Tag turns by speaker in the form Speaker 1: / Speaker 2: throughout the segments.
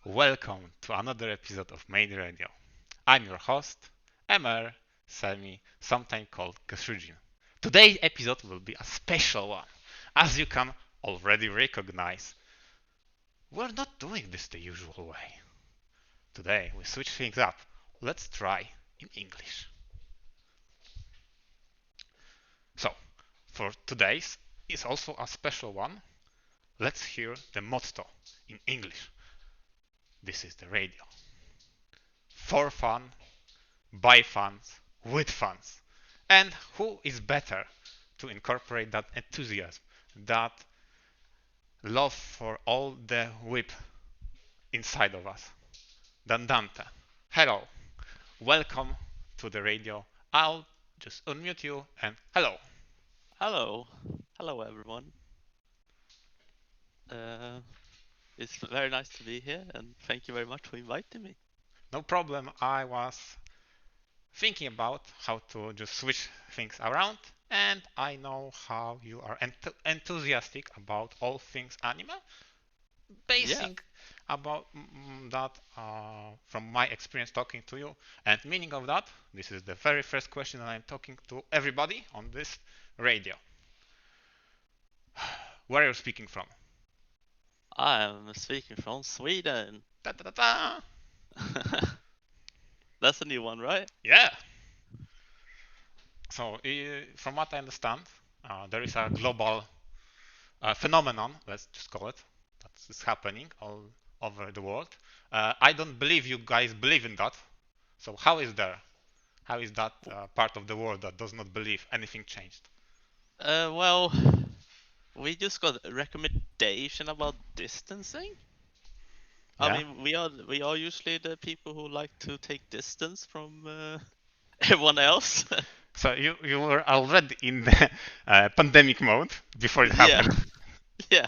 Speaker 1: Welcome to another episode of Maid Radio. I'm your host, Emer Semi, sometimes called Kasrujin. Today's episode will be a special one. As you can already recognize, we're not doing this the usual way. Today we switch things up. Let's try in English. So, for today's is also a special one. Let's hear the motto in English. This is the radio. For fun, by fans, with fans. And who is better to incorporate that enthusiasm, that love for all the whip inside of us than Dante? Hello, welcome to the radio. I'll just unmute you and hello.
Speaker 2: Hello, hello everyone. Uh, it's very nice to be here, and thank you very much for inviting me.
Speaker 1: No problem, I was thinking about how to just switch things around, and I know how you are enthusiastic about all things anime.
Speaker 2: Yeah,
Speaker 1: Basing about that from my experience talking to you and meaning of that, this is the very first question that I'm talking to everybody on this radio. Where are you speaking from?
Speaker 2: I am speaking from Sweden.
Speaker 1: Da, da, da, da.
Speaker 2: That's a new one, right?
Speaker 1: Yeah. So from what I understand, there is a global phenomenon, let's just call it, that is happening all over the world. I don't believe you guys believe in that. So how is there? How is that part of the world that does not believe anything changed?
Speaker 2: Well, we just got a recommendation about distancing. I
Speaker 1: Yeah.
Speaker 2: mean, we are usually the people who like to take distance from everyone else.
Speaker 1: So you were already in the pandemic mode before it
Speaker 2: Yeah,
Speaker 1: happened.
Speaker 2: yeah.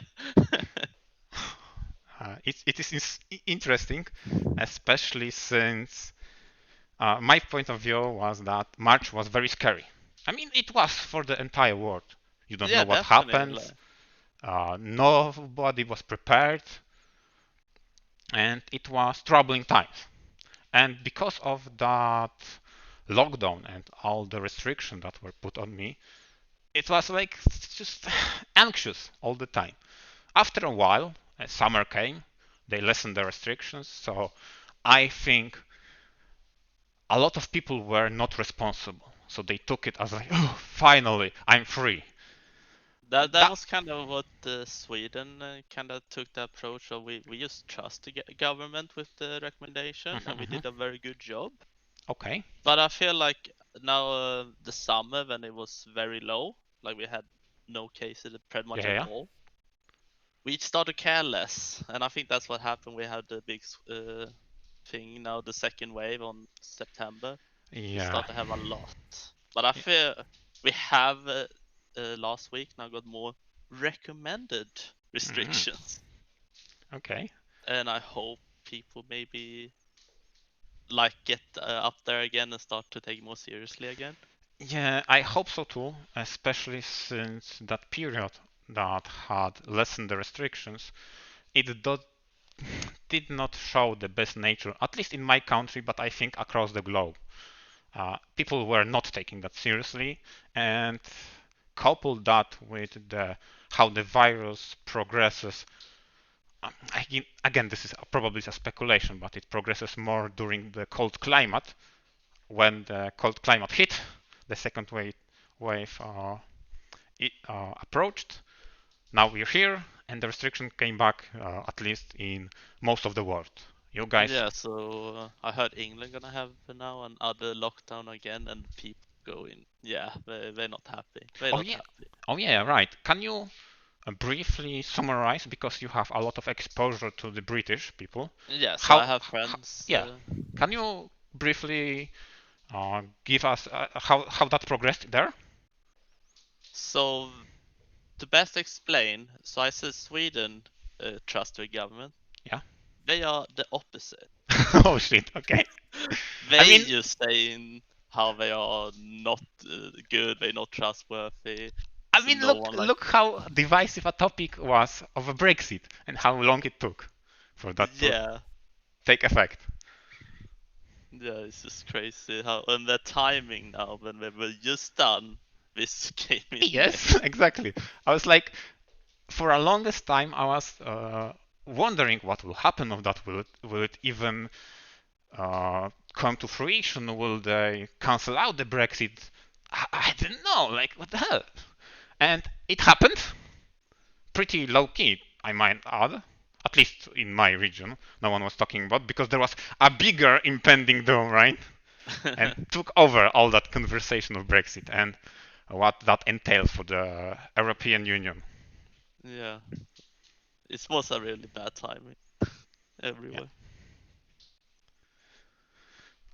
Speaker 1: It is interesting, especially since my point of view was that March was very scary. I mean, it was for the entire world. You don't know
Speaker 2: Yeah,
Speaker 1: what
Speaker 2: definitely.
Speaker 1: happens. Nobody was prepared, and it was troubling times. And because of that lockdown and all the restrictions that were put on me, it was like just anxious all the time. After a while, summer came, they lessened the restrictions, so I think a lot of people were not responsible. So they took it as like, oh, finally, I'm free.
Speaker 2: That
Speaker 1: That,
Speaker 2: was kind of what Sweden kind of took the approach of we just trust the government with the recommendation, and we
Speaker 1: mhm.
Speaker 2: did a very good job.
Speaker 1: Okay.
Speaker 2: But I feel like now the summer when it was very low, like we had no cases pretty much
Speaker 1: Yeah,
Speaker 2: at
Speaker 1: yeah,
Speaker 2: all, we started to care less, and I think that's what happened. We had the big thing now, the second wave on September. We
Speaker 1: yeah.
Speaker 2: start to have a lot, but I feel we have last week now got more recommended
Speaker 1: Mhm.
Speaker 2: restrictions,
Speaker 1: Okay.
Speaker 2: and I hope people maybe like get up there again and start to take it more seriously again.
Speaker 1: Yeah, I hope so too, especially since that period that had lessened the restrictions, it did not show the best nature, at least in my country, but I think across the globe. People were not taking that seriously, and couple that with how the virus progresses. Again, this is probably a speculation, but it progresses more during the cold climate. When the cold climate hit, the second wave approached. Now we're here, and the restriction came back, at least in most of the world. You guys,
Speaker 2: Yeah, so I heard England gonna have now another lockdown again, and people going, yeah, they're not happy. They're
Speaker 1: oh
Speaker 2: not
Speaker 1: yeah,
Speaker 2: happy.
Speaker 1: oh yeah, right. Can you briefly summarize, because you have a lot of exposure to the British people?
Speaker 2: Yeah, so I
Speaker 1: How,
Speaker 2: have friends.
Speaker 1: yeah, can you briefly give us how that progressed there?
Speaker 2: So to best explain, so I said Sweden trust their government.
Speaker 1: Yeah.
Speaker 2: They are the opposite.
Speaker 1: Oh shit. Okay. I
Speaker 2: They
Speaker 1: mean,
Speaker 2: just saying how they are not good, they're not trustworthy. So no
Speaker 1: look
Speaker 2: one like,
Speaker 1: look how divisive a topic was of a Brexit and how long it took for that to.
Speaker 2: yeah.
Speaker 1: take effect.
Speaker 2: Yeah, it's just crazy how, and the timing now when we were just done this game in
Speaker 1: Yes,
Speaker 2: May.
Speaker 1: exactly. I was like, for a longest time, I was wondering what will happen of that. Will it even come to fruition? Will they cancel out the Brexit? I didn't know. Like, what the hell? And it happened. Pretty low key, I might add. At least in my region, no one was talking about because there was a bigger impending doom, right? And took over all that conversation of Brexit and what that entails for the European Union.
Speaker 2: Yeah, it was a really bad timing
Speaker 1: Yeah.
Speaker 2: everywhere.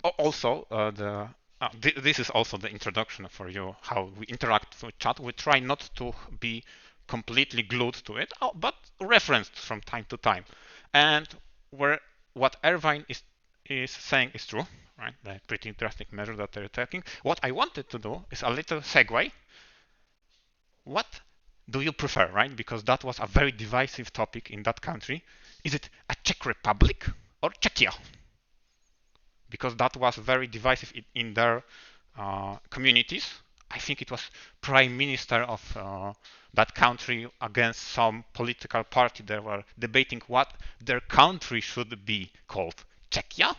Speaker 1: Also, this is also the introduction for you how we interact with chat. We try not to be completely glued to it, but referenced from time to time. And where what Irvine is saying is true, right? The pretty drastic measure that they're taking. What I wanted to do is a little segue. What do you prefer, right? Because that was a very divisive topic in that country. Is it a Czech Republic or Czechia? Because that was very divisive in their communities. I think it was prime minister of that country against some political party. They were debating what their country should be called, Czechia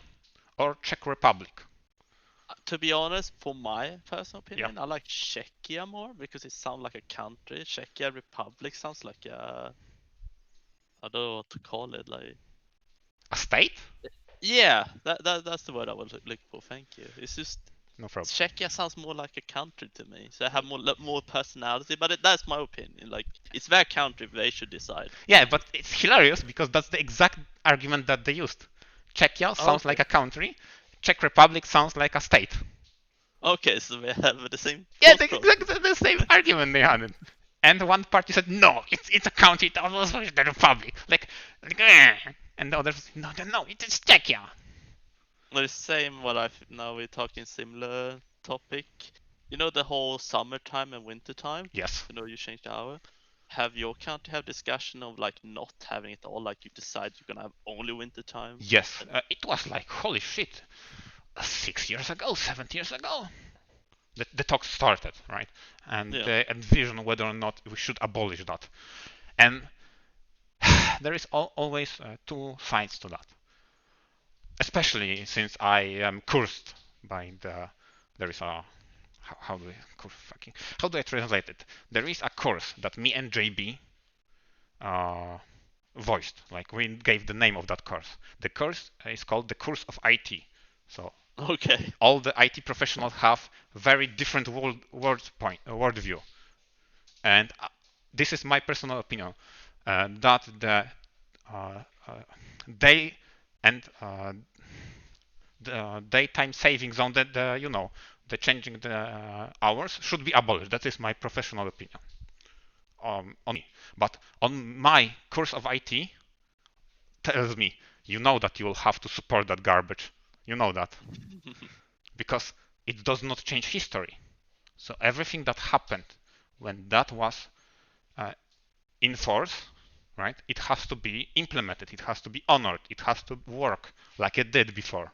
Speaker 1: or Czech Republic.
Speaker 2: To be honest, for my personal
Speaker 1: Yeah,
Speaker 2: opinion, I like Czechia more because it sounds like a country. Czechia Republic sounds like a, I don't know what to call it, like,
Speaker 1: a state?
Speaker 2: yeah, that's the word I was looking for. Thank you. It's just
Speaker 1: No problem.
Speaker 2: Czechia sounds more like a country to me, so I have more personality. But that's my opinion. Like, it's their country; they should decide.
Speaker 1: Yeah, but it's hilarious because that's the exact argument that they used. Czechia sounds like
Speaker 2: Okay.
Speaker 1: a country. Czech Republic sounds like a state.
Speaker 2: Okay, so we have the same
Speaker 1: Yeah,
Speaker 2: thought
Speaker 1: exactly the same argument they had. And one party said, no, it's a country, it was the republic. And the others, no, it is Czechia.
Speaker 2: The same. What I've now we're talking similar topic. You know the whole summertime and wintertime.
Speaker 1: Yes.
Speaker 2: You know you change the hour. Have your country have discussion of like not having it all? Like you decide you're gonna have only wintertime.
Speaker 1: Yes, it was like, holy shit, 6 years ago, 7 years ago. The talk started, right? And
Speaker 2: Yeah.
Speaker 1: they envision whether or not we should abolish that. And there is always two sides to that. Especially since I am cursed by there is a how do I how do I translate it? There is a course that me and JB uh, voiced. Like we gave the name of that course. The course is called the course of IT. So
Speaker 2: Okay.
Speaker 1: all the IT professionals have very different world view, and this is my personal opinion that the day and the daytime saving zone, that the changing the hours should be abolished. That is my professional opinion on me. But on my course of IT tells me, you know that you will have to support that garbage. You know that because it does not change history. So everything that happened when that was uh, in force, right? It has to be implemented. It has to be honored. It has to work like it did before.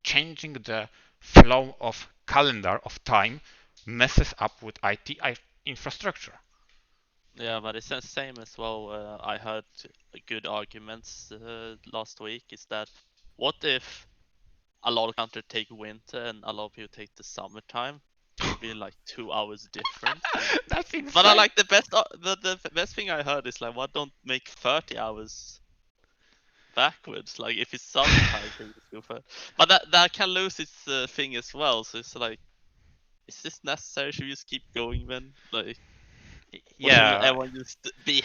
Speaker 1: Changing the flow of calendar of time messes up with IT infrastructure.
Speaker 2: Yeah, but it's the same as well. I heard good arguments last week. Is that what if a lot of countries take winter and a lot of people take the summertime? It would be like 2 hours difference.
Speaker 1: That's insane.
Speaker 2: But I like the best. The best thing I heard is like, why don't make 30 hours backwards? Like if it's summertime, then just go for. But that can lose its thing as well. So it's like, is this necessary? Should we just keep going then? Like, or should
Speaker 1: Yeah.
Speaker 2: everyone just be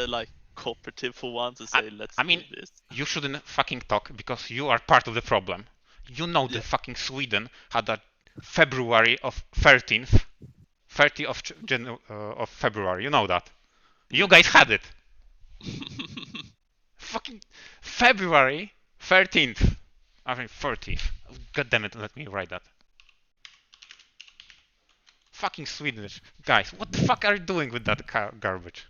Speaker 2: like cooperative for once and say, let's
Speaker 1: I
Speaker 2: do
Speaker 1: mean,
Speaker 2: this?
Speaker 1: you shouldn't fucking talk because you are part of the problem. You know the
Speaker 2: Yeah.
Speaker 1: fucking Sweden had a February of 13th, 30 of February. You know that. You guys had it. Fucking February 13th. I mean 30th. God damn it, let me write that. Fucking Swedish. Guys, what the fuck are you doing with that garbage?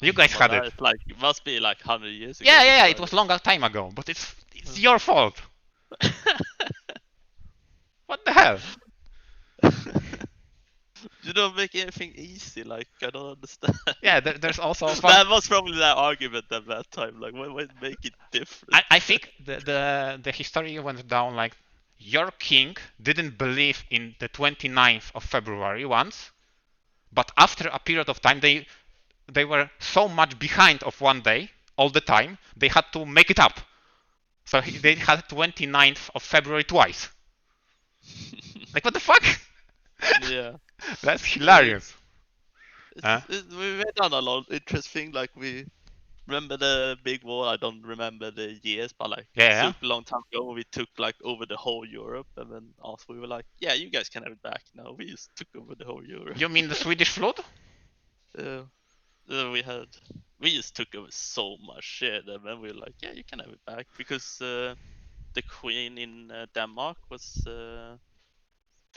Speaker 1: You guys
Speaker 2: But
Speaker 1: had it.
Speaker 2: that like it must be like 100 years ago.
Speaker 1: Yeah, it was longer time ago, but it's your fault. What the hell?
Speaker 2: You don't make anything easy. Like I don't understand.
Speaker 1: Yeah, there's also fun.
Speaker 2: That was probably that argument at that time. Like, what make it different?
Speaker 1: I think the history went down like your king didn't believe in the 29th of February once, but after a period of time they were so much behind of one day all the time they had to make it up. So they had 29th of February twice. Like what the fuck?
Speaker 2: Yeah.
Speaker 1: That's hilarious.
Speaker 2: We've done a lot of interesting. Like we remember the big war. I don't remember the years, but like
Speaker 1: Yeah.
Speaker 2: super long time ago, we took like over the whole Europe, and then after we were like, yeah, you guys can have it back now. We just took over the whole Europe.
Speaker 1: You mean the Swedish flood?
Speaker 2: We just took over so much shit, and then we were like, yeah, you can have it back because the queen in Denmark was, I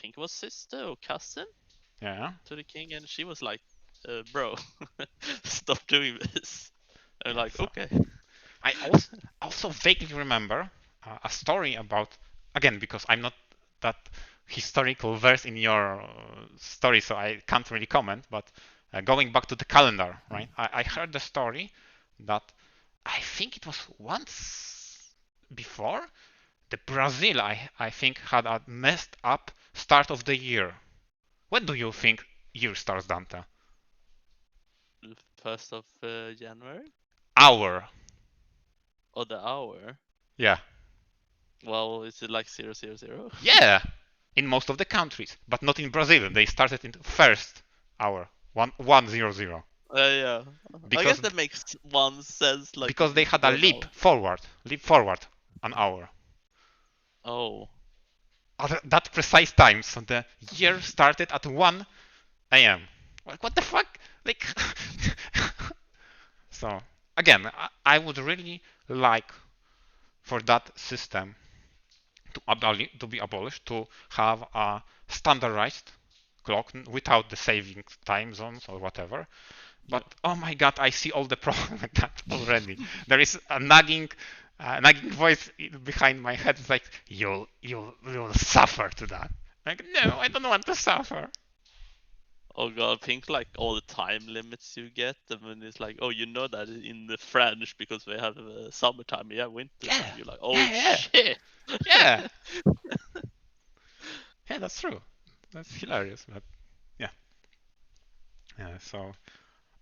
Speaker 2: think it was sister or cousin
Speaker 1: Yeah.
Speaker 2: to the king, and she was like, bro, stop doing this. And
Speaker 1: Yeah,
Speaker 2: like,
Speaker 1: so
Speaker 2: okay.
Speaker 1: I also vaguely remember a story about, again, because I'm not that historical versed in your story, so I can't really comment, but going back to the calendar, right? I heard the story that I think it was once before the Brazil, I think, had a messed up start of the year. When do you think year starts, Dante?
Speaker 2: 1st of January
Speaker 1: Hour.
Speaker 2: or the hour.
Speaker 1: Yeah.
Speaker 2: Well, is it like 000?
Speaker 1: Yeah. In most of the countries, but not in Brazil. They started in the first hour, 100.
Speaker 2: Yeah. I guess
Speaker 1: Because
Speaker 2: that makes one sense. Like
Speaker 1: because they had a
Speaker 2: one
Speaker 1: leap
Speaker 2: hour.
Speaker 1: forward an hour.
Speaker 2: Oh.
Speaker 1: At that precise time, so the year started at 1 a.m. Like what the fuck? Like so again, I would really like for that system to be abolished, to have a standardized clock without the saving time zones or whatever. But oh my god, I see all the problem with that already. There is a nagging voice behind my head. It's like you'll suffer to that. Like no, I don't want to suffer.
Speaker 2: Oh god, think like all the time limits you get, and then it's like, oh, you know that in the French because they have summertime, yeah, winter.
Speaker 1: Yeah.
Speaker 2: You're like, oh
Speaker 1: Yeah.
Speaker 2: shit.
Speaker 1: Yeah. Yeah, that's true. That's hilarious, but yeah. Yeah. So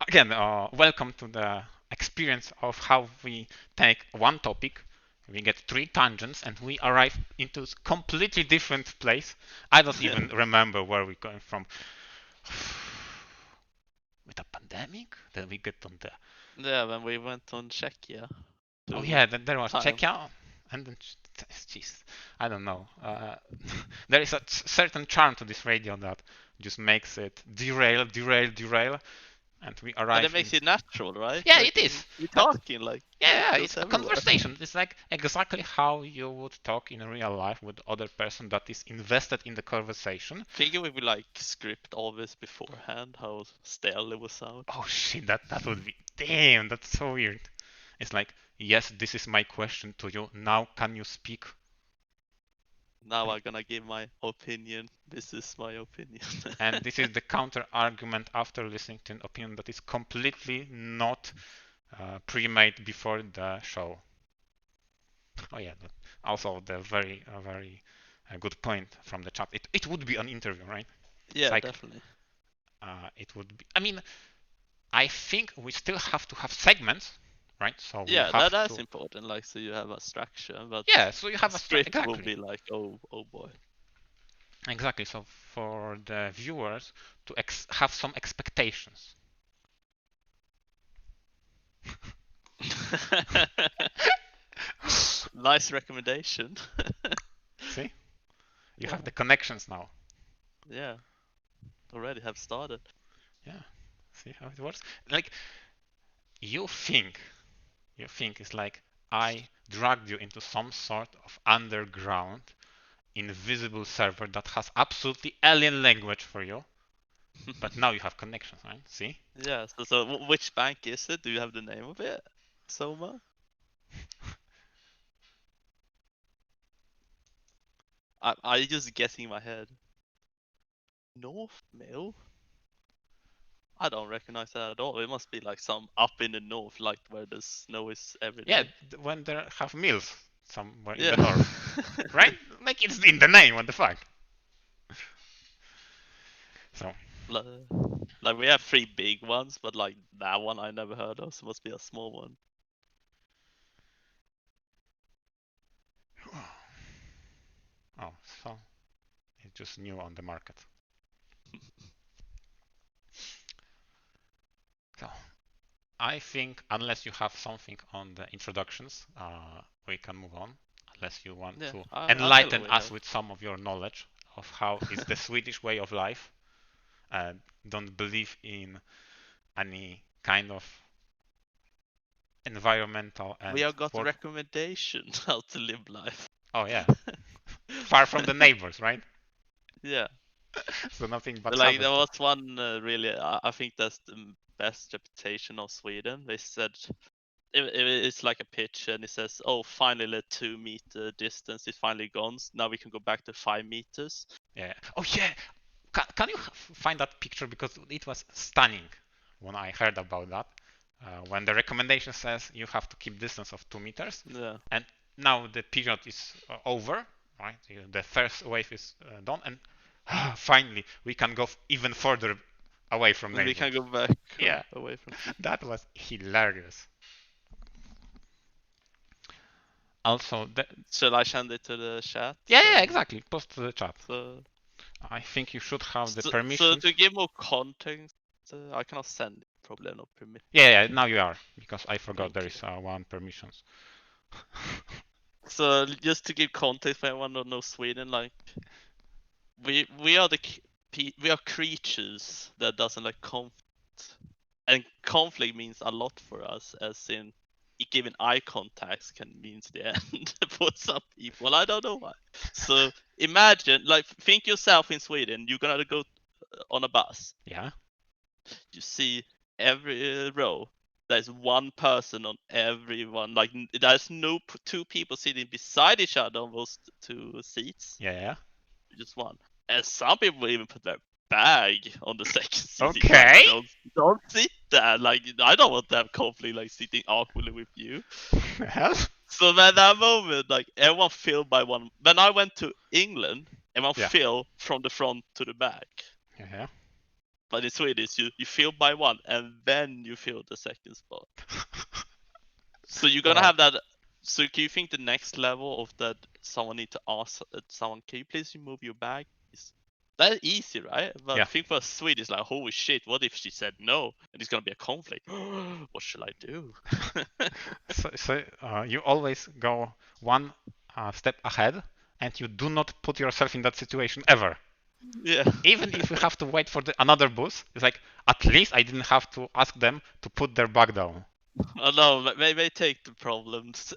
Speaker 1: again, welcome to the experience of how we take one topic, we get 3 tangents, and we arrive into a completely different place. I don't even remember where we're going from. With a pandemic, then we get on the.
Speaker 2: Yeah, when we went on Czechia.
Speaker 1: Oh yeah, then there was
Speaker 2: time.
Speaker 1: Czechia, and then jeez, I don't know. There is a certain charm to this radio that just makes it derail, and we arrive.
Speaker 2: And it makes it natural, right?
Speaker 1: Yeah,
Speaker 2: like,
Speaker 1: it is.
Speaker 2: You're talking like.
Speaker 1: Yeah, it's a
Speaker 2: everywhere.
Speaker 1: conversation. It's like exactly how you would talk in real life with other person that is invested in the conversation.
Speaker 2: Thinking we would like script all this beforehand, how stale it would sound.
Speaker 1: Oh shit, that would be damn. That's so weird. It's like, yes, this is my question to you. Now, can you speak?
Speaker 2: Now I'm gonna give my opinion. This is my opinion.
Speaker 1: And this is the counter argument after listening to an opinion that is completely not pre-made before the show. Oh yeah, also the very good point from the chat. It would be an interview, right?
Speaker 2: Yeah,
Speaker 1: like,
Speaker 2: definitely.
Speaker 1: It would be. I mean, I think we still have to have segments, right? So
Speaker 2: yeah, that's important. Like, so you have a structure, but
Speaker 1: yeah, so you have a
Speaker 2: script
Speaker 1: exactly.
Speaker 2: will be like, oh boy.
Speaker 1: Exactly. So for the viewers to have some expectations.
Speaker 2: Nice recommendation.
Speaker 1: See, you have the connections now.
Speaker 2: Yeah, already have started.
Speaker 1: Yeah, see how it works. Like you think it's like I dragged you into some sort of underground invisible server that has absolutely alien language for you, But now you have connections, right? See?
Speaker 2: Yeah. So which bank is it? Do you have the name of it? Soma? I just guessing in my head. North Mill? I don't recognize that at all. It must be like some up in the north, like where the snow is every
Speaker 1: Yeah,
Speaker 2: day.
Speaker 1: when there have mills somewhere in
Speaker 2: Yeah.
Speaker 1: the north, right? Like it's in the name. What the fuck? So.
Speaker 2: Like, like we have three big ones, but like that one I never heard of, so it must be a small one.
Speaker 1: Oh, so it's just new on the market. So I think unless you have something on the introductions, we can move on. Unless you want
Speaker 2: Yeah,
Speaker 1: to
Speaker 2: I feel like
Speaker 1: enlighten
Speaker 2: we
Speaker 1: us
Speaker 2: have.
Speaker 1: with some of your knowledge of how is the Swedish way of life, and don't believe in any kind of environmental
Speaker 2: We
Speaker 1: and
Speaker 2: have got a
Speaker 1: work.
Speaker 2: recommendation how to live life.
Speaker 1: Oh yeah, far from the neighbors, right?
Speaker 2: Yeah.
Speaker 1: So nothing but
Speaker 2: Like there
Speaker 1: happens.
Speaker 2: was one really, I think that's the best reputation of Sweden. They said it's like a pitch, and it says, "Oh, finally, the 2 meter distance is finally gone. Now we can go back to 5 meters."
Speaker 1: Yeah. Oh yeah. Can you find that picture because it was stunning when I heard about that. When the recommendation says you have to keep distance of 2 meters,
Speaker 2: Yeah.
Speaker 1: and now the period is over, right? The first wave is done, and finally we can go even further away from
Speaker 2: And we
Speaker 1: neighbors.
Speaker 2: can go back
Speaker 1: Yeah,
Speaker 2: away from people.
Speaker 1: that was hilarious. Also,
Speaker 2: Shall I send it to the chat?
Speaker 1: yeah, exactly. Post to the chat.
Speaker 2: So,
Speaker 1: I think you should have the
Speaker 2: so
Speaker 1: permissions.
Speaker 2: to give more context, I cannot send it. Probably not permit.
Speaker 1: Yeah, now you are because I forgot
Speaker 2: Thank
Speaker 1: there
Speaker 2: you.
Speaker 1: is one permissions.
Speaker 2: So just to give context for anyone who don't know Sweden, like we are we are creatures that doesn't like conflict, and conflict means a lot for us, as in giving eye contacts can means the end for some people. I don't know why. So imagine, like, think yourself in Sweden. You're gonna go on a bus.
Speaker 1: Yeah.
Speaker 2: You see every row. There's one person on everyone. Like there's no two people sitting beside each other on those two seats.
Speaker 1: Yeah.
Speaker 2: Just one. And some people even put their bag on the second seat. It's like
Speaker 1: Okay.
Speaker 2: don't sit there. Like I don't want to have conflict like sitting awkwardly with you.
Speaker 1: Hell.
Speaker 2: So at that moment, like everyone filled by one. When I went to England, everyone
Speaker 1: Yeah.
Speaker 2: filled from the front to the back.
Speaker 1: Yeah.
Speaker 2: But in Swedish, you fill by one, and then you fill the second spot. So you're gonna
Speaker 1: Wow.
Speaker 2: have that. So do you think the next level of that someone need to ask someone, can you please remove your bag? That's easy, right? But
Speaker 1: Yeah.
Speaker 2: think for a Swede, it's like, holy shit, what if she said no? And it's gonna be a conflict. What should I do?
Speaker 1: So you always go one step ahead, and you do not put yourself in that situation ever.
Speaker 2: Yeah.
Speaker 1: Even if we have to wait for another bus, it's like at least I didn't have to ask them to put their bag down.
Speaker 2: Oh no, they take the problems.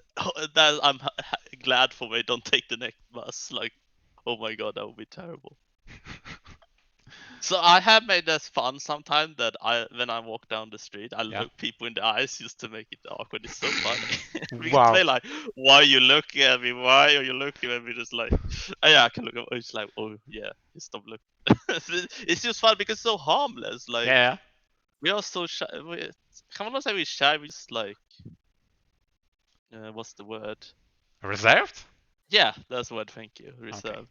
Speaker 2: That I'm glad for. They don't take the next bus. Like, oh my god, that would be terrible. So I have made this fun sometimes that when I walk down the street, I
Speaker 1: Yeah.
Speaker 2: look people in the eyes just to make it awkward. It's so funny. Because
Speaker 1: Wow.
Speaker 2: they like, why are you looking at me? Why are you looking at me? Just like, oh yeah, I can look at. It's like, oh yeah, you stop looking. It's just fun because it's so harmless. Like
Speaker 1: Yeah.
Speaker 2: we are so shy. Come on, not say we're shy. We just like, what's the word?
Speaker 1: Reserved?
Speaker 2: Yeah, that's the word. Thank you.
Speaker 1: Okay.
Speaker 2: Reserved.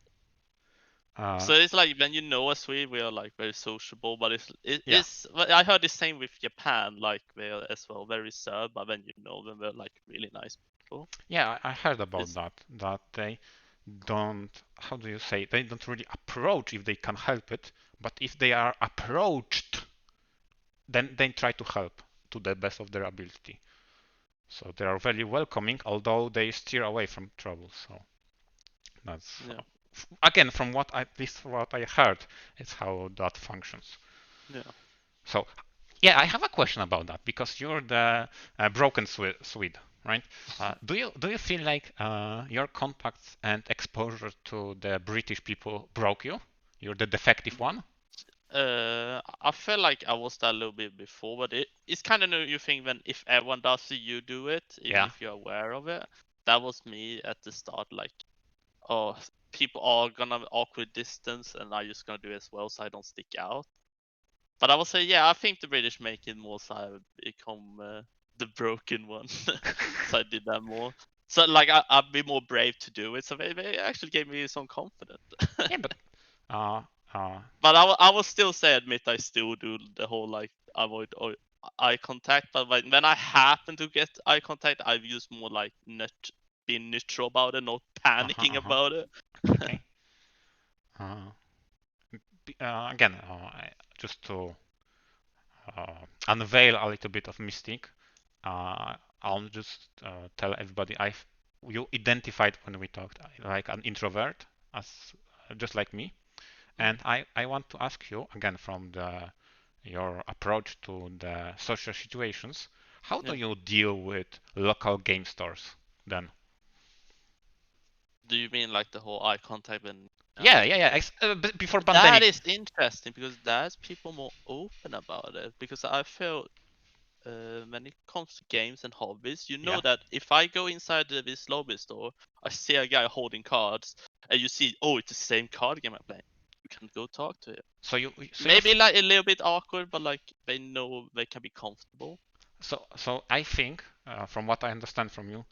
Speaker 1: Uh,
Speaker 2: So it's like when you know a Swede, we are like very sociable, but
Speaker 1: yeah.
Speaker 2: well, I heard the same with Japan, like they are as well very reserved, but when you know them, they're like really nice people.
Speaker 1: Yeah, I heard about
Speaker 2: It's
Speaker 1: that. That they don't, how do you say, they don't really approach if they can help it, but if they are approached, then they try to help to the best of their ability. So they are very welcoming, although they steer away from trouble. So that's
Speaker 2: yeah,
Speaker 1: again from what I at least what I heard, it's how that functions.
Speaker 2: yeah.
Speaker 1: So yeah, I have a question about that because you're the broken Swede, right? Do you feel like your contacts and exposure to the British people broke you? You're the defective one.
Speaker 2: I feel like I was that a little bit before, but it's kind of new thing when if everyone does it, you do it, even
Speaker 1: Yeah.
Speaker 2: if you're aware of it. That was me at the start, like, oh, people are gonna awkward distance, and I'm just gonna do it as well, so I don't stick out. But I will say, yeah, I think the British make it more, so I become the broken one, so I did that more. So like I'd be more brave to do it, so they actually gave me some confidence.
Speaker 1: Yeah, but uh, uh,
Speaker 2: But I will still say, admit, I still do the whole like avoid eye contact. But when I happen to get eye contact, I use more like being neutral about it, not panicking
Speaker 1: uh-huh.
Speaker 2: about it.
Speaker 1: Okay. Uh, Again, just to unveil a little bit of mystique, I'll just tell everybody you identified when we talked like an introvert, as just like me, and I want to ask you again from your approach to the social situations. How do
Speaker 2: Yeah.
Speaker 1: you deal with local game stores then?
Speaker 2: Do you mean like the whole eye contact and
Speaker 1: Yeah. Before
Speaker 2: that
Speaker 1: pandemic.
Speaker 2: is interesting because there's people more open about it. Because I feel when it comes to games and hobbies, you know
Speaker 1: Yeah.
Speaker 2: that if I go inside this lobby store, I see a guy holding cards, and you see, oh, it's the same card game I'm playing. You can go talk to him.
Speaker 1: So you're
Speaker 2: Maybe like a little bit awkward, but like they know they can be comfortable.
Speaker 1: so I think from what I understand from you,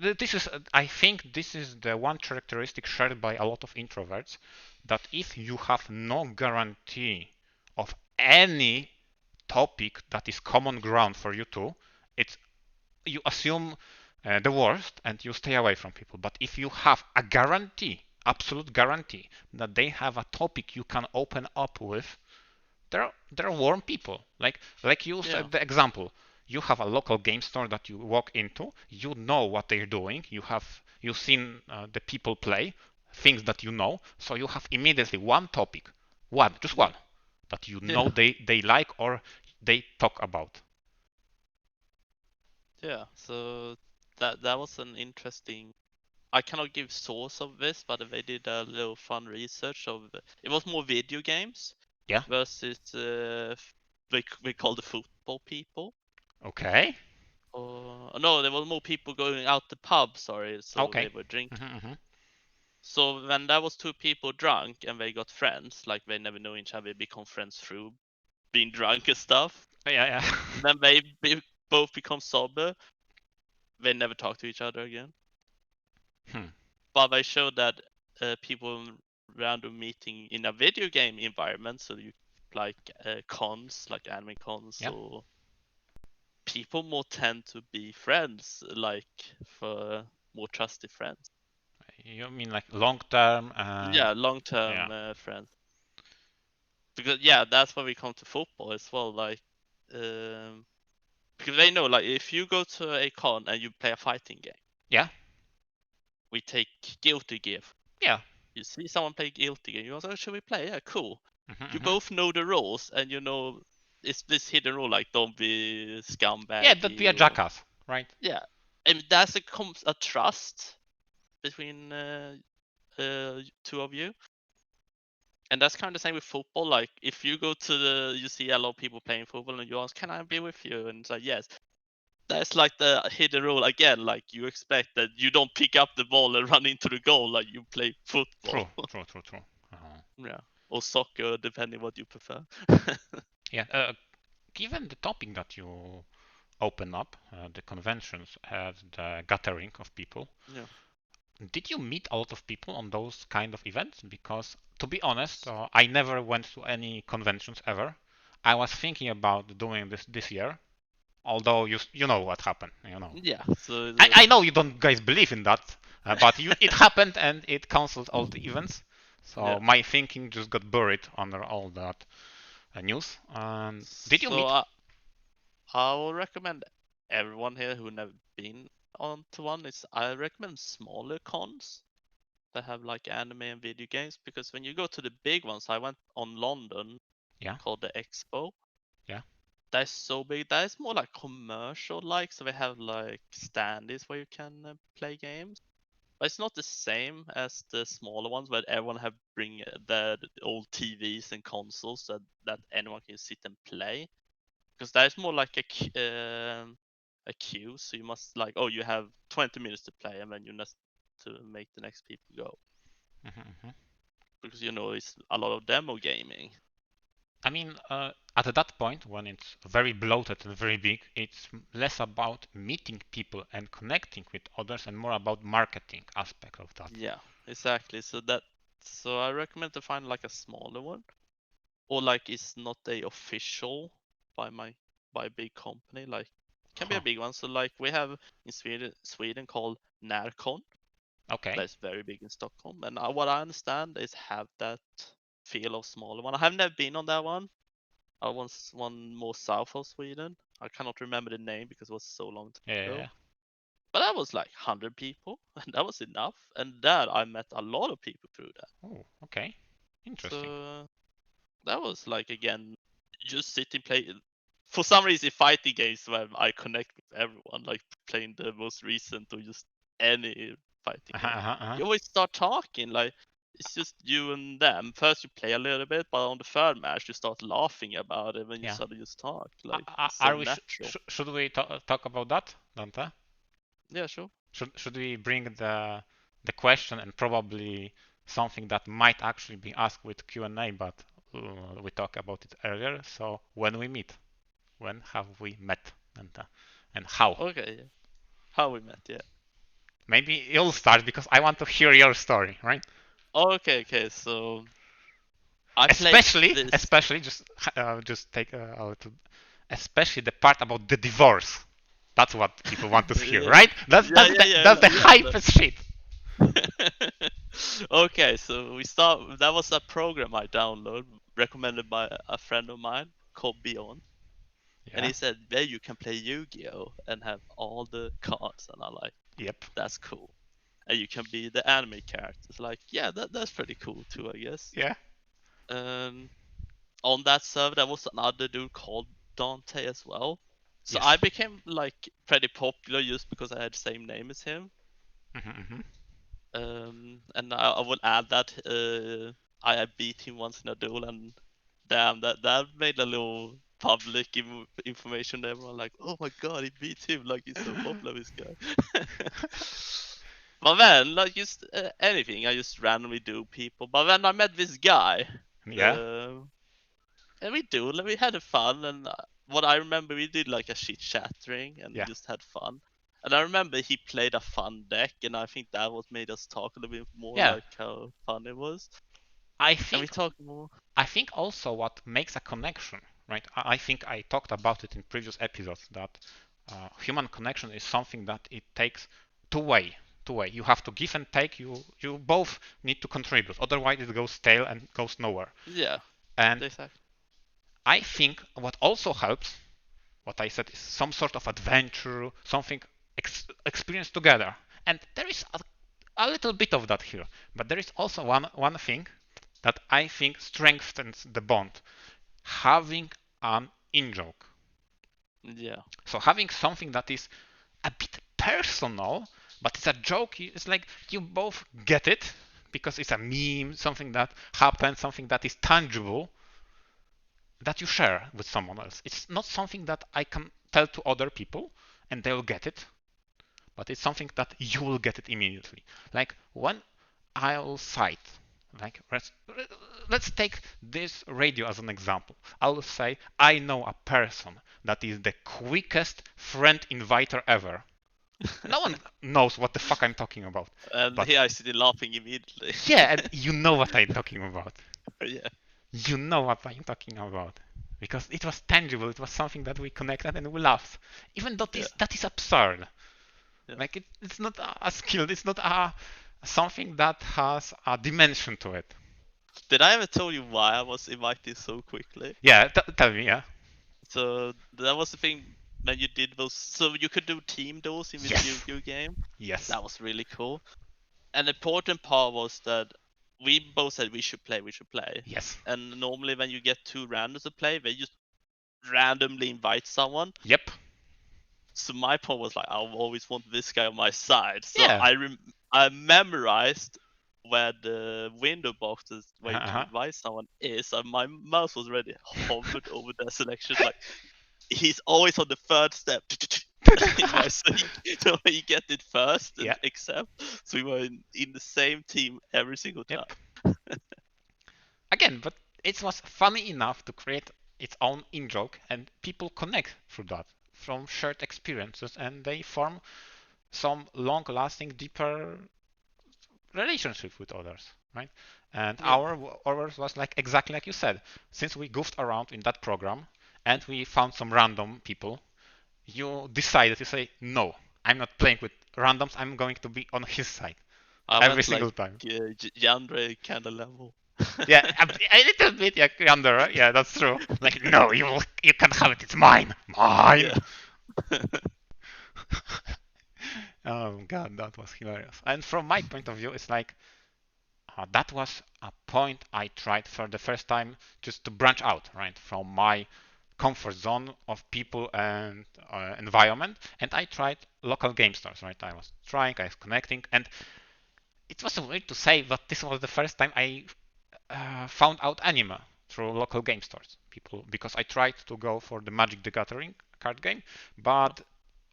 Speaker 1: this is I think this is the one characteristic shared by a lot of introverts, that if you have no guarantee of any topic that is common ground for you two, it's you assume the worst and you stay away from people. But if you have a guarantee, absolute guarantee, that they have a topic you can open up with, they're warm people. Like you
Speaker 2: Yeah,
Speaker 1: said the example. You have a local game store that you walk into. You know what they're doing. You've seen the people play things that you know. So you have immediately one topic, just
Speaker 2: yeah,
Speaker 1: one, that you know
Speaker 2: yeah,
Speaker 1: they like or they talk about.
Speaker 2: yeah. So that was an interesting. I cannot give source of this, but they did a little fun research of it was more video games
Speaker 1: Yeah.
Speaker 2: versus we call the football people.
Speaker 1: Okay.
Speaker 2: No, there was more people going out the pub. Sorry, so they
Speaker 1: Okay.
Speaker 2: were drinking.
Speaker 1: Hmm.
Speaker 2: So when there was two people drunk and they got friends, like they never know each other, they become friends through being drunk and stuff.
Speaker 1: Yeah.
Speaker 2: And then both become sober. They never talk to each other again.
Speaker 1: Hmm.
Speaker 2: But they showed that people random meeting in a video game environment, so you like cons, like anime cons,
Speaker 1: Yeah.
Speaker 2: or people more tend to be friends, like for more trusted friends.
Speaker 1: You mean like long term and
Speaker 2: Yeah, long
Speaker 1: yeah.
Speaker 2: term friends. Because yeah, that's why we come to football as well. Like, um, because they know, like, if you go to a con and you play a fighting game,
Speaker 1: Yeah.
Speaker 2: we take Guilty Gear.
Speaker 1: Yeah.
Speaker 2: You see someone play Guilty Gear, you also, should we play? Yeah, cool. You
Speaker 1: Hmm.
Speaker 2: both know the rules, and you know it's this hidden rule, like don't be
Speaker 1: Yeah, that'd be a
Speaker 2: scumbaggy or
Speaker 1: jackass, right?
Speaker 2: yeah. And that's a trust between two of you. And that's kind of the same with football. Like if you go to you see a lot of people playing football, and you ask, "Can I be with you?" And it's like, "Yes." That's like the hidden rule again. Like you expect that you don't pick up the ball and run into the goal like you play football.
Speaker 1: True.
Speaker 2: Yeah, or soccer, depending what you prefer.
Speaker 1: Yeah. Given the topic that you open up, the conventions and the gathering of people,
Speaker 2: Yeah.
Speaker 1: did you meet a lot of people on those kind of events? Because to be honest, I never went to any conventions ever. I was thinking about doing this year, although you know what happened. You know,
Speaker 2: Yeah. So
Speaker 1: I know you don't guys believe in that, but it happened and it cancelled all the events. So
Speaker 2: yeah.
Speaker 1: my thinking just got buried under all that news. Did you
Speaker 2: So
Speaker 1: meet?
Speaker 2: I will recommend everyone here who never been on to one is I recommend smaller cons that have like anime and video games because when you go to the big ones, I went on London
Speaker 1: Yeah,
Speaker 2: called the Expo.
Speaker 1: yeah,
Speaker 2: That's so big. That is more like commercial like, so they have like standees where you can play games. But it's not the same as the smaller ones where everyone have bring their old TVs and consoles that anyone can sit and play. Because that is more like a queue. So you must like, oh, you have 20 minutes to play, and then you must to make the next people go. Because it's a lot of demo gaming.
Speaker 1: I mean, at that point, when it's very bloated and very big, it's less about meeting people and connecting with others and more about marketing aspect of that.
Speaker 2: Yeah, exactly. So I recommend to find like a smaller one, or like it's not a official by a big company. Like it can be a big one. So like we have in Sweden called Närcon.
Speaker 1: Okay.
Speaker 2: That's very big in Stockholm, and what I understand is have that feel of smaller one. I have never been on that one. I was one more south of Sweden. I cannot remember the name because it was so long ago.
Speaker 1: Yeah.
Speaker 2: But that was like 100 people, and that was enough. And there I met a lot of people through that.
Speaker 1: Oh, okay. Interesting.
Speaker 2: So that was like again, just sitting play. For some reason, fighting games where I connect with everyone, like playing the most recent or just any fighting game. You always start talking like it's just you and them. First you play a little bit, but on the third match you start laughing about it when you start to just talk. Like it's so natural.
Speaker 1: Should we talk about that, Dante?
Speaker 2: Yeah, sure.
Speaker 1: Should we bring the question and probably something that might actually be asked with Q&A, but we talked about it earlier. So when we meet, when have we met, and how?
Speaker 2: Okay, yeah. How we met, yeah.
Speaker 1: Maybe you'll start because I want to hear your story, right?
Speaker 2: Okay. So I
Speaker 1: especially just take a little, especially the part about the divorce. That's what people want to hear, right? That's the hypest shit.
Speaker 2: Okay, so we start. That was a program I downloaded, recommended by a friend of mine called Beyond, and he said, "Yeah, you can play Yu-Gi-Oh and have all the cards," and I'm like,
Speaker 1: "Yep,
Speaker 2: that's cool." And you can be the anime characters. Like, yeah, that's pretty cool too, I guess.
Speaker 1: Yeah.
Speaker 2: On that server, there was another dude called Dante as well. So
Speaker 1: Yes.
Speaker 2: I became like pretty popular just because I had the same name as him. And I would add that I beat him once in a duel, and damn, that made a little public information. Everyone like, oh my god, he beat him! Like he's so popular, this guy. But then, like just anything, I just randomly do people. But then I met this guy.
Speaker 1: Yeah.
Speaker 2: And we had fun, and what I remember, we did like a chit chattering and just had fun. And I remember he played a fun deck, and I think that what made us talk a little bit more, like how fun it was.
Speaker 1: I
Speaker 2: And we
Speaker 1: think
Speaker 2: talked more.
Speaker 1: I think also what makes a connection, right? I think I talked about it in previous episodes that human connection is something that it takes two-way. You have to give and take. You both need to contribute. Otherwise, it goes stale and goes nowhere.
Speaker 2: Yeah.
Speaker 1: And
Speaker 2: Exactly.
Speaker 1: I think what also helps, what I said, is some sort of adventure, something experienced together. And there is a little bit of that here, but there is also one thing that I think strengthens the bond: having an in-joke.
Speaker 2: Yeah.
Speaker 1: So having something that is a bit personal, but it's a joke. It's like you both get it because it's a meme, something that happened, something that is tangible, that you share with someone else. It's not something that I can tell to other people and they'll get it, but it's something that you will get it immediately. Like when I'll cite, like let's take this radio as an example. I'll say I know a person that is the quickest friend inviter ever. No one knows what the fuck I'm talking about.
Speaker 2: And
Speaker 1: but
Speaker 2: here I started laughing immediately.
Speaker 1: Yeah, and you know what I'm talking about.
Speaker 2: Yeah.
Speaker 1: You know what I'm talking about. Because it was tangible, it was something that we connected and we laughed. Even though that is absurd.
Speaker 2: Yeah.
Speaker 1: Like it's not a skill, it's not something that has a dimension to it.
Speaker 2: Did I ever tell you why I was invited so quickly?
Speaker 1: Yeah, tell me, yeah.
Speaker 2: So that was the thing when you did those. So you could do team duels in this Yu-Gi-Oh game.
Speaker 1: Yes.
Speaker 2: That was really cool. And the important part was that we both said we should play.
Speaker 1: Yes.
Speaker 2: And normally when you get two randoms to play, they just randomly invite someone.
Speaker 1: Yep.
Speaker 2: So my point was like, I always want this guy on my side. So
Speaker 1: Yeah.
Speaker 2: I memorized where the window boxes where you can
Speaker 1: Uh-huh.
Speaker 2: invite someone is, and my mouse was already hovered over their selection. Like he's always on the third step. So you get it first and
Speaker 1: Yeah.
Speaker 2: accept. So we were in the same team every single time.
Speaker 1: Yep. Again, but it was funny enough to create its own in-joke, and people connect through that from shared experiences, and they form some long-lasting, deeper relationship with others, right? And
Speaker 2: Yeah.
Speaker 1: ours was like exactly like you said. Since we goofed around in that program and we found some random people, you decided to say, no, I'm not playing with randoms. I'm going to be on his side
Speaker 2: I
Speaker 1: every
Speaker 2: went like
Speaker 1: single time.
Speaker 2: Yandere kind of level.
Speaker 1: Yeah, a little bit yeah, under. Right? Yeah, that's true. Like, no, you can't have it. It's mine, mine.
Speaker 2: Yeah.
Speaker 1: Oh god, that was hilarious. And from my point of view, it's like that was a point I tried for the first time just to branch out, right, from my comfort zone of people and environment. And I tried local game stores, right? I was trying, I was connecting, and it was weird to say, but this was the first time I found out anime through local game stores. People, because I tried to go for the Magic the Gathering card game, but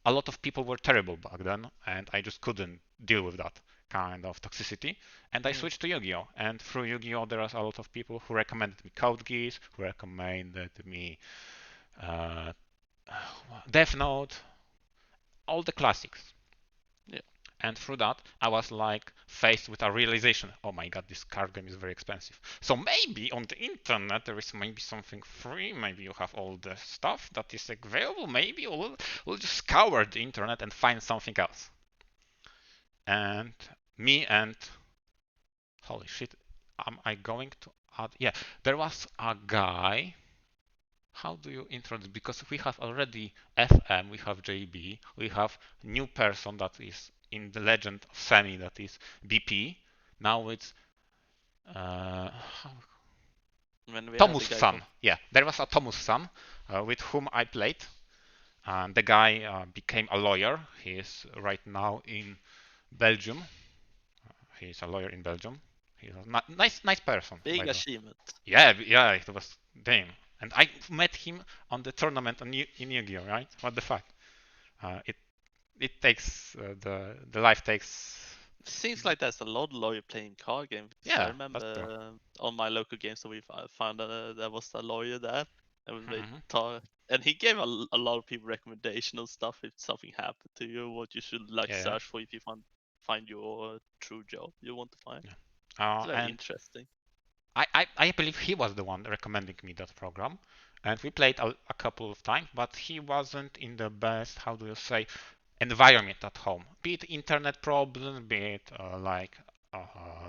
Speaker 1: a lot of people were terrible back then, and I just couldn't deal with that kind of toxicity. And I switched to Yu-Gi-Oh! And through Yu-Gi-Oh! There was a lot of people who recommended me Code Geass, who recommended me uh, Death Note, all the classics.
Speaker 2: Yeah.
Speaker 1: And through that, I was like faced with a realization: oh my god, this card game is very expensive. So maybe on the internet there is maybe something free. Maybe you have all the stuff that is available. Maybe we'll just scour the internet and find something else. And me and holy shit, am I going to add? Yeah, there was a guy. How do you introduce? Because we have already FM, we have JB, we have new person that is in the legend of Semi, that is BP. Now it's uh,
Speaker 2: When we had the guy
Speaker 1: Tomus-san.
Speaker 2: from
Speaker 1: Yeah, there was a Tomus-san with whom I played. The guy became a lawyer. He is right now in Belgium. He is a lawyer in Belgium. He's a nice person, by
Speaker 2: big
Speaker 1: the way.
Speaker 2: achievement.
Speaker 1: Yeah, it was damn. And I met him on the tournament in Yu-Gi-Oh, right? What the fuck? It takes the life takes.
Speaker 2: Seems like there's a lot of lawyer playing card games. I
Speaker 1: Yeah, that's true.
Speaker 2: remember on my local game store we found there was a lawyer there, and they
Speaker 1: Mm-hmm.
Speaker 2: talk, and he gave a lot of people recommendation of stuff if something happened to you, what you should like
Speaker 1: Yeah,
Speaker 2: search for if you find your true job you want to find.
Speaker 1: yeah.
Speaker 2: It's very
Speaker 1: And
Speaker 2: interesting.
Speaker 1: I believe he was the one recommending me that program, and we played a couple of times, but he wasn't in the best, how do you say, environment at home. Be it internet problems, be it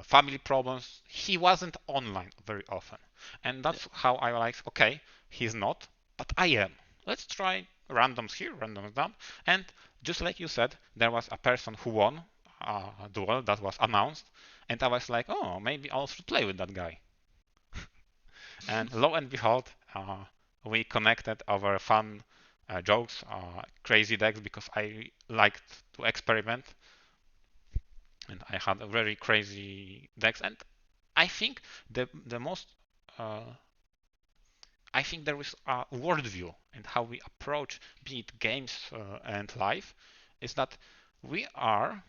Speaker 1: family problems. He wasn't online very often, and
Speaker 2: Yeah.
Speaker 1: that's how I like. Okay, he's not, but I am. Let's try randoms here, randoms down, and just like you said, there was a person who won a duel that was announced, and I was like, oh, maybe I should play with that guy. And lo and behold, we connected over fun jokes, crazy decks, because I liked to experiment, and I had a very crazy decks. And I think the most I think there is a worldview and how we approach, be it games and life, is that we are,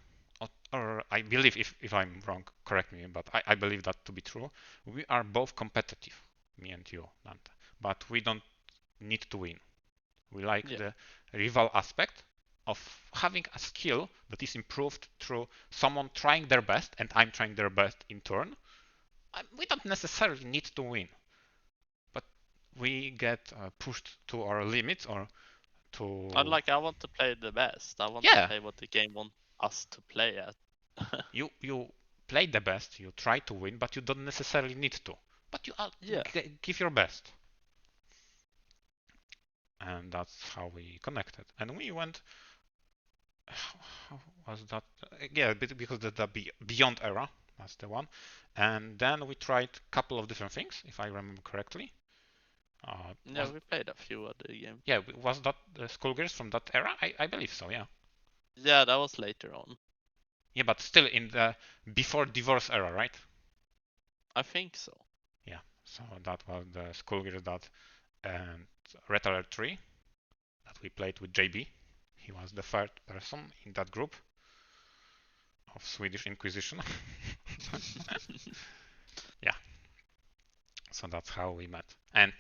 Speaker 1: or I believe, if I'm wrong, correct me, but I believe that to be true. We are both competitive, me and you, Dante, but we don't need to win. We like
Speaker 2: Yeah.
Speaker 1: the rival aspect of having a skill that is improved through someone trying their best and I'm trying their best in turn. We don't necessarily need to win, but we get pushed to our limits or to.
Speaker 2: I want to play the best. I want to
Speaker 1: Yeah,
Speaker 2: play what the game want us to play at.
Speaker 1: you play the best, you try to win, but you don't necessarily need to. But you
Speaker 2: Yeah.
Speaker 1: give your best, and that's how we connected. And we went. How was that? Yeah, because the Beyond era, that's the one. And then we tried a couple of different things, if I remember correctly.
Speaker 2: Yeah, we played a few other games.
Speaker 1: Yeah, was that the Skullgirls from that era? I believe so, yeah.
Speaker 2: Yeah, that was later on.
Speaker 1: Yeah, but still in the before divorce era, right?
Speaker 2: I think so.
Speaker 1: Yeah. So that was the Skullgirls that and Red Alert 3 that we played with JB. He was the third person in that group of Swedish Inquisition. Yeah. So that's how we met. And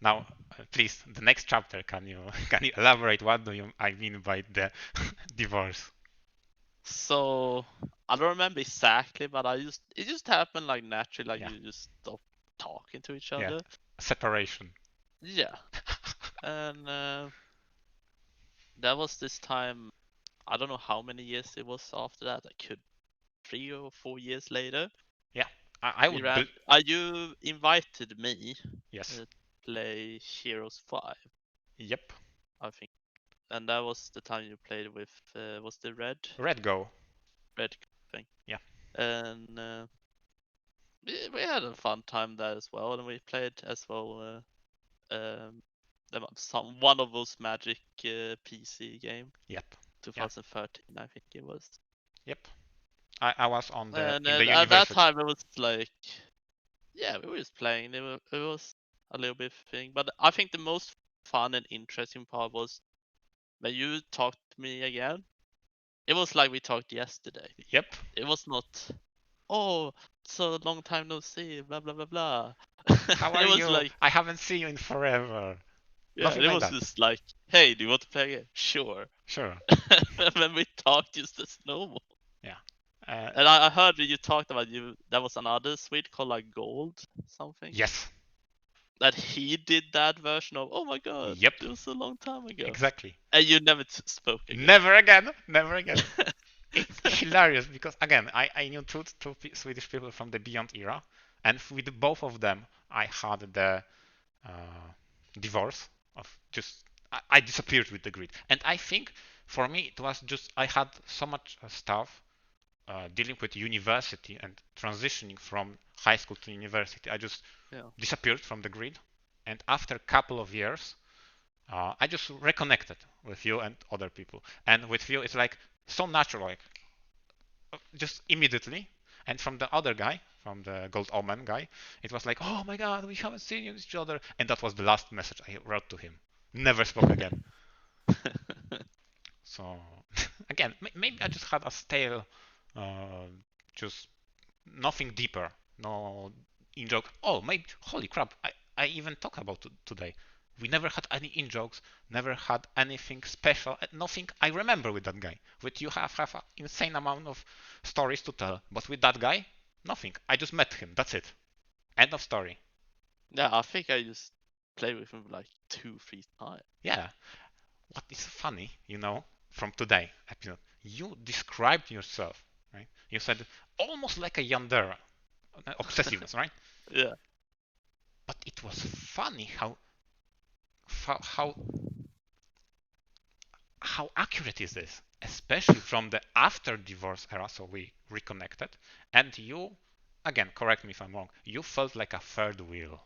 Speaker 1: now, please, the next chapter. Can you can you elaborate? What do you I mean by the divorce?
Speaker 2: So I don't remember exactly, but it just happened like naturally, like
Speaker 1: Yeah.
Speaker 2: you just stop talking to each
Speaker 1: Yeah.
Speaker 2: other.
Speaker 1: Separation.
Speaker 2: Yeah, and that was this time. I don't know how many years it was after that. I could 3 or 4 years later.
Speaker 1: Yeah. I
Speaker 2: We
Speaker 1: would.
Speaker 2: ran. You invited me
Speaker 1: Yes.
Speaker 2: to play Heroes 5,
Speaker 1: Yep.
Speaker 2: I think, and that was the time you played with was the
Speaker 1: Red Go.
Speaker 2: red thing,
Speaker 1: Yeah.
Speaker 2: and we had a fun time there as well, and we played as well. One of those Magic PC game,
Speaker 1: Yep. Yeah.
Speaker 2: 2013, I think it was.
Speaker 1: Yep. I was on the
Speaker 2: And
Speaker 1: in the
Speaker 2: at that
Speaker 1: university.
Speaker 2: time, it was like, yeah, we were just playing. It was a little bit thing, but I think the most fun and interesting part was when you talked to me again. It was like we talked yesterday.
Speaker 1: Yep.
Speaker 2: It was not, oh, so long time no see, blah blah blah blah.
Speaker 1: How are
Speaker 2: It was
Speaker 1: you?
Speaker 2: like,
Speaker 1: I haven't seen you in forever.
Speaker 2: yeah,
Speaker 1: Nothing
Speaker 2: it
Speaker 1: like
Speaker 2: was
Speaker 1: that.
Speaker 2: just like, hey, do you want to play again? Sure.
Speaker 1: Sure.
Speaker 2: When we talked just as normal.
Speaker 1: Yeah. Uh,
Speaker 2: And I heard you talked about you. That was another Swede called like Gold something.
Speaker 1: yes.
Speaker 2: That he did that version of. Oh my god,
Speaker 1: Yep.
Speaker 2: it was a long time ago.
Speaker 1: Exactly.
Speaker 2: And you never spoke again.
Speaker 1: Never again. Never again. It's hilarious because again, I knew two Swedish people from the Beyond era, and with both of them, I had the uh, divorce of just I disappeared with the grid, and I think for me it was just I had so much stuff dealing with university and transitioning from high school to university. I just
Speaker 2: Yeah.
Speaker 1: disappeared from the grid, and after a couple of years, I just reconnected with you and other people, and with you it's like so natural, like just immediately. And from the other guy, from the Gold Omen guy, it was like, oh my god, we haven't seen each other. And that was the last message I wrote to him. Never spoke again. So, again, maybe I just had a stale, uh, just nothing deeper. No in joke. Oh, maybe, holy crap, I even talk about today. We never had any in jokes, never had anything special, nothing I remember with that guy. With you have an insane amount of stories to tell, but with that guy, nothing. I just met him. That's it. End of story.
Speaker 2: Yeah, I think I just played with him like 2, 3 times.
Speaker 1: Yeah. What is funny, from today episode, you described yourself, right? You said almost like a yandere, obsessiveness, right?
Speaker 2: Yeah.
Speaker 1: But it was funny how how accurate is this, especially from the after divorce era. So we reconnected, and you, again, correct me if I'm wrong. You felt like a third wheel.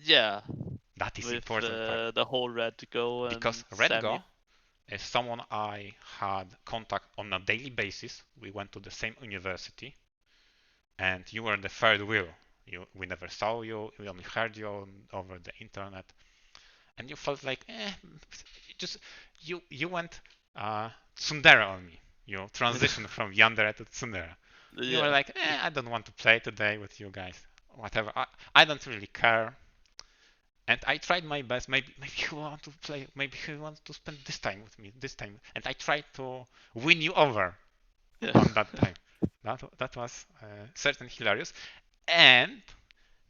Speaker 2: Yeah,
Speaker 1: That is
Speaker 2: with
Speaker 1: important part
Speaker 2: the whole Red Go
Speaker 1: because
Speaker 2: and
Speaker 1: Redgo
Speaker 2: Semi.
Speaker 1: is someone I had contact on a daily basis. We went to the same university, and you were the third wheel. We never saw you. We only heard you over the internet, and you felt like, just you went tsundere on me. You transitioned from yandere to tsundere. You were
Speaker 2: Yeah.
Speaker 1: like, I don't want to play today with you guys. Whatever. I don't really care. And I tried my best. Maybe you want to play. Maybe you want to spend this time with me. This time, and I tried to win you over
Speaker 2: Yeah.
Speaker 1: on that time. That was certainly hilarious. And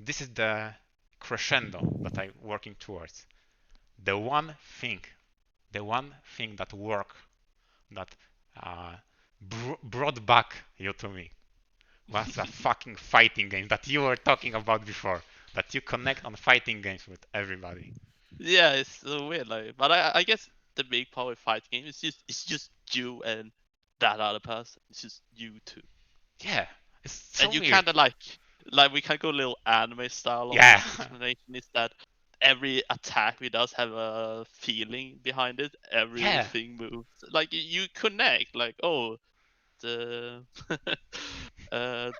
Speaker 1: this is the crescendo that I'm working towards. The one thing, the one thing that worked, that uh, brought back you to me, was a fucking fighting game that you were talking about before. That you connect on fighting games with everybody.
Speaker 2: Yeah, it's so weird, like, but I guess the big part with fighting game is just you and that other person. It's just you two,
Speaker 1: Yeah, it's so
Speaker 2: and you
Speaker 1: weird.
Speaker 2: kind of like we can go a little anime style on
Speaker 1: Yeah,
Speaker 2: this explanation. Is that every attack we does have a feeling behind it.
Speaker 1: yeah,
Speaker 2: Everything moves like you connect. Like, oh, the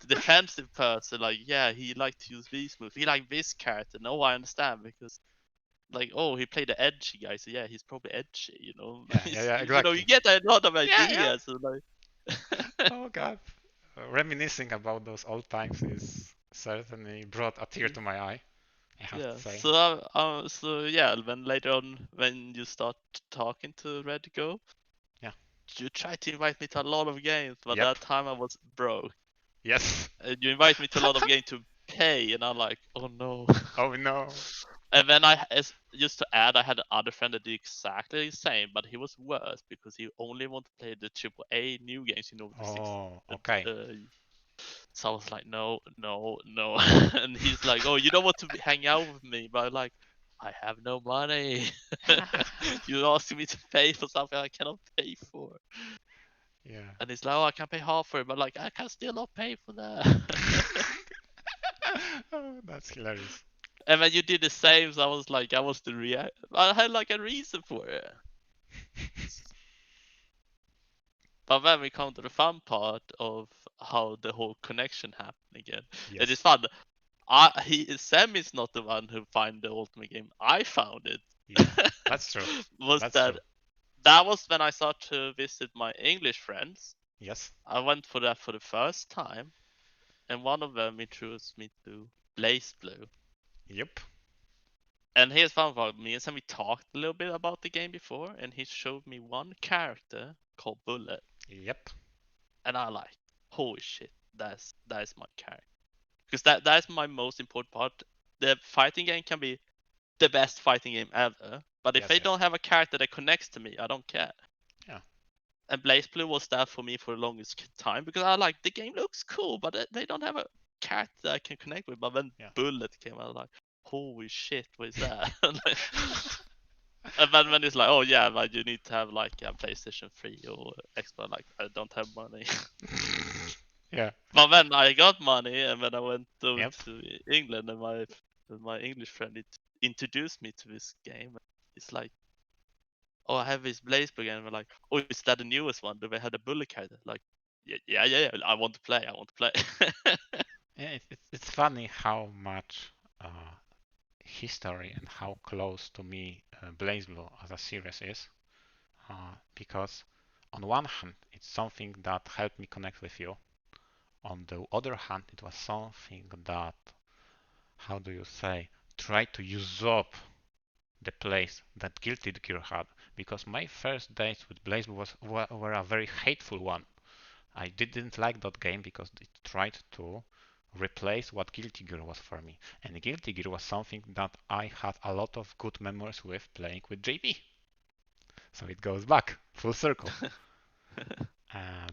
Speaker 2: defensive person, like, yeah, he liked to use these moves. He liked this character. No, I understand because, like, oh, he played the edgy guy, so yeah, he's probably edgy, you know.
Speaker 1: Yeah,
Speaker 2: You know,
Speaker 1: exactly.
Speaker 2: you get a lot of
Speaker 1: Yeah.
Speaker 2: ideas, and like.
Speaker 1: Oh God. Reminiscing about those old times is certainly brought a tear to my eye, I have
Speaker 2: Yeah.
Speaker 1: to say.
Speaker 2: So yeah, when later on when you start talking to Red Go,
Speaker 1: Yeah.
Speaker 2: you try to invite me to a lot of games, but
Speaker 1: Yep.
Speaker 2: that time I was broke.
Speaker 1: Yes.
Speaker 2: And you invite me to a lot of games to pay, and I'm like, oh no.
Speaker 1: Oh no.
Speaker 2: And then just to add, I had another friend that did exactly the same, but he was worse because he only wanted to play the AAA new games, you know, the six.
Speaker 1: Oh, okay.
Speaker 2: So I was like, no, no, no. And he's like, oh, you don't want to hang out with me, but I'm like, I have no money. You're asking me to pay for something I cannot pay for.
Speaker 1: Yeah.
Speaker 2: And he's like, oh, I can pay half for it, but like, I can still not pay for that.
Speaker 1: Oh, that's hilarious.
Speaker 2: And when you did the same, so I was like, I had like a reason for it. But then we come to the fun part of how the whole connection happened again. It is
Speaker 1: Yes.
Speaker 2: fun. Sam is not the one who found the ultimate game. I found it.
Speaker 1: Yeah. That's true.
Speaker 2: Was
Speaker 1: That's
Speaker 2: that
Speaker 1: true.
Speaker 2: that was when I started to visit my English friends.
Speaker 1: Yes.
Speaker 2: I went for that for the first time, and one of them introduced me to Blaze Blue.
Speaker 1: Yep.
Speaker 2: And here's fun about me and Sam. We talked a little bit about the game before, and he showed me one character called Bullet,
Speaker 1: Yep.
Speaker 2: and I like, holy shit, that is my character. Because that's my most important part. The fighting game can be the best fighting game ever, but if
Speaker 1: Yes,
Speaker 2: they
Speaker 1: yes.
Speaker 2: don't have a character that connects to me, I don't care.
Speaker 1: Yeah.
Speaker 2: And Blaze Blue was that for me for the longest time because I like the game looks cool, but they don't have a character I can connect with. But when
Speaker 1: Yeah.
Speaker 2: Bullet came out, I was like, holy shit, what is that? And then when it's like, oh yeah, but you need to have like a PlayStation 3 or Xbox, like I don't have money.
Speaker 1: Yeah.
Speaker 2: But then I got money, and when I went over
Speaker 1: Yep.
Speaker 2: to England, and my English friend introduced me to this game. It's like, oh, I have this Blaze Blue game. And we're like, oh, is that the newest one? Do they have the bullet character? Like, yeah. I want to play. I want to play.
Speaker 1: Yeah, it's funny how much history and how close to me BlazBlue as a series is, because on one hand it's something that helped me connect with you. On the other hand, it was something that, how do you say, tried to usurp the place that Guilty Gear had, because my first days with BlazBlue were a very hateful one. I didn't like that game because it tried to replace what Guilty Gear was for me. And Guilty Gear was something that I had a lot of good memories with playing with JB. So it goes back full circle.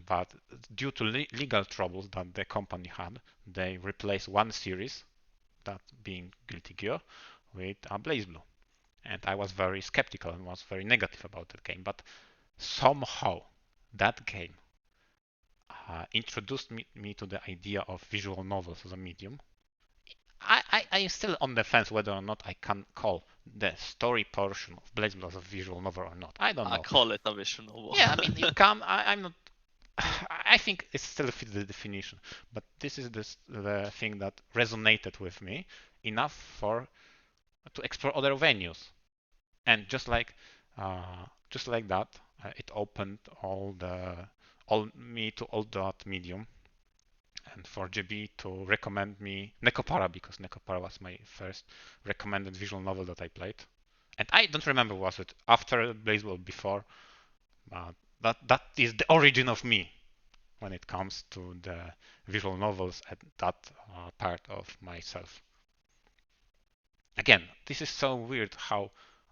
Speaker 1: But due to legal troubles that the company had, they replaced one series, that being Guilty Gear, with a BlazBlue. And I was very skeptical and was very negative about that game. But somehow that game introduced me to the idea of visual novels as a medium. I am still on the fence whether or not I can call the story portion of BlazBlue as a visual novel or not. I don't
Speaker 2: I
Speaker 1: know.
Speaker 2: call it a visual novel.
Speaker 1: Yeah, I mean, you can. I'm not. I think it still fits the definition, but this is the thing that resonated with me enough for to explore other venues, and just like that, it opened all me to all that medium, and for JB to recommend me Nekopara, because Nekopara was my first recommended visual novel that I played. And I don't remember was it after BlazBlue before, but that is the origin of me when it comes to the visual novels and that part of myself. Again, this is so weird how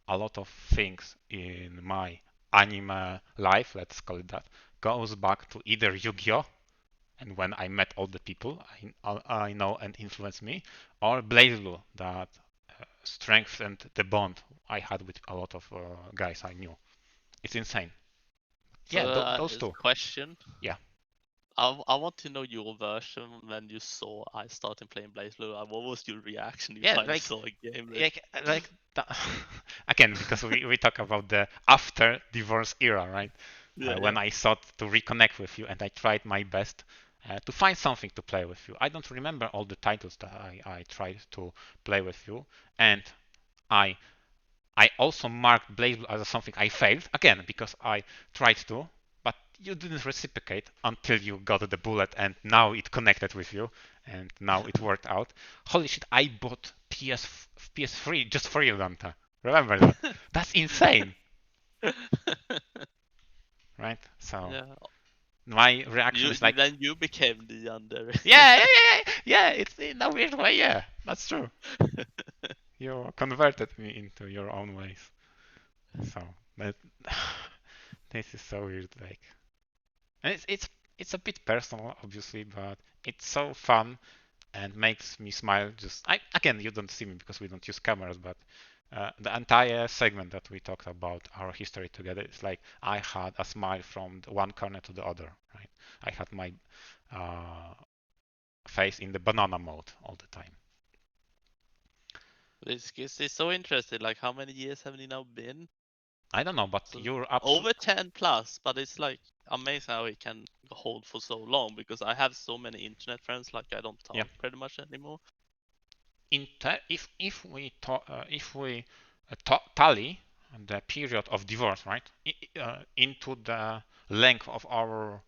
Speaker 1: a lot of things in my anime life, let's call it that, goes back to either Yu-Gi-Oh! And when I met all the people I know and influenced me, or BlazBlue that strengthened the bond I had with a lot of guys I knew. It's insane.
Speaker 2: So
Speaker 1: Yeah, those two.
Speaker 2: question.
Speaker 1: Yeah,
Speaker 2: I want to know your version when you saw I started playing Blaze Blue. What was your reaction? You
Speaker 1: yeah,
Speaker 2: finally saw a game.
Speaker 1: like again, because we talk about the after divorce era, right? when I thought to reconnect with you, and I tried my best to find something to play with you. I don't remember all the titles that I tried to play with you, and I also marked BlazBlue as something I failed again because I tried to, but you didn't reciprocate until you got the bullet, and now it connected with you, and now it worked out. Holy shit! I bought PS3 just for you, Dante. Remember that? That's insane, right? So
Speaker 2: Yeah.
Speaker 1: my reaction is like,
Speaker 2: Then you became the yandere.
Speaker 1: yeah. It's in a weird way, yeah. That's true. You converted me into your own ways. So that this is so weird, like, and it's a bit personal, obviously, but it's so fun and makes me smile. Just again, you don't see me because we don't use cameras, but the entire segment that we talked about our history together, it's like I had a smile from one corner to the other, right? I had my face in the banana mode all the time.
Speaker 2: It's so interesting. Like, how many years have you now been?
Speaker 1: I don't know, but
Speaker 2: So
Speaker 1: you're absolutely
Speaker 2: over 10 plus, but it's like amazing how it can hold for so long because I have so many internet friends, like I don't talk pretty much anymore.
Speaker 1: If we tally the period of divorce, right, into the length of our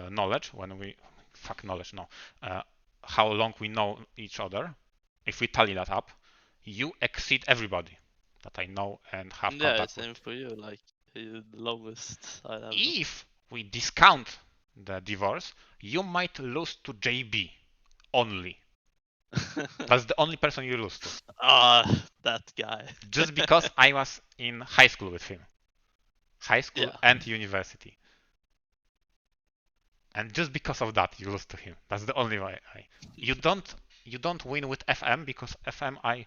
Speaker 1: knowledge when we knowledge, no, how long we know each other, if we tally that up, you exceed everybody that I know and have
Speaker 2: Yeah,
Speaker 1: contact
Speaker 2: same
Speaker 1: with.
Speaker 2: for you. Like, the longest I have.
Speaker 1: If we discount the divorce, you might lose to JB only. That's the only person you lose to.
Speaker 2: That guy.
Speaker 1: Just because I was in high school with him. High school
Speaker 2: Yeah.
Speaker 1: and university. And just because of that you lose to him. That's the only way you don't win with FM because FM I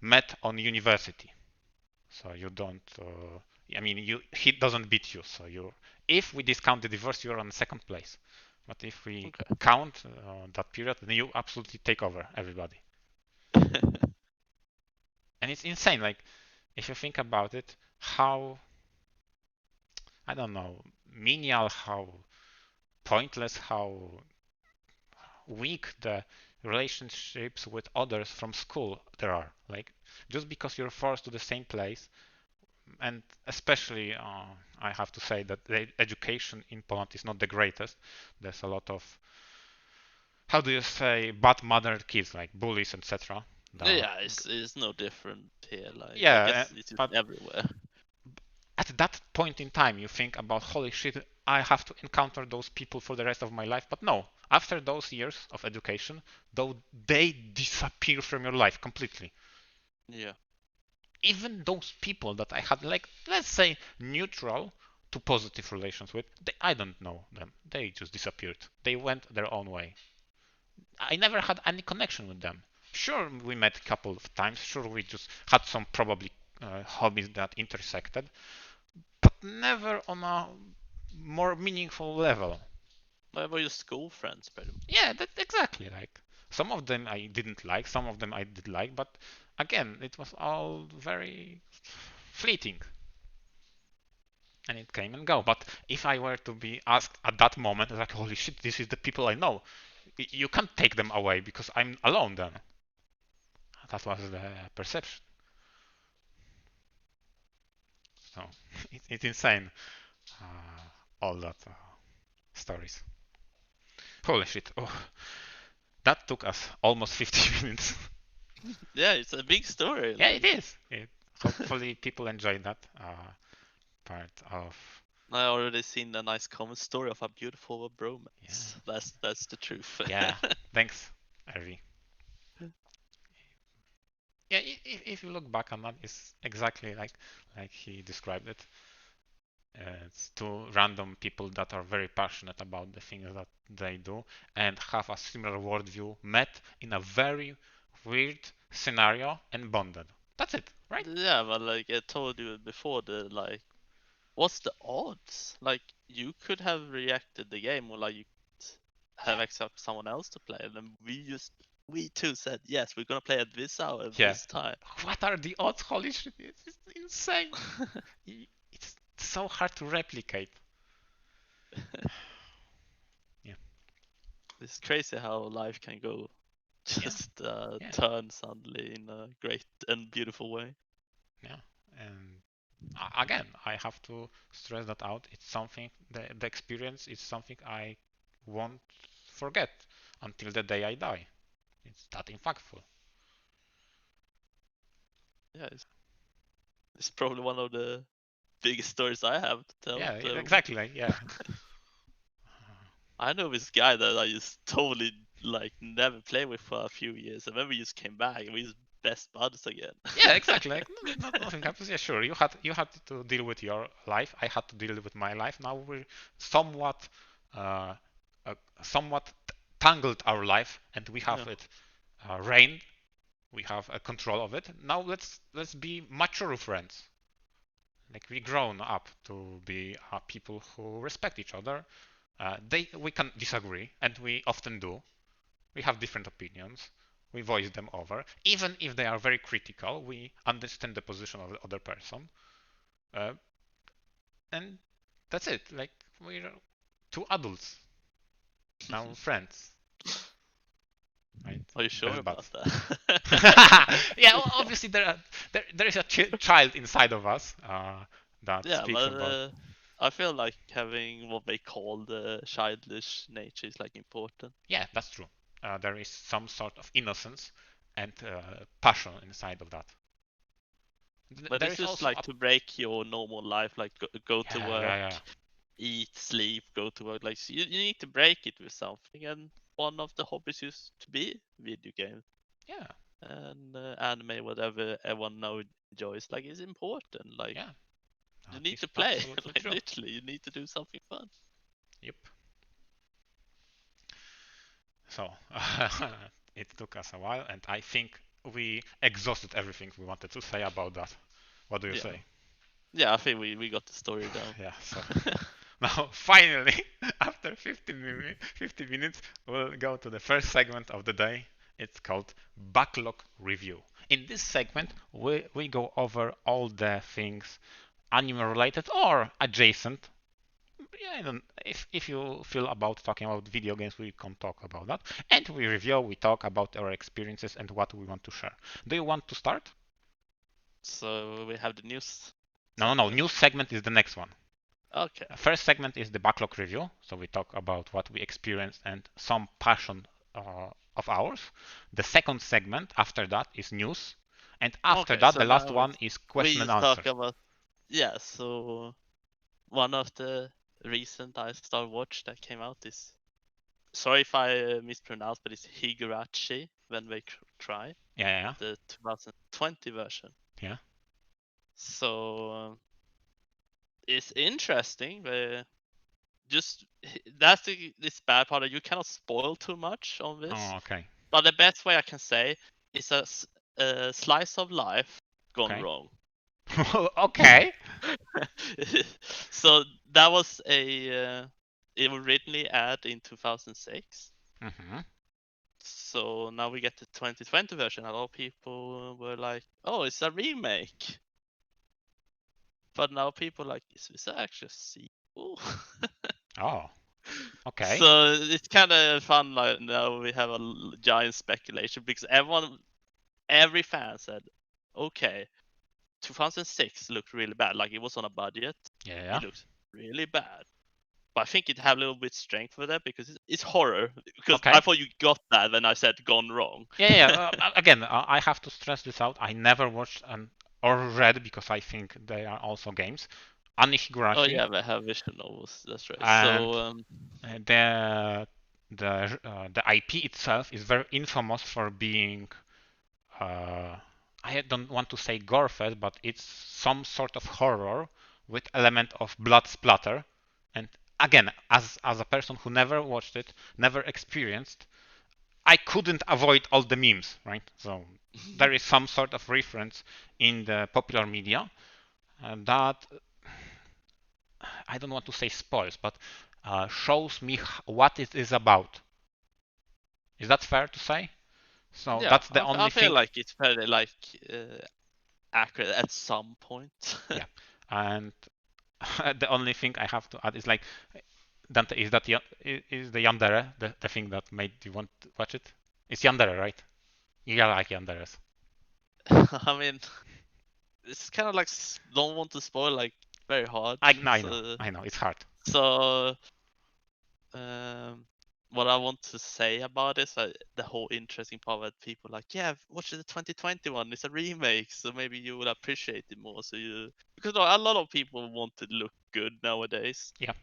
Speaker 1: met on university. So you don't I mean he doesn't beat you. So you if we discount the divorce you're on second place. But if we count that period then you absolutely take over everybody. And it's insane, like if you think about it, how I don't know, menial, how pointless, how weak the relationships with others from school there are. Like just because you're forced to the same place, and especially I have to say that the education in Poland is not the greatest. There's a lot of, how do you say, bad-mannered kids like bullies, etc.
Speaker 2: Yeah, it's no different here. Like, I
Speaker 1: Yeah,
Speaker 2: guess it's
Speaker 1: but
Speaker 2: everywhere.
Speaker 1: at that point in time you think about, holy shit, I have to encounter those people for the rest of my life. But no, after those years of education, though, they disappear from your life completely.
Speaker 2: Yeah.
Speaker 1: Even those people that I had, like, let's say, neutral to positive relations with, I don't know them. They just disappeared. They went their own way. I never had any connection with them. Sure, we met a couple of times. Sure, we just had some probably hobbies that intersected, but never on a more meaningful level.
Speaker 2: They were your school friends, pretty much.
Speaker 1: Yeah, that exactly. Like some of them I didn't like, some of them I did like, but again, it was all very fleeting, and it came and go. But if I were to be asked at that moment, like, holy shit, this is the people I know, you can't take them away because I'm alone then. That was the perception. So it's insane, all that stories. Holy shit! Oh, that took us almost 50 minutes.
Speaker 2: Yeah, it's a big story.
Speaker 1: Yeah,
Speaker 2: Like,
Speaker 1: it is. Hopefully, people enjoy that part of.
Speaker 2: I already seen a nice common story of a beautiful bromance.
Speaker 1: Yeah.
Speaker 2: That's the truth.
Speaker 1: Yeah. Thanks, Ervi. Yeah, if you look back on that, it's exactly like he described it. It's two random people that are very passionate about the things that they do and have a similar worldview met in a very weird scenario and bonded. That's it, right?
Speaker 2: Yeah, but like I told you before, what's the odds? Like, you could have reacted the game, or like you have accepted someone else to play, and then we two said yes, we're gonna play at this hour,
Speaker 1: Yeah.
Speaker 2: this time.
Speaker 1: What are the odds? Holy shit, it's insane. It's so hard to replicate. Yeah.
Speaker 2: It's crazy how life can go just
Speaker 1: Yeah.
Speaker 2: turn suddenly in a great and beautiful way.
Speaker 1: Yeah. And again, I have to stress that out. It's something, the experience is something I won't forget until the day I die. It's that impactful.
Speaker 2: Yeah, it's probably one of the biggest stories I have to tell.
Speaker 1: Yeah,
Speaker 2: So
Speaker 1: exactly. Yeah.
Speaker 2: I know this guy that I just totally like never played with for a few years, and then we just came back and we just best buds again.
Speaker 1: Yeah, exactly. Like nothing happens. Yeah, sure. You had to deal with your life. I had to deal with my life. Now we're somewhat uh, somewhat tangled our life, and we have
Speaker 2: Yeah.
Speaker 1: it reigned. We have a control of it. Now let's be mature friends. Like we grown up to be people who respect each other. We can disagree, and we often do. We have different opinions. We voice them over. Even if they are very critical, we understand the position of the other person. Uh, and that's it. Like, we're two adults, now friends. Right?
Speaker 2: Are you sure
Speaker 1: Best
Speaker 2: about
Speaker 1: buds.
Speaker 2: that?
Speaker 1: Yeah, obviously there is a child inside of us that
Speaker 2: Yeah,
Speaker 1: speaks
Speaker 2: but
Speaker 1: about.
Speaker 2: I feel like having what they call the childish nature is like important.
Speaker 1: Yeah, that's true. There is some sort of innocence and passion inside of that.
Speaker 2: But
Speaker 1: There
Speaker 2: it's
Speaker 1: is
Speaker 2: just
Speaker 1: also
Speaker 2: like
Speaker 1: a.
Speaker 2: to break your normal life, like go to
Speaker 1: Yeah,
Speaker 2: work,
Speaker 1: yeah, yeah.
Speaker 2: eat, sleep, go to work. Like so you need to break it with something, and one of the hobbies used to be video games
Speaker 1: Yeah,
Speaker 2: and anime, whatever everyone now enjoys. Like it's important. Like
Speaker 1: yeah.
Speaker 2: you
Speaker 1: That
Speaker 2: need
Speaker 1: is
Speaker 2: to play.
Speaker 1: absolutely
Speaker 2: Like
Speaker 1: true.
Speaker 2: literally, you need to do something fun.
Speaker 1: Yep. So it took us a while, and I think we exhausted everything we wanted to say about that. What do you
Speaker 2: Yeah,
Speaker 1: say?
Speaker 2: yeah. I think we got the story down.
Speaker 1: Yeah. So now finally, after 50 minutes, we'll go to the first segment of the day. It's called Backlog Review. In this segment, we go over all the things anime related or adjacent. Yeah, if you feel about talking about video games, we can talk about that. And we review, we talk about our experiences and what we want to share. Do you want to start?
Speaker 2: So we have the news
Speaker 1: No, no, no.
Speaker 2: segment.
Speaker 1: News segment is the next one.
Speaker 2: Okay.
Speaker 1: First segment is the backlog review. So we talk about what we experienced and some passion of ours. The second segment after that is news. And after
Speaker 2: Okay.
Speaker 1: that,
Speaker 2: So
Speaker 1: the last
Speaker 2: now
Speaker 1: one is question
Speaker 2: we
Speaker 1: and
Speaker 2: talk
Speaker 1: answer.
Speaker 2: about yeah. So one of the recent I Star Watch that came out is sorry if I mispronounce, but it's Higurashi when they try
Speaker 1: Yeah, yeah,
Speaker 2: the 2020 version.
Speaker 1: yeah.
Speaker 2: So it's interesting. Just that's this bad part that you cannot spoil too much on this.
Speaker 1: Oh, okay.
Speaker 2: But the best way I can say is a slice of life gone
Speaker 1: Okay.
Speaker 2: wrong.
Speaker 1: Okay.
Speaker 2: So that was it was originally aired in 2006.
Speaker 1: Mm-hmm.
Speaker 2: So now we get the 2020 version. A lot of people were like, "Oh, it's a remake." But now people are like, "Is this actually a sequel?"
Speaker 1: Oh, okay.
Speaker 2: So it's kind of fun. Like now we have a giant speculation because every fan said, "Okay, 2006 looked really bad. Like it was on a budget.
Speaker 1: Yeah, yeah.
Speaker 2: It looks really bad." But I think it have a little bit strength for that because it's horror. Because I
Speaker 1: Okay.
Speaker 2: thought you got that when I said gone wrong.
Speaker 1: Yeah, yeah. Again, I have to stress this out. I never watched or read because I think they are also games. Ani
Speaker 2: Oh
Speaker 1: Higurashi
Speaker 2: yeah, they have visual novels. That's right.
Speaker 1: and
Speaker 2: So
Speaker 1: the IP itself is very infamous for being. I don't want to say gore-fest, but it's some sort of horror with element of blood splatter. And again, as a person who never watched it, never experienced, I couldn't avoid all the memes, right? So there is some sort of reference in the popular media that I don't want to say spoils, but shows me what it is about. Is that fair to say? So
Speaker 2: yeah,
Speaker 1: that's the
Speaker 2: I
Speaker 1: only
Speaker 2: feel
Speaker 1: thing.
Speaker 2: like it's very like accurate at some point.
Speaker 1: Yeah, and The only thing I have to add is like, Dante, is that is the yandere the thing that made you want to watch it? It's yandere, right? You like yanderes.
Speaker 2: I mean, it's kind of like don't want to spoil like very hard.
Speaker 1: I
Speaker 2: So,
Speaker 1: know, it's hard.
Speaker 2: so what I want to say about this, the whole interesting part that people like, yeah, watch the 2020 one. It's a remake, so maybe you will appreciate it more. So because a lot of people want to look good nowadays.
Speaker 1: Yeah.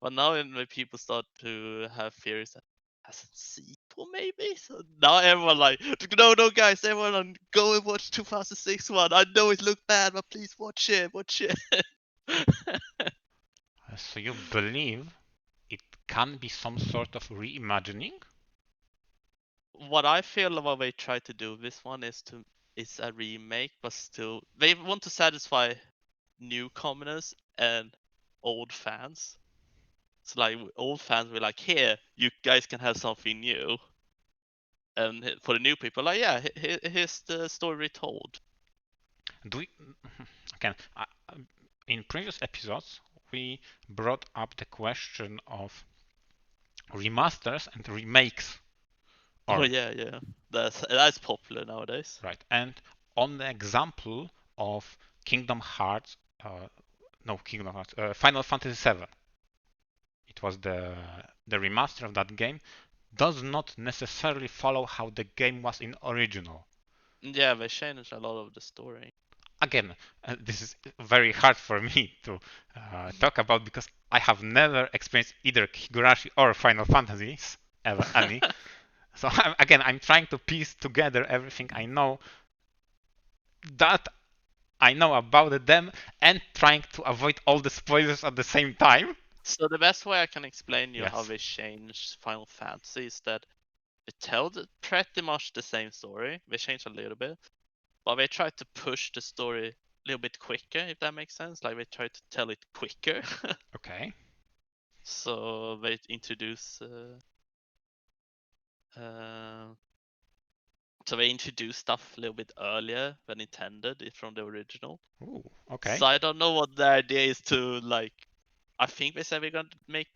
Speaker 2: But now when people start to have theories that has a sequel maybe, so now everyone like, no, guys, everyone go and watch 2006 one. I know it looked bad, but please watch it,
Speaker 1: So you believe it can be some sort of reimagining?
Speaker 2: What I feel what they try to do this one is a remake, but still they want to satisfy newcomers and old fans. So like old fans were like, here, you guys can have something new. And for the new people, like, yeah, here's the story retold.
Speaker 1: Do we, again, in previous episodes, we brought up the question of remasters and remakes.
Speaker 2: Oh yeah, that's popular nowadays.
Speaker 1: Right, and on the example of Kingdom Hearts, Final Fantasy VII, it was the remaster of that game, does not necessarily follow how the game was in original.
Speaker 2: Yeah, they changed a lot of the story.
Speaker 1: Again, this is very hard for me to talk about because I have never experienced either Higurashi or Final Fantasies ever any. So I'm trying to piece together everything I know that I know about them and trying to avoid all the spoilers at the same time.
Speaker 2: So the best way I can explain you how
Speaker 1: Yes.
Speaker 2: they changed Final Fantasy is that they tell pretty much the same story. They changed a little bit, but they try to push the story a little bit quicker, if that makes sense. Like they try to tell it quicker.
Speaker 1: Okay.
Speaker 2: So they introduce so they introduce stuff a little bit earlier than intended from the original.
Speaker 1: Ooh, okay.
Speaker 2: So I don't know what the idea is to like. I think they said we're gonna make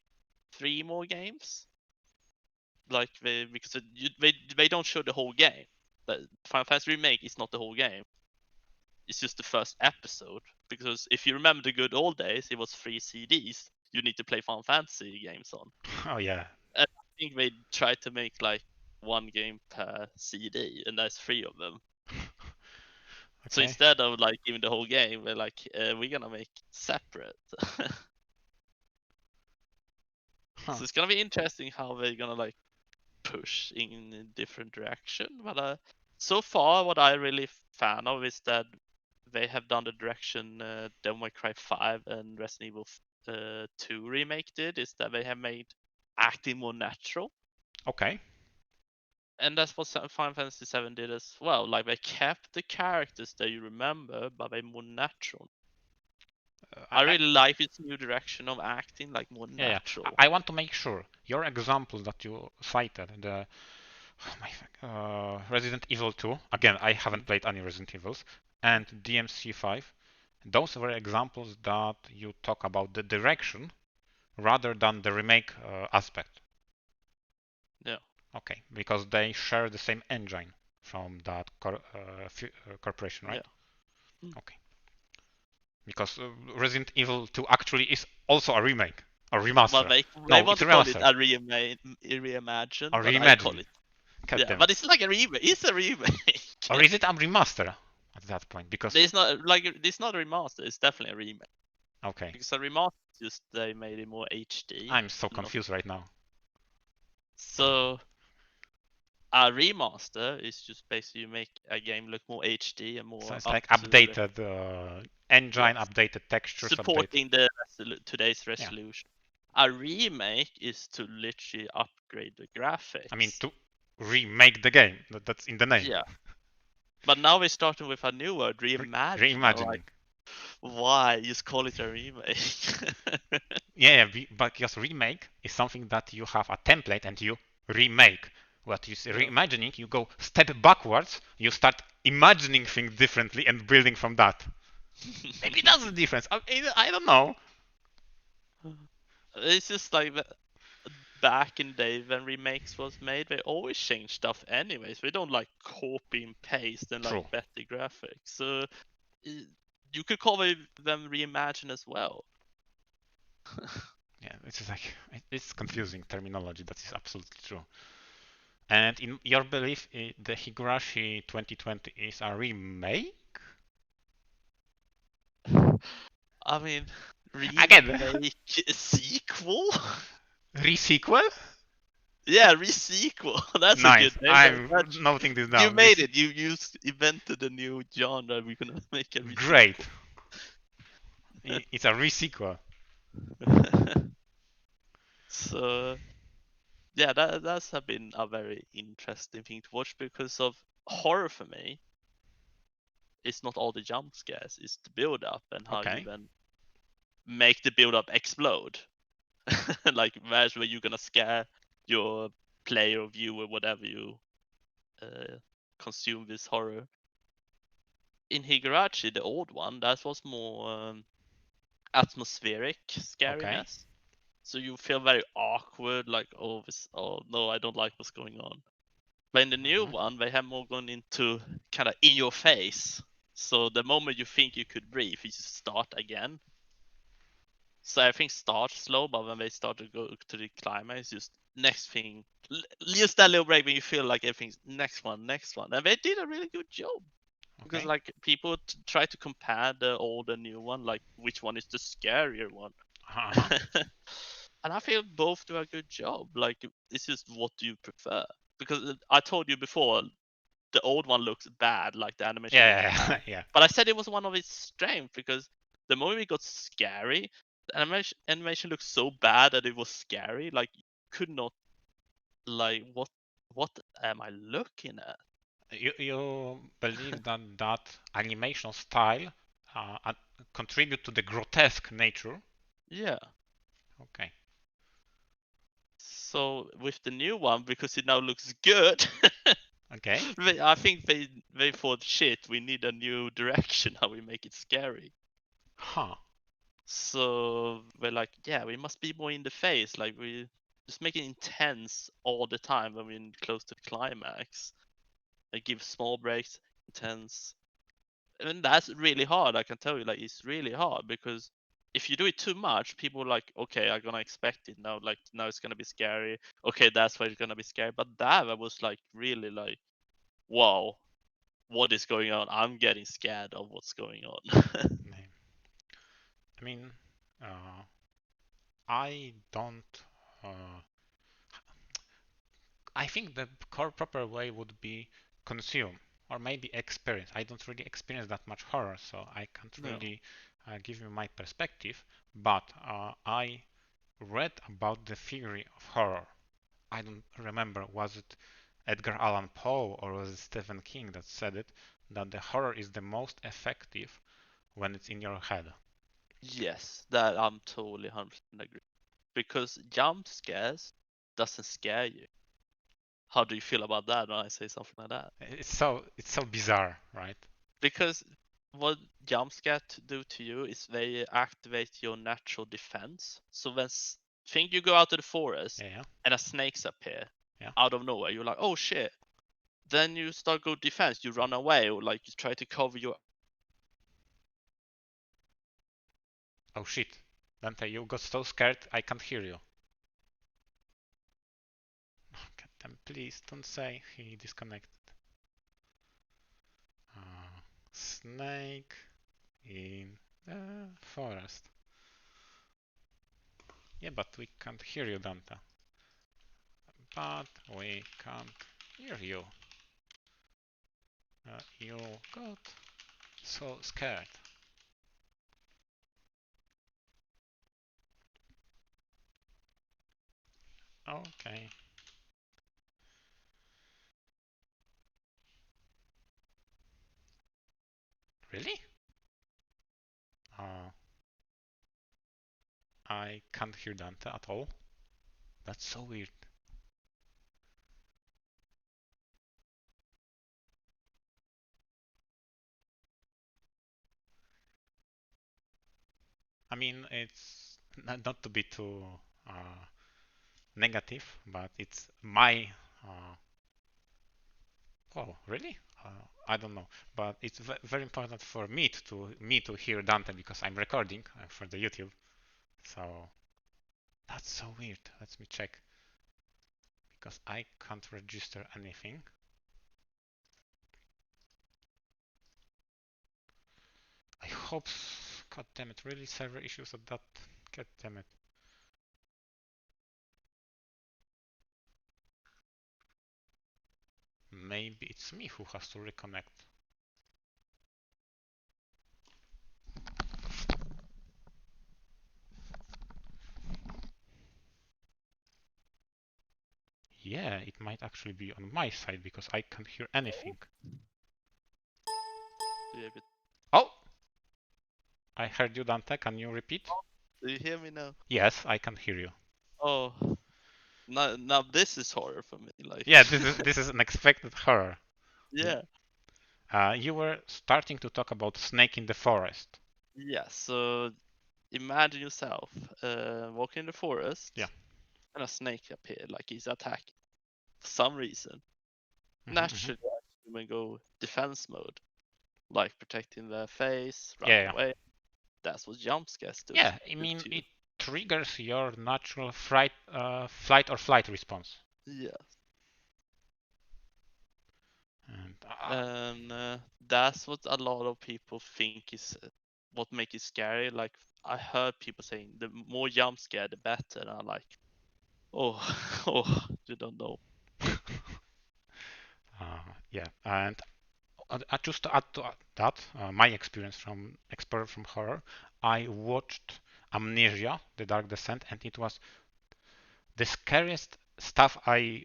Speaker 2: 3 more games. Like because they don't show the whole game. The Final Fantasy Remake is not the whole game. It's just the first episode. Because if you remember the good old days, it was 3 CDs. You need to play Final Fantasy games on.
Speaker 1: Oh yeah.
Speaker 2: And I think they tried to make like 1 game per CD, and that's 3 of them. So
Speaker 1: Okay.
Speaker 2: instead of like giving the whole game, we're like, we're gonna make separate.
Speaker 1: Huh.
Speaker 2: So it's gonna be interesting how they're gonna like push in a different direction. But so far, what I really fan of is that they have done the direction Devil May Cry 5 and Resident Evil 2 remake did. Is that they have made acting more natural.
Speaker 1: Okay.
Speaker 2: And that's what Final Fantasy 7 did as well. Like they kept the characters that you remember, but they more natural. I really like this new direction of acting, like more natural.
Speaker 1: I want to make sure your examples that you cited, the Resident Evil 2. Again, I haven't played any Resident Evils, and DMC5. Those were examples that you talk about the direction rather than the remake aspect.
Speaker 2: Yeah.
Speaker 1: Okay, because they share the same engine from that corporation, right?
Speaker 2: Yeah.
Speaker 1: Okay. Because Resident Evil 2 actually is also a remake or remaster.
Speaker 2: Well, they
Speaker 1: No,
Speaker 2: want
Speaker 1: it's
Speaker 2: to
Speaker 1: a
Speaker 2: call it
Speaker 1: remaster.
Speaker 2: a reimagine,
Speaker 1: Or
Speaker 2: but I call
Speaker 1: reimagining.
Speaker 2: it.
Speaker 1: God
Speaker 2: Yeah,
Speaker 1: damn
Speaker 2: but
Speaker 1: it.
Speaker 2: it's like a remake. It's a remake.
Speaker 1: Or is it a remaster at that point? Because
Speaker 2: It's not like it's not a remaster. It's definitely a remake.
Speaker 1: okay,
Speaker 2: Because a remaster is just they made it more HD.
Speaker 1: I'm so confused right now.
Speaker 2: So a remaster is just basically you make a game look more HD and more
Speaker 1: So it's
Speaker 2: up
Speaker 1: like
Speaker 2: to
Speaker 1: updated engine,
Speaker 2: yes,
Speaker 1: updated textures,
Speaker 2: supporting the today's
Speaker 1: Yeah.
Speaker 2: resolution. A remake is to literally upgrade the graphics.
Speaker 1: I mean, to remake the game. That's in the name.
Speaker 2: Yeah. But now we're starting with a new word, reimagine.
Speaker 1: Reimagining.
Speaker 2: Like, why? Just call it a remake.
Speaker 1: Yeah, but because remake is something that you have a template and you remake. What you say
Speaker 2: Yeah.
Speaker 1: reimagining, you go step backwards, you start imagining things differently and building from that. Maybe that's the difference. I don't know.
Speaker 2: It's just like back in the day when remakes was made, they always change stuff anyways. We don't like copy and paste and like
Speaker 1: True.
Speaker 2: better graphics. So you could call them reimagine as well.
Speaker 1: Yeah, it's just like it's confusing terminology. That is absolutely true. And in your belief, the Higurashi 2020 is a remake?
Speaker 2: I mean,
Speaker 1: Again,
Speaker 2: remake sequel?
Speaker 1: re-sequel?
Speaker 2: Yeah, re-sequel. That's a good
Speaker 1: Nice.
Speaker 2: name.
Speaker 1: I'm noting this
Speaker 2: You
Speaker 1: down.
Speaker 2: made it. You invented a new genre. We're gonna make a
Speaker 1: Great.
Speaker 2: re-sequel.
Speaker 1: It's a re-sequel.
Speaker 2: So yeah, that's have been a very interesting thing to watch because of horror for me. It's not all the jump scares; it's the build up and how you
Speaker 1: Okay.
Speaker 2: then make the build up explode. Like that's where you're gonna scare your player, viewer, whatever you consume this horror. In Higurashi, the old one, that was more atmospheric
Speaker 1: Okay.
Speaker 2: scariness. So you feel very awkward, like oh no, I don't like what's going on. But in the new
Speaker 1: Mhm.
Speaker 2: one, they have more gone into kind of in your face. So the moment you think you could breathe, you just start again. So I think start slow, but when they start to go to the climax, just next thing, just that little break when you feel like everything's next one, and they did a really good job. Because
Speaker 1: Okay.
Speaker 2: like people try to compare the old and new one, like which one is the scarier one.
Speaker 1: Uh-huh.
Speaker 2: And I feel both do a good job. Like it's just what do you prefer? Because I told you before, the old one looks bad, like the animation looks
Speaker 1: Yeah,
Speaker 2: bad.
Speaker 1: yeah.
Speaker 2: But I said it was one of its strengths because the moment it got scary, the animation looked so bad that it was scary. Like you could not like what am I looking at?
Speaker 1: You believe that that animation style contribute to the grotesque nature?
Speaker 2: Yeah.
Speaker 1: Okay.
Speaker 2: So with the new one, because it now looks good,
Speaker 1: Okay.
Speaker 2: I think they thought shit. We need a new direction how we make it scary.
Speaker 1: Huh.
Speaker 2: So we're like, yeah, we must be more in the face. Like we just make it intense all the time when we're close to the climax. Like give small breaks, intense. And that's really hard. I can tell you, like it's really hard because if you do it too much, people are like, okay, I'm gonna expect it now. Like now it's gonna be scary. Okay, that's why it's gonna be scary. But that I was like really like, wow, what is going on? I'm getting scared of what's going on.
Speaker 1: I mean, uh, I don't. Uh, I think the core proper way would be consume or maybe experience. I don't really experience that much horror, so I can't
Speaker 2: No.
Speaker 1: really give you my perspective. But I read about the theory of horror. I don't remember, was it Edgar Allan Poe or was it Stephen King that said it, that the horror is the most effective when it's in your head.
Speaker 2: Yes, that I'm totally 100% agree. Because jump scares doesn't scare you. How do you feel about that when I say something like that?
Speaker 1: It's so bizarre, right?
Speaker 2: Because what jump scares do to you is they activate your natural defense. So when think you go out to the forest
Speaker 1: Yeah,
Speaker 2: and a snakes appear
Speaker 1: yeah.
Speaker 2: out of nowhere, you're like, oh shit. Then you start go defense, you run away or like you try to cover your.
Speaker 1: Oh shit, Dante, you got so scared I can't hear you. God damn, please don't say he disconnected. Snake in the forest. Yeah, but we can't hear you, Dante. But we can't hear you. You got so scared. Okay. Really? Uh, I can't hear Dante at all. That's so weird. I mean, it's not to be too negative, but it's my. Oh, really? I don't know, but it's very important for me to hear Dante because I'm recording for the YouTube. So that's so weird. Let me check because I can't register anything. I hope. God damn it! Really, server issues at that. God damn it. Maybe it's me who has to reconnect. Yeah, it might actually be on my side because I can't hear anything.
Speaker 2: Yeah,
Speaker 1: Oh! I heard you, Dante. Can you repeat?
Speaker 2: do you hear me now?
Speaker 1: Yes, I can hear you.
Speaker 2: Oh, now this is horror for me. Like,
Speaker 1: Yeah, this is an expected horror.
Speaker 2: yeah,
Speaker 1: You were starting to talk about snake in the forest.
Speaker 2: yeah. So imagine yourself walking in the
Speaker 1: Yeah.
Speaker 2: forest, and a snake appeared, like he's attacking for some reason.
Speaker 1: Mm-hmm.
Speaker 2: Naturally, human go defense mode, like protecting their face, running
Speaker 1: Yeah,
Speaker 2: away. That's what jump scares do
Speaker 1: yeah. I
Speaker 2: do
Speaker 1: mean,
Speaker 2: to you.
Speaker 1: it triggers your natural flight or flight response.
Speaker 2: Yeah,
Speaker 1: And
Speaker 2: and that's what a lot of people think is what makes it scary. Like I heard people saying, the more jump scare, the better. And I'm like, oh, oh, you don't know.
Speaker 1: yeah, and just to add to that, my experience from expert from horror, I watched Amnesia: The Dark Descent, and it was the scariest stuff I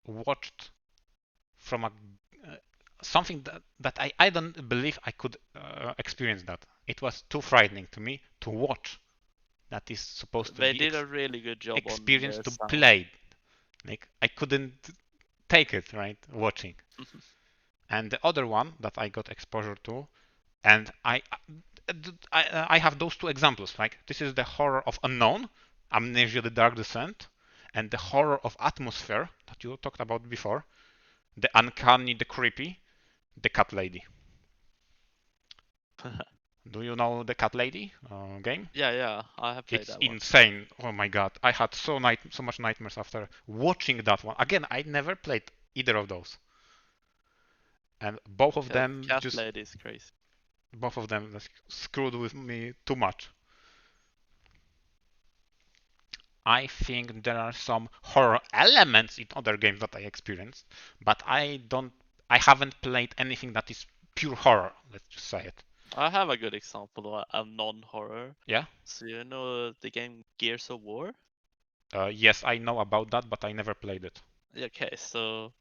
Speaker 1: watched from a something that I don't believe I could experience that. It was too frightening to me to watch. That is supposed to
Speaker 2: They
Speaker 1: be
Speaker 2: did a really good job on
Speaker 1: experience
Speaker 2: the
Speaker 1: to
Speaker 2: sound.
Speaker 1: play. Like I couldn't take it, right? Watching. And the other one that I got exposure to, and I have those two examples. Like this is the horror of unknown, Amnesia: The Dark Descent, and the horror of atmosphere that you talked about before, the uncanny, the creepy, the cat lady. Do you know the cat lady game?
Speaker 2: Yeah, yeah, I have played
Speaker 1: It's
Speaker 2: that one.
Speaker 1: insane. Oh my god, I had so much nightmares after watching that one. Again, I never played either of those, and
Speaker 2: Yeah, Cat Lady is crazy.
Speaker 1: both of them screwed with me too much. I think there are some horror elements in other games that I experienced, but I haven't played anything that is pure horror. Let's just say it.
Speaker 2: I have a good example of a non-horror.
Speaker 1: Yeah.
Speaker 2: So you know the game Gears of War?
Speaker 1: Yes, I know about that, but I never played it.
Speaker 2: Okay, so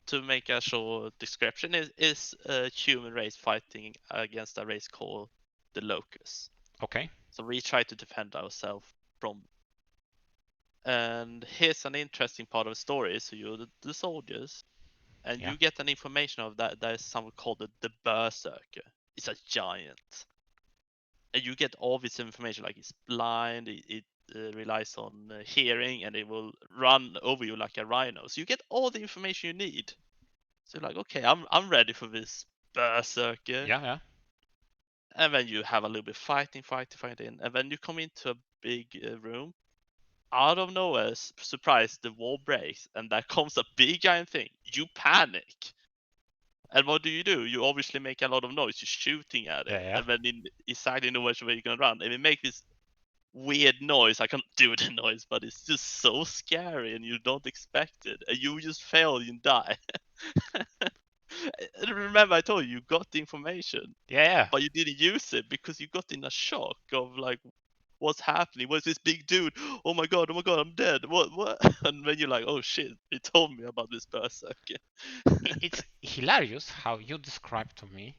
Speaker 2: to make a short description, is a human race fighting against a race called the Locusts.
Speaker 1: Okay.
Speaker 2: So we try to defend ourselves from. And here's an interesting part of the story. So you're the soldiers, and
Speaker 1: Yeah.
Speaker 2: you get an information of that. There is something called the Berserker. It's a giant, and you get all this information. Like it's blind, it relies on hearing, and it will run over you like a rhino. So you get all the information you need. So you're like, okay, I'm ready for this Berserker.
Speaker 1: Yeah. Yeah.
Speaker 2: And then you have a little bit fighting, and then you come into a big room. Out of nowhere, surprise, the wall breaks, and there comes a big giant thing. You panic. And what do? You obviously make a lot of noise. You're shooting at
Speaker 1: Yeah.
Speaker 2: it,
Speaker 1: Yeah.
Speaker 2: and then inside in the way you're gonna run, and it makes this weird noise. I can't do the noise, but it's just so scary, and you don't expect it, and you just fail and die. And remember, I told you got the information,
Speaker 1: Yeah. Yeah.
Speaker 2: but you didn't use it because you got in a shock of like, what's happening? What's this big dude? Oh my god, I'm dead. What? And then you're like, oh shit, he told me about this berserker.
Speaker 1: It's hilarious how you described to me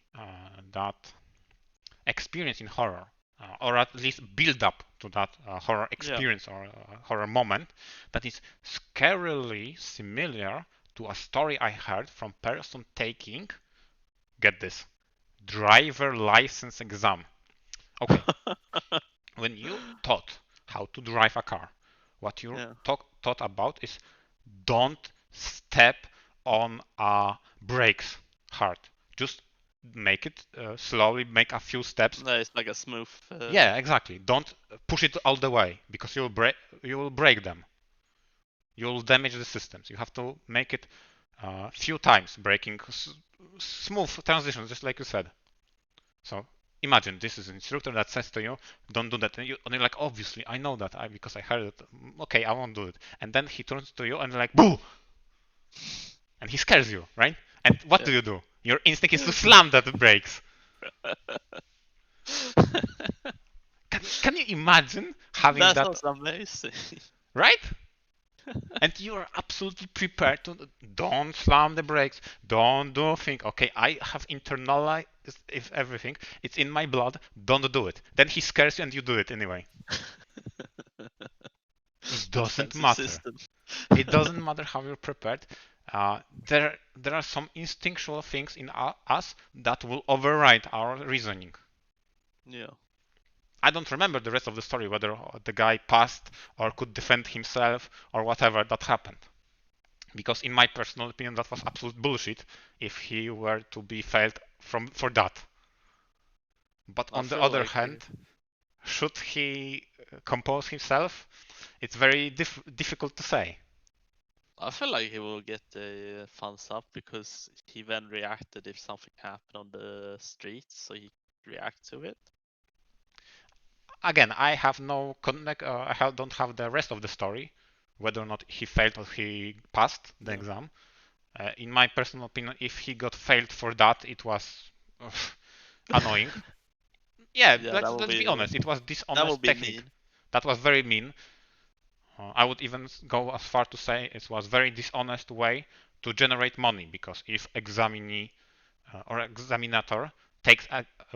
Speaker 1: that experience in horror, or at least build up to that horror
Speaker 2: Yeah.
Speaker 1: experience or horror moment that is scarily similar to a story I heard from person taking, get this, driver license exam. Okay, when you taught how to drive a car, what you
Speaker 2: Yeah.
Speaker 1: thought about is don't step on brakes hard. Just make it slowly, make a few steps.
Speaker 2: No, it's like a smooth.
Speaker 1: Yeah, exactly. Don't push it all the way because you will break them. You will damage the systems. You have to make it few times, breaking smooth transitions, just like you said. So imagine this is an instructor that says to you, "Don't do that," and you're like, "Obviously, I know that, because I heard it. Okay, I won't do it." And then he turns to you and like, "Boo!" and he scares you, right? And what
Speaker 2: Yeah.
Speaker 1: do? Your instinct is to slam that brakes. Can you imagine having
Speaker 2: That
Speaker 1: that,
Speaker 2: sounds amazing.
Speaker 1: right? And you are absolutely prepared to don't slam the brakes, don't do thing. Okay, I have internalized if everything, it's in my blood, don't do it. Then he scares you and you do it anyway. It doesn't
Speaker 2: Defensive
Speaker 1: matter.
Speaker 2: system.
Speaker 1: It doesn't matter how you're prepared. There are some instinctual things in us that will override our reasoning.
Speaker 2: Yeah.
Speaker 1: I don't remember the rest of the story, whether the guy passed or could defend himself or whatever that happened. Because in my personal opinion, that was absolute bullshit if he were to be failed for that. But
Speaker 2: I
Speaker 1: on the
Speaker 2: feel
Speaker 1: other
Speaker 2: like
Speaker 1: hand, should he compose himself? It's very difficult to say.
Speaker 2: he will get a thumbs up because he then reacted if something happened on the streets, so he react to it.
Speaker 1: Again, I have no connect. Don't have the rest of the story, whether or not he failed or he passed the
Speaker 2: Yeah.
Speaker 1: exam. In my personal opinion, if he got failed for that, it was annoying. Yeah,
Speaker 2: Yeah,
Speaker 1: let's be honest. It was
Speaker 2: that will
Speaker 1: dishonest
Speaker 2: be
Speaker 1: technique.
Speaker 2: mean.
Speaker 1: That was very mean. I would even go as far to say it was very dishonest way to generate money because if examinee or examinator takes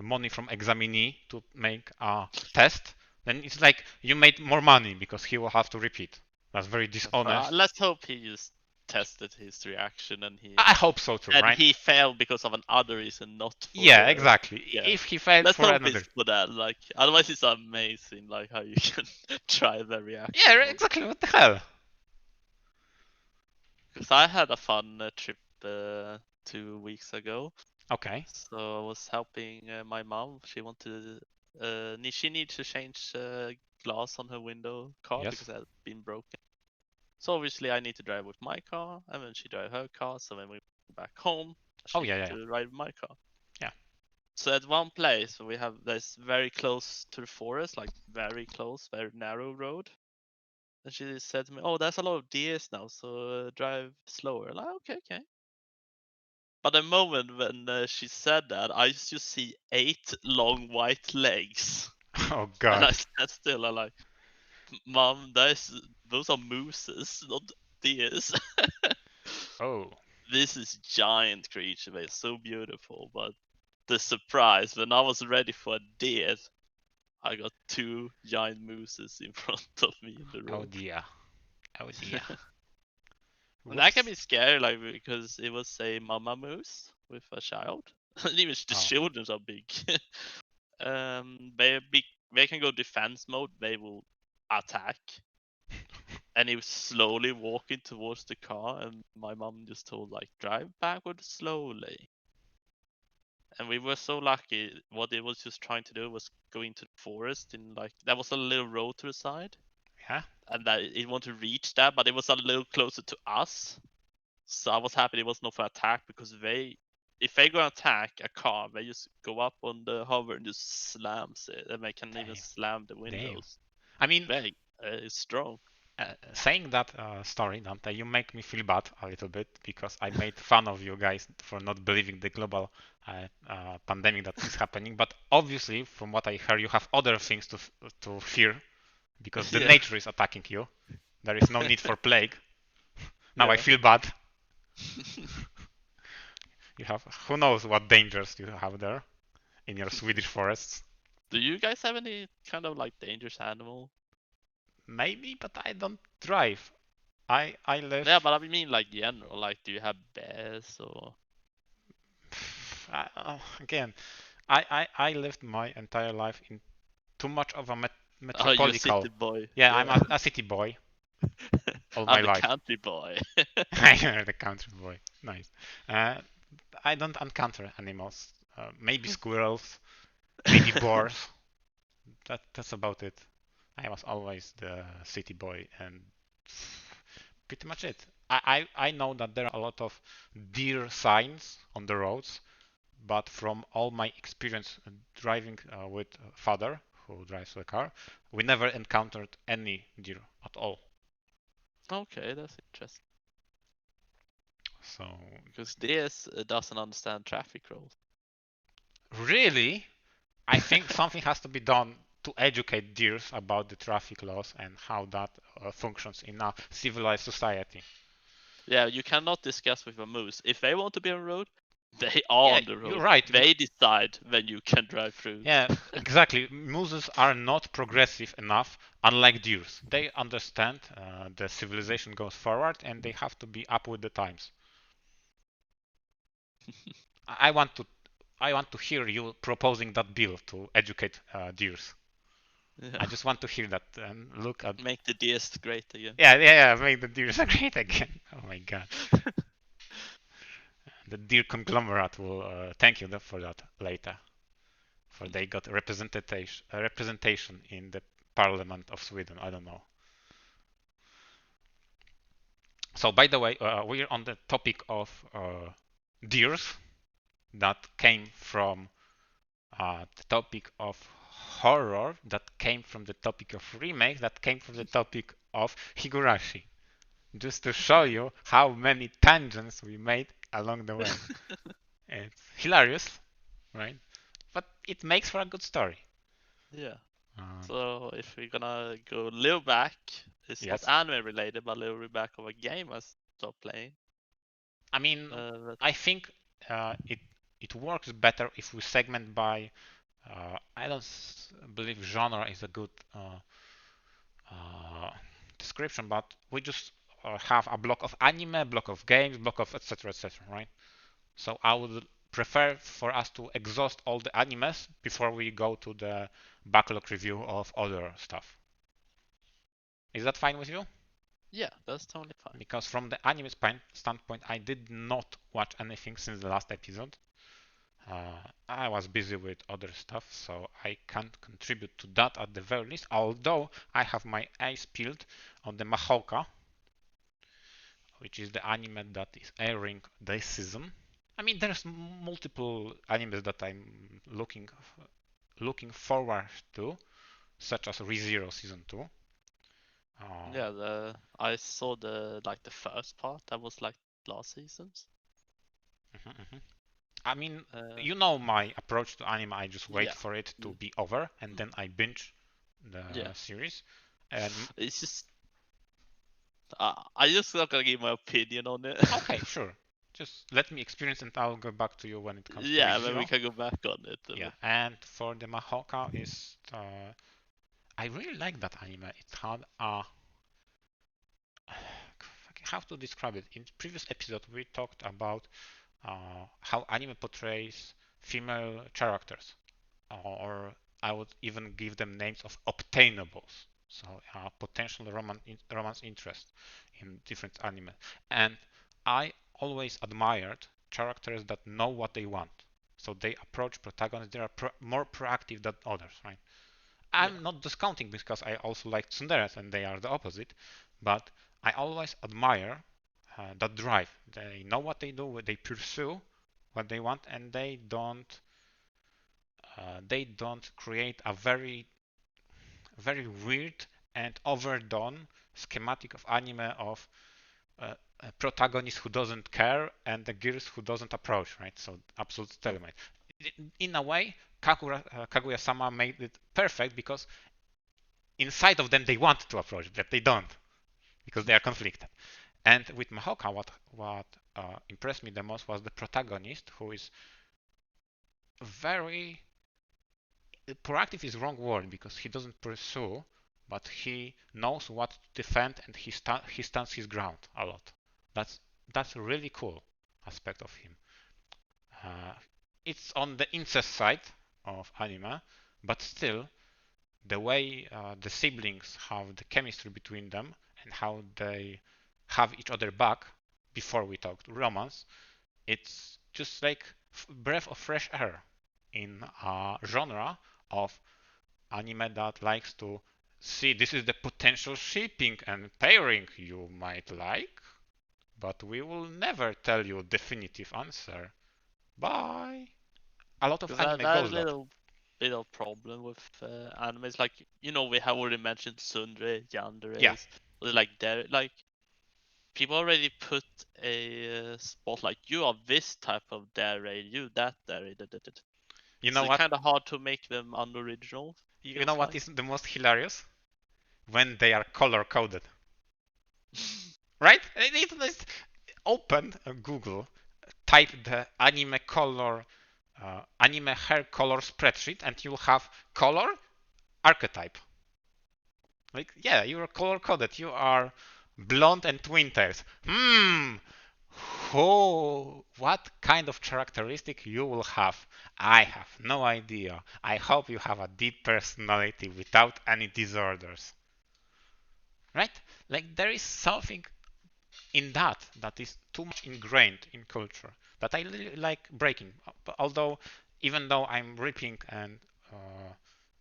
Speaker 1: money from examinee to make a test, then it's like you made more money because he will have to repeat. That's very dishonest.
Speaker 2: Let's hope he just tested his reaction
Speaker 1: I hope so too,
Speaker 2: and
Speaker 1: right?
Speaker 2: he failed because of an other reason, not for
Speaker 1: Yeah,
Speaker 2: the
Speaker 1: exactly.
Speaker 2: yeah.
Speaker 1: If he failed
Speaker 2: Let's
Speaker 1: for
Speaker 2: hope
Speaker 1: another.
Speaker 2: it's for that. Like otherwise, it's amazing. Like how you can try the reaction
Speaker 1: Yeah,
Speaker 2: mode.
Speaker 1: exactly. What the hell?
Speaker 2: Because I had a fun trip 2 weeks ago.
Speaker 1: Okay.
Speaker 2: So I was helping my mom. She wanted she needed to change glass on her window car
Speaker 1: Yes.
Speaker 2: because it had been broken. So obviously I need to drive with my car, and then she drive her car. So when we go back home,
Speaker 1: Oh
Speaker 2: she
Speaker 1: yeah,
Speaker 2: need
Speaker 1: yeah,
Speaker 2: to ride my car.
Speaker 1: yeah.
Speaker 2: So at one place we have this very close to the forest, like very close, very narrow road. And she said to me, "Oh, there's a lot of deers now, so drive slower." I'm like, okay, okay. But the moment when she said that, I just see 8 long white legs,
Speaker 1: Oh
Speaker 2: and I
Speaker 1: god.
Speaker 2: stand still. I'm like, "Mom, those are mooses, not deers."
Speaker 1: Oh.
Speaker 2: This is giant creature. They're so beautiful, but the surprise when I was ready for a deer, I got 2 giant mooses in front of me in the
Speaker 1: Oh
Speaker 2: road.
Speaker 1: dear. Oh dear.
Speaker 2: And that can
Speaker 1: Whoops.
Speaker 2: be scary, like because it was a mama moose with a child. And even the
Speaker 1: Oh.
Speaker 2: children are big. They can go defense mode. They will attack, and he was slowly walking towards the car. And my mom just told like drive backward slowly. And we were so lucky. What it was just trying to do was go into the forest. In like there was a little road to the side,
Speaker 1: Yeah.
Speaker 2: and that it wanted to reach that, but it was a little closer to us. So I was happy it was not for attack because if they go attack a car, they just go up on the hover and just slams it, and they can even
Speaker 1: Damn.
Speaker 2: slam the
Speaker 1: Damn.
Speaker 2: windows.
Speaker 1: I mean,
Speaker 2: Very strong.
Speaker 1: saying that story, Dante, you make me feel bad a little bit because I made fun of you guys for not believing the global pandemic that is happening. But obviously, from what I heard, you have other things to fear because the
Speaker 2: Yeah,
Speaker 1: nature is attacking you. There is no need for plague. Now I
Speaker 2: yeah.
Speaker 1: feel bad. You have who knows what dangers you have there in your Swedish forests.
Speaker 2: Do you guys have any kind of like dangerous animal?
Speaker 1: Maybe, but I don't drive. I live.
Speaker 2: Yeah, but I mean like general. Like, do you have bears or?
Speaker 1: Again. I lived my entire life in too much of a
Speaker 2: Oh, you're a
Speaker 1: metropolitical.
Speaker 2: city boy.
Speaker 1: Yeah, I'm
Speaker 2: Yeah.
Speaker 1: a city boy all my
Speaker 2: I'm the
Speaker 1: life.
Speaker 2: country boy.
Speaker 1: I'm the country boy. Nice. Uh, I don't encounter animals. Maybe squirrels, maybe boars. That's about it. I was always the city boy, and pretty much it. I know that there are a lot of deer signs on the roads, but from all my experience driving with father who drives the car, we never encountered any deer at all.
Speaker 2: Okay, that's interesting.
Speaker 1: So
Speaker 2: Because DS doesn't understand traffic rules.
Speaker 1: really, I think something has to be done to educate deers about the traffic laws and how that functions in a civilized society.
Speaker 2: Yeah, you cannot discuss with a moose. If they want to be on the road, they are
Speaker 1: Yeah,
Speaker 2: on the
Speaker 1: you're
Speaker 2: road.
Speaker 1: right.
Speaker 2: They decide when you can drive through.
Speaker 1: Yeah, exactly. Mooses are not progressive enough, unlike deers. They understand the civilization goes forward and they have to be up with the times. I want to, I want to hear you proposing that bill to educate deers.
Speaker 2: Yeah.
Speaker 1: I just want to hear that and look at.
Speaker 2: Make the DS great again.
Speaker 1: Yeah, make the deers great again. Oh my god, the deer conglomerate will thank you for that later. For they got representation in the Parliament of Sweden. I don't know. So, by the way, we're on the topic of deers that came from the topic of horror, that came from the topic of remake, that came from the topic of Higurashi. Just to show you how many tangents we made along the way. It's hilarious, right? But it makes for a good story.
Speaker 2: Yeah.
Speaker 1: Um,
Speaker 2: So if we're gonna go a little back, it's not
Speaker 1: yes.
Speaker 2: anime related, but a little bit back of a game I stopped playing.
Speaker 1: I mean,
Speaker 2: But
Speaker 1: I think it works better if we segment by. I don't believe genre is a good uh, description, but we just have a block of anime, block of games, block of etc. etc. Right? So I would prefer for us to exhaust all the animes before we go to the backlog review of other stuff. Is that fine with you?
Speaker 2: yeah, that's totally fine.
Speaker 1: Because from the anime standpoint, I did not watch anything since the last episode. I was busy with other stuff, so I can't contribute to that at the very least. Although I have my eyes peeled on the Mahouka, which is the anime that is airing this season. I mean, there's multiple animes that I'm looking forward to, such as ReZero Season 2.
Speaker 2: Yeah, I saw the first part that was like last season's.
Speaker 1: Mhm, mhm. I mean,
Speaker 2: Uh,
Speaker 1: you know my approach to anime. I just wait
Speaker 2: yeah,
Speaker 1: for it to
Speaker 2: mm,
Speaker 1: be over and then I binge the
Speaker 2: yeah.
Speaker 1: series. And
Speaker 2: It's just I just not gonna give my opinion on it.
Speaker 1: okay, sure. Just let me experience and I'll go back to you when it comes to
Speaker 2: Yeah, then we
Speaker 1: ReZero.
Speaker 2: can go back on it a
Speaker 1: Yeah,
Speaker 2: bit.
Speaker 1: and for the Mahouka is I really like that anime. It had a how to describe it. In previous episode we talked about how anime portrays female characters, or I would even give them names of obtainables. So potential romance interest in different anime, and I always admired characters that know what they want. So they approach protagonists. They are more proactive than others, right?
Speaker 2: Yeah.
Speaker 1: I'm not discounting because I also like tsunderes and they are the opposite, but I always admire that drive. They know what they do, they pursue what they want, and they don't create a very weird and overdone schematic of anime of a protagonist who doesn't care and the gears who doesn't approach, right? So absolute stalemate. In a way, Kaguya-sama made it perfect because inside of them they want to approach, but they don't because they are conflicted. And with Mahouka, what impressed me the most was the protagonist, who is very proactive is wrong word because he doesn't pursue, but he knows what to defend and he stands his ground a lot. That's a really cool aspect of him. Uh, it's on the incest side, of anime, but still, the way the siblings have the chemistry between them and how they have each other back before we talked romance, it's just like breath of fresh air in a genre of anime that likes to see this is the potential shipping and pairing you might like, but we will never tell you a definitive answer. Bye. A lot of
Speaker 2: Because
Speaker 1: anime
Speaker 2: that
Speaker 1: goes that.
Speaker 2: little problem with animes, like we have already mentioned tsundere,
Speaker 1: Yeah.
Speaker 2: yanderes, like people already put a spot like you are this type of dere, you that dere.
Speaker 1: You
Speaker 2: So
Speaker 1: know
Speaker 2: it's
Speaker 1: what?
Speaker 2: kind of hard to make them unoriginal.
Speaker 1: You know
Speaker 2: Feels
Speaker 1: what
Speaker 2: like.
Speaker 1: is the most hilarious? When they are color coded, right? It's open Google, type the anime color, anime hair color spreadsheet, and you'll have color archetype. Like, yeah, you're color coded. You are blonde and twin tails. What kind of characteristic you will have? I have no idea. I hope you have a deep personality without any disorders. Right? Like, there is something in that is too much ingrained in culture that I really like breaking. Although, even though I'm ripping and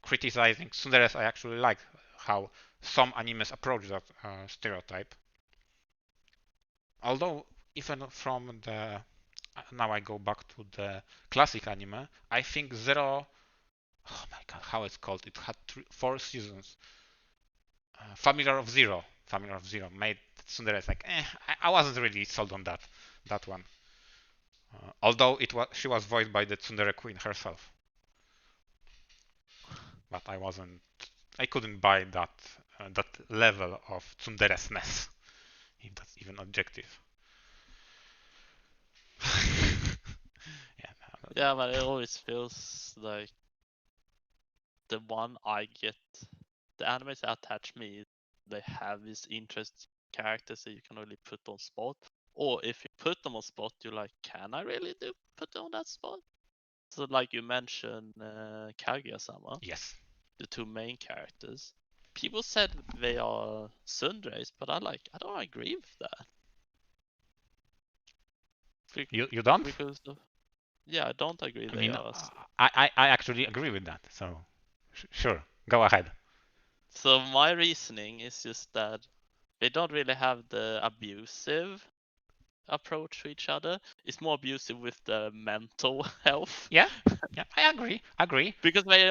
Speaker 1: criticizing tsunderes, I actually like how some animes approach that stereotype. Although, even from the now I go back to the classic anime, I think Zero. Oh my god, how it's called? It had 4 seasons. Familiar of Zero made tsundere like, I wasn't really sold on that one. Although she was voiced by the tsundere queen herself, but I couldn't buy that level of tsunderesness, if that's even objective. Yeah,
Speaker 2: Yeah, but it always feels like the one I get, the animes that attach me, they have these interest characters that you can only put on spot. Or if you put them on spot, you're like, can I really put them on that spot? So like you mentioned Kaguya-sama,
Speaker 1: yes.
Speaker 2: the two main characters. People said they are tsunderes, but I don't agree with that.
Speaker 1: You don't?
Speaker 2: Because yeah, I don't agree
Speaker 1: I
Speaker 2: they
Speaker 1: mean,
Speaker 2: are.
Speaker 1: I actually agree with that. So sure, go ahead.
Speaker 2: So my reasoning is just that they don't really have the abusive approach to each other. It's more abusive with the mental health.
Speaker 1: Yeah, yeah, I agree.
Speaker 2: Because they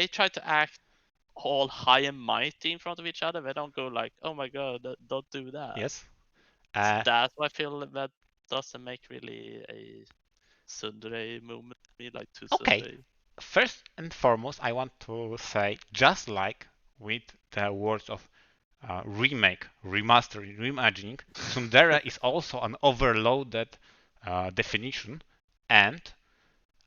Speaker 2: try to act all high and mighty in front of each other. They don't go like, oh my god, don't do that.
Speaker 1: Yes.
Speaker 2: So
Speaker 1: Uh,
Speaker 2: that's why I feel that doesn't make really a tsundere moment to me, like two
Speaker 1: okay.
Speaker 2: tsundere.
Speaker 1: First and foremost, I want to say, just like with the words of remake, remastering, reimagining, tsundere is also an overloaded definition. And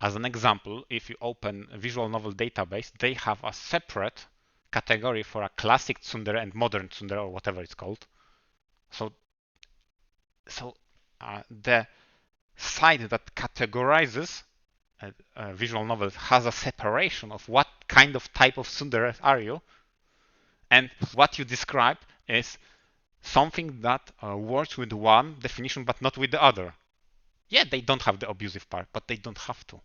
Speaker 1: as an example, if you open a visual novel database, they have a separate category for a classic tsundere and modern tsundere, or whatever it's called. So, the site that categorizes visual novels has a separation of what kind of type of tsundere are you, and what you describe is something that works with one definition but not with the other. Yeah, they don't have the abusive part, but they don't have to.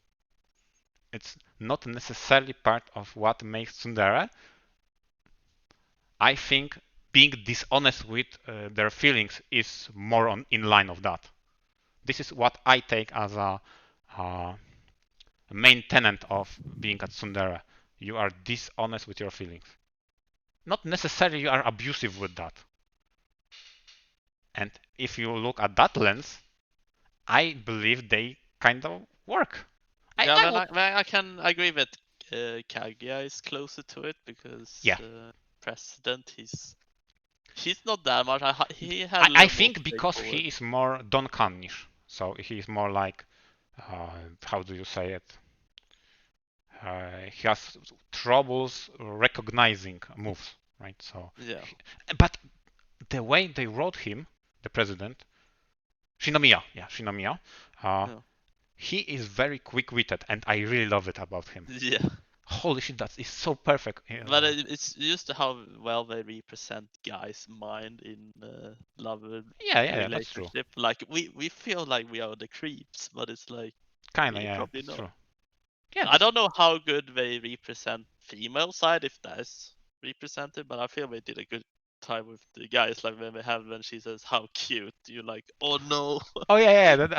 Speaker 1: It's not necessarily part of what makes tsundere. I think being dishonest with their feelings is more in line of that. This is what I take as a main tenet of being a tsundere. You are dishonest with your feelings. Not necessarily you are abusive with that. And if you look at that lens, I believe they kind of work.
Speaker 2: Yeah,
Speaker 1: I would,
Speaker 2: then I can agree that Kaguya is closer to it because
Speaker 1: yeah.
Speaker 2: President, he's not that much. He had a
Speaker 1: I
Speaker 2: little more
Speaker 1: think because
Speaker 2: straightforward.
Speaker 1: he is more Donkanish, so he is more like, how do you say it? He has troubles recognizing moves, right? So,
Speaker 2: Yeah.
Speaker 1: but the way they wrote him, the president, Shinomiya, yeah, Shinomiya, uh,
Speaker 2: Yeah.
Speaker 1: he is very quick-witted, and I really love it about him.
Speaker 2: Yeah.
Speaker 1: Holy shit, that is so perfect.
Speaker 2: But it's just how well they represent guys' mind in love
Speaker 1: yeah, that's true.
Speaker 2: relationship. Like we feel like we are the creeps, but it's like
Speaker 1: Kinda,
Speaker 2: we
Speaker 1: yeah,
Speaker 2: probably
Speaker 1: it's
Speaker 2: not.
Speaker 1: true. Yeah,
Speaker 2: I don't know how good they represent female side, if that's represented, but I feel they did a good time with the guys. Like when she says how cute, you're like, oh no.
Speaker 1: oh yeah, that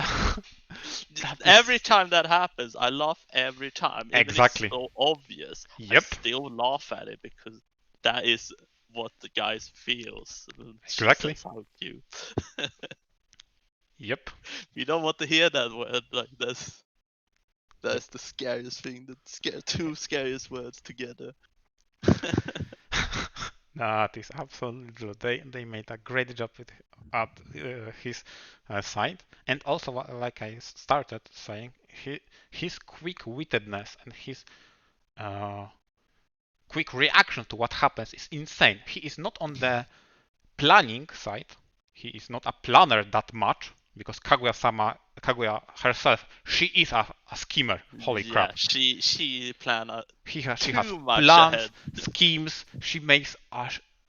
Speaker 2: Every
Speaker 1: is
Speaker 2: time that happens, I laugh every time, even it's
Speaker 1: exactly.
Speaker 2: so obvious. I
Speaker 1: Yep,
Speaker 2: still laugh at it because that is what the guys feels when she
Speaker 1: exactly.
Speaker 2: says how cute.
Speaker 1: Yep.
Speaker 2: We don't want to hear that word. Like that's the scariest thing. Two scariest words together.
Speaker 1: That is absolutely true. They made a great job with at his side, and also like I started saying, his quick-wittedness and his uh, quick reaction to what happens is insane. He is not on the planning side. He is not a planner that much because Kaguya herself, she is a schemer. Holy
Speaker 2: Yeah,
Speaker 1: crap!
Speaker 2: she planned
Speaker 1: She has
Speaker 2: too much
Speaker 1: plans,
Speaker 2: ahead.
Speaker 1: schemes. She makes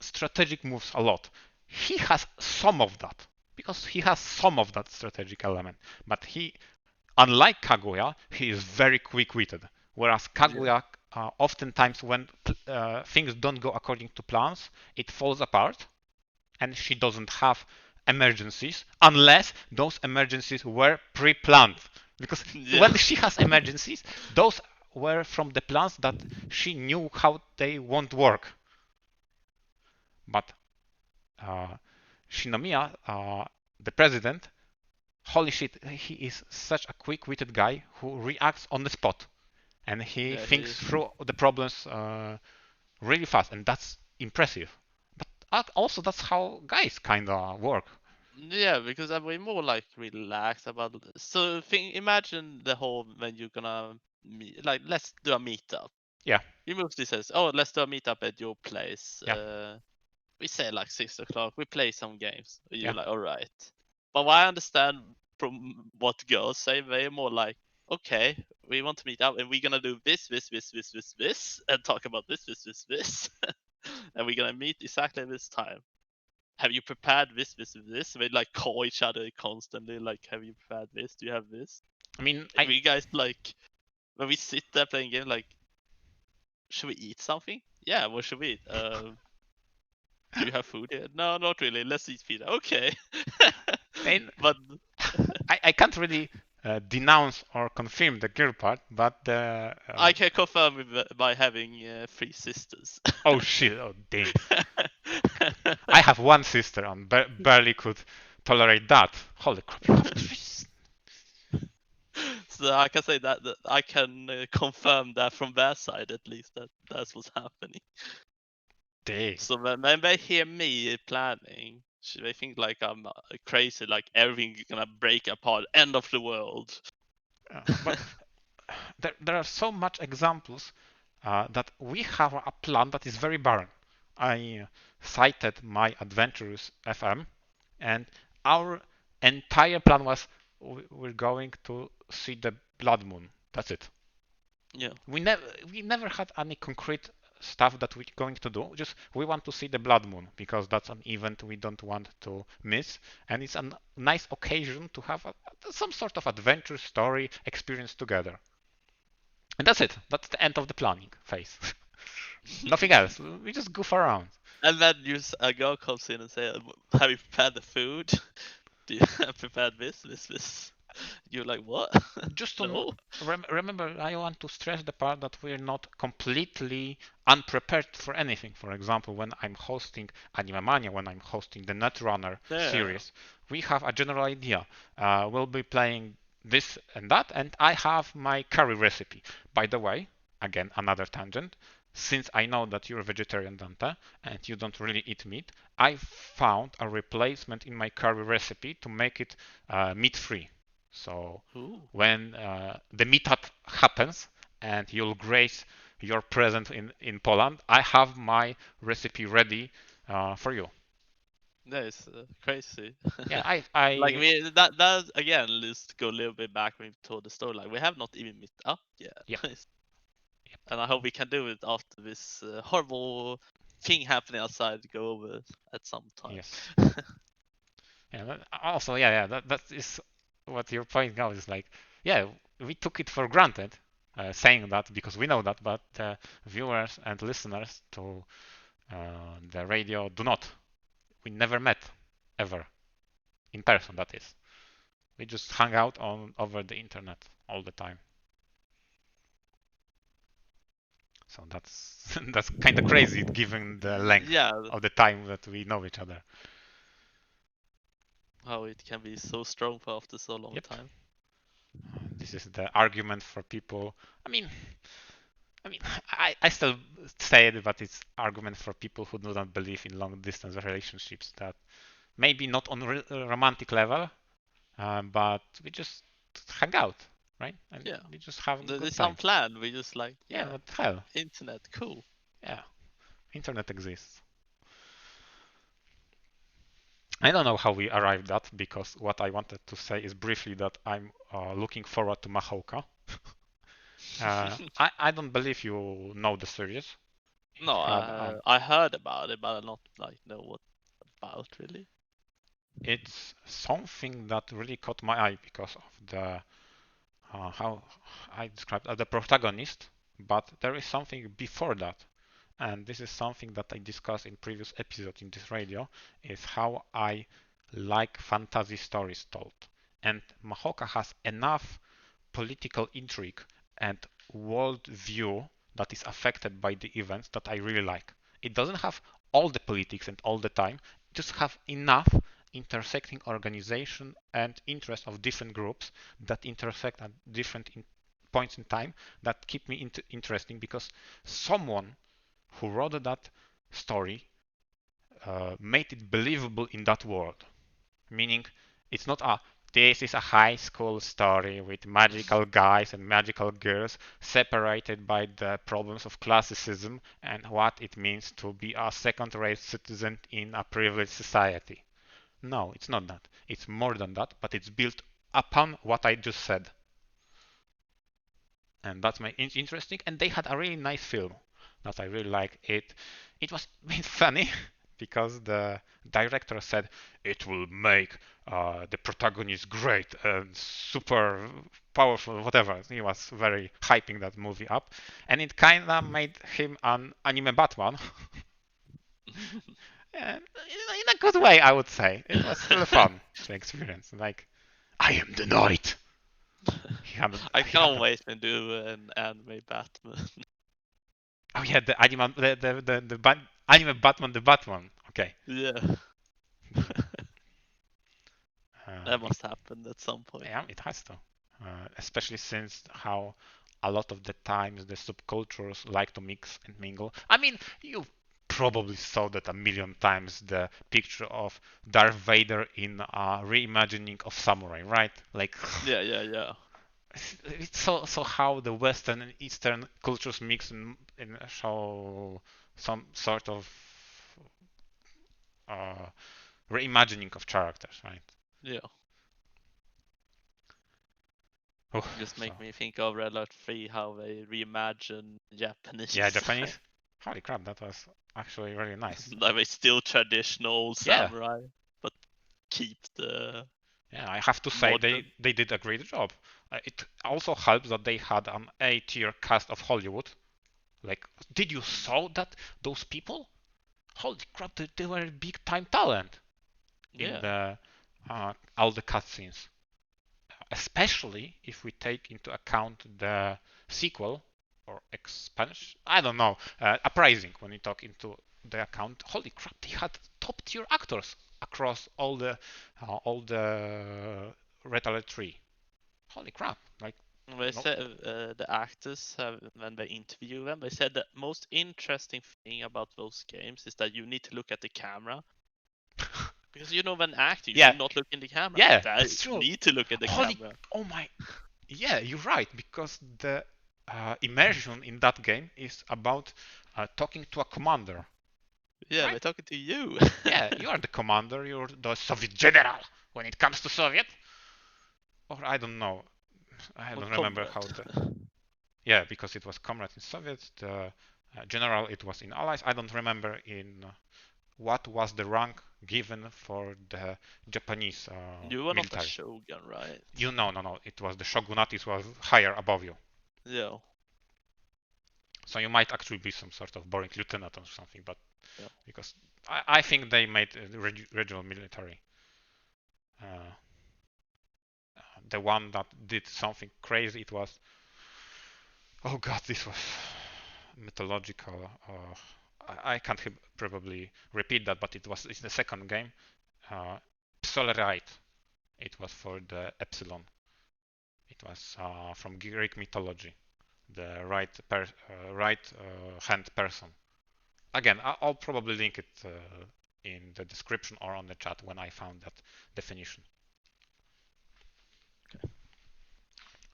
Speaker 1: strategic moves a lot. He has some of that because he has some of that strategic element. But unlike Kaguya, he is very quick-witted. Whereas
Speaker 2: Yeah.
Speaker 1: Kaguya, oftentimes when things don't go according to plans, it falls apart, and she doesn't have emergencies unless those emergencies were pre-planned. Because
Speaker 2: Yeah.
Speaker 1: when she has emergencies, those were from the plans that she knew how they won't work. But Shinomiya, the president, holy shit, he is such a quick-witted guy who reacts on the spot, and he
Speaker 2: Yeah, he
Speaker 1: thinks
Speaker 2: is.
Speaker 1: through the problems really fast, and that's impressive. But also, that's how guys kind of work.
Speaker 2: Yeah, because I'm way more like relaxed about it. So imagine the whole when you're gonna meet, like let's do a meetup.
Speaker 1: Yeah,
Speaker 2: You mostly says, oh, let's do a meetup at your place.
Speaker 1: yeah,
Speaker 2: We say like 6 o'clock. We play some games. You're
Speaker 1: yeah.
Speaker 2: like, all right. But what I understand from what girls say, they're more like, okay, we want to meet up and we're gonna do this, and talk about this, and we're gonna meet exactly this time. Have you prepared this? They like call each other constantly. Like, have you prepared this? Do you have this?
Speaker 1: I mean,
Speaker 2: We guys like when we sit there playing game, like, should we eat something? Yeah, what should we eat? Do you have food here? No, not really. Let's eat pizza. Okay.
Speaker 1: I,
Speaker 2: But
Speaker 1: I can't really denounce or confirm the girl part, but the
Speaker 2: I can confirm by having 3 sisters.
Speaker 1: oh shit, oh dang. I have one sister and barely could tolerate that. Holy crap, you have three.
Speaker 2: So I can say that I can confirm that from their side at least that that's what's happening.
Speaker 1: Dang.
Speaker 2: So when they hear me planning, they think like I'm crazy, like everything's gonna break apart, end of the world.
Speaker 1: But there are so much examples that we have a plan that is very barren. I cited my Adventurous FM, and our entire plan was we're going to see the blood moon. That's it.
Speaker 2: Yeah.
Speaker 1: We never had any concrete stuff that we're going to do. Just we want to see the blood moon because that's an event we don't want to miss, and it's a nice occasion to have some sort of adventure story experience together. And that's it. That's the end of the planning phase. Nothing else. We just goof around.
Speaker 2: And then a girl comes in and say, "Have you prepared the food? Do you have prepared this?" You're like, "What?
Speaker 1: Just to
Speaker 2: No."
Speaker 1: remember, I want to stress the part that we're not completely unprepared for anything. For example, when I'm hosting Anime Mania, when I'm hosting the Netrunner
Speaker 2: Yeah.
Speaker 1: series, we have a general idea. We'll be playing this and that, and I have my curry recipe. By the way, again, another tangent. Since I know that you're a vegetarian, Dante, and you don't really eat meat, I found a replacement in my curry recipe to make it meat-free. So
Speaker 2: Ooh.
Speaker 1: when the meetup happens and you'll grace your presence in Poland, I have my recipe ready for you.
Speaker 2: That is crazy.
Speaker 1: Yeah, I
Speaker 2: Like that again. Let's go a little bit back when we told the story. Like we have not even met up yet.
Speaker 1: yep, yep,
Speaker 2: And I hope we can do it after this horrible thing happening outside go over at some time.
Speaker 1: yes. Yeah, also, that is what you're pointing out is like, yeah, we took it for granted, saying that because we know that, but viewers and listeners to the radio do not. We never met ever in person. That is, we just hung out on over the internet all the time. So that's that's kind of crazy given the length
Speaker 2: Yeah,
Speaker 1: of the time that we know each other.
Speaker 2: how it can be so strong for after so long
Speaker 1: Yep.
Speaker 2: time.
Speaker 1: This is the argument for people. I mean, I mean, I still say it, but it's argument for people who do not believe in long distance relationships that maybe not on romantic level, but we just hang out, right? And
Speaker 2: Yeah,
Speaker 1: we just have a good
Speaker 2: it's
Speaker 1: time.
Speaker 2: unplanned. We just like
Speaker 1: Yeah, what the hell?
Speaker 2: internet, cool.
Speaker 1: Yeah, internet exists. I don't know how we arrived at because what I wanted to say is briefly that I'm looking forward to Mahouka. I don't believe you know the series. It
Speaker 2: No,
Speaker 1: had
Speaker 2: I heard about it, but I not like know what about really.
Speaker 1: it's something that really caught my eye because of the how I described the protagonist, but there is something before that, and this is something that I discussed in previous episode in this radio, is how I like fantasy stories told. And Mahouka has enough political intrigue and world view that is affected by the events that I really like. It doesn't have all the politics and all the time, it just have enough intersecting organization and interest of different groups that intersect at different points in time that keep me interesting because someone who wrote that story made it believable in that world. Meaning, it's not a this is a high school story with magical guys and magical girls separated by the problems of classicism and what it means to be a second-rate citizen in a privileged society. No, it's not that. It's more than that, but it's built upon what I just said. And that's my interesting. And they had a really nice film that I really like. It was funny because the director said it will make the protagonist great and super powerful, whatever. He was very hyping that movie up, and it kind of made him an anime Batman. And in a good way, I would say. It was still fun to experience. Like, I am the knight.
Speaker 2: I can't wait to do an anime Batman.
Speaker 1: Oh yeah, the anime, anime Batman, the Batman. Okay.
Speaker 2: Yeah, that must happen at some point.
Speaker 1: Yeah, it has to. Especially since how a lot of the times the subcultures like to mix and mingle. I mean, you probably saw that a million times the picture of Darth Vader in a reimagining of Samurai, right? Like,
Speaker 2: Yeah.
Speaker 1: it's so how the Western and Eastern cultures mix and show some sort of uh, reimagining of characters, right?
Speaker 2: Yeah.
Speaker 1: Oh,
Speaker 2: Just
Speaker 1: so
Speaker 2: make me think of Red Alert 3, how they reimagine Japanese.
Speaker 1: yeah, Japanese. Holy crap, that was actually really nice.
Speaker 2: Like they still traditional
Speaker 1: Yeah,
Speaker 2: samurai, but keep the
Speaker 1: yeah, I have to say
Speaker 2: modern.
Speaker 1: they did a great job. It also helps that they had an A-tier cast of Hollywood. Like, did you saw that those people? Holy crap, they were big time talent in
Speaker 2: Yeah.
Speaker 1: the all the cutscenes. Especially if we take into account the sequel or expansion. I don't know, uprising. When we talk into the account, holy crap, they had top tier actors across all the Red Alert 3. Holy crap! Like,
Speaker 2: They
Speaker 1: no.
Speaker 2: said the actors have, when they interview them, they said the most interesting thing about those games is that you need to look at the camera. Because when acting, you
Speaker 1: Yeah,
Speaker 2: should not look in the camera.
Speaker 1: yeah,
Speaker 2: They
Speaker 1: that's true.
Speaker 2: need to look at the
Speaker 1: Holy,
Speaker 2: camera.
Speaker 1: oh my, yeah, you're right because the immersion in that game is about talking to a commander.
Speaker 2: Yeah,
Speaker 1: right?
Speaker 2: we're talking to you.
Speaker 1: Yeah, you are the commander. You're the Soviet general when it comes to Soviet. Or I don't know. I
Speaker 2: Or
Speaker 1: don't remember
Speaker 2: comrade.
Speaker 1: how the. Yeah, because it was comrade in Soviet. The general it was in Allies. I don't remember in what was the rank given for the Japanese
Speaker 2: You were not a
Speaker 1: military.
Speaker 2: shogun, right?
Speaker 1: You know, no. It was the shogunate. It was higher above you.
Speaker 2: Yeah.
Speaker 1: So you might actually be some sort of boring lieutenant or something, but
Speaker 2: Yeah.
Speaker 1: because I think they made regional military. Uh, the one that did something crazy, it was, oh god, this was mythological. I can't probably repeat that, but it's the second game. Uh, Psolerite. It was for the Epsilon. It was from Greek mythology. The right hand person. Again, I'll probably link it in the description or on the chat when I found that definition.
Speaker 2: Okay.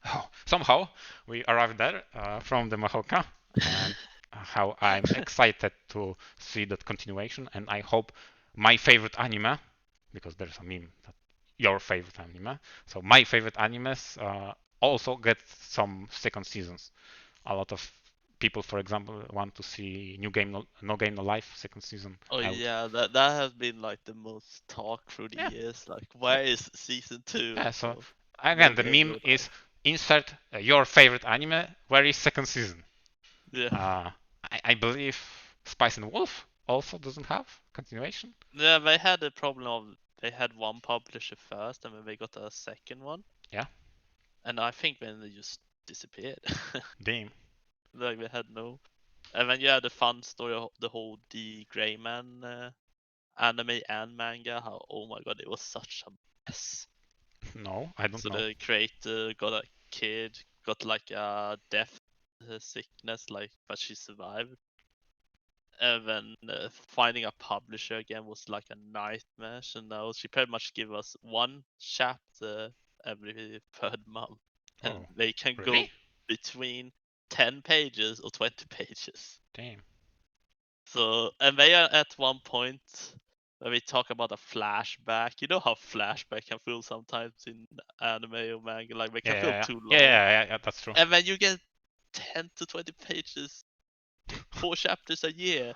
Speaker 1: Oh, somehow we arrived there from the Mahouka, and how I'm excited to see that continuation, and I hope my favorite anime, because there's a meme that your favorite anime, so my favorite animes also get some second seasons. A lot of people, for example, want to see New Game No Game No Life second season.
Speaker 2: Oh
Speaker 1: I would,
Speaker 2: yeah, that has been like the most talk through the
Speaker 1: yeah.
Speaker 2: years. Like,
Speaker 1: So
Speaker 2: where is season 2
Speaker 1: yeah, so
Speaker 2: of
Speaker 1: again,
Speaker 2: No
Speaker 1: the
Speaker 2: Game
Speaker 1: meme
Speaker 2: No
Speaker 1: is
Speaker 2: Life?
Speaker 1: insert your favorite anime. Where is second season?
Speaker 2: Yeah.
Speaker 1: Uh, I believe Spice and Wolf also doesn't have continuation.
Speaker 2: Yeah, they had a problem of they had one publisher first, and then they got a second one,
Speaker 1: Yeah,
Speaker 2: and I think then they just disappeared.
Speaker 1: damn.
Speaker 2: Like they had no. And then you had the fun story of the whole D Gray Man anime and manga. How, oh my god, it was such a mess.
Speaker 1: No, I don't
Speaker 2: So
Speaker 1: know.
Speaker 2: the creator got a kid, got like a death sickness, like, but she survived. And then finding a publisher again was like a nightmare. So now she pretty much give us one chapter every third month, and
Speaker 1: Oh,
Speaker 2: they can go
Speaker 1: really?
Speaker 2: between 10 pages or 20 pages.
Speaker 1: Damn.
Speaker 2: So, and they are at one point where we talk about a flashback. You know how flashback can feel sometimes in anime or manga, like they can feel too long.
Speaker 1: Yeah, that's true.
Speaker 2: And then you get 10 to 20 pages, 4 chapters a year.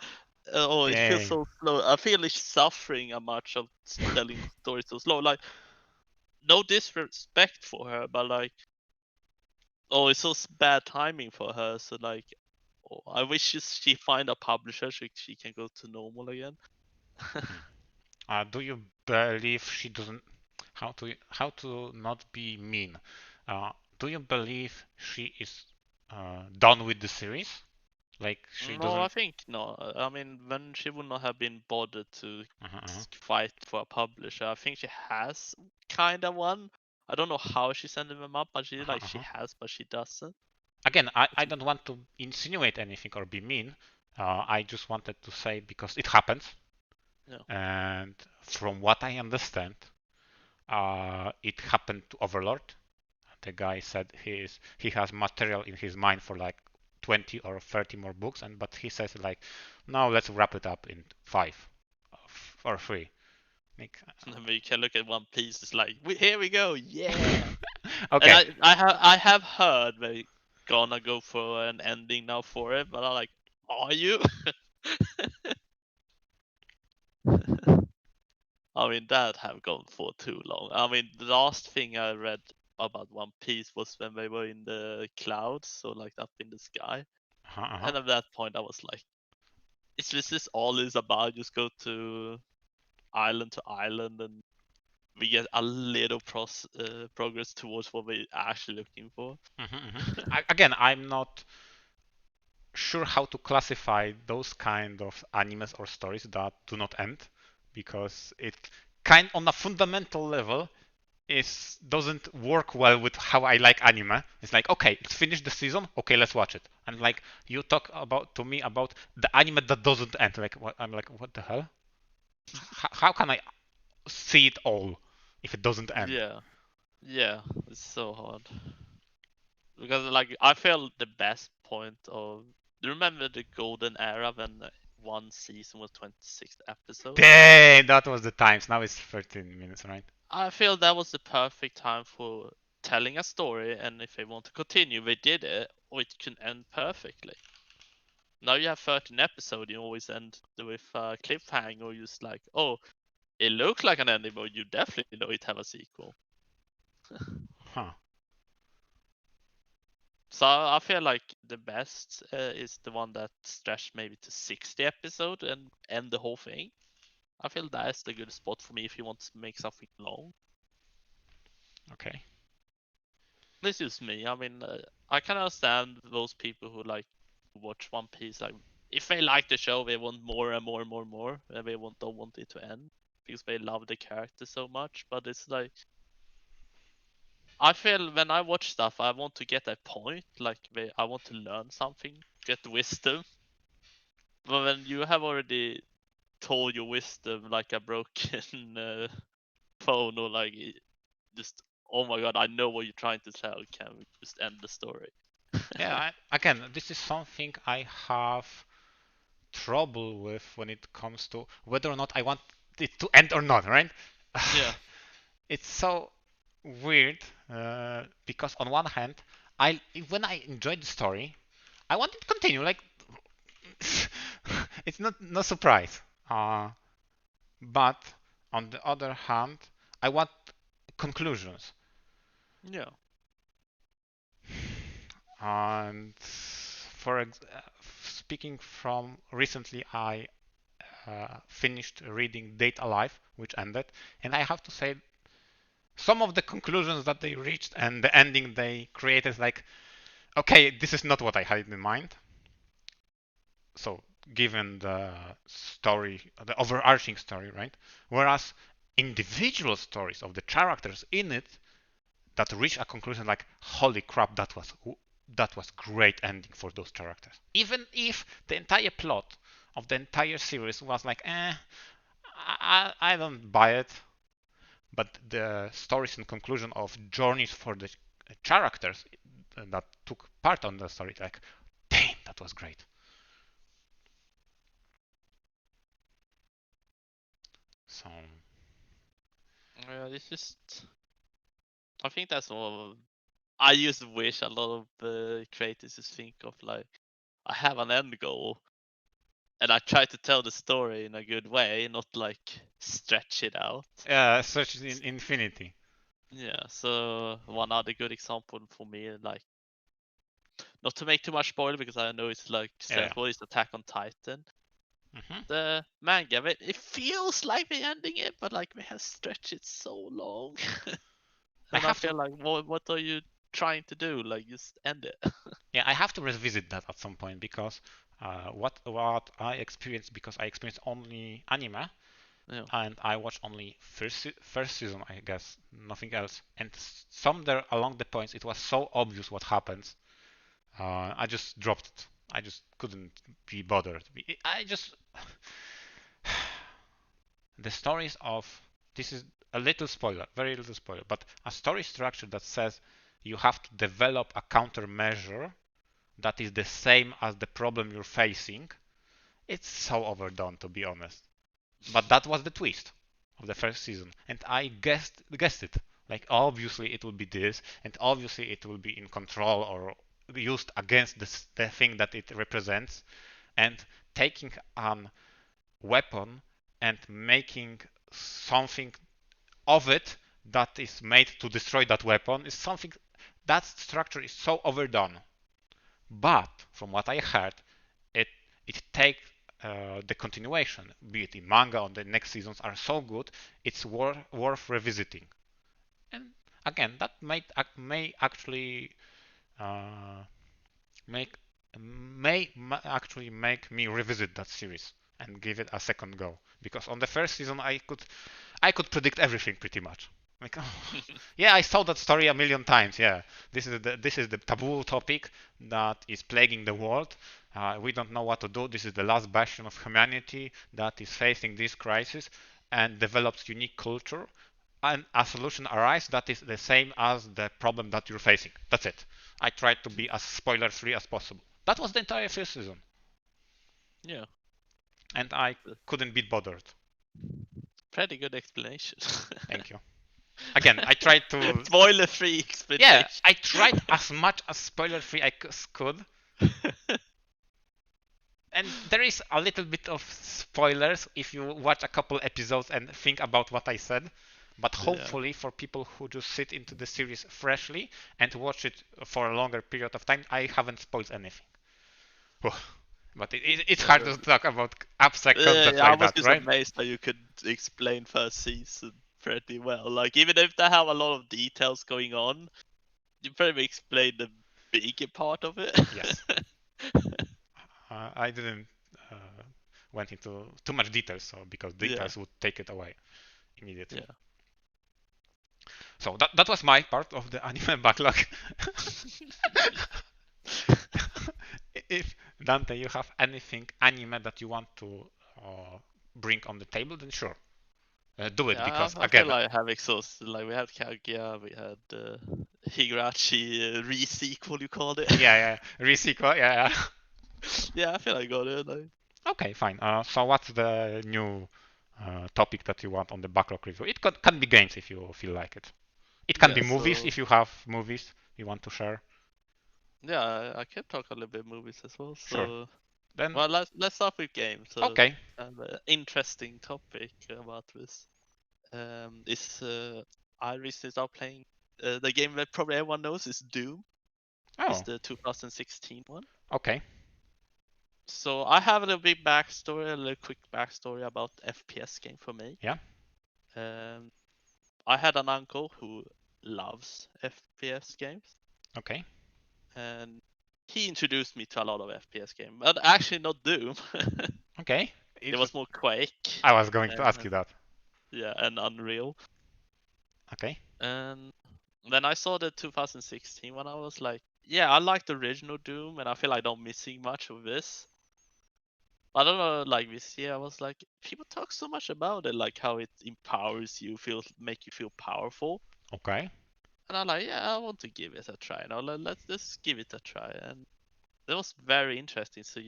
Speaker 2: Oh, it feels
Speaker 1: Dang.
Speaker 2: so slow. I feel it's suffering a much of telling the story so slow. Like, no disrespect for her, but like, oh, it's so bad timing for her. So like, oh, I wish she find a publisher so she can go to normal again.
Speaker 1: Do you believe she doesn't? How to not be mean? Uh, do you believe she is done with the series? Like she
Speaker 2: No, I
Speaker 1: doesn't?
Speaker 2: think no. I mean, when she would not have been bothered to
Speaker 1: Uh-huh.
Speaker 2: fight for a publisher, I think she has kind of one. I don't know how she's sending them up, but
Speaker 1: Uh-huh,
Speaker 2: she
Speaker 1: uh-huh.
Speaker 2: has, but she doesn't.
Speaker 1: Again, I don't want to insinuate anything or be mean. I just wanted to say because it happens,
Speaker 2: Yeah.
Speaker 1: and from what I understand, it happened to Overlord. The guy said he has material in his mind for like 20 or 30 more books, and but he says like, now let's wrap it up in 5 or 3. Like,
Speaker 2: And then we can look at One Piece. It's like, here we go, yeah. And
Speaker 1: okay,
Speaker 2: I have heard they gonna go for an ending now for it, but I'm like, are you? I mean, that have gone for too long. I mean, the last thing I read about One Piece was when they were in the clouds, so like up in the sky.
Speaker 1: uh-huh.
Speaker 2: And at that point, I was like, is this all is about? Just go to island, and we get a little progress towards what we're actually looking for.
Speaker 1: Again, I'm not sure how to classify those kind of animes or stories that do not end, because it kind on a fundamental level is doesn't work well with how I like anime. It's like, okay, it's finished the season, okay, let's watch it. And like you talk about to me about the anime that doesn't end, like what, I'm like, what the hell? How can I see it all if it doesn't end?
Speaker 2: Yeah, yeah, it's so hard because like I feel the best point of. Do you remember the golden era when one season was 26 episodes.
Speaker 1: Dang, that was the times. Now it's 13 minutes, right?
Speaker 2: I feel that was the perfect time for telling a story, and if they want to continue, they did it, or it can end perfectly. Now you have 13 episodes, you always end with a cliffhanger, or just like, oh, it looks like an ending, but you definitely know it have a sequel.
Speaker 1: Huh.
Speaker 2: So I feel like the best is the one that stretched maybe to 60 episode and end the whole thing. I feel that's the good spot for me if you want to make something long.
Speaker 1: Okay.
Speaker 2: This is me. I mean, I can understand those people who like watch One Piece. Like, if they like the show, they want more and more and more and more, and they don't want it to end because they love the character so much. But it's like, I feel when I watch stuff, I want to get a point. Like, I want to learn something, get wisdom. But when you have already told your wisdom like a broken phone, or like just, oh my god, I know what you're trying to tell. Can we just end the story?
Speaker 1: Yeah, again, this is something I have trouble with when it comes to whether or not I want it to end or not, right?
Speaker 2: Yeah.
Speaker 1: It's so weird because on one hand, I when I enjoy the story, I want it to continue. Like it's not no surprise. But on the other hand, I want conclusions.
Speaker 2: Yeah.
Speaker 1: And speaking from recently, I finished reading Date Alive, which ended, and I have to say, some of the conclusions that they reached and the ending they created, like, okay, this is not what I had in mind. So, given the story, the overarching story, right? Whereas individual stories of the characters in it that reach a conclusion like, holy crap, that was great ending for those characters. Even if the entire plot of the entire series was like, I don't buy it, but the stories and conclusion of journeys for the characters that took part on the story, like, damn, that was great. So
Speaker 2: Yeah, it's just. I think that's all. I just wish a lot of creators just think of like, I have an end goal, and I try to tell the story in a good way, not like stretch it out.
Speaker 1: search in infinity.
Speaker 2: Yeah. So one other good example for me, like, not to make too much spoiler because I know it's like
Speaker 1: Yeah.
Speaker 2: stressful, is Attack on Titan.
Speaker 1: Mm-hmm.
Speaker 2: The manga, it feels like they're ending it, but like they have stretched it so long.
Speaker 1: I
Speaker 2: And I
Speaker 1: have to
Speaker 2: feel like, what are you trying to do? Like, just end it.
Speaker 1: Yeah, I have to revisit that at some point because what I experienced, because I experienced only anime
Speaker 2: Yeah.
Speaker 1: and I watched only first season, I guess, nothing else. And somewhere along the points, it was so obvious what happens. I just dropped it. I just couldn't be bothered. I just the stories of this is a little spoiler, very little spoiler, but a story structure that says you have to develop a countermeasure that is the same as the problem you're facing, it's so overdone, to be honest. But that was the twist of the first season, and I guessed it. Like, obviously it will be this, and obviously it will be in control or used against the thing that it represents, and taking a weapon and making something of it that is made to destroy that weapon is something that structure is so overdone. But from what I heard, it it takes the continuation, be it in manga or the next seasons, are so good, it's worth revisiting. And again, that may actually uh, make may actually make me revisit that series and give it a second go. Because on the first season, I could predict everything pretty much. Like, oh, yeah, I saw that story a million times. Yeah, this is the taboo topic that is plaguing the world. We don't know what to do. This is the last bastion of humanity that is facing this crisis and develops unique culture. And a solution arises that is the same as the problem that you're facing. That's it. I tried to be as spoiler free as possible. That was the entire first season.
Speaker 2: Yeah.
Speaker 1: and I couldn't be bothered.
Speaker 2: Pretty good explanation.
Speaker 1: Thank you. Again, I tried to...
Speaker 2: Spoiler-free explanation.
Speaker 1: Yeah, I tried as much as spoiler-free I could. And there is a little bit of spoilers if you watch a couple episodes and think about what I said. But hopefully for people who just sit into the series freshly and watch it for a longer period of time, I haven't spoiled anything. But it's hard to talk about abstract concepts
Speaker 2: I
Speaker 1: like
Speaker 2: was
Speaker 1: that,
Speaker 2: just
Speaker 1: right?
Speaker 2: amazed that you could explain first season pretty well. Like, even if they have a lot of details going on, you probably explain the bigger part of it.
Speaker 1: Yes. I didn't went into too much details, so because details would take it away immediately.
Speaker 2: Yeah.
Speaker 1: So that was my part of the anime backlog. If Dante, you have anything anime that you want to bring on the table, then sure, do it, because
Speaker 2: I
Speaker 1: again,
Speaker 2: feel like I have exhausted. Like, we had Kaguya, we had Higurashi re-sequel, you called it.
Speaker 1: yeah, resequel, yeah.
Speaker 2: Yeah, I feel I got it. Like.
Speaker 1: Okay, fine. So what's the new topic that you want on the backlog review? It can be games if you feel like it. It can be movies if you have movies you want to share.
Speaker 2: Yeah, I can talk a little bit movies as well. So,
Speaker 1: Sure. Then
Speaker 2: well, let's start with games. So,
Speaker 1: okay.
Speaker 2: an interesting topic about this is I recently started playing the game that probably everyone knows is Doom. It's
Speaker 1: Oh,
Speaker 2: the 2016 one.
Speaker 1: okay.
Speaker 2: So I have a little bit backstory, a little quick backstory about FPS game for me.
Speaker 1: Yeah.
Speaker 2: I had an uncle who loves FPS games.
Speaker 1: Okay.
Speaker 2: And he introduced me to a lot of FPS games, but actually not Doom.
Speaker 1: Okay.
Speaker 2: It was more Quake.
Speaker 1: I was going to ask you that.
Speaker 2: Yeah, and Unreal.
Speaker 1: Okay.
Speaker 2: And then I saw the 2016 one. I was like, yeah, I like the original Doom, and I feel like I'm missing much of this. I don't know, like this year, I was like, people talk so much about it, like how it empowers you, make you feel powerful.
Speaker 1: Okay.
Speaker 2: And I'm like, yeah, I want to give it a try. Now let's give it a try. And that was very interesting. So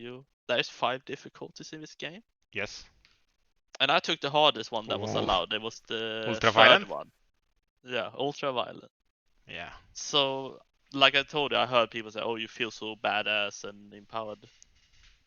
Speaker 2: there's 5 difficulties in this game.
Speaker 1: Yes.
Speaker 2: And I took the hardest one that was
Speaker 1: Ooh.
Speaker 2: allowed. It was the
Speaker 1: Ultra
Speaker 2: third
Speaker 1: violent?
Speaker 2: one. Yeah, ultra violent.
Speaker 1: Yeah.
Speaker 2: So, like I told you, I heard people say, "Oh, you feel so badass and empowered."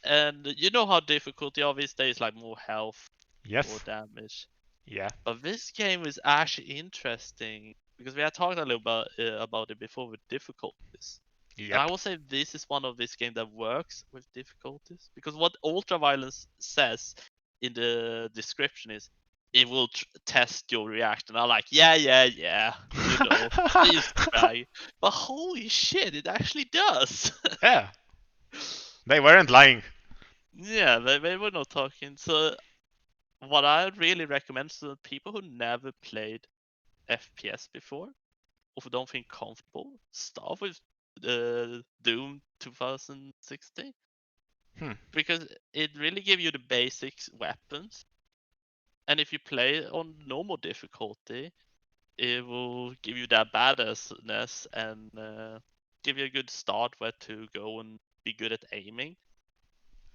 Speaker 2: And you know how difficulty of these days, like more health, more
Speaker 1: Yes.
Speaker 2: damage.
Speaker 1: Yeah.
Speaker 2: But this game is actually interesting because we had talked a little about it before with difficulties. And I
Speaker 1: Yep.
Speaker 2: will say this is one of these games that works with difficulties because what ultraviolence says in the description is it will test your reaction. I'm like, yeah, you know, please try. But holy shit, it actually does.
Speaker 1: Yeah. They weren't lying.
Speaker 2: Yeah, they were not talking. So what I really recommend to people who never played FPS before, or who don't feel comfortable, start with Doom 2016. Because it really gives you the basics weapons. And if you play on normal difficulty, it will give you that badassness and give you a good start where to go and be good at aiming.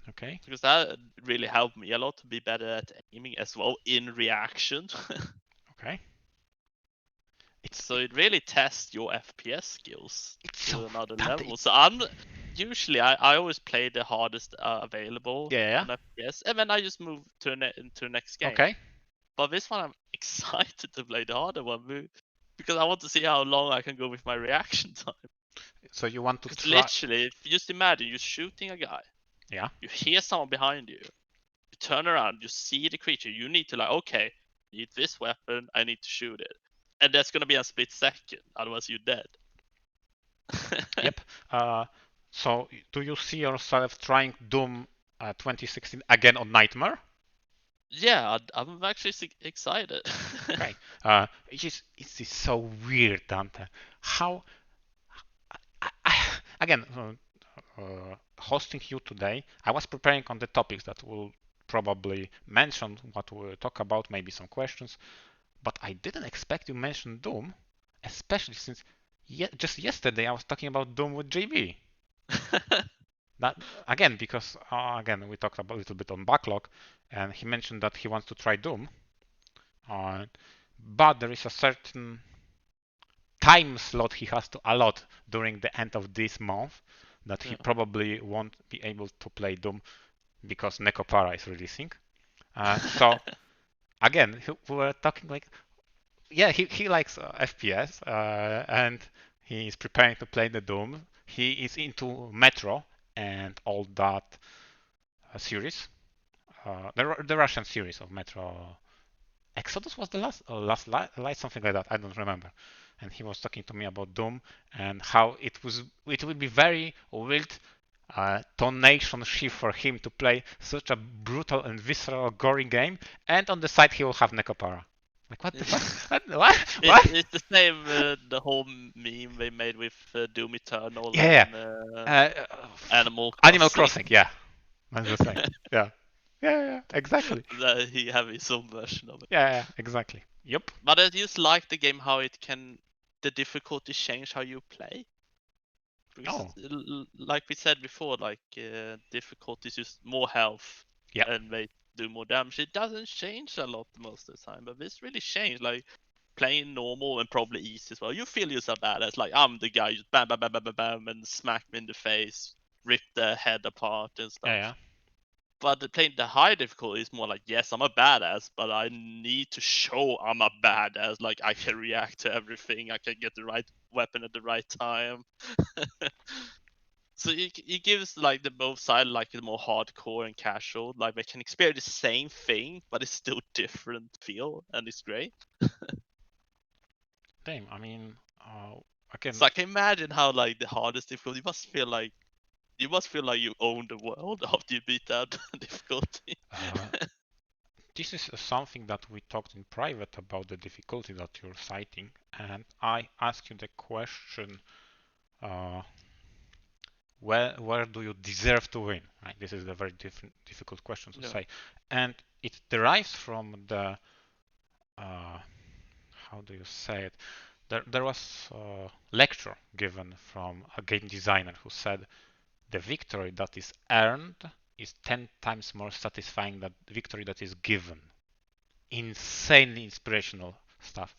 Speaker 1: Okay.
Speaker 2: Because that really helped me a lot to be better at aiming as well in reaction.
Speaker 1: Okay.
Speaker 2: So it really tests your FPS skills to another
Speaker 1: Dante,
Speaker 2: level. So I always play the hardest available
Speaker 1: Yeah.
Speaker 2: on FPS, and then I just move to the next game.
Speaker 1: Okay.
Speaker 2: But this one I'm excited to play the harder one because I want to see how long I can go with my reaction time.
Speaker 1: So you want to
Speaker 2: Because
Speaker 1: try?
Speaker 2: literally, just imagine you're shooting a guy,
Speaker 1: Yeah.
Speaker 2: you hear someone behind you, you turn around, you see the creature, you need to okay, I need this weapon, I need to shoot it. And that's gonna be a split second, otherwise you're dead.
Speaker 1: Yep. So do you see yourself trying Doom 2016 again on Nightmare?
Speaker 2: Yeah, I'm actually excited.
Speaker 1: Okay. It's just so weird, Dante. How again, hosting you today, I was preparing on the topics that we'll probably mention, what we'll talk about, maybe some questions, but I didn't expect you to mention Doom, especially since just yesterday I was talking about Doom with JB. That again, because again we talked about a little bit on Backlog, and he mentioned that he wants to try Doom, but there is a certain time slot he has to allot during the end of this month that he
Speaker 2: Yeah.
Speaker 1: probably won't be able to play Doom because Nekopara is releasing. So again, we were talking like, yeah, he likes FPS and he is preparing to play the Doom. He is into Metro and all that series, the Russian series of Metro. Exodus was the last light, something like that. I don't remember. And he was talking to me about Doom and how it would be very weird tonation shift for him to play such a brutal and visceral, gory game, and on the side he will have Nekopara. Like what the fuck? What? What?
Speaker 2: It's the same the whole meme they made with Doom Eternal
Speaker 1: Yeah,
Speaker 2: and
Speaker 1: yeah.
Speaker 2: Animal
Speaker 1: Animal
Speaker 2: Crossing.
Speaker 1: Crossing. Yeah, that's the same. Yeah, yeah, exactly.
Speaker 2: That he have his own version of it.
Speaker 1: Yeah, exactly. Yep.
Speaker 2: But I just like the game how it can the difficulty change how you play. Because
Speaker 1: Oh,
Speaker 2: like we said before, like difficulty is just more health
Speaker 1: yeah,
Speaker 2: and they do more damage. It doesn't change a lot most of the time, but this really changed. Like playing normal and probably easy as well. You feel yourself badass. Like I'm the guy just bam, bam, bam, bam, bam, bam, and smack me in the face, rip their head apart and
Speaker 1: yeah.
Speaker 2: stuff. But playing the high difficulty is more like, yes, I'm a badass, but I need to show I'm a badass. Like I can react to everything. I can get the right weapon at the right time. So it gives like the both side like the more hardcore and casual. Like they can experience the same thing, but it's still different feel, and it's great.
Speaker 1: Damn. I mean, again,
Speaker 2: So I can imagine how like the hardest difficulty you must feel like you own the world after you beat that difficulty.
Speaker 1: uh, this is something that we talked in private about the difficulty that you're citing, and I asked you the question, uh, where do you deserve to win? Right? This is a very difficult question to
Speaker 2: Yeah,
Speaker 1: say, and it derives from the how do you say it? There was a lecture given from a game designer who said the victory that is earned is 10 times more satisfying than the victory that is given. Insanely inspirational stuff.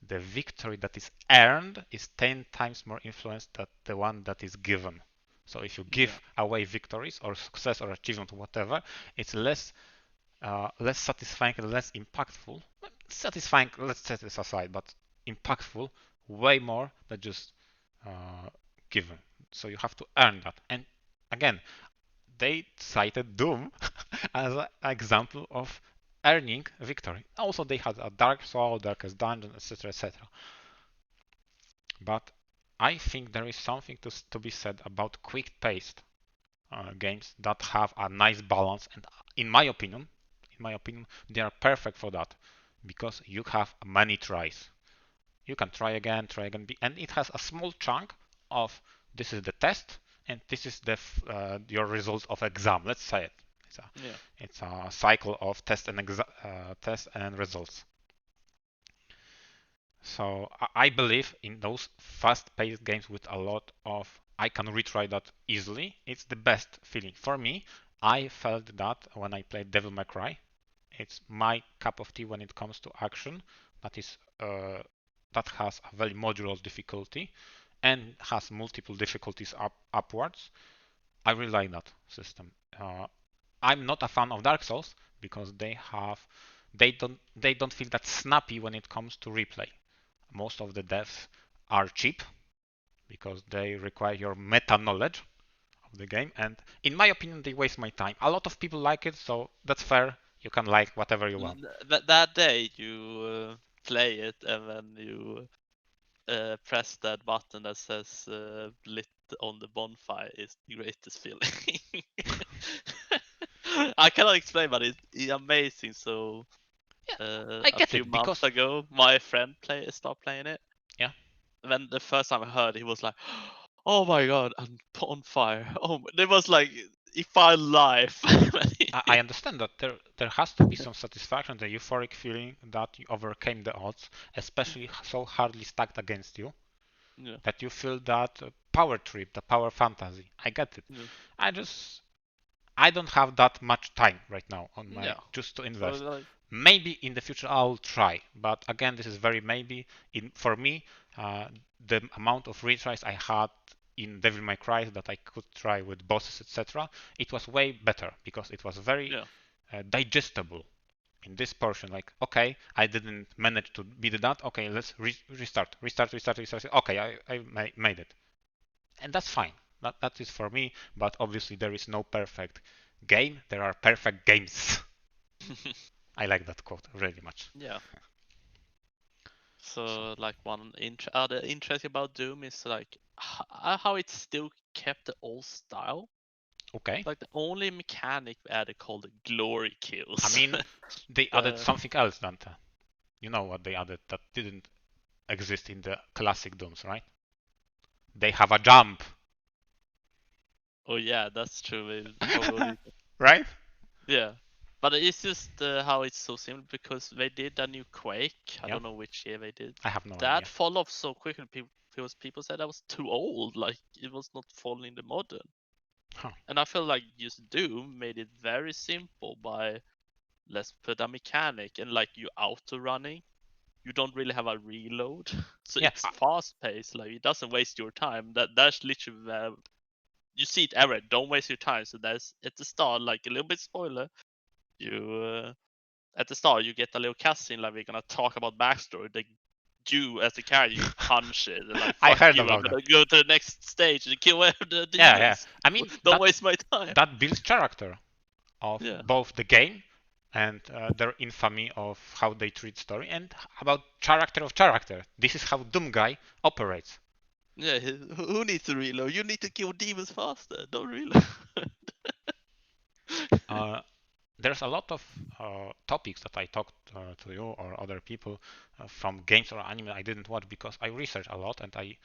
Speaker 1: The victory that is earned is 10 times more influence than the one that is given. So if you
Speaker 2: yeah,
Speaker 1: give away victories or success or achievement, or whatever, it's less satisfying and less impactful. Satisfying, let's set this aside, but impactful way more than just uh, given. So you have to earn that. And again, they cited Doom as an example of earning victory. Also, they had a Dark Soul, Darkest Dungeon, etc., etc. But I think there is something to be said about quick-paced games that have a nice balance, and in my opinion, they are perfect for that because you have many tries. You can try again, and it has a small chunk of this is the test, and this is your results of exam. Let's say it. It's a,
Speaker 2: yeah.
Speaker 1: it's a cycle of test and results. So I believe in those fast-paced games with a lot of I can retry that easily. It's the best feeling for me. I felt that when I played Devil May Cry. It's my cup of tea when it comes to action. That is that has a very modular difficulty and has multiple difficulties upwards. I really like that system. I'm not a fan of Dark Souls because they don't feel that snappy when it comes to replay. Most of the deaths are cheap because they require your meta knowledge of the game, and in my opinion, they waste my time. A lot of people like it, so that's fair. You can like whatever you want.
Speaker 2: That day you play it and then you press that button that says lit on the bonfire is the greatest feeling. I cannot explain, but it's amazing. So
Speaker 1: Yeah, I
Speaker 2: a
Speaker 1: get
Speaker 2: few
Speaker 1: it
Speaker 2: months
Speaker 1: because
Speaker 2: ago, my friend stopped playing it.
Speaker 1: yeah,
Speaker 2: Then the first time I heard, he was like, "Oh my god, I'm on fire!" Oh, it was like he found life.
Speaker 1: I understand that there has to be some satisfaction, the euphoric feeling that you overcame the odds, especially so hardly stacked against you,
Speaker 2: Yeah,
Speaker 1: that you feel that. power trip, the power fantasy. I get it.
Speaker 2: Yeah.
Speaker 1: I don't have that much time right now on my
Speaker 2: Yeah.
Speaker 1: just to
Speaker 2: So
Speaker 1: invest.
Speaker 2: like,
Speaker 1: Maybe in the future I'll try, but again, this is very maybe. For me, uh, the amount of retries I had in Devil May Cry that I could try with bosses, etc., it was way better because it was very
Speaker 2: yeah.
Speaker 1: digestible in this portion. Like, okay, I didn't manage to beat that. Okay, let's restart. Okay, I made it, and that's fine. That is for me. But obviously, there is no perfect game. There are perfect games. I like that quote really much.
Speaker 2: Yeah.
Speaker 1: So,
Speaker 2: So like one other interest about Doom is like how it still kept the old style.
Speaker 1: okay.
Speaker 2: Like the only mechanic added called the glory
Speaker 1: I
Speaker 2: kills.
Speaker 1: mean, they added
Speaker 2: the,
Speaker 1: something else, Dante. You know what they added that didn't exist in the classic Dooms, right? They have a jump,
Speaker 2: oh yeah, that's true. Probably
Speaker 1: right?
Speaker 2: yeah. But it's just how it's so simple because they did a new Quake. I
Speaker 1: Yeah,
Speaker 2: don't know which year they did.
Speaker 1: I have no
Speaker 2: That
Speaker 1: idea.
Speaker 2: fall off so quickly because people said that was too old. Like it was not following the modern.
Speaker 1: Huh.
Speaker 2: And I feel like just Doom made it very simple by let's put a mechanic and like you auto running. You don't really have a reload, so
Speaker 1: Yeah,
Speaker 2: it's fast paced. Like it doesn't waste your time. That's literally where you see it ever. Don't waste your time. So that's at the start, like a little bit spoiler. You at the start you get a little cutscene like we're gonna talk about backstory. They you as the character you punch it and like
Speaker 1: I
Speaker 2: fuck
Speaker 1: heard
Speaker 2: you. I'm
Speaker 1: about that.
Speaker 2: gonna go to the next stage and kill the
Speaker 1: Yeah, yeah.
Speaker 2: demons.
Speaker 1: I mean,
Speaker 2: Don't waste my time.
Speaker 1: that builds character of
Speaker 2: Yeah.
Speaker 1: both the game and their infamy of how they treat story and about character of character. This is how Doom Guy operates.
Speaker 2: Yeah, who needs to reload? You need to kill demons faster. Don't reload.
Speaker 1: Uh, there's a lot of topics that I talked to you or other people from games or anime I didn't watch because I research a lot and I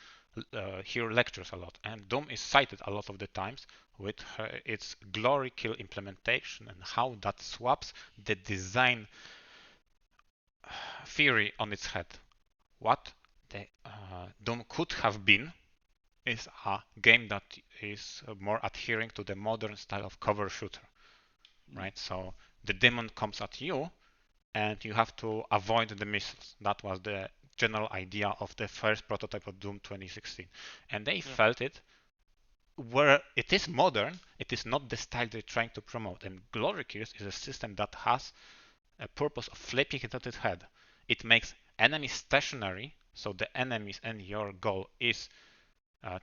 Speaker 1: hear lectures a lot. And Doom is cited a lot of the times with its glory kill implementation and how that swaps the design theory on its head. What the Doom could have been is a game that is more adhering to the modern style of cover shooter, right? So the demon comes at you and you have to avoid the missiles. That was the general idea of the first prototype of Doom 2016. And they
Speaker 2: Yeah.
Speaker 1: felt it where it is modern, it is not the style they're trying to promote. And Glory Kills is a system that has a purpose of flipping it on its head. It makes enemies stationary, so the enemies and your goal is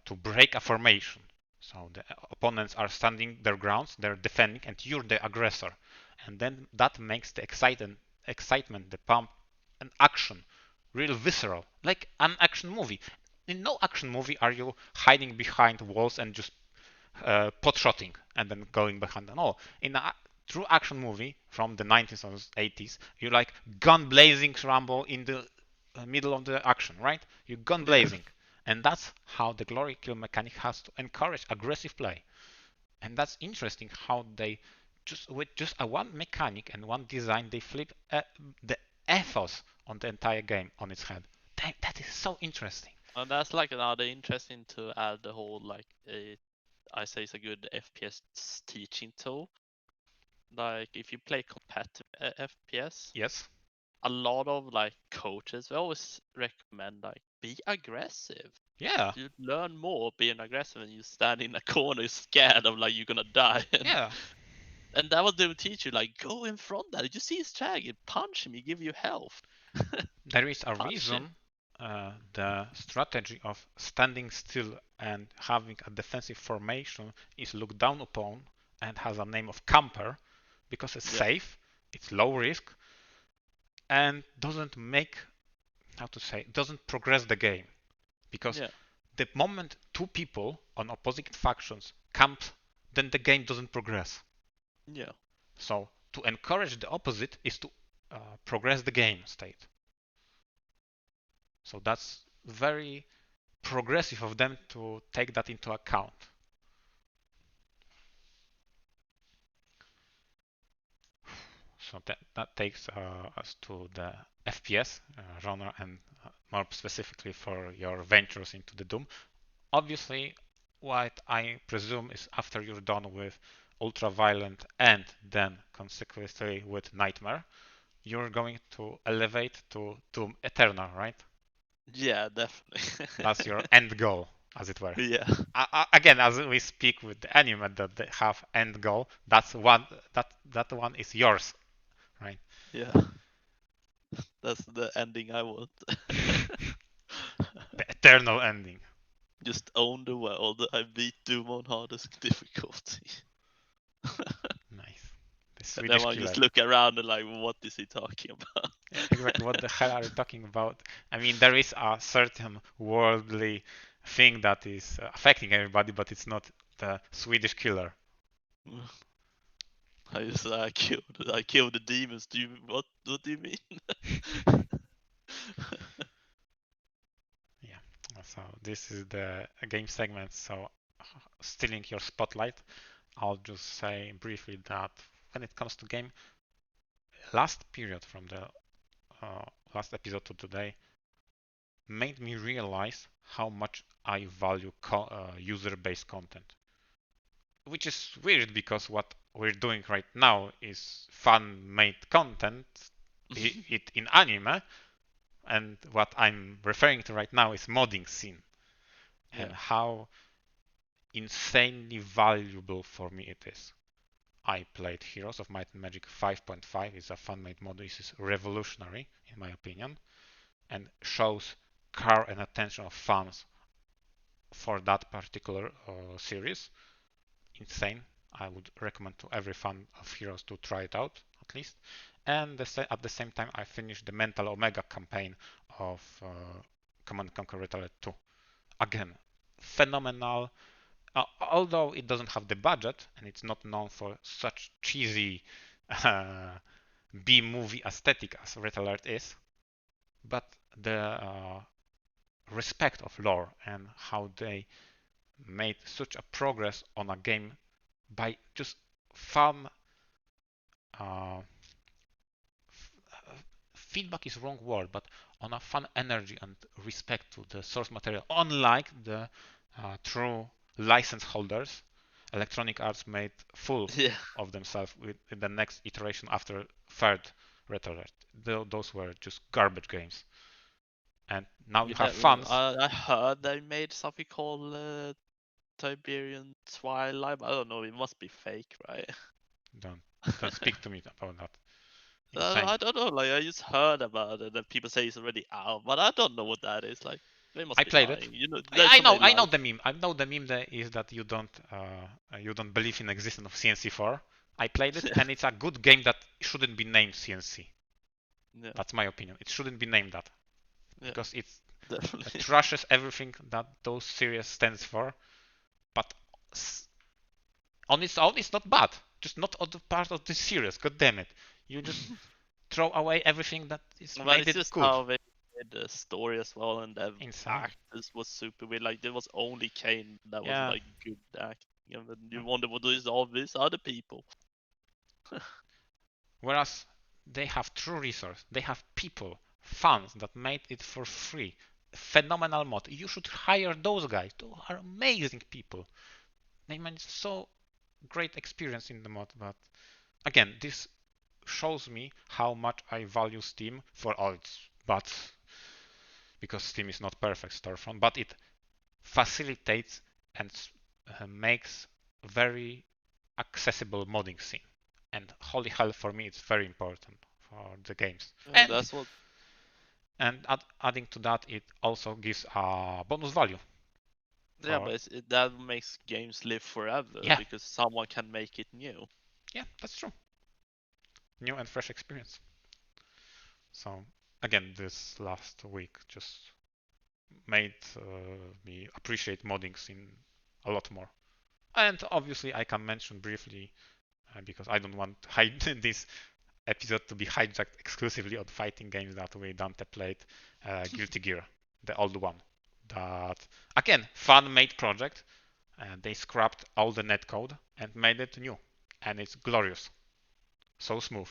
Speaker 1: to break a formation. So the opponents are standing their grounds, they're defending, and you're the aggressor. And then that makes the excitement, the pump, and action real visceral, like an action movie. In no action movie are you hiding behind walls and just pot-shotting and then going behind them. No, in a true action movie from the 90s or 80s, you like gun blazing Rambo in the middle of the action, right? You gun
Speaker 2: Yeah.
Speaker 1: blazing. And that's how the glory kill mechanic has to encourage aggressive play. And that's interesting how they just with just a one mechanic and one design they flip the ethos on the entire game on its head. That is so interesting.
Speaker 2: And that's like another interesting to add the whole like I say it's a good FPS teaching tool. Like if you play competitive FPS,
Speaker 1: Yes.
Speaker 2: a lot of like coaches we always recommend like be aggressive.
Speaker 1: Yeah.
Speaker 2: You learn more being aggressive and you stand in a corner scared of like you're gonna die.
Speaker 1: Yeah.
Speaker 2: And that was they would teach you like go in front that. You see his dragon, punch him, he give you health.
Speaker 1: There is a
Speaker 2: Punch him.
Speaker 1: reason the strategy of standing still and having a defensive formation is looked down upon and has a name of camper because it's
Speaker 2: Yeah.
Speaker 1: safe, it's low risk, and doesn't make, how to say, doesn't progress the game. Because
Speaker 2: Yeah.
Speaker 1: the moment two people on opposite factions camp, then the game doesn't progress.
Speaker 2: Yeah.
Speaker 1: So to encourage the opposite is to progress the game state. So that's very progressive of them to take that into account. So that takes us to the FPS genre and more specifically for your ventures into the Doom. obviously, what I presume is after you're done with Ultraviolent and then consequently with Nightmare, you're going to elevate to Doom Eternal, right?
Speaker 2: Yeah, definitely.
Speaker 1: That's your end goal, as it were.
Speaker 2: Yeah.
Speaker 1: Again, as we speak with the anime that they have end goal, that's one that one is yours, right?
Speaker 2: Yeah. That's the ending I want.
Speaker 1: The eternal ending.
Speaker 2: Just own the world. I beat Doom on hardest difficulty.
Speaker 1: Nice. The
Speaker 2: And then
Speaker 1: Swedish
Speaker 2: I
Speaker 1: killer.
Speaker 2: just look around and like, what is he talking about?
Speaker 1: Yeah, exactly. What the hell are you talking about? I mean, there is a certain worldly thing that is affecting everybody, but it's not the Swedish killer.
Speaker 2: I killed the demons. What do you mean?
Speaker 1: Yeah. So this is the game segment. So stealing your spotlight, I'll just say briefly that when it comes to game, last period from the last episode to today made me realize how much I value user-based content. Which is weird because what we're doing right now is fan-made content, it in anime, and what I'm referring to right now is modding scene and
Speaker 2: Yeah.
Speaker 1: how insanely valuable for me it is. I played Heroes of Might and Magic 5.5. It's a fan-made mod. This is revolutionary, in my opinion, and shows care and attention of fans for that particular series. Insane. I would recommend to every fan of Heroes to try it out, at least. And at the same time, I finished the Mental Omega campaign of Command & Conquer Retaliate 2. Again, phenomenal. Although it doesn't have the budget and it's not known for such cheesy B-movie aesthetic as Red Alert is, but the respect of lore and how they made such a progress on a game by just fun uh, feedback is wrong word, but on a fun energy and respect to the source material, unlike the true license holders. Electronic Arts made full
Speaker 2: Yeah.
Speaker 1: of themselves with the next iteration after third Red Alert. Those were just garbage games. And now you have fans.
Speaker 2: I heard they made something called Tiberian Twilight. I don't know. It must be fake, right?
Speaker 1: Don't speak to me about that. Insane.
Speaker 2: I don't know. Like I just heard about it, and people say it's already out, but I don't know what that is. Like they must
Speaker 1: I
Speaker 2: be
Speaker 1: played it.
Speaker 2: lying. You know, there's
Speaker 1: I
Speaker 2: so
Speaker 1: know.
Speaker 2: many
Speaker 1: I know
Speaker 2: lies.
Speaker 1: the meme. I know the meme that is that you don't believe in the existence of CNC4. I played it, and it's a good game that shouldn't be named CNC.
Speaker 2: Yeah,
Speaker 1: That's my opinion. It shouldn't be named that
Speaker 2: yeah,
Speaker 1: because it
Speaker 2: definitely.
Speaker 1: trashes everything that those series stands for. But on its own, it's not bad. Just not on the part of the series. God damn it! You just throw away everything that is
Speaker 2: But
Speaker 1: made
Speaker 2: it's
Speaker 1: it
Speaker 2: just
Speaker 1: good.
Speaker 2: how they made the story as well, and the
Speaker 1: Insane.
Speaker 2: actors was super weird. Like there was only Kane that was
Speaker 1: Yeah.
Speaker 2: like good acting, and then you wonder what is all these other people.
Speaker 1: Whereas they have true resource, they have people, fans that made it for free. Phenomenal mod. You should hire those guys. Those are amazing people. They made so great experience in the mod. But again, this shows me how much I value Steam for all its buts, because Steam is not perfect storefront, but it facilitates and makes very accessible modding scene. And holy hell, for me, it's very important for the games.
Speaker 2: Yeah,
Speaker 1: And
Speaker 2: that's what.
Speaker 1: adding to that, it also gives a bonus value
Speaker 2: Yeah,
Speaker 1: for.
Speaker 2: but that makes games live forever
Speaker 1: Yeah,
Speaker 2: because someone can make it new.
Speaker 1: yeah, that's true. New and fresh experience. So again, this last week just made me appreciate modding scene a lot more. And obviously, I can mention briefly because I don't want this episode to be hijacked exclusively on fighting games that way Dante played Guilty Gear, the old one. That again, fan-made project. They scrapped all the netcode and made it new, and it's glorious. So smooth,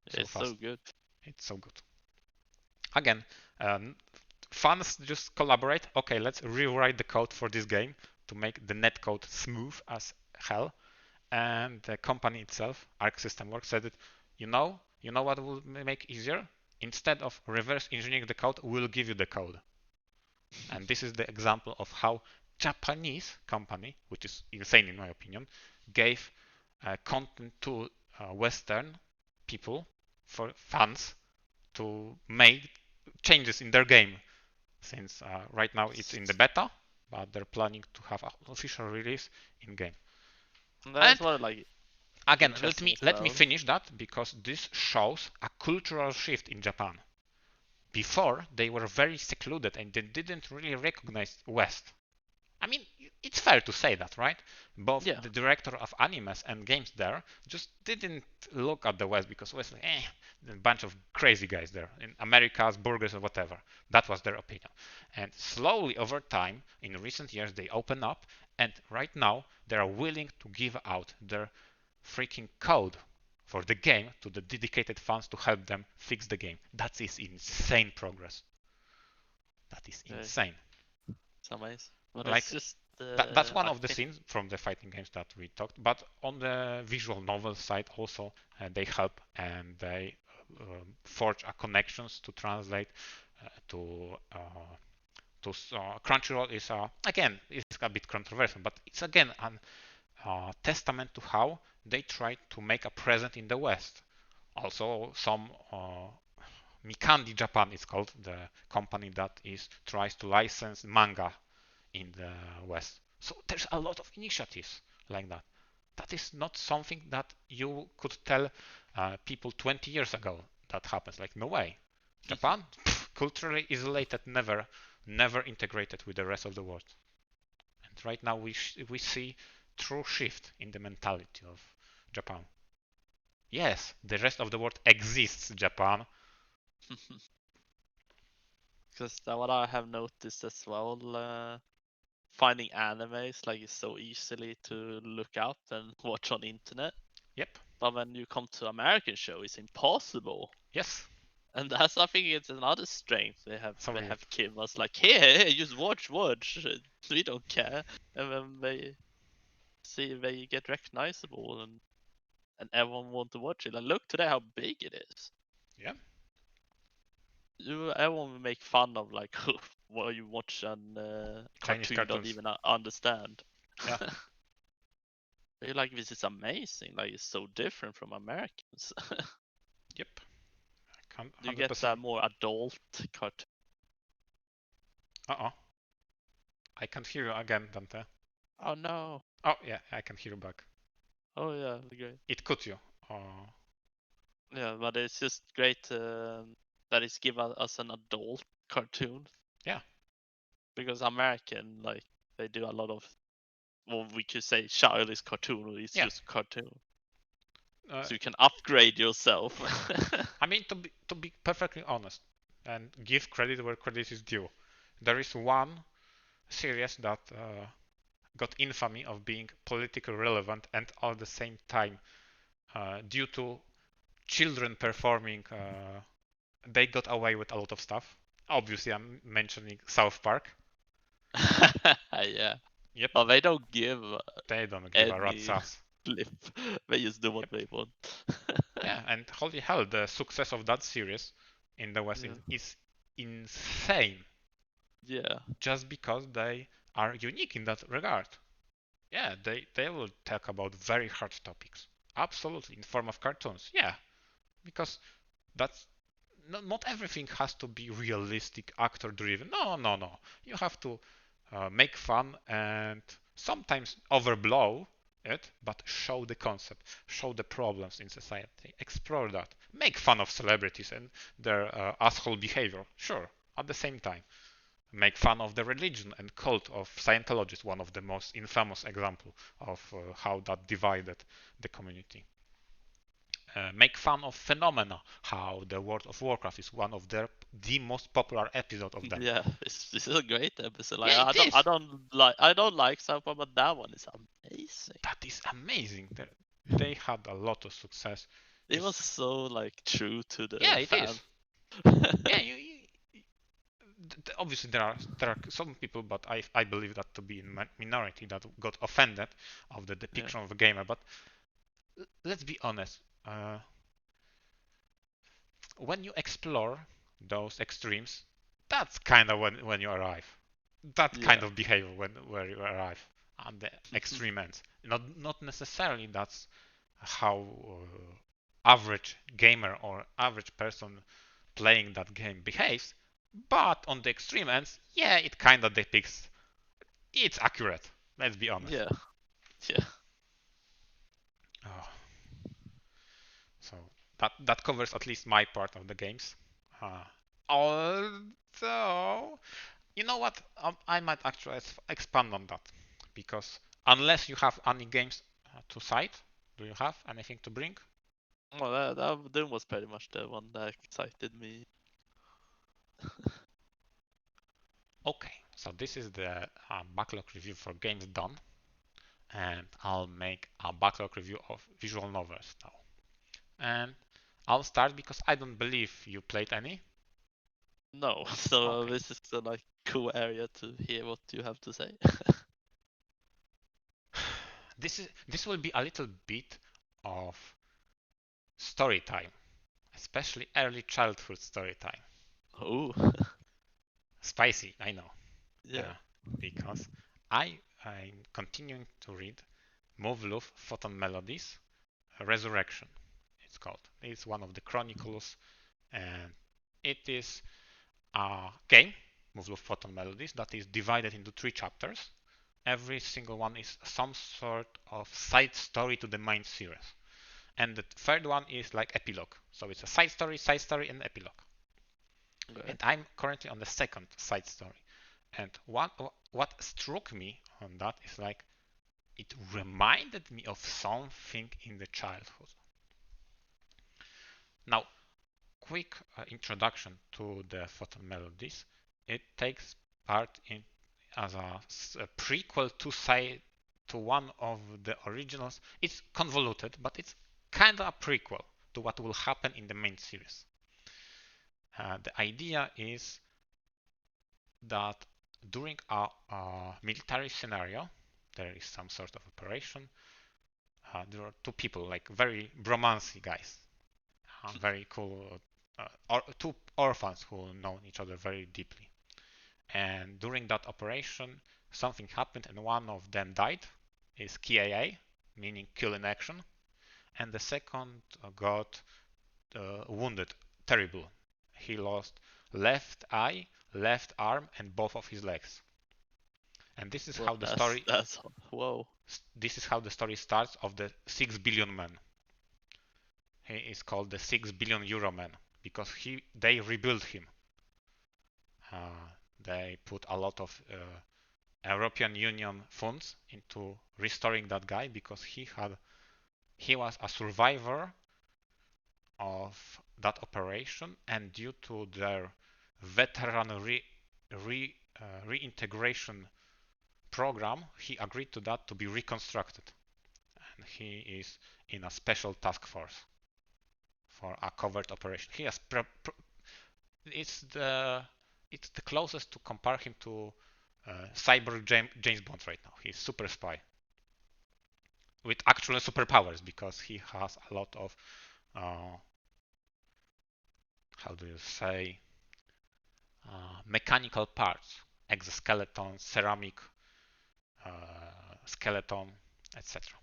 Speaker 1: so
Speaker 2: It's so
Speaker 1: fast.
Speaker 2: good.
Speaker 1: It's so good. Again, um, fans just collaborate. Okay, let's rewrite the code for this game to make the netcode smooth as hell. And the company itself, Arc System Works, said it. You know what will make easier? Instead of reverse engineering the code, we'll give you the code. And this is the example of how Japanese company, which is insane in my opinion, gave content to Western people, for fans, to make changes in their game. Since right now it's in the beta, but they're planning to have an official release in game.
Speaker 2: That's
Speaker 1: And
Speaker 2: what like
Speaker 1: again,
Speaker 2: interesting as
Speaker 1: let me
Speaker 2: well.
Speaker 1: finish that, because this shows a cultural shift in Japan. Before, they were very secluded and they didn't really recognize West. I mean, it's fair to say that, right? Both
Speaker 2: Yeah.
Speaker 1: the director of animes and games there just didn't look at the West, because West, a bunch of crazy guys there in Americas, burgers, or whatever. That was their opinion. And slowly over time, in recent years, they open up, and right now they are willing to give out their freaking code for the game to the dedicated fans to help them fix the game. That is insane progress. That is insane.
Speaker 2: It's amazing. But
Speaker 1: Like,
Speaker 2: it's just
Speaker 1: that's one
Speaker 2: I
Speaker 1: of the
Speaker 2: think
Speaker 1: scenes from the fighting games that we talked. But on the visual novel side also, they help, and they forge a connections to translate to Crunchyroll is again, it's a bit controversial, but it's again an testament to how they try to make a present in the West. Also, some Mikandi Japan is called the company that tries to license manga in the West. So there's a lot of initiatives like that. That is not something that you could tell people 20 years ago that happens. Like, no way. Japan, culturally isolated, never integrated with the rest of the world. And right now we see true shift in the mentality of Japan. Yes, the rest of the world exists, Japan.
Speaker 2: because what I have noticed as well, finding animes like is so easily to look up and watch on internet.
Speaker 1: Yep.
Speaker 2: But when you come to American show, it's impossible.
Speaker 1: Yes.
Speaker 2: And that's I think it's another strength they have.
Speaker 1: So
Speaker 2: They
Speaker 1: weird.
Speaker 2: have given us like here, just watch. We don't care. And then they get recognizable and everyone want to watch it. And look today how big it is.
Speaker 1: Yeah.
Speaker 2: Everyone will make fun of like what you watch on
Speaker 1: Chinese
Speaker 2: cartoon don't
Speaker 1: cartoons.
Speaker 2: even understand.
Speaker 1: Yeah.
Speaker 2: They're like, this is amazing. Like it's so different from Americans.
Speaker 1: Yep.
Speaker 2: You get
Speaker 1: 100%.
Speaker 2: that more adult cartoon.
Speaker 1: Uh-oh. I can't hear you again, Dante.
Speaker 2: Oh no.
Speaker 1: Oh, yeah, I can hear you back.
Speaker 2: Oh yeah, great.
Speaker 1: It cut you.
Speaker 2: Yeah, but it's just great that it's given us an adult cartoon.
Speaker 1: Yeah.
Speaker 2: Because American, like, they do a lot of, well, we could say childish cartoon, or it's
Speaker 1: Yeah.
Speaker 2: just cartoon.
Speaker 1: So
Speaker 2: you can upgrade yourself.
Speaker 1: I mean, to be perfectly honest, and give credit where credit is due, there is one series that got infamy of being politically relevant and at the same time, due to children performing, they got away with a lot of stuff. Obviously, I'm mentioning South Park.
Speaker 2: Yeah.
Speaker 1: Yep.
Speaker 2: Oh, they don't give
Speaker 1: They don't give a rat's
Speaker 2: any
Speaker 1: ass.
Speaker 2: lip. They just do what they want.
Speaker 1: Yeah, and holy hell, the success of that series in the West is insane.
Speaker 2: Yeah.
Speaker 1: Just because they are unique in that regard. Yeah, they will talk about very hard topics. Absolutely, in form of cartoons. Yeah, because that's not everything has to be realistic, actor driven. No. You have to make fun and sometimes overblow it, but show the concept, show the problems in society, explore that, make fun of celebrities and their asshole behavior. Sure, at the same time, make fun of the religion and cult of Scientologists, one of the most infamous example of how that divided the community. Make fun of phenomena, how the World of Warcraft is one of the most popular episode of them.
Speaker 2: Yeah, this is a great episode. Like
Speaker 1: Yeah, it is.
Speaker 2: I don't like South Park, but that one is amazing.
Speaker 1: That is amazing. They had a lot of success.
Speaker 2: It was so like true to the
Speaker 1: Yeah, it
Speaker 2: fan.
Speaker 1: is. Yeah, obviously there are some people, but I believe that to be in minority, that got offended of the depiction of a gamer. But let's be honest. When you explore those extremes, that's kind of when you arrive. That kind of behavior where you arrive at the extreme ends. Not necessarily that's how average gamer or average person playing that game behaves, but on the extreme ends, yeah, it kind of depicts. It's accurate. Let's be honest.
Speaker 2: Yeah.
Speaker 1: Oh, so that covers at least my part of the games. Although, you know what? I might actually expand on that because unless you have any games to cite, do you have anything to bring?
Speaker 2: Well, that was pretty much the one that excited me.
Speaker 1: Okay, so this is the backlog review for games done, and I'll make a backlog review of visual novels now. And I'll start because I don't believe you played any.
Speaker 2: No, so
Speaker 1: Okay.
Speaker 2: this is a like cool area to hear what you have to say.
Speaker 1: This will be a little bit of story time, especially early childhood story time.
Speaker 2: Oh,
Speaker 1: Spicy, I know.
Speaker 2: yeah.
Speaker 1: Because I'm continuing to read Muv-Luv photonmelodies Resurrection. It's called. It's one of the chronicles, and it is a game, Muv-Luv photonmelodies, that is divided into 3 chapters. Every single one is some sort of side story to the main series. And the third one is like epilogue. So it's a side story, and epilogue.
Speaker 2: Okay.
Speaker 1: And I'm currently on the second side story. And what struck me on that is like it reminded me of something in the childhood. Now, quick introduction to the photonmelodies. It takes part in as a prequel to one of the originals. It's convoluted, but it's kind of a prequel to what will happen in the main series. The idea is that during a military scenario, there is some sort of operation. There are 2 people, like very bromancy guys, very cool, or 2 orphans who know each other very deeply. And during that operation, something happened, and one of them died. Is KIA, meaning kill in action, and the second got wounded, terrible. He lost left eye, left arm, and both of his legs. And this is
Speaker 2: Well,
Speaker 1: how the story.
Speaker 2: that's whoa.
Speaker 1: This is how the story starts of the 6 billion man. He is called the 6 billion euro man because they rebuilt him. They put a lot of European Union funds into restoring that guy because he was a survivor of that operation, and due to their veteran reintegration program, he agreed to that to be reconstructed, and he is in a special task force for a covert operation. He has it's the closest to compare him to cyber James Bond right now. He's super spy with actual superpowers because he has a lot of how do you say mechanical parts, exoskeleton, ceramic skeleton, etc.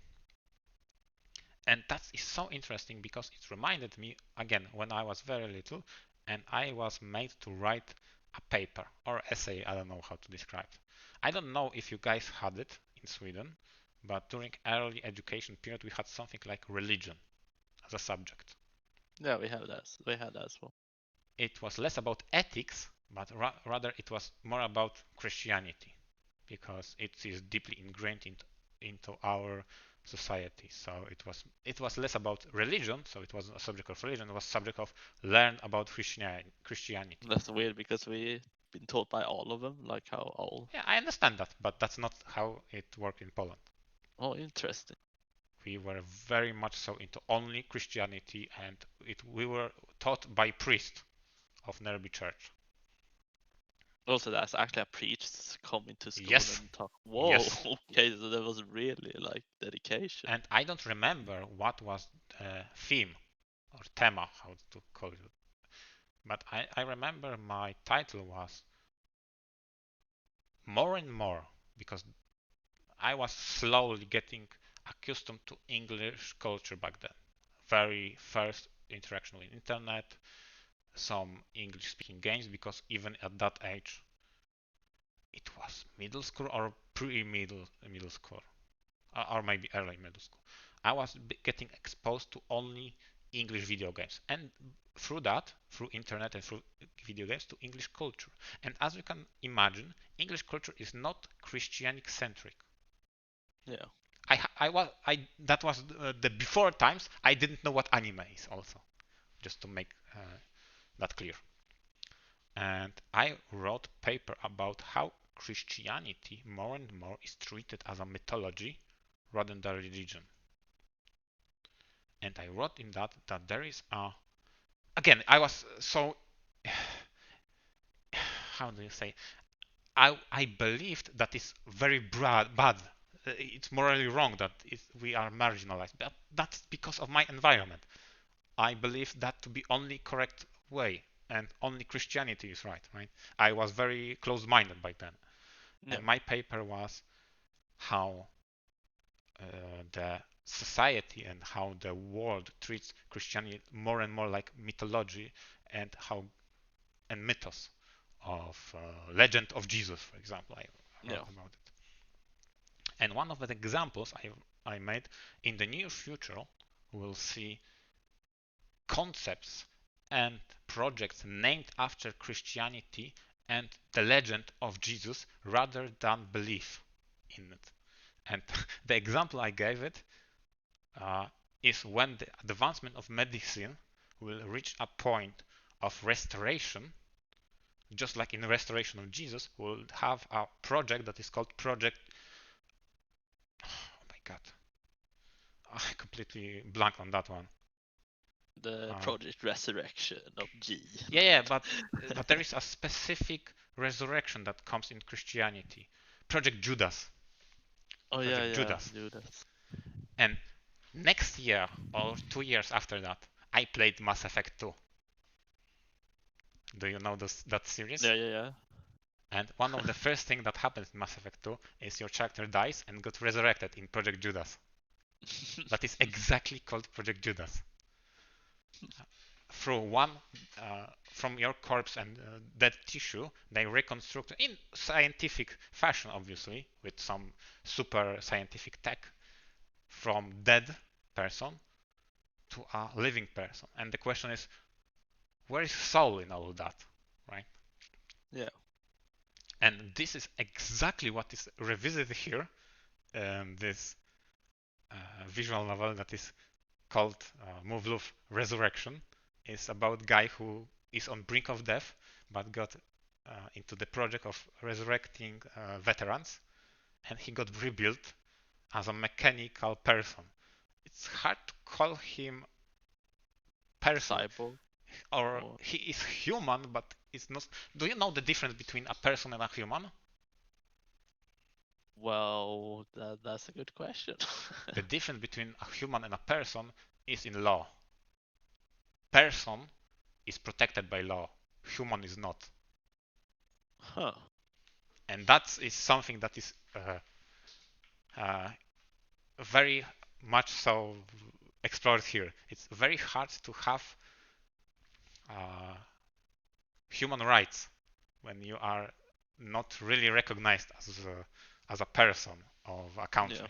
Speaker 1: And that is so interesting because it reminded me again when I was very little and I was made to write a paper or essay. I don't know how to describe it. I don't know if you guys had it in Sweden, but during early education period we had something like religion as a subject.
Speaker 2: Yeah, we have that. We had that as well.
Speaker 1: It was less about ethics, but rather it was more about Christianity because it is deeply ingrained into our society. So it was less about religion. So it wasn't a subject of religion. It was a subject of learn about Christianity.
Speaker 2: That's weird because we been taught by all of them, like how all.
Speaker 1: Yeah, I understand that, but that's not how it worked in Poland.
Speaker 2: Oh, interesting.
Speaker 1: We were very much so into only Christianity, and we were taught by priests of nearby church.
Speaker 2: Also, that's actually a priest coming to school
Speaker 1: Yes.
Speaker 2: and talk. Whoa,
Speaker 1: Yes.
Speaker 2: okay, so there was really like dedication.
Speaker 1: And I don't remember what was theme or thema, how to call it. But I remember my title was More and More, because I was slowly getting accustomed to English culture back then. Very first interaction with internet, some English speaking games, because even at that age, it was middle school or pre-middle school, or maybe early middle school. I was getting exposed to only English video games, and through that, through internet and through video games, to English culture. And as you can imagine, English culture is not Christianic centric.
Speaker 2: Yeah.
Speaker 1: That was the before times. I didn't know what anime is also, just to make that clear. And I wrote a paper about how Christianity more and more is treated as a mythology rather than a religion. And I wrote in that there is a, again, I was so, how do you say, I believed that is very bad. It's morally wrong that we are marginalized, but that's because of my environment. I believe that to be only correct way, and only Christianity is right. I was very close-minded by then.
Speaker 2: Yeah.
Speaker 1: And my paper was how the society and how the world treats Christianity more and more like mythology, and how and mythos of legend of Jesus, for example. I
Speaker 2: Yeah.
Speaker 1: wrote about it. And one of the examples I made, in the near future, we'll see concepts and projects named after Christianity and the legend of Jesus rather than belief in it. And the example I gave it is when the advancement of medicine will reach a point of restoration, just like in the restoration of Jesus, we'll have a project that is called Project. Oh my God, I completely blanked on that one.
Speaker 2: The Project Resurrection of G.
Speaker 1: Yeah, but there is a specific resurrection that comes in Christianity. Project Judas.
Speaker 2: Oh
Speaker 1: Project
Speaker 2: yeah,
Speaker 1: Judas.
Speaker 2: Judas.
Speaker 1: And next year or 2 years after that, I played Mass Effect 2. Do you know that series?
Speaker 2: Yeah.
Speaker 1: And one of the first things that happens in Mass Effect 2 is your character dies and got resurrected in Project Judas. That is exactly called Project Judas. Through one, from your corpse and dead tissue, they reconstruct in scientific fashion, obviously, with some super scientific tech, from dead person to a living person. And the question is, where is soul in all of that, right?
Speaker 2: Yeah.
Speaker 1: And this is exactly what is revisited here. This visual novel that is called Muv-Luv Resurrection is about guy who is on brink of death but got into the project of resurrecting veterans, and he got rebuilt as a mechanical person. It's hard to call him person,
Speaker 2: Cyborg.
Speaker 1: or he is human, but it's not. Do you know the difference between a person and a human?
Speaker 2: Well, that's a good question.
Speaker 1: The difference between a human and a person is in law. Person is protected by law, human is not.
Speaker 2: Huh.
Speaker 1: And that is something that is uh, very much so explored here. It's very hard to have uh, human rights when you are not really recognized as a person of a country.
Speaker 2: Yeah.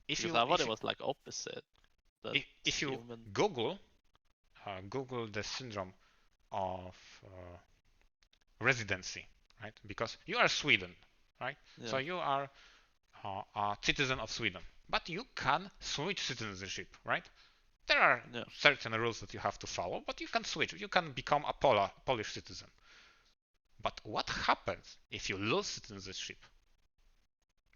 Speaker 1: If
Speaker 2: Because
Speaker 1: you
Speaker 2: I thought
Speaker 1: if
Speaker 2: it
Speaker 1: you
Speaker 2: was like opposite. That
Speaker 1: if you
Speaker 2: human.
Speaker 1: Google the syndrome of residency, right? Because you are Sweden, right? So
Speaker 2: Yeah.
Speaker 1: you are a citizen of Sweden, but you can switch citizenship, right? There are
Speaker 2: Yeah.
Speaker 1: certain rules that you have to follow, but you can switch. You can become a Polish citizen. But what happens if you lose citizenship?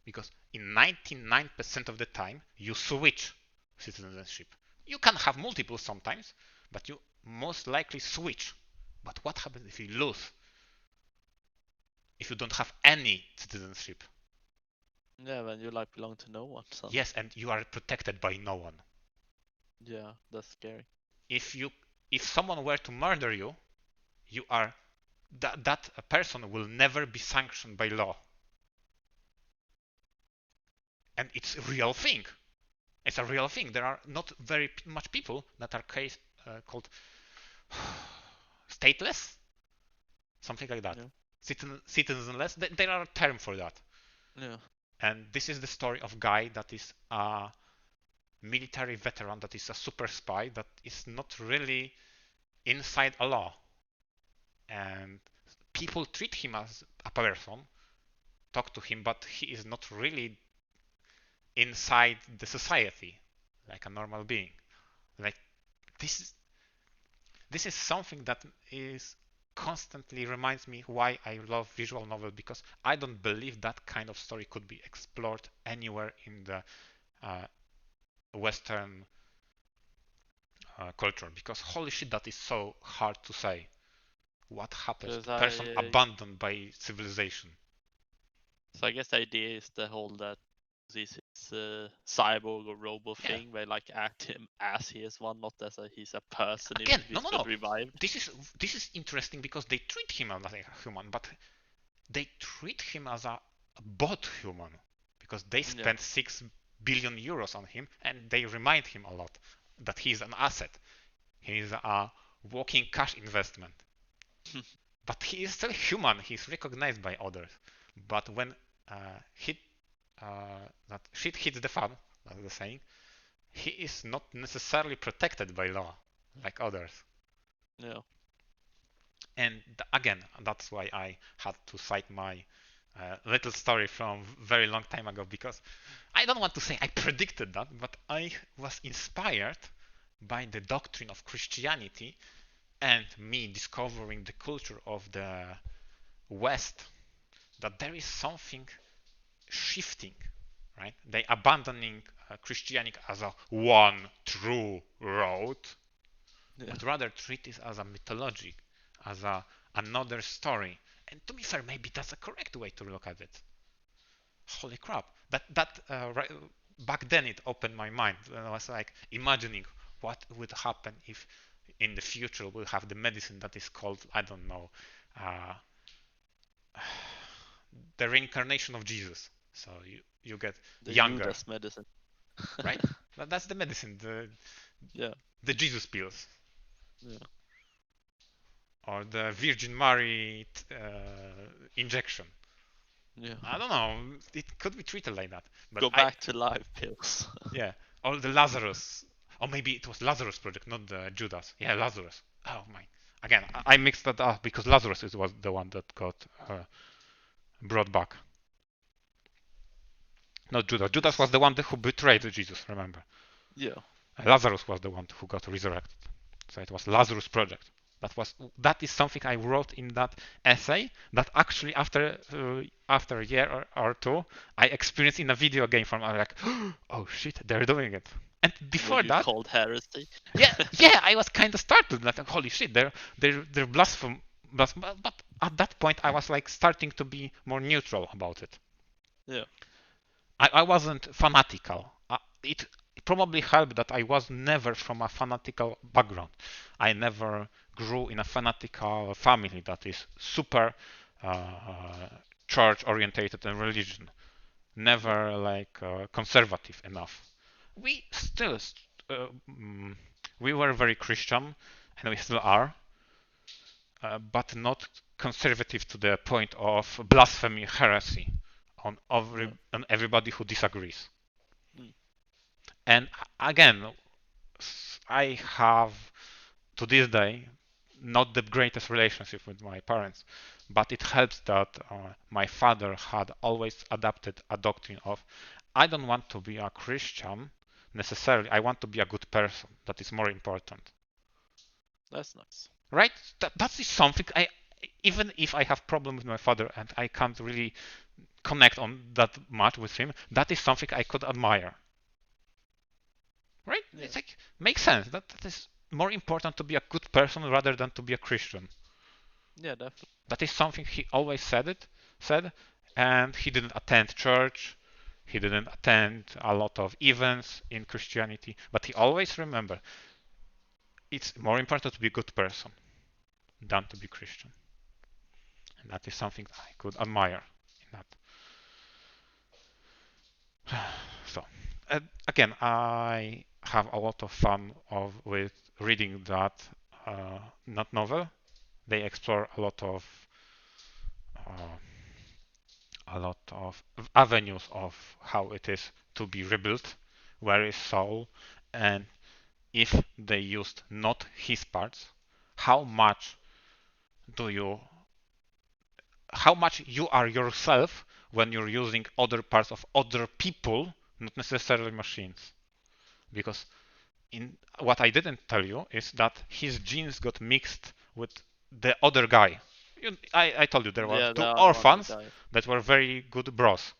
Speaker 1: Because in 99% of the time, you switch citizenship. You can have multiple sometimes, but you most likely switch. But what happens if you lose? if you don't have any citizenship.
Speaker 2: Yeah, when you like belong to no one. So.
Speaker 1: Yes, and you are protected by no one.
Speaker 2: Yeah, that's scary.
Speaker 1: If someone were to murder you, you are that person will never be sanctioned by law. And it's a real thing. It's a real thing. There are not very much people that are called stateless, something like that.
Speaker 2: Yeah.
Speaker 1: Citizenless. There are a term for that.
Speaker 2: Yeah.
Speaker 1: And this is the story of guy that is a military veteran, that is a super spy, that is not really inside a law. And people treat him as a person, talk to him, but he is not really inside the society like a normal being. Like this is something that is constantly reminds me why I love visual novel, because I don't believe that kind of story could be explored anywhere in the Western culture, because holy shit, that is so hard to say. What happens to person abandoned by civilization?
Speaker 2: So I guess the idea is the whole that this is a cyborg or robo thing, where like act him as he is one, not as he's a person.
Speaker 1: Again,
Speaker 2: even if he's revived.
Speaker 1: This is interesting because they treat him as a human, but they treat him as a bot human, because they spent 6 billion euros on him, and they remind him a lot that he's an asset. He's a walking cash investment. But he is still human. He's recognized by others. But when that shit hits the fan, that's the saying, he is not necessarily protected by law like others.
Speaker 2: Yeah.
Speaker 1: And again, that's why I had to cite my little story from very long time ago, because I don't want to say I predicted that, but I was inspired by the doctrine of Christianity and me discovering the culture of the West, that there is something shifting, right? They abandoning Christianity as a one true road, but rather treat it as a mythology, as another story. And to be fair, maybe that's a correct way to look at it. Holy crap! Right, back then it opened my mind. I was like imagining what would happen if in the future we'll have the medicine that is called, I don't know, the reincarnation of Jesus. So you get
Speaker 2: the
Speaker 1: younger.
Speaker 2: Judas medicine.
Speaker 1: Right? That's the medicine. The Jesus pills.
Speaker 2: Yeah.
Speaker 1: Or the Virgin Mary injection.
Speaker 2: Yeah.
Speaker 1: I don't know. It could be treated like that. But
Speaker 2: go back to live pills.
Speaker 1: Yeah. Or the Lazarus. Or maybe it was Lazarus project, not the Judas. Yeah, Lazarus. Oh my. Again, I mixed that up because Lazarus was the one that got brought back. Not Judas. Judas was the one who betrayed Jesus, remember?
Speaker 2: Yeah.
Speaker 1: Lazarus was the one who got resurrected. So it was Lazarus project. That is something I wrote in that essay that actually after a year or two I experienced in a video game from. I'm like, oh shit, they're doing it. And before that,
Speaker 2: called heresy.
Speaker 1: yeah, I was kind of startled. Like, holy shit, they're blasphemous. But at that point, I was like starting to be more neutral about it.
Speaker 2: Yeah.
Speaker 1: I wasn't fanatical. It probably helped that I was never from a fanatical background. I never grew in a fanatical family that is super church orientated and religion. Never like conservative enough. We still we were very Christian, and we still are, but not conservative to the point of blasphemy, heresy on everybody who disagrees. And again, I have to this day not the greatest relationship with my parents, but it helps that my father had always adopted a doctrine of I don't want to be a Christian necessarily, I want to be a good person. That is more important.
Speaker 2: That's nice.
Speaker 1: Right? That is something even if I have problem with my father and I can't really connect on that much with him, that is something I could admire. Right? Yeah. It's like makes sense. That is more important to be a good person rather than to be a Christian.
Speaker 2: Yeah, definitely.
Speaker 1: That is something he always said it, said, and he didn't attend church. He didn't attend a lot of events in Christianity, but he always remembered it's more important to be a good person than to be Christian. And that is something I could admire in that. So, again, I have a lot of fun with reading that not novel. They explore uh, a lot of avenues of how it is to be rebuilt, where is Saul, and if they used not his parts, how much do you how much you are yourself when you're using other parts of other people, not necessarily machines. Because in what I didn't tell you is that his genes got mixed with the other guy. I told you there were
Speaker 2: Yeah,
Speaker 1: two
Speaker 2: the other
Speaker 1: orphans
Speaker 2: guy.
Speaker 1: that were very good bros,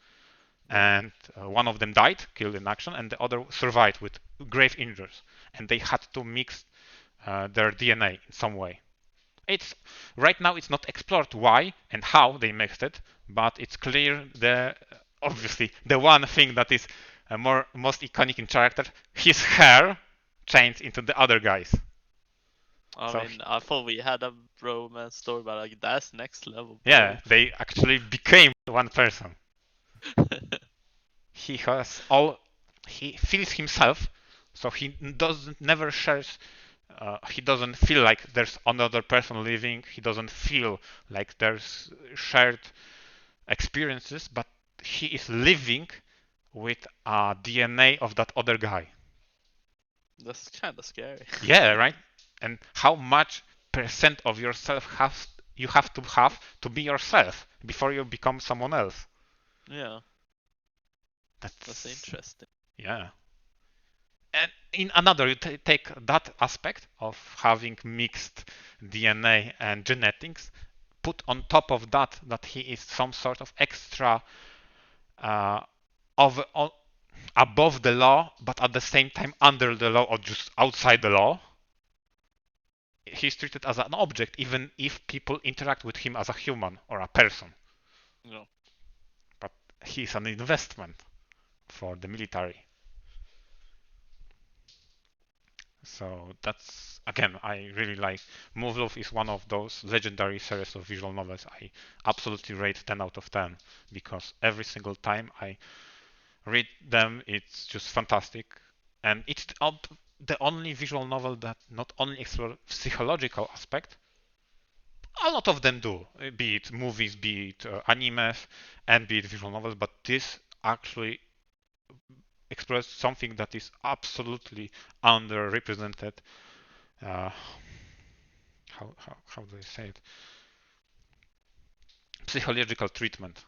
Speaker 2: Yeah.
Speaker 1: and one of them died, killed in action, and the other survived with grave injuries, and they had to mix their DNA in some way. It's right now it's not explored why and how they mixed it, but it's clear the obviously the one thing that is most iconic in character, his hair changed into the other guy's.
Speaker 2: I
Speaker 1: So
Speaker 2: mean, I thought we had a romance story, but like that's next level, bro.
Speaker 1: yeah, they actually became one person. He has all he feels himself, so he doesn't never shares. He doesn't feel like there's another person living. He doesn't feel like there's shared experiences, but he is living with a DNA of that other guy.
Speaker 2: That's kind of scary.
Speaker 1: Yeah, right. And how much percent of yourself you have to be yourself before you become someone else?
Speaker 2: Yeah, that's
Speaker 1: That's
Speaker 2: interesting.
Speaker 1: yeah. And in another, you take that aspect of having mixed DNA and genetics, put on top of that he is some sort of extra uh, of above the law, but at the same time under the law or just outside the law. He's treated as an object, even if people interact with him as a human or a person.
Speaker 2: No.
Speaker 1: But he's an investment for the military. So that's again, I really like. Muv-Luv is one of those legendary series of visual novels I absolutely rate 10 out of 10 because every single time I read them, it's just fantastic. And it's the only visual novel that not only explores psychological aspect, a lot of them do, be it movies, be it animes, and be it visual novels, but this actually explores something that is absolutely underrepresented. Uh, how do I say it? Psychological treatment,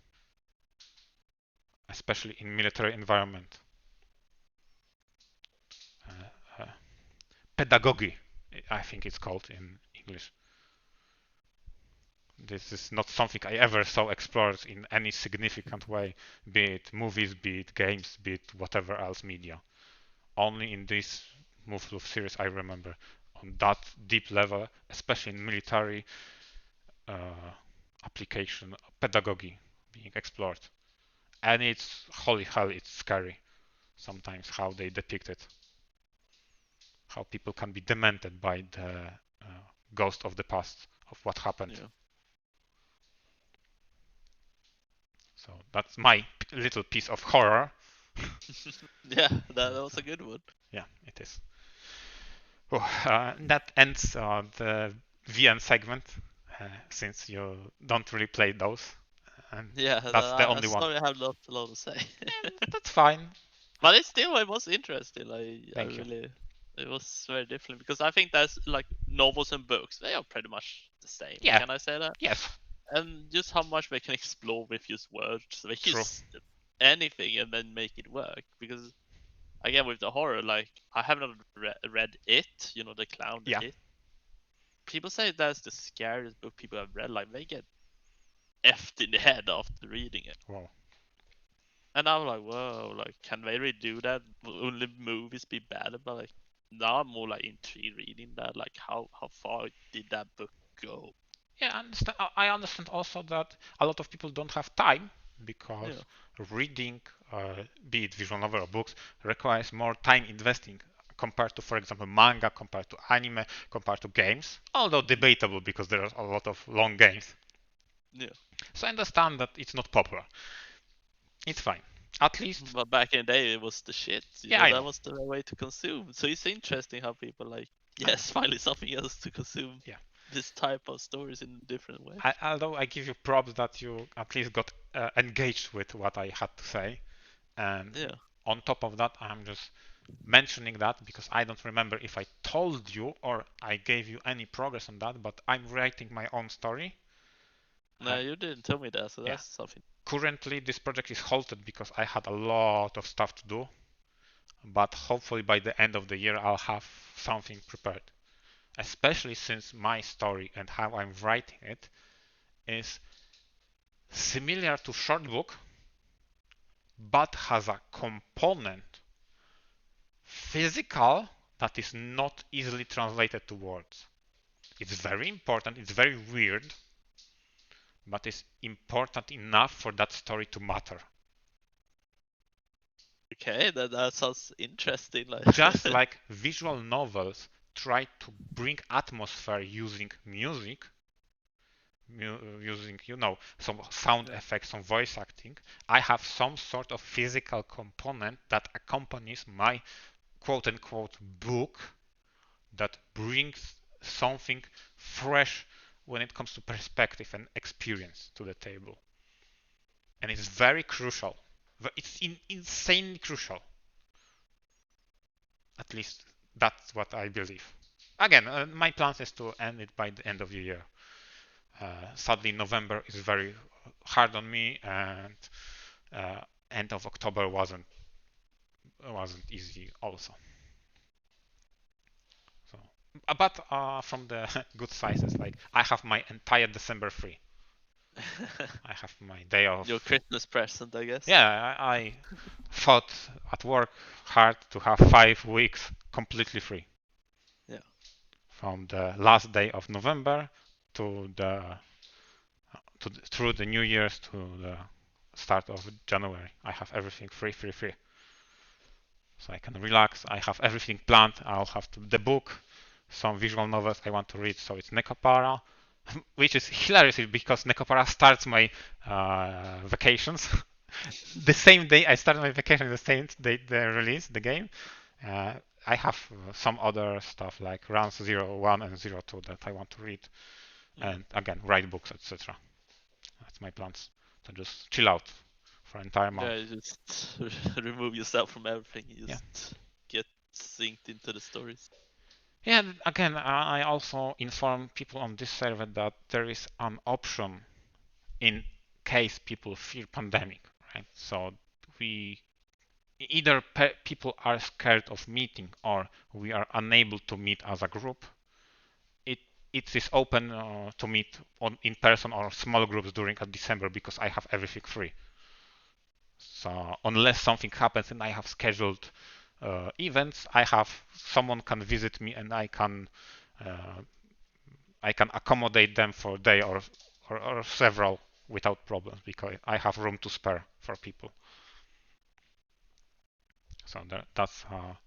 Speaker 1: especially in military environment. Uh, uh, Pedagogy, I think it's called in English. This is not something I ever saw explored in any significant way, be it movies, be it games, be it whatever else media. Only in this Muv-Luv series I remember on that deep level, especially in military uh, application, pedagogy being explored. And it's holy hell, it's scary sometimes how they depict it, how people can be demented by the ghost of the past of what happened.
Speaker 2: Yeah.
Speaker 1: So that's my little piece of horror.
Speaker 2: Yeah, that was a good one.
Speaker 1: Yeah, it is. Oh, that ends the VN segment, since you don't really play those, and
Speaker 2: Yeah,
Speaker 1: that's the
Speaker 2: I
Speaker 1: only one.
Speaker 2: sorry I have not a lot to say.
Speaker 1: That's fine.
Speaker 2: But it was interesting. I
Speaker 1: Thank you.
Speaker 2: really, it was very different because I think that's like novels and books. They are pretty much the same.
Speaker 1: Yeah.
Speaker 2: Can I say that?
Speaker 1: Yes.
Speaker 2: And just how much they can explore with just words. They can
Speaker 1: True.
Speaker 2: use anything and then make it work. Because again, with the horror, like I have not read it. You know, the clown,
Speaker 1: Yeah.
Speaker 2: the it. People say that's the scariest book people have read. Like they get effed in the head after reading it.
Speaker 1: Wow.
Speaker 2: And I'm like, whoa, like, can they really do that? Will only movies be bad? But like, now I'm more like intrigued reading that. Like, how far did that book go?
Speaker 1: Yeah, I understand also that a lot of people don't have time because
Speaker 2: Yeah.
Speaker 1: reading, be it visual novel or books, requires more time investing compared to, for example, manga, compared to anime, compared to games. Although debatable because there are a lot of long games.
Speaker 2: Yeah.
Speaker 1: So I understand that it's not popular. It's fine. At least,
Speaker 2: But back in the day, it was the shit.
Speaker 1: yeah, I
Speaker 2: That
Speaker 1: know.
Speaker 2: was the way to consume. So it's interesting how people like, yes, finally something else to consume
Speaker 1: Yeah.
Speaker 2: this type of stories in a different way.
Speaker 1: Although I give you props that you at least got engaged with what I had to say. And
Speaker 2: Yeah.
Speaker 1: on top of that, I'm just mentioning that because I don't remember if I told you or I gave you any progress on that, but I'm writing my own story.
Speaker 2: No, you didn't tell me that, so
Speaker 1: Yeah.
Speaker 2: that's something.
Speaker 1: Currently, this project is halted because I had a lot of stuff to do, but hopefully by the end of the year, I'll have something prepared. Especially since my story and how I'm writing it is similar to short book, but has a component physical that is not easily translated to words. It's very important, it's very weird, but it's important enough for that story to matter.
Speaker 2: Okay, that sounds interesting. Like,
Speaker 1: Just like visual novels try to bring atmosphere using music, using, some sound
Speaker 2: yeah.
Speaker 1: effects, some voice acting, I have some sort of physical component that accompanies my quote unquote book that brings something fresh when it comes to perspective and experience to the table. And it's very crucial. It's insanely crucial. At least that's what I believe. Again, my plan is to end it by the end of the year. Sadly, November is very hard on me, and end of October wasn't easy also. So, but from the good sizes, like I have my entire December free. I have my day
Speaker 2: Your
Speaker 1: off.
Speaker 2: Christmas present, I guess.
Speaker 1: Yeah, I fought at work hard to have 5 weeks completely free.
Speaker 2: Yeah.
Speaker 1: From the last day of November to through the New Year's to the start of January. I have everything free, free, free. So I can relax. I have everything planned. I'll have the book, some visual novels I want to read. So it's Nekopara, which is hilarious because Nekopara starts my vacations. The same day I start my vacation, the same day they release the game. Uh, I have some other stuff like rounds 01 and 02 that I want to read, and again write books, etc. That's my plans. To just chill out for an entire month.
Speaker 2: Yeah, you just remove yourself from everything. You
Speaker 1: Yeah.
Speaker 2: just get synced into the stories.
Speaker 1: Yeah, again, I also inform people on this server that there is an option in case people fear pandemic, right? So we either people are scared of meeting or we are unable to meet as a group. It it is open to meet in person or small groups during December because I have everything free. So unless something happens and I have scheduled events, someone can visit me and uh, I can accommodate them for a day or several without problems because I have room to spare for people. So that's a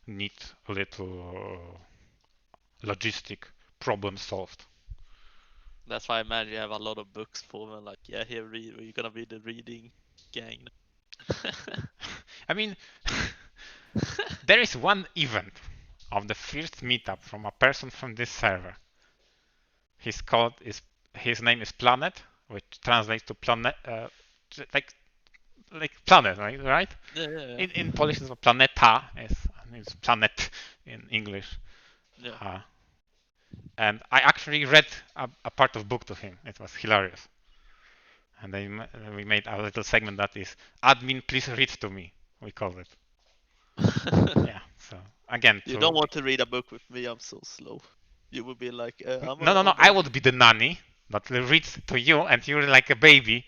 Speaker 1: neat little logistic problem solved.
Speaker 2: That's why I imagine you have a lot of books for them. Like, yeah, here you're gonna be the reading gang.
Speaker 1: I mean, there is one event of the first meetup from a person from this server. His name is Planet, which translates to planet, like planet, right?
Speaker 2: Yeah, yeah, yeah.
Speaker 1: In Polish, it's planeta, is planet in English.
Speaker 2: Yeah.
Speaker 1: Uh, and I actually read a part of book to him. It was hilarious. And we made a little segment that is admin, please read to me. We call it. Yeah. So again,
Speaker 2: You don't want to read a book with me. I'm so slow. You would be like,
Speaker 1: no. I would be the nanny that reads to you, and you're like a baby.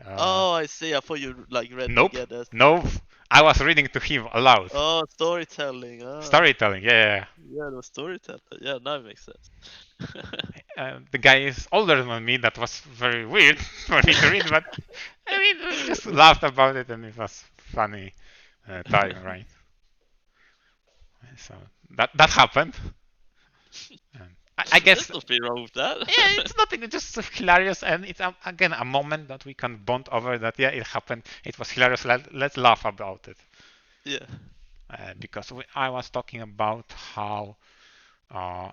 Speaker 2: Oh, I see. I thought you like read
Speaker 1: Nope.
Speaker 2: together.
Speaker 1: Nope. I was reading to him aloud.
Speaker 2: Oh, storytelling. Ah.
Speaker 1: Storytelling. Yeah.
Speaker 2: Yeah, the storyteller. Yeah, that makes sense.
Speaker 1: The guy is older than me. That was very weird for me to read, but I mean, we just laughed about it, and it was funny time, right? So that happened. I guess,
Speaker 2: There's nothing wrong with that.
Speaker 1: yeah, it's nothing. It's just hilarious, and it's again a moment that we can bond over. That yeah, it happened. It was hilarious. Let's laugh about it.
Speaker 2: Yeah.
Speaker 1: Because I was talking about how uh,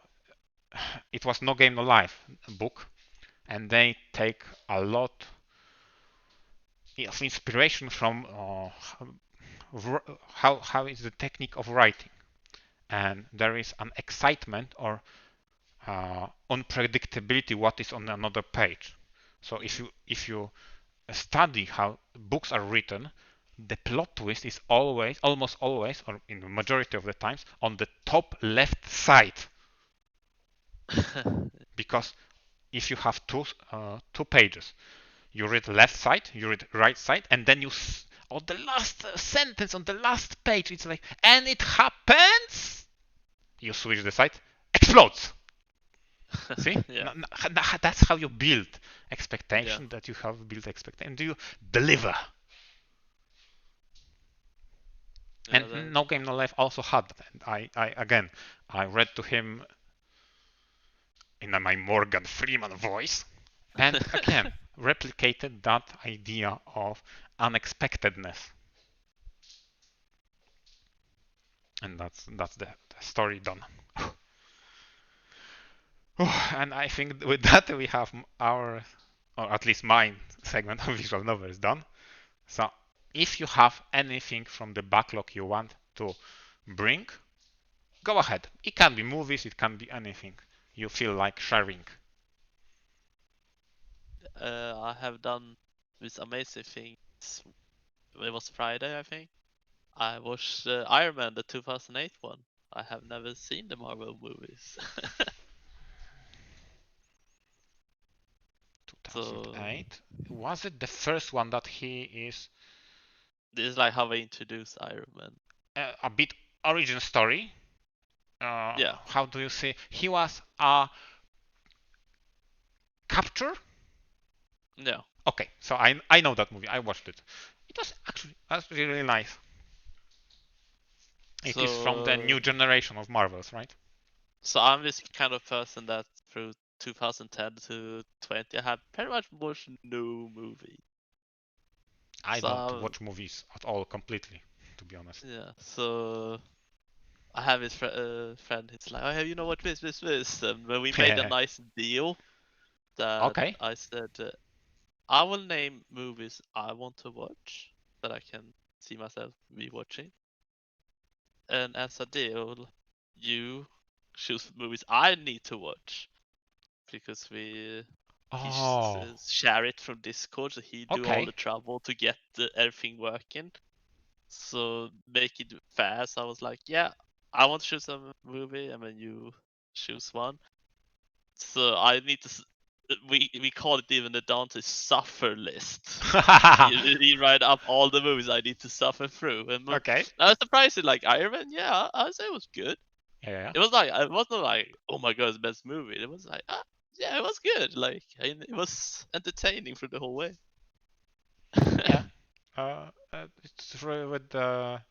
Speaker 1: it was No Game No Life book, and they take a lot of inspiration from how is the technique of writing, and there is an excitement or unpredictability what is on another page. So
Speaker 2: Mm-hmm.
Speaker 1: if you study how books are written, the plot twist is always, almost always, or in the majority of the times, on the top left side. Because if you have two pages, you read left side, you read right side, and then you on the last sentence on the last page, it's like, and it happens. You switch the side, explodes. See,
Speaker 2: Yeah.
Speaker 1: that's how you build
Speaker 2: Yeah.
Speaker 1: expectation. That you have built expectation, and you deliver.
Speaker 2: Yeah.
Speaker 1: And No Game No Life also had that. And I again, I read to him in my Morgan Freeman voice, and again replicated that idea of unexpectedness. And that's the story done. And I think with that we have our, or at least mine, segment of visual novels done. So if you have anything from the backlog you want to bring, go ahead. It can be movies, it can be anything you feel like sharing.
Speaker 2: I have done this amazing thing. It was Friday, I think. I watched Iron Man, the 2008 one. I have never seen the Marvel movies. So
Speaker 1: 2008. Was it the first one that he is
Speaker 2: this is like how they introduce Iron Man.
Speaker 1: a bit origin story?
Speaker 2: Yeah.
Speaker 1: How do you say? He was a capture.
Speaker 2: Yeah.
Speaker 1: Okay, so I know that movie. I watched it. It was actually really nice. It is from the new
Speaker 2: So
Speaker 1: generation of Marvels, right?
Speaker 2: so I'm this kind of person that through 2010 to 20 I have pretty much watched no movie.
Speaker 1: I don't
Speaker 2: So
Speaker 1: watch movies at all completely, to be honest.
Speaker 2: yeah. So I have this friend. It's like, oh, yeah, you know what, this. And when we made a nice deal, that
Speaker 1: Okay.
Speaker 2: I said, I will name movies I want to watch that I can see myself rewatching, and as a deal, you choose movies I need to watch because he
Speaker 1: Oh,
Speaker 2: share it from Discord, so he do all the
Speaker 1: okay.
Speaker 2: trouble to get everything working. So make it fast. I was like, yeah, I want to choose a movie, and then you choose one. So I need to. We call it even the Dante suffer list. He write up all the movies I need to suffer through, and
Speaker 1: Okay.
Speaker 2: I was surprised. Like Iron Man, yeah, I would say it was good.
Speaker 1: Yeah.
Speaker 2: It was like it wasn't like, oh my god, it's the best movie. It was like, yeah, it was good. Like it was entertaining for the whole way.
Speaker 1: Yeah. It's really with a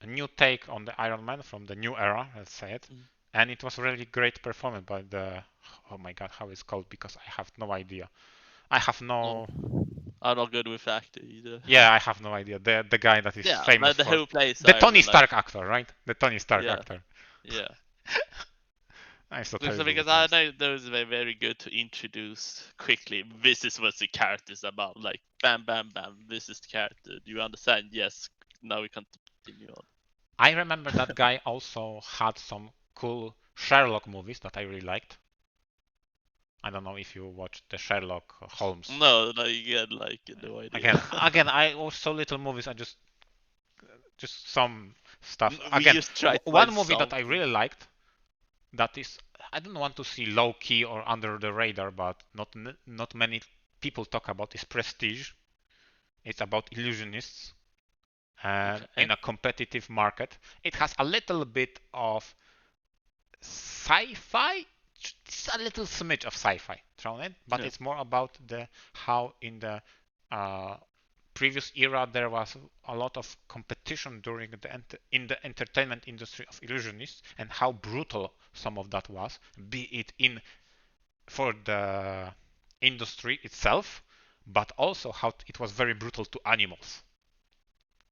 Speaker 1: new take on the Iron Man from the new era, let's say it.
Speaker 2: Mm.
Speaker 1: And it was really great performance by the, oh my god, how it's called, because I have no idea. I have
Speaker 2: No,
Speaker 1: no,
Speaker 2: I'm not good with actor either.
Speaker 1: yeah, I have no idea. The guy that is
Speaker 2: Yeah,
Speaker 1: famous
Speaker 2: but the
Speaker 1: for
Speaker 2: who plays
Speaker 1: the
Speaker 2: Iron
Speaker 1: Tony
Speaker 2: Man, like,
Speaker 1: Stark actor, right? The Tony Stark
Speaker 2: yeah,
Speaker 1: actor.
Speaker 2: yeah.
Speaker 1: I'm so
Speaker 2: Because
Speaker 1: terrible
Speaker 2: because
Speaker 1: with
Speaker 2: I
Speaker 1: names.
Speaker 2: know those were very good to introduce quickly. This is what the character is about. Like, bam, bam, bam. This is the character. Do you understand? Yes. Now we can continue on.
Speaker 1: I remember that guy also had some cool Sherlock movies that I really liked. I don't know if you watched the Sherlock Holmes.
Speaker 2: No, no, you get like no idea.
Speaker 1: Again, I watched so little movies. I just some stuff.
Speaker 2: We
Speaker 1: Again,
Speaker 2: just try to
Speaker 1: one
Speaker 2: find
Speaker 1: movie that I
Speaker 2: something.
Speaker 1: really liked, that is, I don't want to see low key or under the radar, but not many people talk about, is Prestige. It's about illusionists
Speaker 2: Okay.
Speaker 1: in a competitive market. It has a little bit of sci-fi it's a little smidge of sci-fi thrown in, but
Speaker 2: Yeah.
Speaker 1: it's more about how in the previous era there was a lot of competition during in the entertainment industry of illusionists, and how brutal some of that was, be it in for the industry itself, but also how it was very brutal to animals.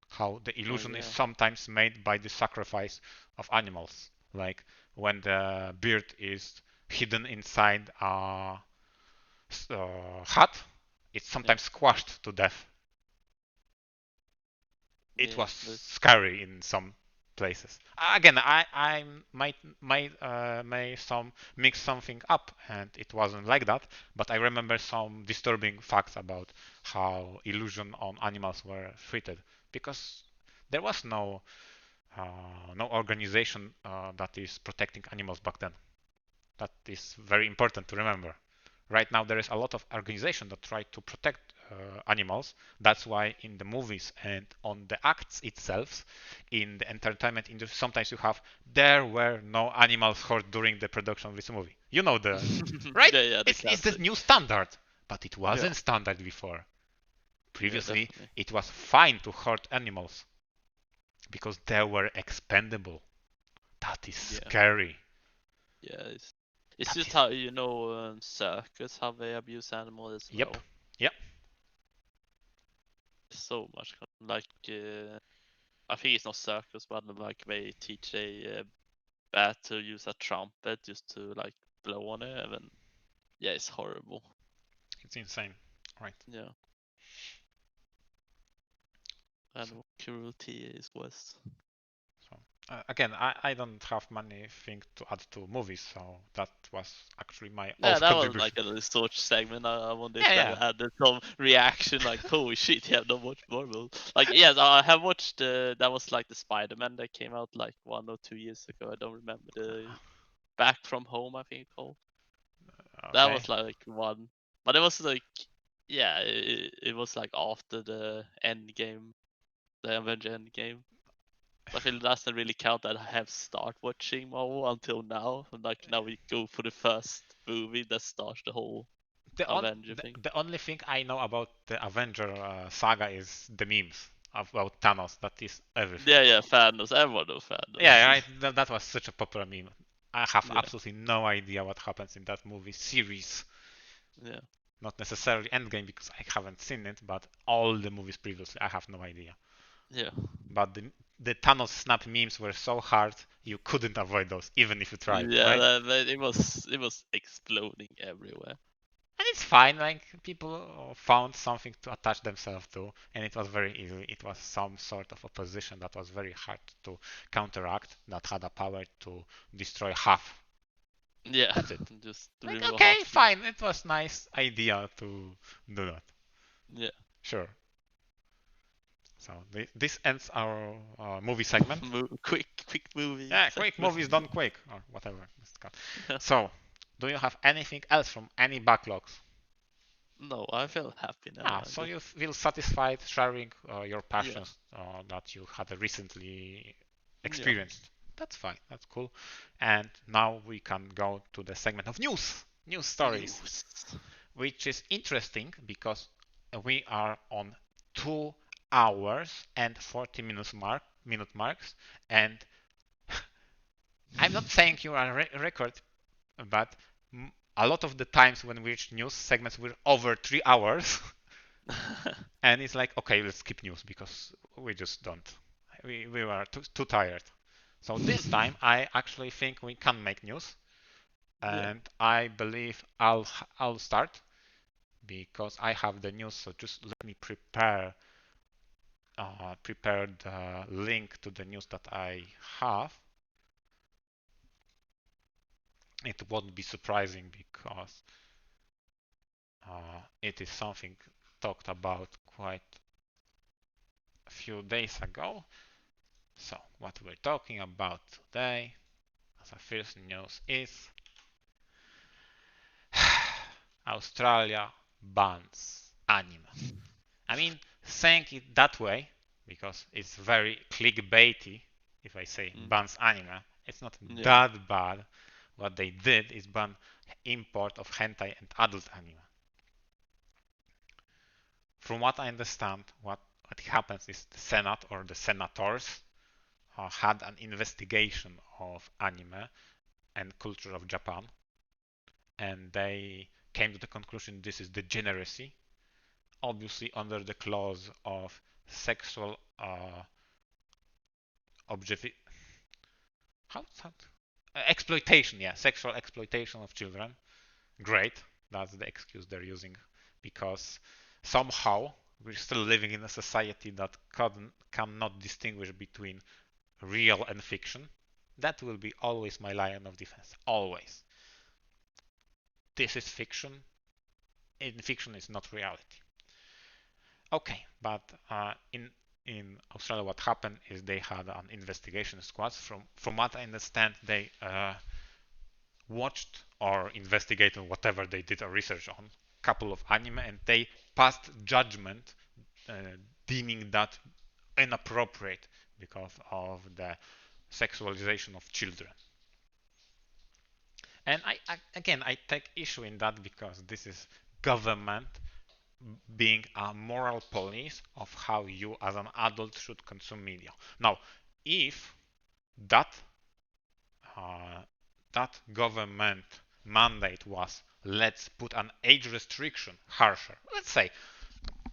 Speaker 1: How the
Speaker 2: Oh
Speaker 1: illusion is
Speaker 2: yeah.
Speaker 1: sometimes made by the sacrifice of animals, like when the beard is hidden inside a hut, it's
Speaker 2: Yeah.
Speaker 1: sometimes squashed to death. It
Speaker 2: Yeah.
Speaker 1: was
Speaker 2: This.
Speaker 1: scary in some places. Again, I may some mix something up, and it wasn't like that. But I remember some disturbing facts about how illusion on animals were treated, because there was no organization that is protecting animals back then. That is very important to remember. Right now, there is a lot of organization that try to protect animals. That's why in the movies and on the acts itself, in the entertainment industry, sometimes you have there were no animals hurt during the production of this movie. You know the right?
Speaker 2: Yeah. Yeah. The
Speaker 1: It's the
Speaker 2: classic.
Speaker 1: new standard, but it
Speaker 2: Yeah.
Speaker 1: wasn't standard before.
Speaker 2: Yeah.
Speaker 1: Previously,
Speaker 2: Definitely.
Speaker 1: it was fine to hurt animals because they were expendable. That is
Speaker 2: Yeah.
Speaker 1: scary.
Speaker 2: Yeah. It's
Speaker 1: That
Speaker 2: just
Speaker 1: is
Speaker 2: how circus how they abuse animals as
Speaker 1: yep,
Speaker 2: well.
Speaker 1: yep.
Speaker 2: So much like I think it's not circus, but like they teach a bat to use a trumpet just to like blow on it, and yeah, it's horrible.
Speaker 1: It's insane, right?
Speaker 2: Yeah,
Speaker 1: So,
Speaker 2: animal cruelty is worse.
Speaker 1: so again, I don't have many things to add to movies, so that was actually my
Speaker 2: Yeah,
Speaker 1: old
Speaker 2: that was
Speaker 1: contribution.
Speaker 2: like a research segment. I wonder if
Speaker 1: Yeah,
Speaker 2: that
Speaker 1: yeah.
Speaker 2: added some reaction, like holy shit, you have not watched Marvel. Like yes, I have watched. That was like the Spider-Man that came out like 1 or 2 years ago. I don't remember the Back from Home, I think it's called. That
Speaker 1: Okay.
Speaker 2: was like one, but it was like, yeah, it was like after the end game, the Avenger end game. So I feel it doesn't really count that I have start watching Marvel until now. And like now we go for the first movie that starts the whole Avenger thing.
Speaker 1: The only thing I know about the Avenger saga is the memes about Thanos. That is everything.
Speaker 2: Yeah, yeah, Thanos. Everyone knows
Speaker 1: Yeah,
Speaker 2: Thanos.
Speaker 1: right. That was such a popular meme. I have
Speaker 2: Yeah,
Speaker 1: absolutely no idea what happens in that movie series.
Speaker 2: yeah,
Speaker 1: Not necessarily Endgame because I haven't seen it, but all the movies previously, I have no idea.
Speaker 2: yeah,
Speaker 1: But the Thanos snap memes were so hard you couldn't avoid those, even if you tried,
Speaker 2: yeah.
Speaker 1: right?
Speaker 2: It was exploding everywhere.
Speaker 1: And it's fine, like people found something to attach themselves to, and it was very easy. It was some sort of opposition that was very hard to counteract, that had a power to destroy half.
Speaker 2: Yeah,
Speaker 1: That's it.
Speaker 2: just
Speaker 1: Like,
Speaker 2: remove
Speaker 1: okay,
Speaker 2: half.
Speaker 1: fine, it was nice idea to do that.
Speaker 2: Yeah.
Speaker 1: Sure. So this ends our movie segment.
Speaker 2: Quick movie
Speaker 1: Yeah, quick
Speaker 2: segment.
Speaker 1: movies done quick, or whatever it's called. So, do you have anything else from any backlogs?
Speaker 2: No, I feel happy now.
Speaker 1: Ah,
Speaker 2: I
Speaker 1: so
Speaker 2: just
Speaker 1: you feel satisfied sharing your
Speaker 2: yeah,
Speaker 1: passions that you had recently
Speaker 2: yeah.
Speaker 1: experienced. That's fine. That's cool. And now we can go to the segment of news stories,
Speaker 2: News.
Speaker 1: which is interesting because we are on 2 hours and 40 minute marks, and I'm not saying you are a record, but a lot of the times when we reach news segments, we're over 3 hours. And it's like, okay, let's skip news because we just don't. We were too tired. So this time, I actually think we can make news,
Speaker 2: Yeah,
Speaker 1: and I believe I'll start because I have the news. So just let me prepare the link to the news that I have. It won't be surprising because it is something talked about quite a few days ago. So what we're talking about today as a first news is Australia bans anime. I mean, saying it that way because it's very clickbaity if I say
Speaker 2: mm,
Speaker 1: bans anime. It's not
Speaker 2: yeah,
Speaker 1: that bad, what they did is ban import of hentai and adult anime. From what I understand, what happens is the Senate or the senators had an investigation of anime and culture of Japan, and they came to the conclusion this is degeneracy, obviously under the clause of sexual exploitation, yeah, sexual exploitation of children. Great, that's the excuse they're using, because somehow we're still living in a society that cannot distinguish between real and fiction. That will be always my line of defense. Always. This is fiction. In fiction, it's not reality. Okay, but in Australia, what happened is they had an investigation squad. From what I understand, they watched or investigated whatever they did a research on a couple of anime, and they passed judgment deeming that inappropriate because of the sexualization of children. And I take issue in that because this is government being a moral police of how you as an adult should consume media. Now, if that that government mandate was let's put an age restriction harsher.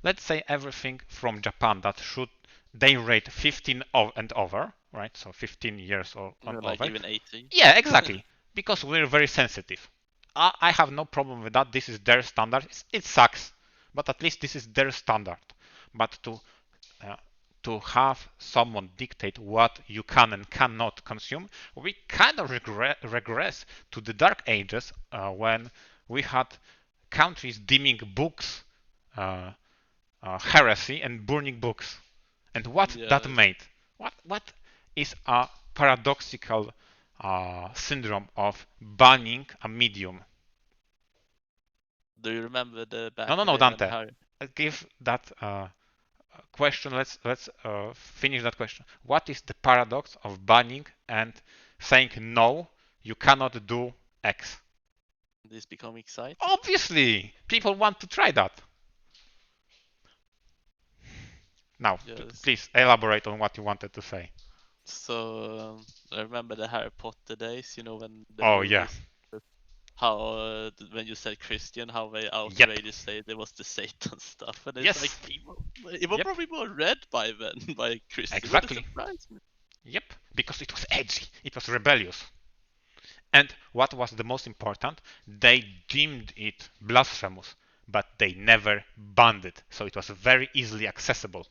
Speaker 1: Let's say everything from Japan that should they rate 15 and over, right? So 15 years or
Speaker 2: like
Speaker 1: over.
Speaker 2: even 18.
Speaker 1: Yeah, exactly. Because we're very sensitive. I have no problem with that. This is their standard. It sucks, but at least this is their standard. But to have someone dictate what you can and cannot consume, we kind of regress to the dark ages when we had countries deeming books heresy and burning books. And what that made? What is a paradoxical syndrome of banning a medium?
Speaker 2: Do you remember the back?
Speaker 1: No, Dante. Give that question. Let's finish that question. What is the paradox of banning and saying no? You cannot do X.
Speaker 2: This become exciting.
Speaker 1: Obviously, people want to try that. Now, please elaborate on what you wanted to say.
Speaker 2: So I remember the Harry Potter days, you know, when the
Speaker 1: movies,
Speaker 2: how when you said Christian, how they outrageous say there was the Satan stuff, and it's like people, it was probably more read by then by Christian.
Speaker 1: Exactly. Yep, because it was edgy, it was rebellious. And what was the most important? They deemed it blasphemous, but they never banned it, so it was very easily accessible.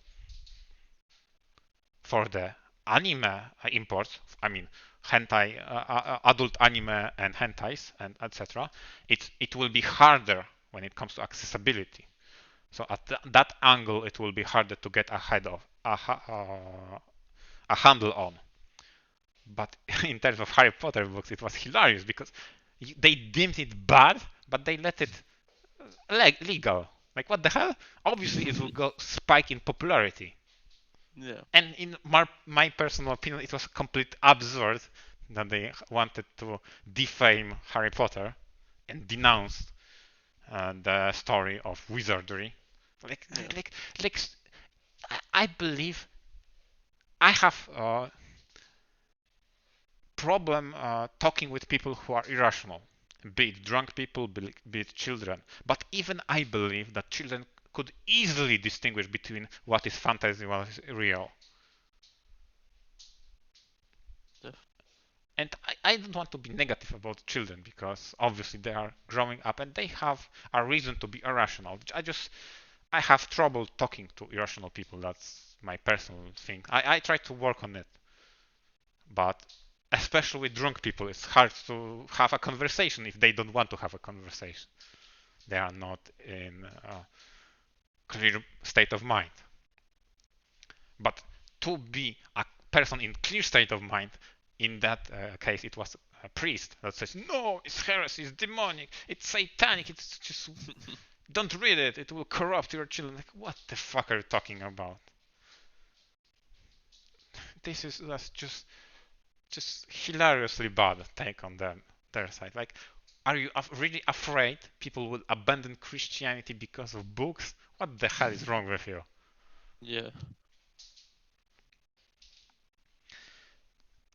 Speaker 1: For the anime imports, I mean hentai, adult anime and hentais and etc., it will be harder when it comes to accessibility. So at that angle, it will be harder to get ahead of a handle on. But in terms of Harry Potter books, it was hilarious because they deemed it bad, but they let it legal. Like, what the hell? Obviously, it will go spike in popularity.
Speaker 2: Yeah.
Speaker 1: And in my personal opinion, it was complete absurd that they wanted to defame Harry Potter and denounce the story of wizardry. I believe I have problem talking with people who are irrational, be it drunk people, be it children. But even I believe that children could easily distinguish between what is fantasy and what is real. And I don't want to be negative about children because obviously they are growing up and they have a reason to be irrational. I have trouble talking to irrational people. That's my personal thing. I try to work on it. But especially with drunk people, it's hard to have a conversation if they don't want to have a conversation. They are not in a clear state of mind. But to be a person in clear state of mind, in that case, it was a priest that says, no, it's heresy, it's demonic, it's satanic, it's just, don't read it, it will corrupt your children. Like, what the fuck are you talking about? That's just hilariously bad take on them. their side. Like, are you really afraid people will abandon Christianity because of books? What the hell is wrong with you?
Speaker 2: Yeah.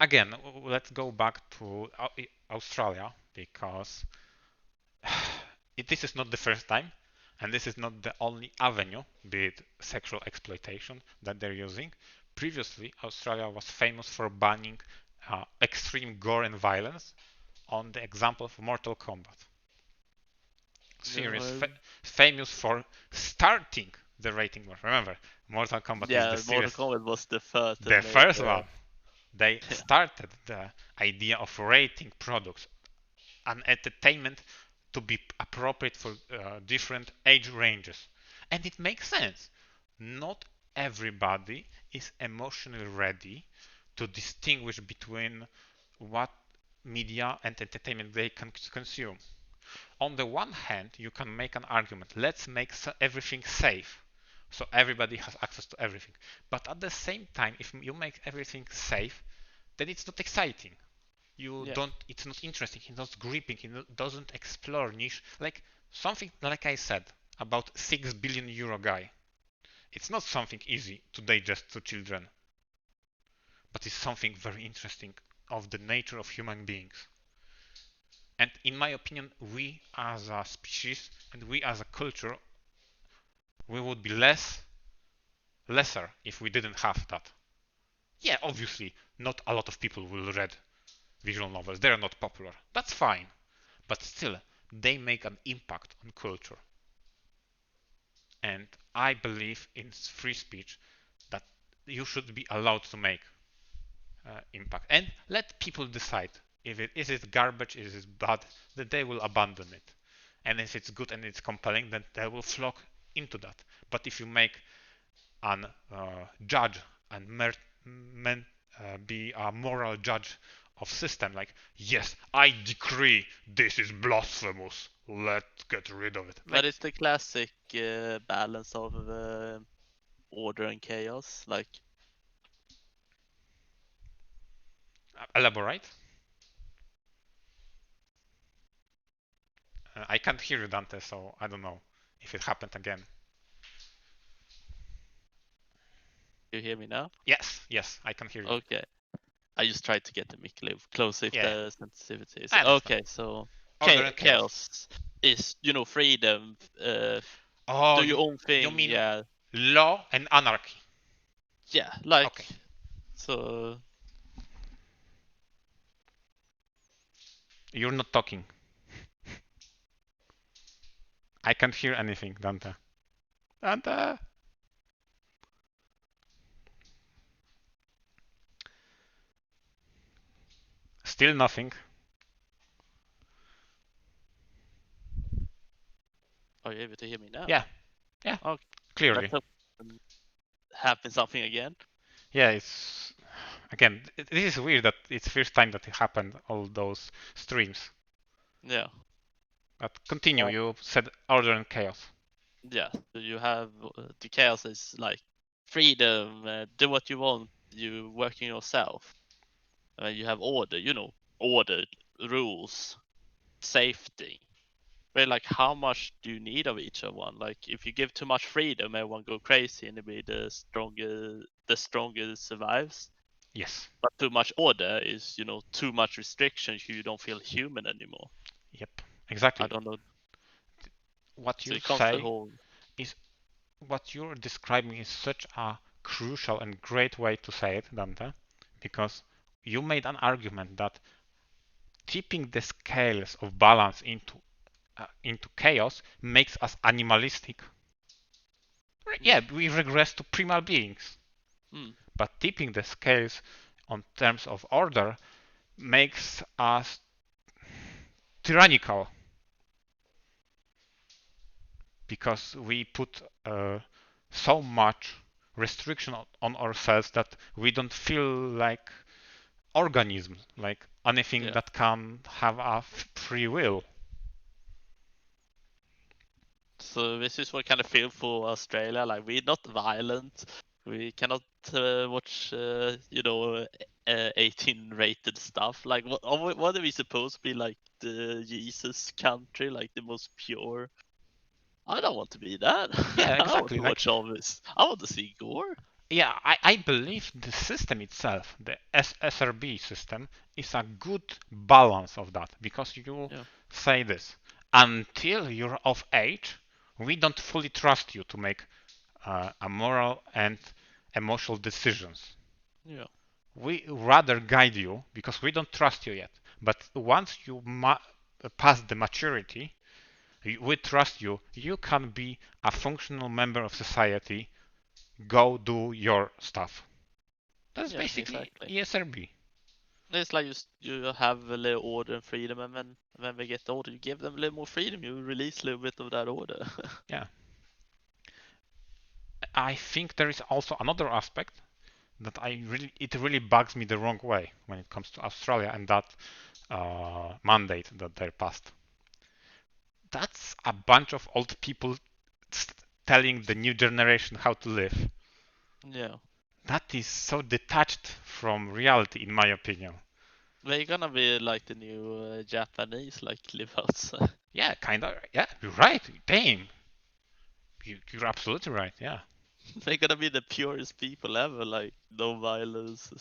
Speaker 1: Again, let's go back to Australia, because this is not the first time, and this is not the only avenue, be it sexual exploitation, that they're using. Previously, Australia was famous for banning extreme gore and violence on the example of Mortal Kombat. Series
Speaker 2: No,
Speaker 1: famous for starting the rating war. Remember, Mortal Kombat is the
Speaker 2: yeah, Mortal
Speaker 1: series,
Speaker 2: Kombat was the first that
Speaker 1: the
Speaker 2: made
Speaker 1: first one. They
Speaker 2: yeah.
Speaker 1: started the idea of rating products and entertainment to be appropriate for different age ranges. And it makes sense. Not everybody is emotionally ready to distinguish between what media and entertainment they can consume. On the one hand, you can make an argument, let's make everything safe, so everybody has access to everything. But at the same time, if you make everything safe, then it's not exciting. You
Speaker 2: Yeah.
Speaker 1: don't, it's not interesting, it's not gripping, it doesn't explore niche. Like something like I said about €6 billion guy. It's not something easy to digest to children, but it's something very interesting of the nature of human beings. And in my opinion, we as a species and we as a culture, we would be lesser if we didn't have that. Yeah, obviously, not a lot of people will read visual novels. They're not popular. That's fine. But still, they make an impact on culture. And I believe in free speech that you should be allowed to make impact. And let people decide if it is it garbage, is it bad, that they will abandon it. And if it's good and it's compelling, then they will flock into that. But if you make an judge and be a moral judge of system, like, yes, I decree this is blasphemous, let's get rid of it.
Speaker 2: But
Speaker 1: Like,
Speaker 2: it's the classic balance of order and chaos. Like,
Speaker 1: elaborate. I can't hear you, Dante, so I don't know if it happened again.
Speaker 2: you hear me now?
Speaker 1: Yes, I can hear you.
Speaker 2: Okay. I just tried to get the mic closer if
Speaker 1: Yeah,
Speaker 2: the sensitivity is
Speaker 1: I understand.
Speaker 2: okay. So
Speaker 1: Order and chaos.
Speaker 2: chaos is freedom.
Speaker 1: Oh,
Speaker 2: Do your own
Speaker 1: you
Speaker 2: thing.
Speaker 1: mean
Speaker 2: Yeah,
Speaker 1: law and anarchy?
Speaker 2: yeah. Like
Speaker 1: Okay.
Speaker 2: so.
Speaker 1: You're not talking. I can't hear anything, Dante. Dante! Still nothing.
Speaker 2: Are you able to hear me now?
Speaker 1: Yeah, yeah,
Speaker 2: Okay.
Speaker 1: clearly.
Speaker 2: Let's hope happen something again.
Speaker 1: Yeah, it's again. This is weird that it's first time that it happened. All those streams.
Speaker 2: Yeah.
Speaker 1: But continue. You said order and chaos.
Speaker 2: Yeah. So you have the chaos is like freedom. Do what you want. You working yourself. You have order. Order, rules, safety. But like, how much do you need of each of one? Like, if you give too much freedom, everyone go crazy, and maybe the stronger survives.
Speaker 1: Yes.
Speaker 2: But too much order is, too much restrictions. You don't feel human anymore.
Speaker 1: Yep.
Speaker 2: I
Speaker 1: Exactly.
Speaker 2: don't know.
Speaker 1: What
Speaker 2: So
Speaker 1: you
Speaker 2: it comes to the
Speaker 1: say
Speaker 2: whole.
Speaker 1: is what you're describing is such a crucial and great way to say it, Dante, because you made an argument that tipping the scales of balance into chaos makes us animalistic. Yeah, we regress to primal beings.
Speaker 2: Mm.
Speaker 1: But tipping the scales on terms of order makes us tyrannical because we put so much restriction on ourselves that we don't feel like organisms, like anything
Speaker 2: Yeah.
Speaker 1: that can have a free will.
Speaker 2: So this is what kind of feel for Australia. Like, we're not violent. We cannot watch, 18 rated stuff. Like, what are we supposed to be like? the Jesus country, like the most pure. I don't want to be that.
Speaker 1: Yeah,
Speaker 2: I don't want
Speaker 1: exactly.
Speaker 2: to
Speaker 1: Like,
Speaker 2: watch all this. I want to see gore.
Speaker 1: yeah, I believe the system itself, the SRB system, is a good balance of that because you
Speaker 2: Yeah.
Speaker 1: say this until you're of age, we don't fully trust you to make a moral and emotional decisions.
Speaker 2: Yeah.
Speaker 1: We rather guide you because we don't trust you yet. But once you pass the maturity, we trust you. You can be a functional member of society. Go do your stuff. That's
Speaker 2: Yeah,
Speaker 1: basically
Speaker 2: exactly.
Speaker 1: ESRB.
Speaker 2: It's like you have a little order and freedom, and then when they get older, you give them a little more freedom. You release a little bit of that order.
Speaker 1: Yeah. I think there is also another aspect that it really bugs me the wrong way when it comes to Australia and that mandate that they passed. That's a bunch of old people telling the new generation how to live.
Speaker 2: Yeah.
Speaker 1: That is so detached from reality, in my opinion.
Speaker 2: They're gonna be like the new Japanese, like live outside.
Speaker 1: Yeah, kind of. Yeah, you're right. Damn. You're absolutely right. Yeah.
Speaker 2: They're gonna be the purest people ever, like no violence.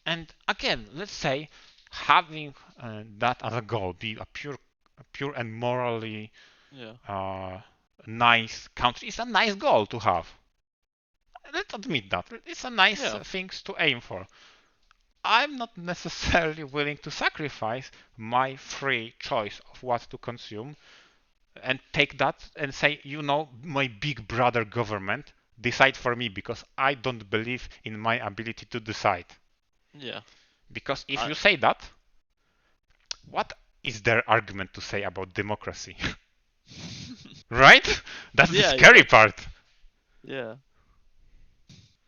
Speaker 1: And again, let's say having that as a goal, be a pure and morally
Speaker 2: Yeah.
Speaker 1: uh, nice country, is a nice goal to have. Let's admit that. It's a nice
Speaker 2: Yeah.
Speaker 1: thing to aim for. I'm not necessarily willing to sacrifice my free choice of what to consume and take that and say, my big brother government decide for me because I don't believe in my ability to decide.
Speaker 2: Yeah.
Speaker 1: Because if
Speaker 2: I
Speaker 1: you say that, what is their argument to say about democracy? Right? That's the
Speaker 2: Yeah,
Speaker 1: scary
Speaker 2: exactly.
Speaker 1: part.
Speaker 2: Yeah.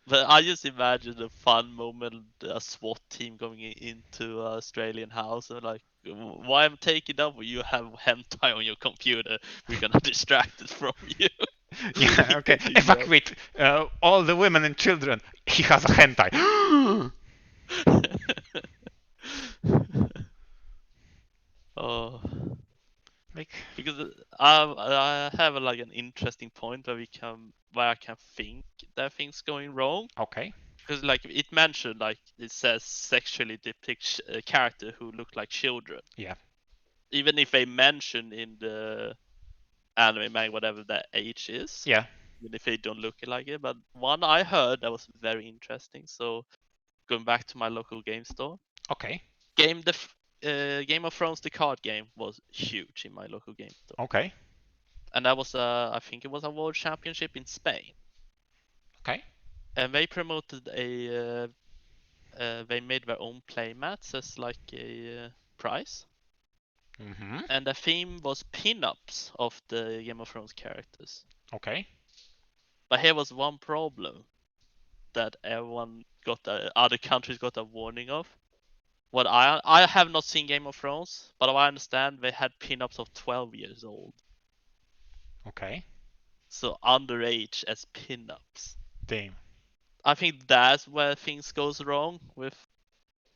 Speaker 2: But I just imagine a fun moment, a SWAT team going into an Australian house and like, why I'm taking up? You have hentai on your computer. We're gonna distract it from you.
Speaker 1: Yeah,
Speaker 2: We
Speaker 1: okay.
Speaker 2: can do
Speaker 1: Evacuate all the women and children. He has a hentai.
Speaker 2: that. Oh,
Speaker 1: Like,
Speaker 2: because I have like an interesting point where I can think that things going wrong.
Speaker 1: okay.
Speaker 2: Because like it mentioned, like it says sexually depict character who look like children.
Speaker 1: Yeah.
Speaker 2: Even if they mention in the anime mag whatever that age is,
Speaker 1: Yeah.
Speaker 2: even if they don't look like it. But one I heard that was very interesting. So going back to my local game store,
Speaker 1: Okay.
Speaker 2: Game of Thrones the card game was huge in my local game store,
Speaker 1: Okay.
Speaker 2: and that was I think it was a world championship in Spain,
Speaker 1: Okay.
Speaker 2: and they promoted they made their own playmats as like a prize.
Speaker 1: Mm-hmm.
Speaker 2: And the theme was pin-ups of the Game of Thrones characters.
Speaker 1: Okay.
Speaker 2: But here was one problem that other countries got a warning of. What I have not seen Game of Thrones, but I understand they had pin-ups of 12 years old,
Speaker 1: Okay.
Speaker 2: so underage as pin-ups.
Speaker 1: Damn.
Speaker 2: I think that's where things goes wrong with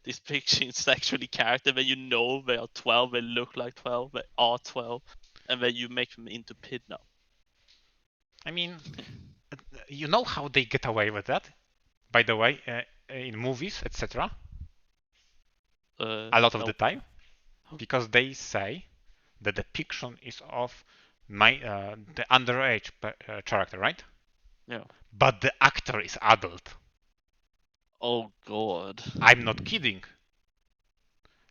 Speaker 2: this fiction sexually character when you know they are 12, they look like 12, they are 12, and then you make them into pin-up.
Speaker 1: I mean, you know how they get away with that? By the way, in movies, etc. A lot of the
Speaker 2: Nope.
Speaker 1: time, because they say the depiction is of the underage character, right?
Speaker 2: Yeah.
Speaker 1: But the actor is adult.
Speaker 2: Oh god.
Speaker 1: I'm not kidding.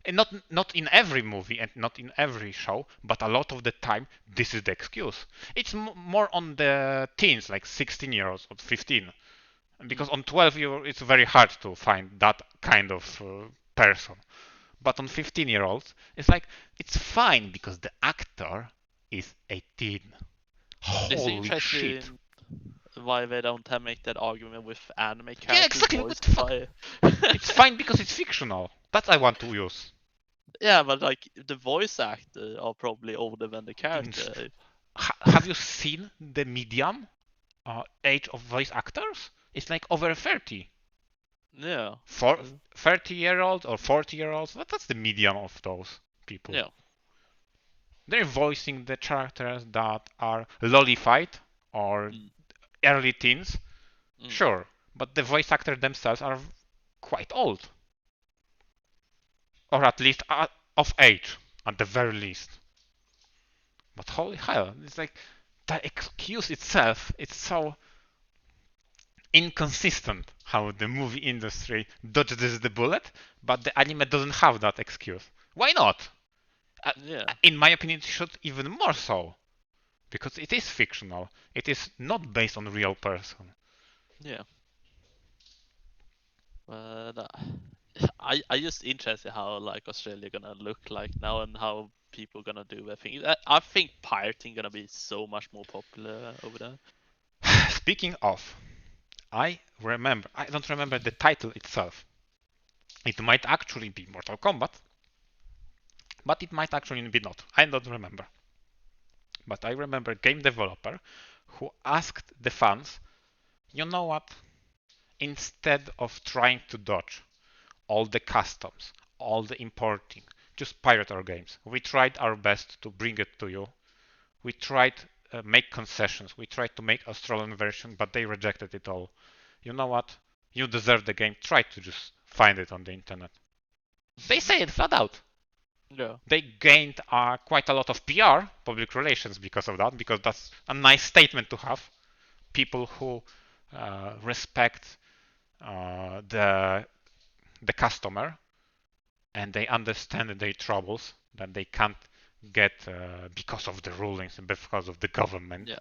Speaker 1: And not in every movie and not in every show, but a lot of the time this is the excuse. It's more on the teens, like 16-year-olds or 15, because
Speaker 2: Mm.
Speaker 1: on 12 it's very hard to find that kind of person. But on 15-year-olds, it's like it's fine because the actor is 18.
Speaker 2: It's
Speaker 1: Holy shit!
Speaker 2: interesting why they don't have make that argument with anime
Speaker 1: Yeah,
Speaker 2: characters
Speaker 1: exactly. What
Speaker 2: voiced
Speaker 1: the fuck?
Speaker 2: by.
Speaker 1: It's fine because it's fictional. That I want to use.
Speaker 2: Yeah, but like the voice actor are probably older than the
Speaker 1: In,
Speaker 2: character.
Speaker 1: have you seen the medium age of voice actors? It's like over 30.
Speaker 2: Yeah.
Speaker 1: For
Speaker 2: Uh,
Speaker 1: 30-year-olds or 40-year-olds. That's the medium of those people.
Speaker 2: Yeah.
Speaker 1: They're voicing the characters that are lollified or
Speaker 2: Mm.
Speaker 1: early teens,
Speaker 2: Mm.
Speaker 1: sure, but the voice actors themselves are quite old, or at least of age, at the very least. But holy hell, it's like the excuse itself, it's so inconsistent how the movie industry dodges the bullet, but the anime doesn't have that excuse. Why not?
Speaker 2: Yeah.
Speaker 1: In my opinion, it should even more so, because it is fictional. It is not based on a real person.
Speaker 2: Yeah. But I just interested how like Australia gonna look like now and how people gonna do their thing. I think pirating gonna be so much more popular over there.
Speaker 1: Speaking of, I don't remember the title itself. It might actually be Mortal Kombat, but it might actually be not. I don't remember. But I remember a game developer who asked the fans, you know what? Instead of trying to dodge all the customs, all the importing, just pirate our games. We tried our best to bring it to you. We tried make concessions. We tried to make Australian version, but they rejected it all. You know what? You deserve the game. Try to just find it on the internet. They say it flat out.
Speaker 2: Yeah.
Speaker 1: They gained quite a lot of PR, public relations, because of that, because that's a nice statement to have. People who respect the customer and they understand their troubles that they can't get because of the rulings and because of the government.
Speaker 2: Yeah.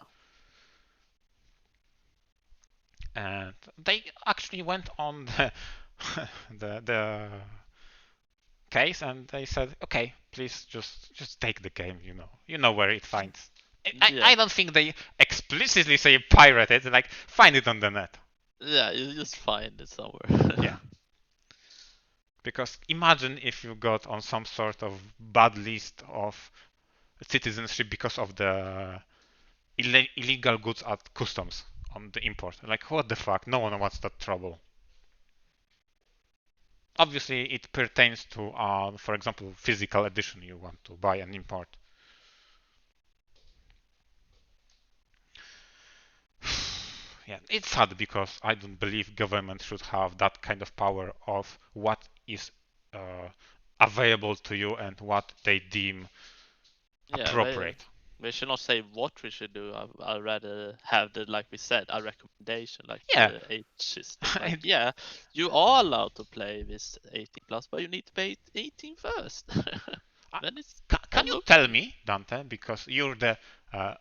Speaker 1: And they actually went on the the case and they said, okay, please just take the game. You know where it finds.
Speaker 2: Yeah.
Speaker 1: I don't think they explicitly say pirate it. Like find it on the net.
Speaker 2: Yeah, you just find it somewhere.
Speaker 1: Yeah. Because imagine if you got on some sort of bad list of citizenship because of the illegal goods at customs on the import. Like, what the fuck? No one wants that trouble. Obviously, it pertains to, for example, physical edition you want to buy and import. Yeah, it's sad because I don't believe government should have that kind of power of what is uh, available to you and what they deem
Speaker 2: Yeah,
Speaker 1: appropriate.
Speaker 2: we should not say what we should do. I'd rather have the, like we said, a recommendation, like
Speaker 1: Yeah,
Speaker 2: the age system. Like, yeah, you are allowed to play this 18 plus, but you need to pay 18 first. Then it's
Speaker 1: can
Speaker 2: all
Speaker 1: you tell
Speaker 2: okay.
Speaker 1: me, Dante, because you're the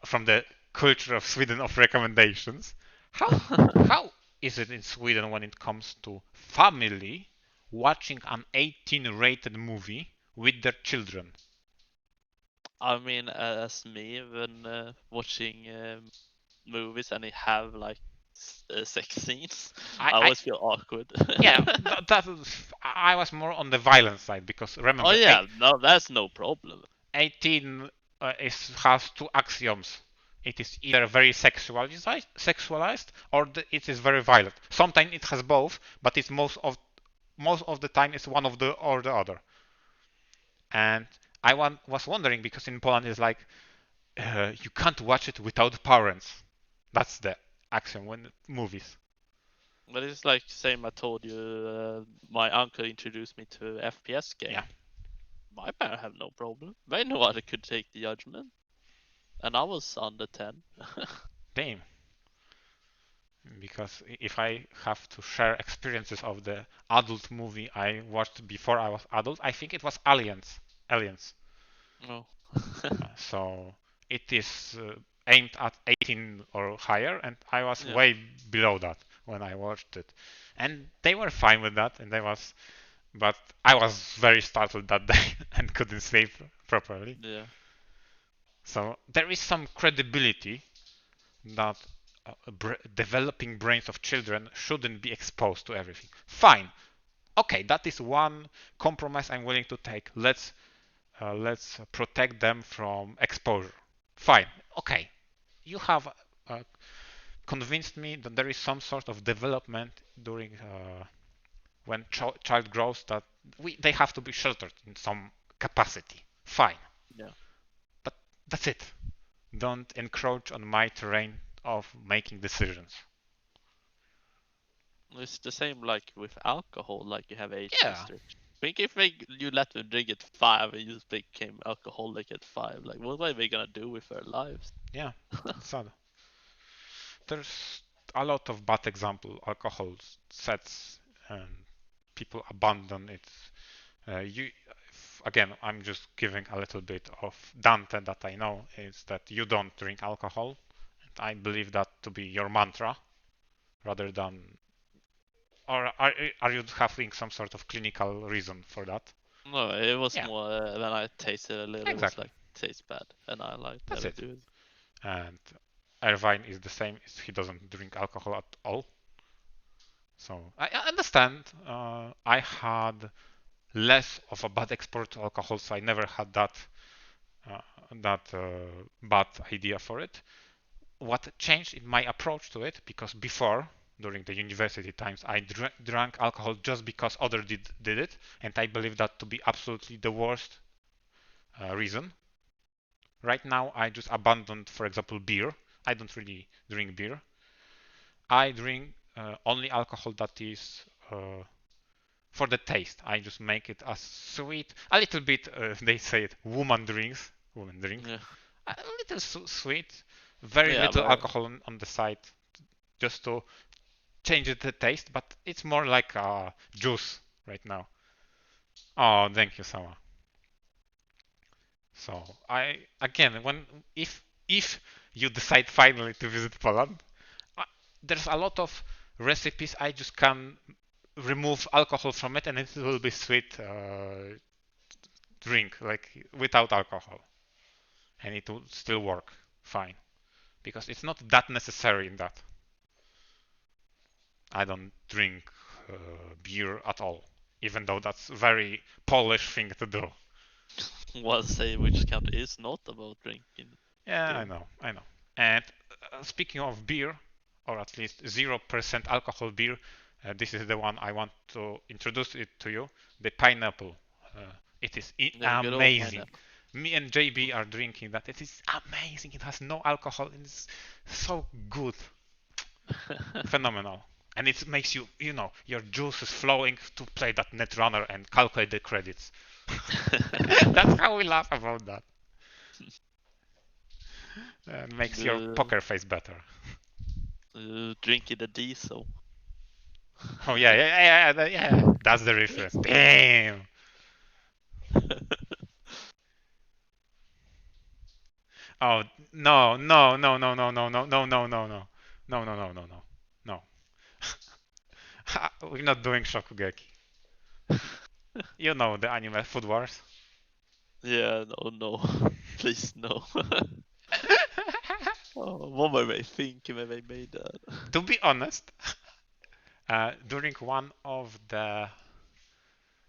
Speaker 1: from the culture of Sweden of recommendations, how is it in Sweden when it comes to family watching an 18 rated movie with their children?
Speaker 2: I mean, as me, when watching movies and they have like sex scenes,
Speaker 1: I,
Speaker 2: I
Speaker 1: I
Speaker 2: always feel awkward.
Speaker 1: yeah, I was more on the violent side because
Speaker 2: Oh
Speaker 1: remember,
Speaker 2: yeah, no, that's no problem.
Speaker 1: 18 has two axioms. It is either very sexualized or it is very violent. Sometimes it has both, but it's most of the time it's one of the or the other. And I was wondering because in Poland it's like you can't watch it without parents. That's the axiom when movies.
Speaker 2: But it's like same I told you, my uncle introduced me to FPS
Speaker 1: Yeah,
Speaker 2: game. My parents have no problem. They know I could take the judgment, and I was under 10.
Speaker 1: damn. Because if I have to share experiences of the adult movie I watched before I was adult, I think it was Aliens. Aliens.
Speaker 2: No.
Speaker 1: So it is aimed at 18 or higher, and I was
Speaker 2: Yeah,
Speaker 1: way below that when I watched it, and they were fine with that, but I was very startled that day and couldn't sleep properly.
Speaker 2: yeah,
Speaker 1: So there is some credibility that developing brains of children shouldn't be exposed to everything. Fine, okay, that is one compromise I'm willing to take. Let's protect them from exposure. Fine, okay, you have uh, convinced me that there is some sort of development during when child grows that they have to be sheltered in some capacity. Fine,
Speaker 2: yeah.
Speaker 1: but That's it. Don't encroach on my terrain of making decisions.
Speaker 2: It's the same like with alcohol, like you have age
Speaker 1: Yeah,
Speaker 2: restriction. Think if you let them drink at 5 and you just became alcoholic at 5, like what are they gonna do with their lives?
Speaker 1: yeah, it's sad. There's a lot of bad example alcohol sets and people abandon it. Again, I'm just giving a little bit of Dante that I know is that you don't drink alcohol. And I believe that to be your mantra rather than, or are you having some sort of clinical reason for that?
Speaker 2: No, it was
Speaker 1: Yeah,
Speaker 2: more when I tasted a little, it was
Speaker 1: exactly.
Speaker 2: like tastes bad, and I like
Speaker 1: That's
Speaker 2: never
Speaker 1: it.
Speaker 2: do it.
Speaker 1: And Irvine is the same. He doesn't drink alcohol at all. So I understand. I had less of a bad exposure to alcohol, so I never had uh, that bad idea for it. What changed in my approach to it, because before, during the university times, I drank alcohol just because others did it, and I believe that to be absolutely the worst reason. Right now, I just abandoned, for example, beer. I don't really drink beer. I drink only alcohol that is for the taste. I just make it as sweet, a little bit. They say it, woman drink,
Speaker 2: Yeah,
Speaker 1: a little sweet, very
Speaker 2: yeah,
Speaker 1: little
Speaker 2: but
Speaker 1: alcohol on the side, just to change the taste. But it's more like a juice right now. Oh, thank you, Sama. So I again, when if you decide finally to visit Poland, uh, there's a lot of recipes I just can remove alcohol from it and it will be sweet drink like without alcohol and it will still work fine because it's not that necessary in that. I don't drink beer at all, even though that's a very Polish thing to do.
Speaker 2: what say which country is not about drinking
Speaker 1: Yeah,
Speaker 2: beer?
Speaker 1: I know. And speaking of beer, or at least 0% alcohol beer, this is the one I want to introduce it to you. The pineapple. It is
Speaker 2: Yeah, good old
Speaker 1: amazing.
Speaker 2: pineapple.
Speaker 1: Me and JB are drinking that. It is amazing. It has no alcohol. It's so good, phenomenal, and it makes you, your juice is flowing to play that Netrunner and calculate the credits. That's how we laugh about that. Makes your
Speaker 2: uh,
Speaker 1: poker face better.
Speaker 2: drinking the diesel.
Speaker 1: Oh yeah. That's the reference. Damn. Oh no. No. We're not doing Shokugeki. You know the anime Food Wars.
Speaker 2: Yeah, no, please no. Oh, what were they thinking when they made that?
Speaker 1: To be honest, during one of the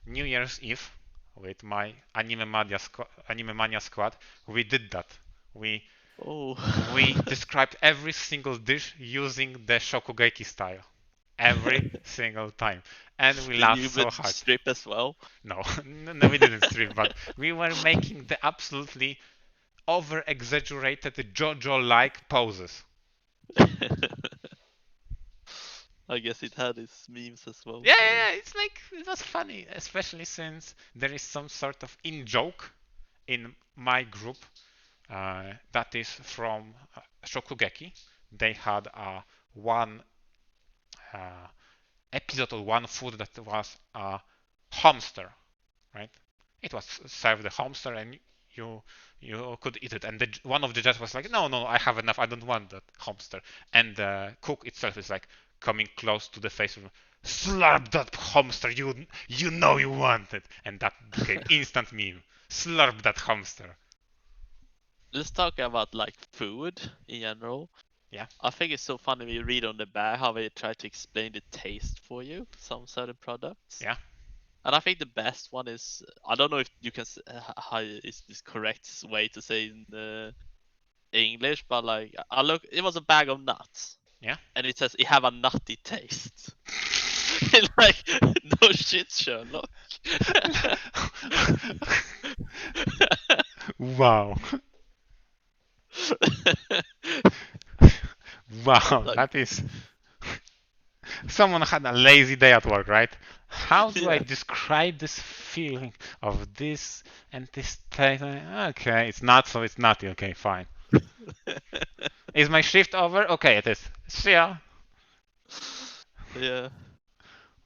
Speaker 1: New Year's Eve with my Anime Mania squad, we did that. We
Speaker 2: Oh,
Speaker 1: we described every single dish using the Shokugeki style. Every single time. And we
Speaker 2: did
Speaker 1: laughed
Speaker 2: you
Speaker 1: so hard.
Speaker 2: strip as well?
Speaker 1: No, no, we didn't strip, but we were making the absolutely over exaggerated JoJo like poses.
Speaker 2: I guess it had its memes as well.
Speaker 1: It's like, it was funny, especially since there is some sort of in joke in my group that is from Shokugeki. They had one uh, episode of one food that was a hamster, right? It was served the hamster and you could eat it. And one of the judges was like, no, I have enough. I don't want that hamster. And the cook itself is like coming close to the face of slurp that hamster. You know you want it. And that became instant meme. Slurp that hamster.
Speaker 2: Let's talk about like food in general.
Speaker 1: Yeah,
Speaker 2: I think it's so funny when you read on the back how they try to explain the taste for you, some certain products.
Speaker 1: yeah.
Speaker 2: And I think the best one is, I don't know if you can how is this correct way to say in English, but like I look, it was a bag of nuts,
Speaker 1: Yeah.
Speaker 2: and it says it have a nutty taste. Like no shit, Sherlock.
Speaker 1: Wow. Wow,
Speaker 2: Like,
Speaker 1: that is. Someone had a lazy day at work, right? How do I
Speaker 2: yeah.
Speaker 1: describe this feeling of this and this taste? Okay, it's not, so it's not. Okay, fine. Is my shift over? Okay, it is. See ya.
Speaker 2: Yeah.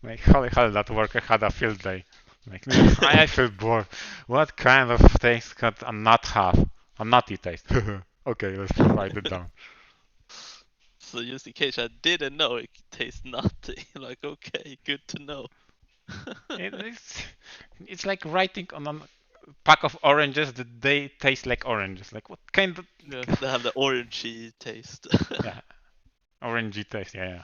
Speaker 1: Like, holy hell, that worker had a field day. Like, I feel bored. What kind of taste could a nut have? A nutty taste. Okay, let's write it down.
Speaker 2: So just in case I didn't know it tastes nutty. Like, okay, good to know.
Speaker 1: It's like writing on a pack of oranges that they taste like oranges. Like, what kind of.
Speaker 2: Yeah, they have the orangey taste.
Speaker 1: Yeah, orangey taste, yeah.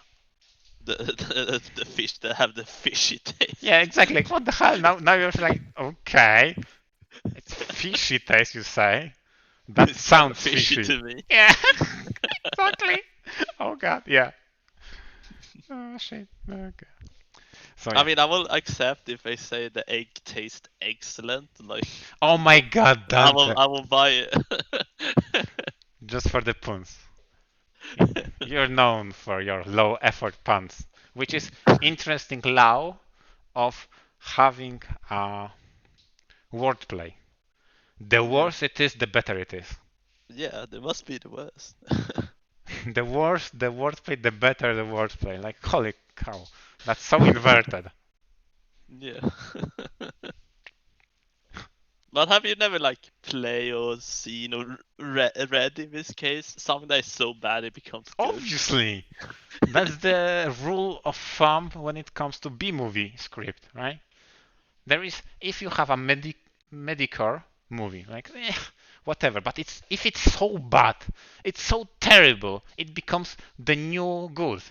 Speaker 2: The fish that have the fishy taste.
Speaker 1: Yeah, exactly. Like, what the hell? Now you're like, okay, it's fishy taste, you say. That
Speaker 2: It's kind of
Speaker 1: sounds
Speaker 2: fishy
Speaker 1: fishy.
Speaker 2: to me.
Speaker 1: Yeah, exactly. Oh god, yeah. Oh shit. Okay. So
Speaker 2: I
Speaker 1: yeah.
Speaker 2: mean, I will accept if they say the egg tastes excellent. Like,
Speaker 1: Oh my god, Dante.
Speaker 2: I will buy it.
Speaker 1: Just for the puns. You're known for your low effort puns, which is interesting law of having wordplay. The
Speaker 2: Yeah.
Speaker 1: worse it is, the better it is.
Speaker 2: Yeah, they must be the worst.
Speaker 1: The worse the wordplay, the better the wordplay. Like, holy cow, that's so inverted.
Speaker 2: Yeah. But have you never like play or seen or read in this case something that is so bad it becomes good?
Speaker 1: Obviously, that's the rule of thumb when it comes to B-movie script, right? There is, if you have a mediocre movie, like whatever, but if it's so bad, it's so terrible, it becomes the new good.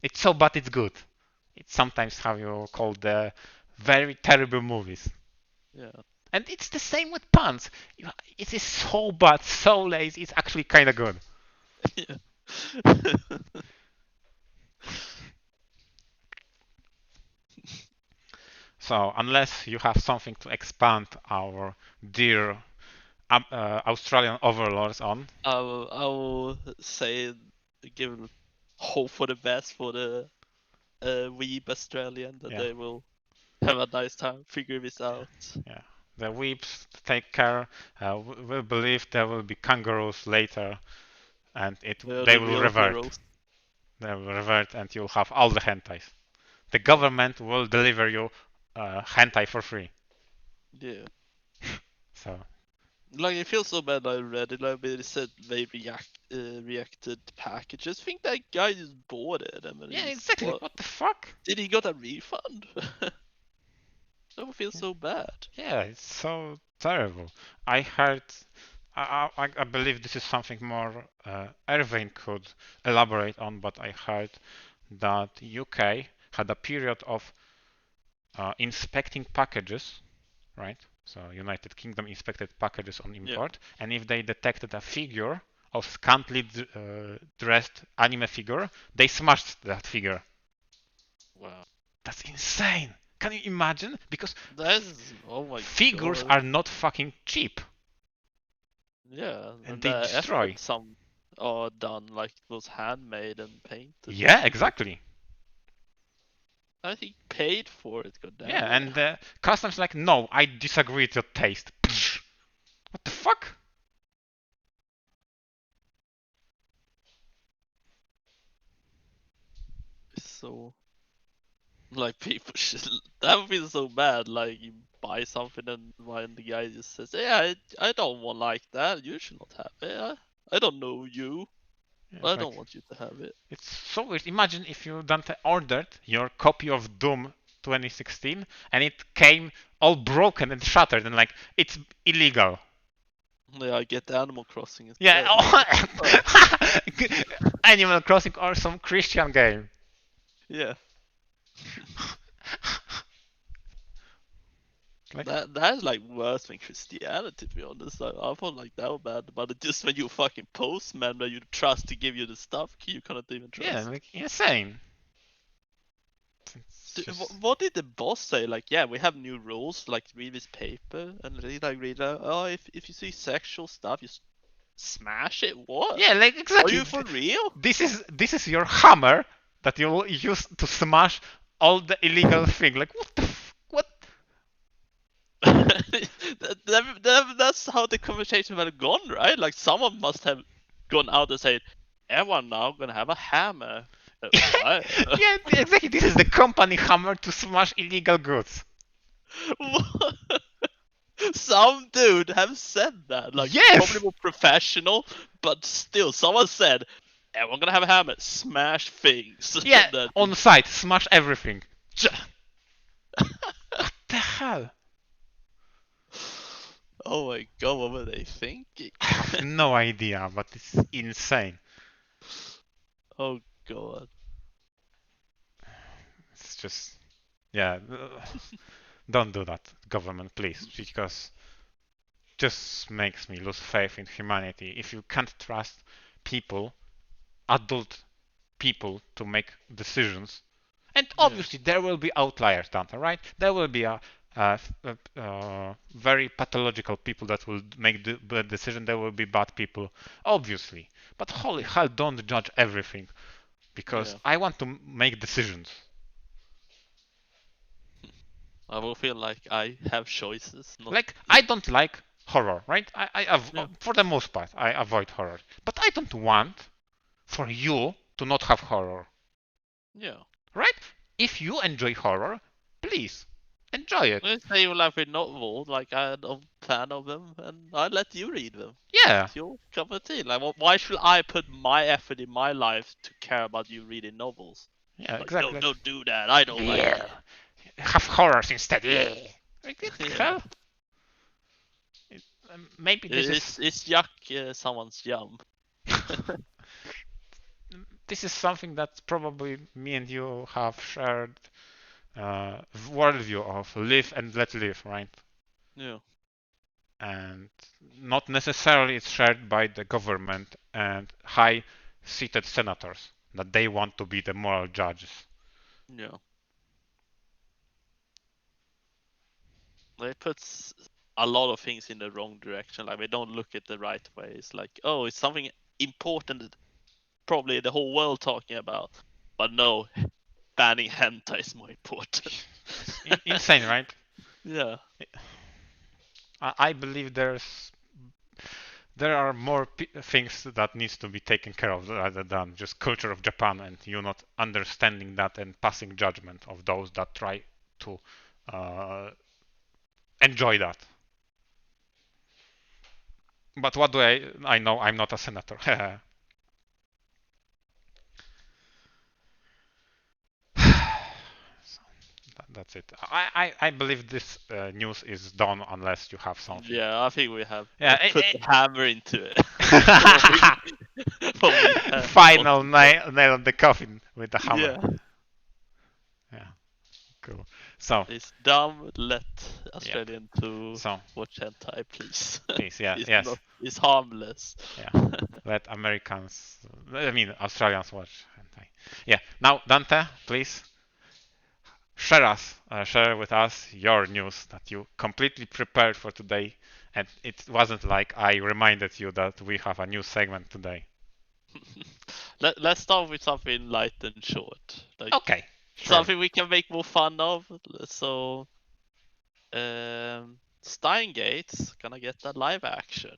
Speaker 1: It's so bad, it's good. It's sometimes how you call the very terrible movies.
Speaker 2: Yeah.
Speaker 1: And it's the same with puns. It is so bad, so lazy, it's actually kind of good.
Speaker 2: Yeah.
Speaker 1: So unless you have something to expand our dear Australian overlords on.
Speaker 2: I will say give hope for the best for the weeb Australian that
Speaker 1: Yeah,
Speaker 2: they will have a nice time figure this out.
Speaker 1: yeah. The weeps take care. We believe there will be kangaroos later, and
Speaker 2: They are
Speaker 1: they
Speaker 2: the
Speaker 1: will
Speaker 2: real
Speaker 1: revert.
Speaker 2: heroes.
Speaker 1: They will revert, and you'll have all the hentais. The
Speaker 2: Yeah.
Speaker 1: government will deliver you hentai for free.
Speaker 2: Yeah.
Speaker 1: So
Speaker 2: Like it feels so bad I read it, like they said they reacted packages. I think that guy just bought it and then
Speaker 1: yeah,
Speaker 2: he's
Speaker 1: exactly.
Speaker 2: what
Speaker 1: What the fuck?
Speaker 2: did he got a refund? That would feel so bad.
Speaker 1: Yeah, it's so terrible. I heard. I believe this is something more Irvine could elaborate on, but I heard that UK had a period of inspecting packages, right? So United Kingdom inspected packages on
Speaker 2: Yeah.
Speaker 1: import, and if they detected a figure of scantily dressed anime figure, they smashed that figure.
Speaker 2: Wow.
Speaker 1: That's insane. Can you imagine? Because
Speaker 2: That's oh my
Speaker 1: figures
Speaker 2: god.
Speaker 1: are not fucking cheap,
Speaker 2: Yeah,
Speaker 1: and
Speaker 2: and
Speaker 1: they
Speaker 2: the
Speaker 1: destroy.
Speaker 2: effort some are done like it was handmade and painted.
Speaker 1: Yeah, exactly.
Speaker 2: I think paid for it, god
Speaker 1: Yeah,
Speaker 2: damn it.
Speaker 1: and the customs like, no, I disagree with your taste. What the fuck?
Speaker 2: So like people should that would be so bad. Like you buy something and when the guy just says, "Yeah, I don't want like that. You should not have it. I don't know you.
Speaker 1: Yeah,
Speaker 2: I
Speaker 1: it's
Speaker 2: don't
Speaker 1: like
Speaker 2: want you to have it."
Speaker 1: it's so weird. Imagine if you Dante ordered your copy of Doom 2016 and it came all broken and shattered and like it's illegal.
Speaker 2: Yeah, I get Animal Crossing
Speaker 1: Yeah,
Speaker 2: instead. Like, what the fuck?
Speaker 1: Animal Crossing or some Christian game.
Speaker 2: Yeah,
Speaker 1: Like,
Speaker 2: that's like worse than Christianity, to be honest. I thought like that was bad, but it just when you fucking postman that you trust to give you the stuff, you cannot even
Speaker 1: yeah,
Speaker 2: trust.
Speaker 1: like insane. It's just
Speaker 2: What did the boss say? Like, yeah, we have new rules. Like, read this paper and read like oh, if you see sexual stuff, you smash it? What?
Speaker 1: Yeah, like
Speaker 2: Are
Speaker 1: exactly.
Speaker 2: you for real?
Speaker 1: This is your hammer that you will use to smash all the illegal thing. Like what the what?
Speaker 2: That's how the conversation would have gone, right? Like someone must have gone out and said, "Everyone now gonna have a hammer." What?
Speaker 1: Yeah, exactly. This is the company hammer to smash illegal goods.
Speaker 2: What? Some dude have said that, like probably
Speaker 1: Yes.
Speaker 2: more professional, but still, someone said, "Everyone gonna have a hammer, smash things."
Speaker 1: Yeah,
Speaker 2: That
Speaker 1: on site, smash everything. What the hell?
Speaker 2: oh my god, what were they thinking?
Speaker 1: I have no idea, but it's insane.
Speaker 2: Oh god.
Speaker 1: It's just, yeah, don't do that, government, please, because just makes me lose faith in humanity. If you can't trust people, adult people, to make decisions, and
Speaker 2: Yeah.
Speaker 1: obviously there will be outliers, Dante, right? There will be very pathological people that will make the bad decision. There will be bad people, obviously. But holy hell, don't judge everything, because
Speaker 2: Yeah.
Speaker 1: I want to make decisions.
Speaker 2: I will feel like I have choices, not
Speaker 1: Like, I don't like horror, right?
Speaker 2: yeah.
Speaker 1: For the most part, I avoid horror. But I don't want for you to not have horror,
Speaker 2: Yeah.
Speaker 1: right? If you enjoy horror, please enjoy it.
Speaker 2: Let's say you like with novels, like I'm a fan of them, and I let you read them.
Speaker 1: Yeah,
Speaker 2: It's your cup of tea. Like, why should I put my effort in my life to care about you reading novels?
Speaker 1: yeah,
Speaker 2: Like, no,
Speaker 1: exactly.
Speaker 2: don't do that. I don't like
Speaker 1: Yeah,
Speaker 2: it.
Speaker 1: have horrors instead. Yeah. Like, what the
Speaker 2: Yeah.
Speaker 1: hell? Maybe this
Speaker 2: It's yuck someone's yum.
Speaker 1: this is something that probably me and you have shared worldview of live and let live, right?
Speaker 2: Yeah.
Speaker 1: And not necessarily it's shared by the government and high-seated senators that they want to be the moral judges.
Speaker 2: Yeah. They put a lot of things in the wrong direction. Like, they don't look at the right way. It's like, oh, it's something important that probably the whole world talking about. But no, banning hentai is more important.
Speaker 1: It's insane, right?
Speaker 2: Yeah.
Speaker 1: I believe there are more things that needs to be taken care of rather than just culture of Japan and you not understanding that and passing judgment of those that try to uh, enjoy that. But what do I know? I'm not a senator. That's it. I believe this news is done unless you have something.
Speaker 2: Yeah, I think we have
Speaker 1: Yeah.
Speaker 2: put the hammer into it.
Speaker 1: Final nail on the coffin with the hammer.
Speaker 2: Yeah.
Speaker 1: Yeah. Cool. So.
Speaker 2: It's dumb. Let
Speaker 1: Yep.
Speaker 2: Australian to
Speaker 1: So.
Speaker 2: watch hentai, please.
Speaker 1: Please. Yeah.
Speaker 2: It's
Speaker 1: Yes.
Speaker 2: not. It's harmless.
Speaker 1: Yeah. Let Americans. I mean Australians watch hentai. Yeah. Now Dante, please share with us your news that you completely prepared for today, and it wasn't like I reminded you that we have a new segment today.
Speaker 2: Let's start with something light and short. Like
Speaker 1: Okay, sure.
Speaker 2: something we can make more fun of. So, Steingate's gonna get a live action.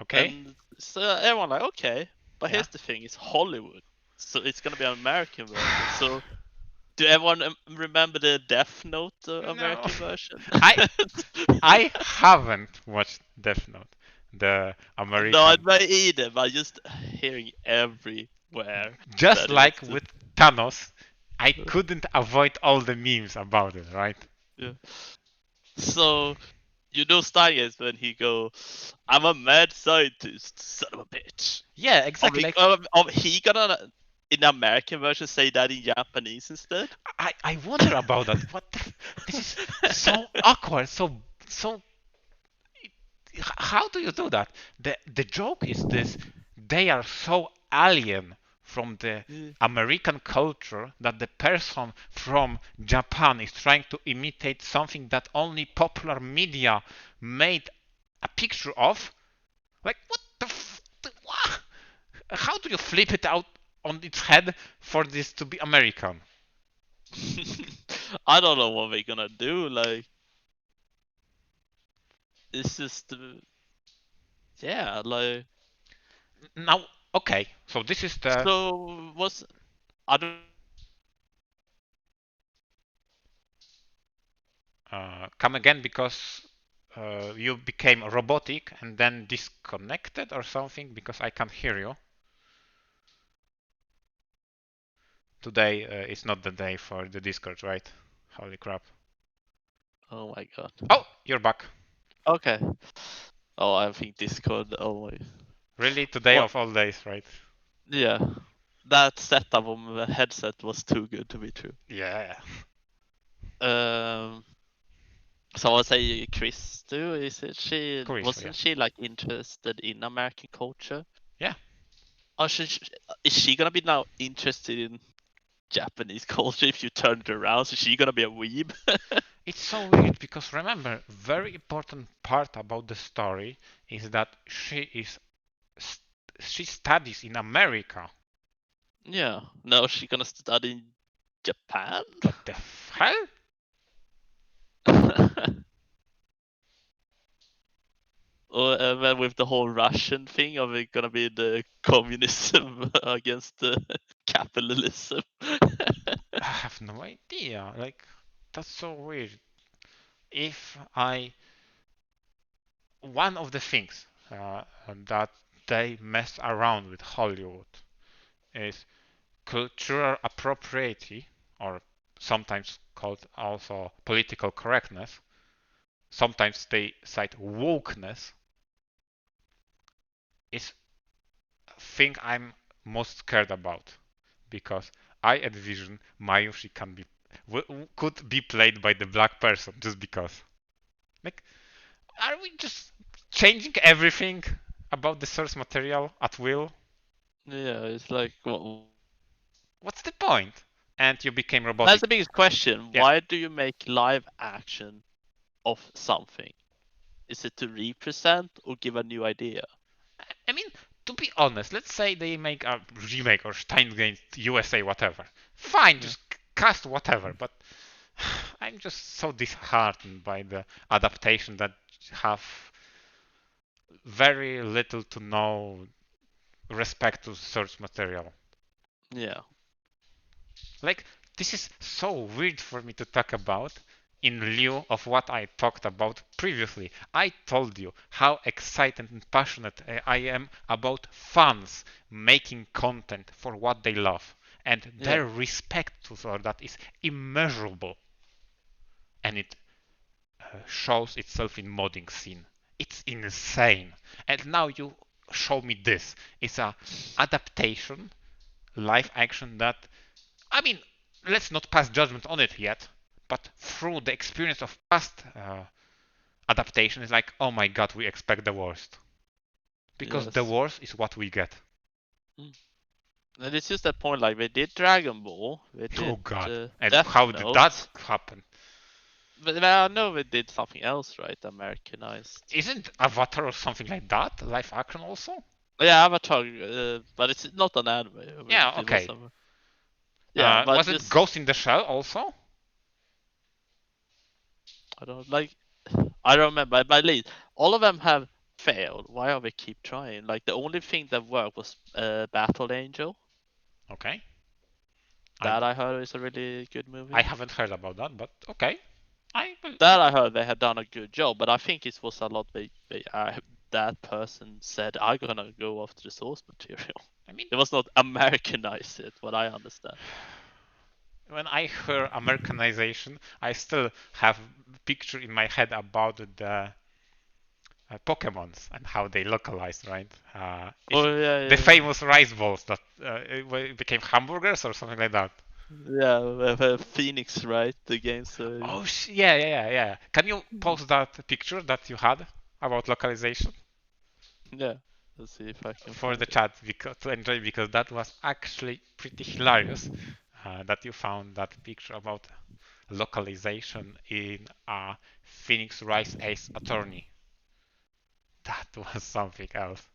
Speaker 1: Okay.
Speaker 2: And so everyone like, okay, but
Speaker 1: Yeah.
Speaker 2: here's the thing: it's Hollywood, so it's gonna be an American version. So, do everyone remember the Death Note American version?
Speaker 1: I haven't watched Death Note, the American.
Speaker 2: No, not either. But just hearing everywhere.
Speaker 1: Just
Speaker 2: that
Speaker 1: like
Speaker 2: it's
Speaker 1: with Thanos, I couldn't avoid all the memes about it, right?
Speaker 2: Yeah. So, you know Steins when he go, I'm a mad scientist, son of a bitch.
Speaker 1: Yeah, exactly. Like
Speaker 2: He gonna in the American version say that in Japanese instead?
Speaker 1: I wonder about that. This is so awkward. So how do you do that? The joke is this: they are so alien from the American culture that the person from Japan is trying to imitate something that only popular media made a picture of. Like, what the what? How do you flip it out on its head for this to be American?
Speaker 2: I don't know what we're gonna do. Like, it's just, yeah. Like,
Speaker 1: Now, okay, so this is the
Speaker 2: so what's I don't.
Speaker 1: come again because you became robotic and then disconnected or something because I can't hear you. Today is not the day for the Discord, right? Holy crap.
Speaker 2: Oh my god.
Speaker 1: Oh, you're back.
Speaker 2: Okay. Oh, I think Discord. Oh my.
Speaker 1: Really? Today
Speaker 2: What?
Speaker 1: of all days, right?
Speaker 2: Yeah. That setup on the headset was too good to be true.
Speaker 1: Yeah.
Speaker 2: Um. So I say Chris too. Is it she?
Speaker 1: Chris, yeah.
Speaker 2: Wasn't she like interested in American culture?
Speaker 1: Yeah.
Speaker 2: Oh, is she gonna be now interested in Japanese culture if you turn it around? So is she gonna be a weeb?
Speaker 1: It's so weird because remember, very important part about the story is that she studies in America.
Speaker 2: Yeah. No, she's gonna study in Japan.
Speaker 1: What the hell?
Speaker 2: Or then with the whole Russian thing of it gonna be the communism against the capitalism.
Speaker 1: I have no idea. Like, that's so weird. If I One of the things that they mess around with Hollywood is cultural appropriation, or sometimes called also political correctness. Sometimes they cite wokeness. Is a thing I'm most scared about because I envision Mayushi could be played by the black person just because. Like, are we just changing everything about the source material at will?
Speaker 2: Yeah, it's like
Speaker 1: What's the point? And you became
Speaker 2: that's
Speaker 1: robotic.
Speaker 2: the biggest question.
Speaker 1: Yeah.
Speaker 2: Why do you make live action of something? Is it to represent or give a new idea?
Speaker 1: I mean, to be honest, let's say they make a remake or Steins against USA, whatever. Fine,
Speaker 2: Yeah.
Speaker 1: just cast whatever. But I'm just so disheartened by the adaptation that have very little to no respect to source material.
Speaker 2: Yeah.
Speaker 1: Like, this is so weird for me to talk about in lieu of what I talked about previously. I told you how excited and passionate I am about fans making content for what they love, and
Speaker 2: Yeah.
Speaker 1: their respect for that is immeasurable, and it shows itself in modding scene. It's insane. And now you show me this. It's a adaptation, live action that, I mean, let's not pass judgment on it yet, but through the experience of past adaptation, it's like, oh my god, we expect the worst. Because the
Speaker 2: Yes.
Speaker 1: worst is what we get.
Speaker 2: Mm. And it's just that point, like they did Dragon Ball, they
Speaker 1: Oh
Speaker 2: did
Speaker 1: god. And
Speaker 2: Death
Speaker 1: how did that
Speaker 2: Note,
Speaker 1: happen?
Speaker 2: but I know they did something else, right? Americanized.
Speaker 1: Isn't Avatar or something like that live action also?
Speaker 2: Yeah, Avatar, but it's not an anime.
Speaker 1: Yeah,
Speaker 2: It was
Speaker 1: okay.
Speaker 2: yeah, but
Speaker 1: Was it
Speaker 2: just
Speaker 1: Ghost in the Shell also?
Speaker 2: I don't like. I don't remember. But at least all of them have failed. Why are they keep trying? Like the only thing that worked was Battle Angel.
Speaker 1: Okay. I,
Speaker 2: That I heard is a really good
Speaker 1: I
Speaker 2: movie.
Speaker 1: haven't heard about that, but okay. I will.
Speaker 2: That I heard they had done a good job, but I think it was a lot. That person said, "I'm gonna go after the source material."
Speaker 1: I mean,
Speaker 2: It was not Americanize it, what I understand.
Speaker 1: when I hear Americanization, I still have a picture in my head about the Pokemons and how they localized, right? Is
Speaker 2: Oh yeah,
Speaker 1: the
Speaker 2: yeah,
Speaker 1: famous rice balls that became hamburgers or something like that?
Speaker 2: yeah. The Phoenix, right? The games.
Speaker 1: Oh, yeah, yeah, yeah, yeah. Can you post that picture that you had about localization
Speaker 2: Yeah. Let's see if I can
Speaker 1: for the
Speaker 2: find it.
Speaker 1: chat to enjoy because that was actually pretty hilarious that you found that picture about localization in a Phoenix Rice Ace Attorney. That was something else.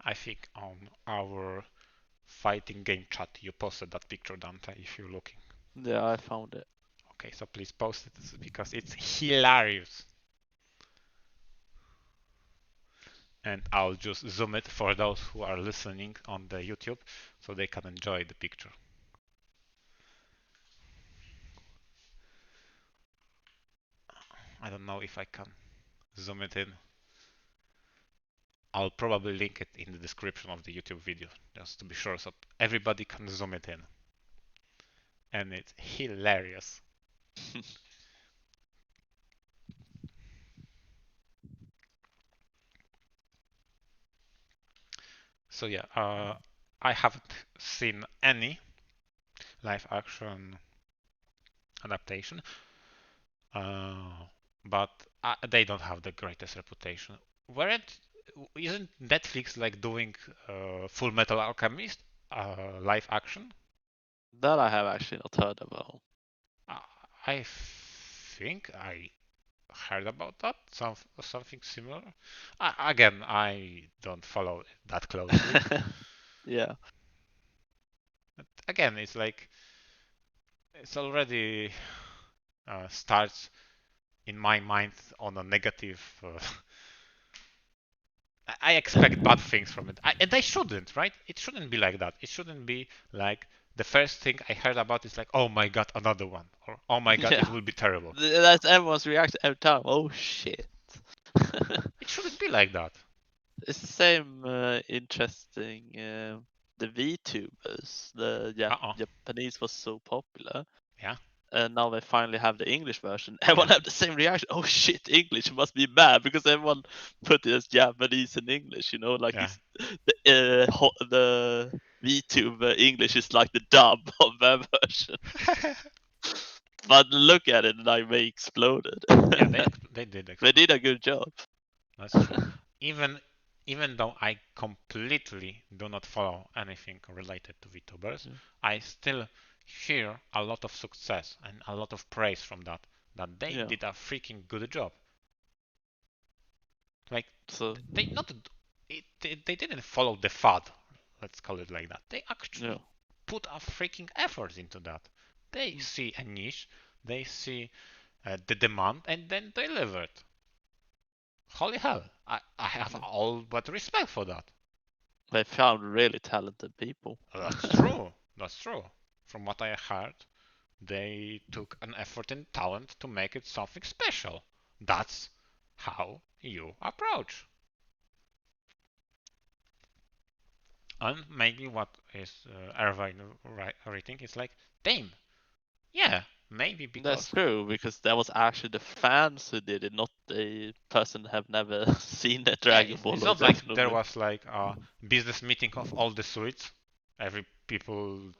Speaker 1: I think on our fighting game chat you posted that picture, Dante, if you're looking.
Speaker 2: Yeah, I found it.
Speaker 1: Okay, so please post it because it's hilarious. And I'll just zoom it for those who are listening on the YouTube so they can enjoy the picture. I don't know if I can zoom it in. I'll probably link it in the description of the YouTube video just to be sure so everybody can zoom it in. And it's hilarious. So yeah, I haven't seen any live action adaptation, but they don't have the greatest reputation. Weren't isn't Netflix like doing Full Metal Alchemist live action?
Speaker 2: That I have actually not heard about.
Speaker 1: Uh, I think I heard about that, something similar. Again, I don't follow it that closely.
Speaker 2: Yeah.
Speaker 1: But again, it's like it's already starts in my mind on a negative. I expect bad things from it, and I shouldn't, right? It shouldn't be like that. It shouldn't be like the first thing I heard about is like, oh my god, another one, or oh my god,
Speaker 2: Yeah.
Speaker 1: it will be terrible.
Speaker 2: That's everyone's reaction every time. Oh shit.
Speaker 1: It shouldn't be like that.
Speaker 2: It's the same interesting the VTubers. The
Speaker 1: Uh-uh.
Speaker 2: Japanese was so popular,
Speaker 1: Yeah,
Speaker 2: and now they finally have the English version. Everyone
Speaker 1: yeah,
Speaker 2: have the same reaction. Oh shit, English must be bad because everyone put it as Japanese and English. You know, like
Speaker 1: yeah.
Speaker 2: it's the VTuber English is like the dub of their version. But look at it, like they exploded.
Speaker 1: Yeah, they did
Speaker 2: They
Speaker 1: explode.
Speaker 2: did a good job.
Speaker 1: That's true. Even even though I completely do not follow anything related to VTubers, I still hear a lot of success and a lot of praise from that. That they
Speaker 2: Yeah.
Speaker 1: did a freaking good job. Like
Speaker 2: So
Speaker 1: they not they didn't follow the fad. Let's call it like that. They
Speaker 2: yeah.
Speaker 1: actually put a freaking effort into that. They see a niche, they see the demand, and then deliver it. Holy hell! I have all but respect for that.
Speaker 2: They found really talented people.
Speaker 1: That's true. That's true. From what I heard, they took an effort and talent to make it something special. That's how you approach. And maybe what is Irvine rating is like, damn, yeah, maybe
Speaker 2: That's
Speaker 1: because
Speaker 2: true because that was actually the fans who did it, not the person have never seen a
Speaker 1: yeah,
Speaker 2: Dragon
Speaker 1: it's
Speaker 2: Ball or
Speaker 1: not like
Speaker 2: Death
Speaker 1: there
Speaker 2: Note.
Speaker 1: was like a business meeting of all the suites, every people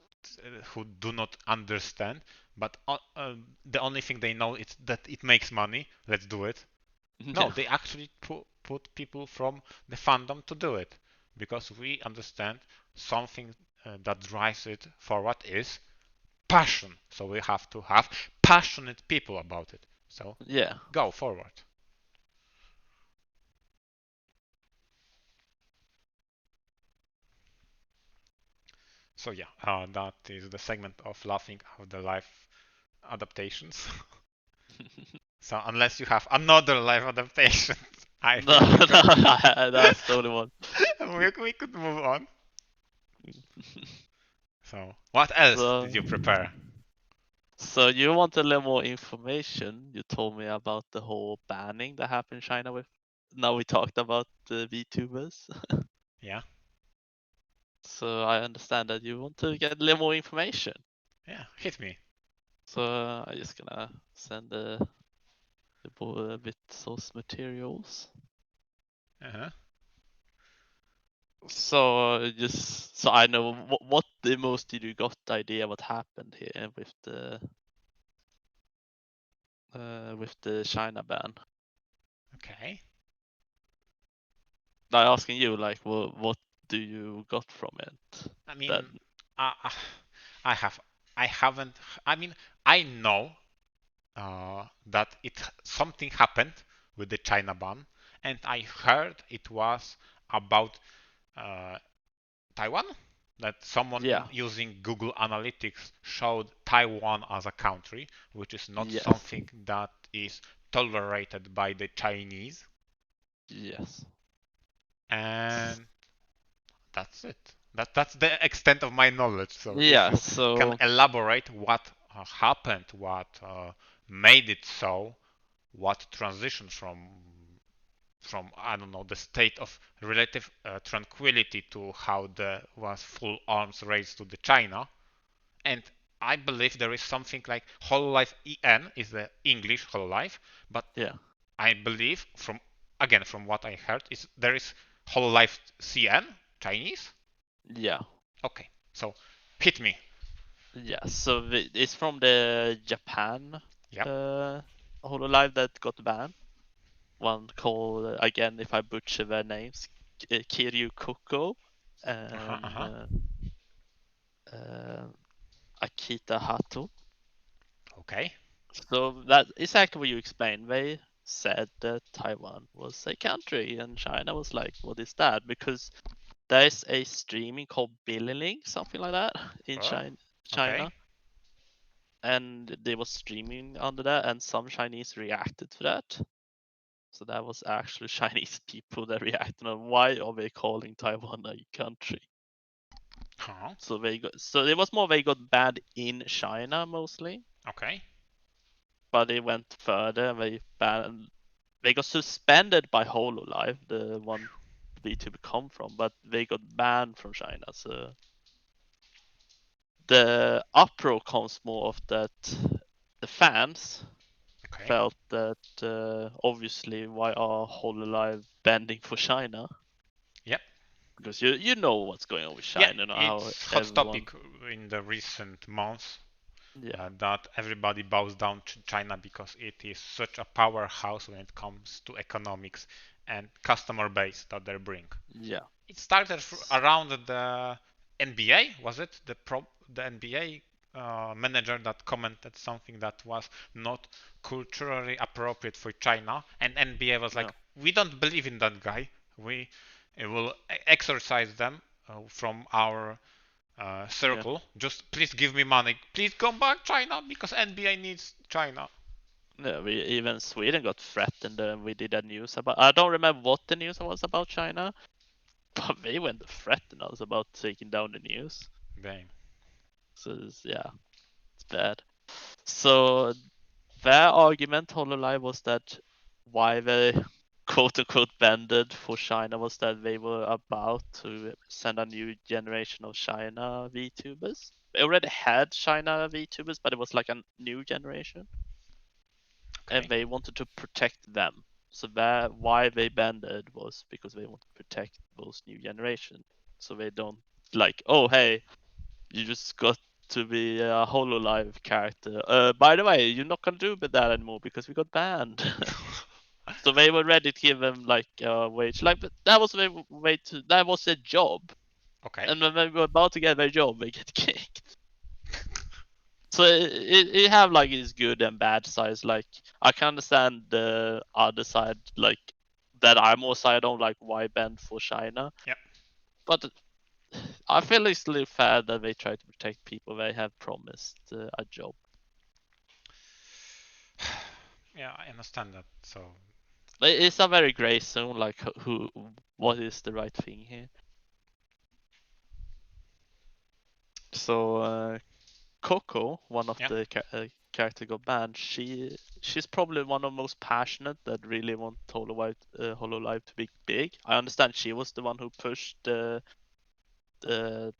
Speaker 1: who do not understand, but the only thing they know is that it makes money. Let's do it. No,
Speaker 2: Yeah,
Speaker 1: they actually put people from the fandom to do it because we understand something that drives it forward is passion. So we have to have passionate people about it. So
Speaker 2: yeah.
Speaker 1: go forward. So yeah, that is the segment of laughing at the live adaptations. So unless you have another live adaptation, I
Speaker 2: No,
Speaker 1: think
Speaker 2: no, that's the only one.
Speaker 1: we could move on. So what else
Speaker 2: So,
Speaker 1: did you prepare?
Speaker 2: so you want a little more information? You told me about the whole banning that happened in China with. Now we talked about the VTubers.
Speaker 1: Yeah,
Speaker 2: So I understand that you want to get a little more information.
Speaker 1: yeah, hit me.
Speaker 2: So I'm just gonna send the bit source materials.
Speaker 1: Uh-huh.
Speaker 2: So just so I know what the most did you got idea what happened here with the China ban?
Speaker 1: Okay.
Speaker 2: I'm asking you like what do you got from it?
Speaker 1: I
Speaker 2: That
Speaker 1: mean, I, I I have, I haven't. I mean, I know. that something happened with the China ban, and I heard it was about Taiwan, that someone
Speaker 2: Yeah.
Speaker 1: using Google Analytics showed Taiwan as a country, which is not
Speaker 2: Yes.
Speaker 1: something that is tolerated by the Chinese,
Speaker 2: Yes.
Speaker 1: and that's it. That's the extent of my knowledge. So if
Speaker 2: Yeah.
Speaker 1: you can
Speaker 2: So
Speaker 1: elaborate what happened, what made it so, what transitioned from I don't know the state of relative tranquility to how there was full arms raised to the China, and I believe there is something like Hololive EN is the English Hololive, but
Speaker 2: yeah.
Speaker 1: I believe from what I heard is there is Hololive CN Chinese.
Speaker 2: Yeah.
Speaker 1: Okay, so hit me.
Speaker 2: Yeah. So it's from the Japan
Speaker 1: Yep.
Speaker 2: Hololive that got banned. One called again, if I butcher their names, Kiryu Koko
Speaker 1: Uh-huh,
Speaker 2: and
Speaker 1: uh-huh.
Speaker 2: uh, Akita Hato.
Speaker 1: Okay.
Speaker 2: So that is actually what you explained. They said that Taiwan was a country, and China was like, "What is that?" Because there's a streaming called Billy Link, something like that, in
Speaker 1: Oh, okay.
Speaker 2: China, and they was streaming under that, and some Chinese reacted to that. So that was actually Chinese people that reacted on why are they calling Taiwan a country.
Speaker 1: Huh.
Speaker 2: So it was more they got banned in China mostly,
Speaker 1: Okay.
Speaker 2: but they went further and they got suspended by Hololive, the one VTuber come from, but they got banned from China. So the uproar comes more of that the fans
Speaker 1: Okay.
Speaker 2: felt that obviously why are Hololive banning for China?
Speaker 1: Yep.
Speaker 2: Because you know what's going on with
Speaker 1: Yeah,
Speaker 2: China, you know how
Speaker 1: it's hot
Speaker 2: everyone
Speaker 1: topic in the recent months.
Speaker 2: yeah
Speaker 1: That everybody bows down to China because it is such a powerhouse when it comes to economics and customer base that they bring.
Speaker 2: yeah
Speaker 1: It started around the NBA, was it? The NBA manager that commented something that was not culturally appropriate for China, and NBA was like,
Speaker 2: yeah
Speaker 1: "We don't believe in that guy. We will exorcise them from our
Speaker 2: yeah
Speaker 1: circle. Just please give me money. Please come back, China, because NBA needs China."
Speaker 2: yeah. We even Sweden got threatened and we did a news about. I don't remember what the news was about China, but they went to threaten us about taking down the news.
Speaker 1: Damn.
Speaker 2: So yeah, it's bad. So their argument, Hololive, was that why they quote unquote banned for China was that they were about to send a new generation of China VTubers. They already had China VTubers, but it was like a new generation, and
Speaker 1: Okay.
Speaker 2: they wanted to protect them. So that why they banned it was because they want to protect those new generation, so they don't like, oh hey, you just got to be a Hololive character. By the way, you're not gonna do that anymore because we got banned. So they were ready to give them like a wage, like but that was their way to. That was their job,
Speaker 1: Okay.
Speaker 2: and when they were about to get their job, they get kicked. So it have like its good and bad sides. Like I can understand the other side, like that I'm also I don't like why banned for China,
Speaker 1: Yep.
Speaker 2: but I feel it's still fair that they try to protect people they have promised a job.
Speaker 1: Yeah, I understand that. So
Speaker 2: It's a very gray zone, like what is the right thing here. So Coco, one of
Speaker 1: yeah.
Speaker 2: the character got banned, she's probably one of the most passionate that really want Hololive to be big. I understand she was the one who pushed the the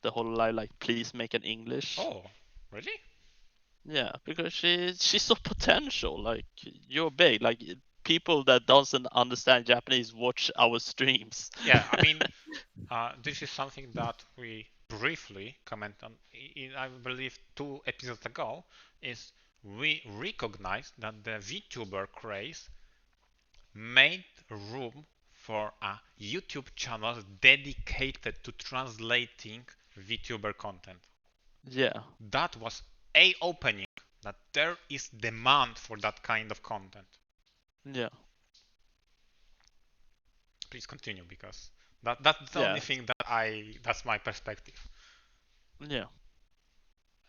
Speaker 2: Hololive like please make an English.
Speaker 1: Oh, really?
Speaker 2: Yeah, because she saw potential. Like you're big. Like people that doesn't understand Japanese watch our streams.
Speaker 1: Yeah, I mean, this is something that we briefly comment on in, I believe, 2 episodes ago. Is we recognize that the VTuber craze made room for a YouTube channel dedicated to translating VTuber content.
Speaker 2: Yeah,
Speaker 1: That was a opening that there is demand for that kind of content.
Speaker 2: Yeah.
Speaker 1: Please continue, because that's the only
Speaker 2: Yeah.
Speaker 1: thing that's my perspective.
Speaker 2: Yeah.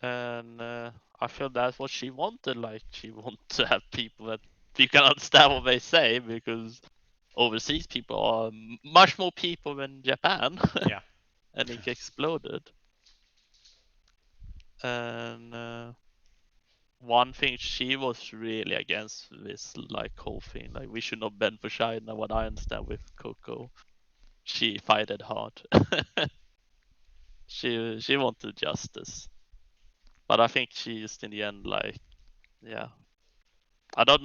Speaker 2: And I feel that's what she wanted. Like she wanted to have people that you can understand what they say, because overseas people are much more people than Japan,
Speaker 1: Yeah.
Speaker 2: and it exploded. And one thing she was really against this like whole thing, like we should not bend for China. What I understand with Coco, she fight it hard. She wanted justice, but I think she just in the end like, yeah, I don't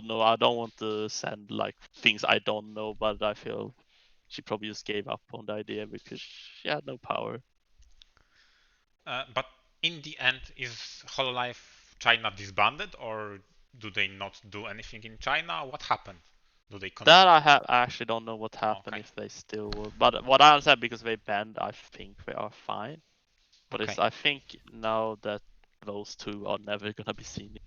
Speaker 2: know. I don't want to send like things I don't know, but I feel she probably just gave up on the idea because she had no power.
Speaker 1: But in the end, is Hololive China disbanded, or do they not do anything in China? What happened? Do they
Speaker 2: That I actually don't know what happened,
Speaker 1: Okay.
Speaker 2: if they still. But what I understand, because they banned, I think they are fine. But
Speaker 1: Okay.
Speaker 2: it's, I think now that those two are never gonna be seen.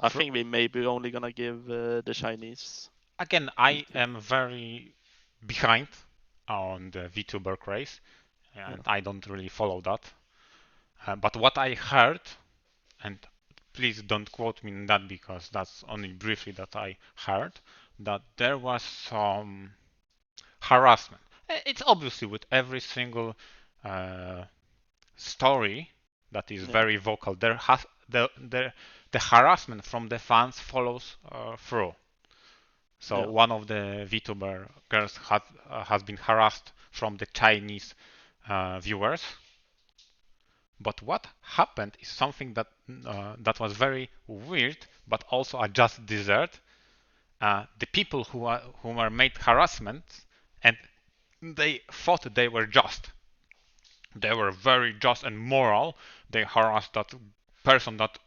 Speaker 2: I
Speaker 1: For,
Speaker 2: think they maybe only gonna give the Chinese
Speaker 1: again, I
Speaker 2: YouTube.
Speaker 1: am very behind on the VTuber craze, and
Speaker 2: Yeah.
Speaker 1: I don't really follow that. But what I heard, and please don't quote me on that because that's only briefly that I heard, that there was some harassment. It's obviously with every single uh, story that is
Speaker 2: Yeah.
Speaker 1: very vocal. There has the harassment from the fans follows through. So
Speaker 2: Yeah.
Speaker 1: one of the VTuber girls has been harassed from the Chinese viewers. But what happened is something that was very weird, but also a just desert. The people who were made harassment, and they thought they were just. They were very just and moral. They harassed that person that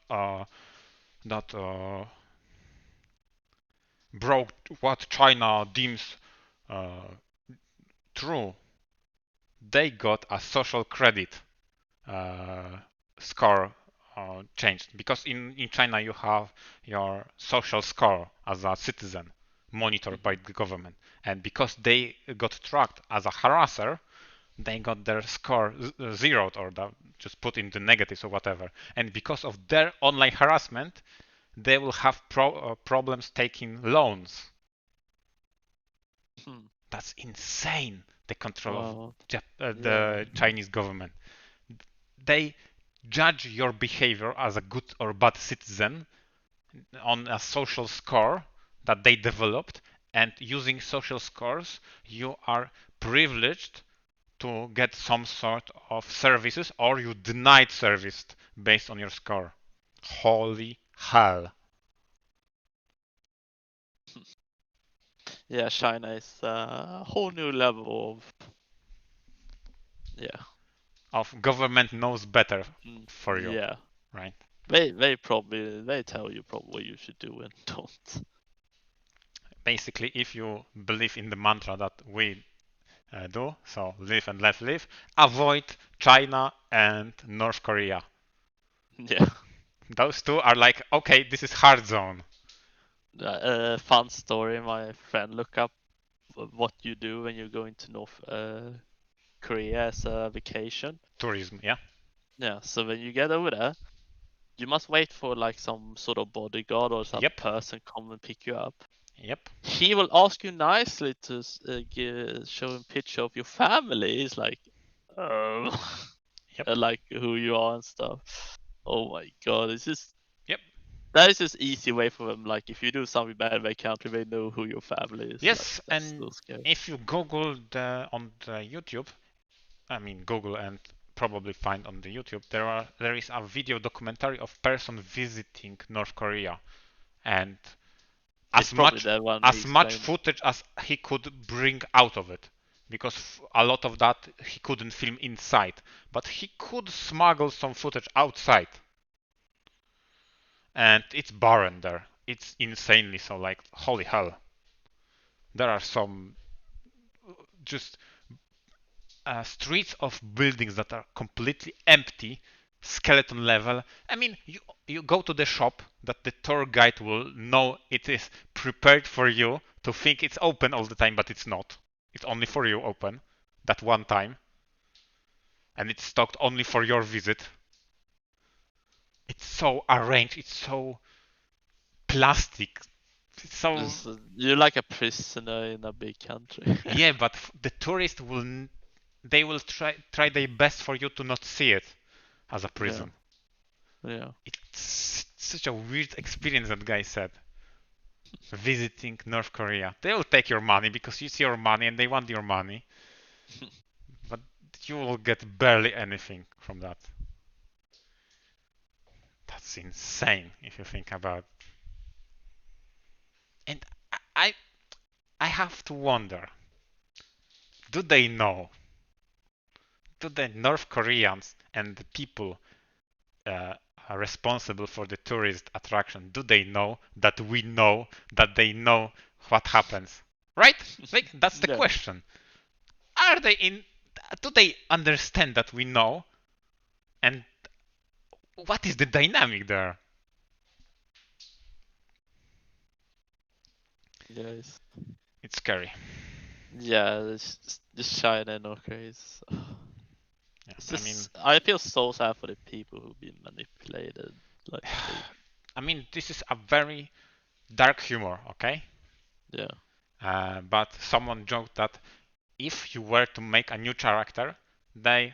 Speaker 1: broke what China deems uh, true. They got a social credit uh, score changed, because in China you have your social score as a citizen monitored by
Speaker 2: Hmm.
Speaker 1: the government, and because they got tracked as a harasser, they got their score zeroed, or just put in the negatives or whatever. And because of their online harassment, they will have problems taking loans.
Speaker 2: Hmm.
Speaker 1: That's insane. The control of
Speaker 2: Well, yeah.
Speaker 1: the Chinese government. They judge your behavior as a good or bad citizen on a social score that they developed, and using social scores, you are privileged to get some sort of services, or you denied service based on your score. Holy hell.
Speaker 2: Yeah, China is a whole new level of, yeah.
Speaker 1: Of government knows better for you,
Speaker 2: Yeah.
Speaker 1: right?
Speaker 2: They tell you probably what you should do and don't.
Speaker 1: Basically, if you believe in the mantra that we do, so live and let live, avoid China and North Korea.
Speaker 2: Yeah.
Speaker 1: Those two are like, okay, this is hard zone.
Speaker 2: Fun story. My friend, look up what you do when you go into North Korea as a vacation.
Speaker 1: Tourism, yeah?
Speaker 2: Yeah. So when you get over there, you must wait for like some sort of bodyguard or some
Speaker 1: Yep,
Speaker 2: person come and pick you up.
Speaker 1: yep,
Speaker 2: He will ask you nicely to show him picture of your family. He's like, oh,
Speaker 1: yep,
Speaker 2: and like who you are and stuff. Oh my god, it's just
Speaker 1: yep.
Speaker 2: that is just easy way for them. Like if you do something bad in their country, they know who your family is. Like
Speaker 1: Yes,
Speaker 2: that's so
Speaker 1: and
Speaker 2: scary.
Speaker 1: if you Google on the YouTube, I mean Google and probably find on the YouTube, there is a video documentary of person visiting North Korea, and
Speaker 2: It's
Speaker 1: as
Speaker 2: probably
Speaker 1: much
Speaker 2: that one he
Speaker 1: as much
Speaker 2: explained.
Speaker 1: footage as he could bring out of it, because a lot of that he couldn't film inside, but he could smuggle some footage outside, and it's barren there. It's insanely so, like, holy hell. There are some just streets of buildings that are completely empty, skeleton level. I mean, you go to the shop that the tour guide will know it is prepared for you to think it's open all the time, but it's not. It's only for you open that one time, and it's stocked only for your visit. It's so arranged. It's so plastic. It's so
Speaker 2: You're like a prisoner in a big country.
Speaker 1: yeah, but the tourist will they will try their best for you to not see it as a prison.
Speaker 2: Yeah.
Speaker 1: It's such a weird experience, that guy said. Visiting North Korea. They will take your money because it's your money and they want your money. But you will get barely anything from that. That's insane if you think about it. And I I have to wonder, do they know? Do the North Koreans and the people are responsible for the tourist attraction, do they know that we know that they know what happens? Right? Like, that's the
Speaker 2: Yeah.
Speaker 1: question. Are they in? Do they understand that we know? And what is the dynamic there?
Speaker 2: Yes.
Speaker 1: It's scary.
Speaker 2: Yeah, it's just China and North Korea.
Speaker 1: Yeah,
Speaker 2: It's
Speaker 1: I mean,
Speaker 2: just, I feel so sad for the people who've been manipulated. Like,
Speaker 1: I mean, this is a very dark humor, okay?
Speaker 2: yeah.
Speaker 1: But someone joked that if you were to make a new character, they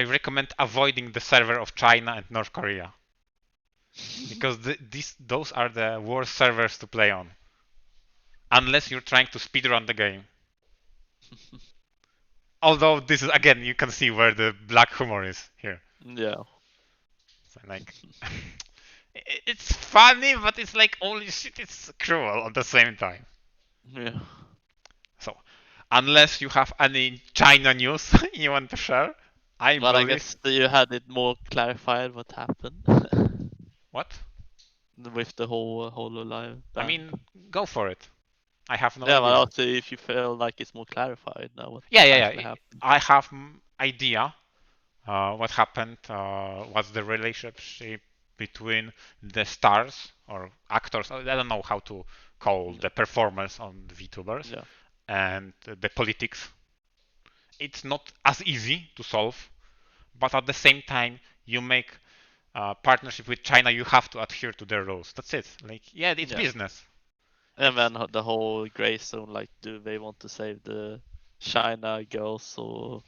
Speaker 1: recommend avoiding the server of China and North Korea because those are the worst servers to play on, unless you're trying to speedrun the game. Although this is again, you can see where the black humor is here.
Speaker 2: Yeah.
Speaker 1: So like, it's funny, but it's like holy shit, it's cruel at the same time.
Speaker 2: Yeah.
Speaker 1: So, unless you have any China news you want to share, I
Speaker 2: But I
Speaker 1: believe.
Speaker 2: guess you had it more clarified what happened
Speaker 1: What?
Speaker 2: with the whole HoloLive
Speaker 1: I
Speaker 2: ban.
Speaker 1: mean, go for it. I have no
Speaker 2: Yeah, but
Speaker 1: idea.
Speaker 2: also if you feel like it's more clarified now what
Speaker 1: Yeah, yeah,
Speaker 2: actually
Speaker 1: yeah.
Speaker 2: happened.
Speaker 1: I have idea what happened. What's the relationship between the stars or actors? I don't know how to call
Speaker 2: Yeah.
Speaker 1: the performers on the VTubers
Speaker 2: Yeah.
Speaker 1: and the politics. It's not as easy to solve, but at the same time, you make partnership with China, you have to adhere to their rules. That's it. Like, yeah, it's
Speaker 2: Yeah.
Speaker 1: business.
Speaker 2: And then the whole gray zone, like, do they want to save the China girls or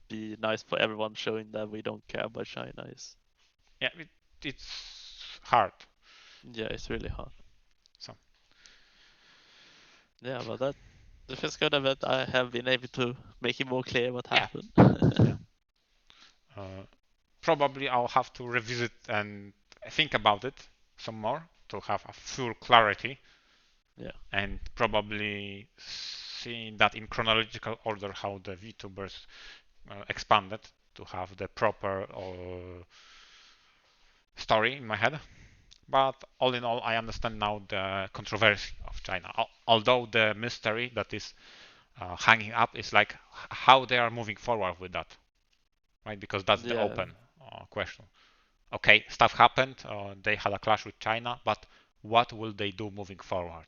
Speaker 2: be nice for everyone, showing that we don't care about China? Is
Speaker 1: Yeah, it's hard.
Speaker 2: yeah, it's really hard.
Speaker 1: So
Speaker 2: Yeah, but that it feels good that I have been able to make it more clear what
Speaker 1: yeah,
Speaker 2: happened.
Speaker 1: yeah. Uh, Probably I'll have to revisit and think about it some more to have a full clarity,
Speaker 2: Yeah.
Speaker 1: and probably see that in chronological order how the VTubers expanded to have the proper story in my head. But all in all, I understand now the controversy of China. Although the mystery that is hanging up is like how they are moving forward with that, right? Because that's the
Speaker 2: Yeah,
Speaker 1: open question. Okay, stuff happened. They had a clash with China, but what will they do moving forward?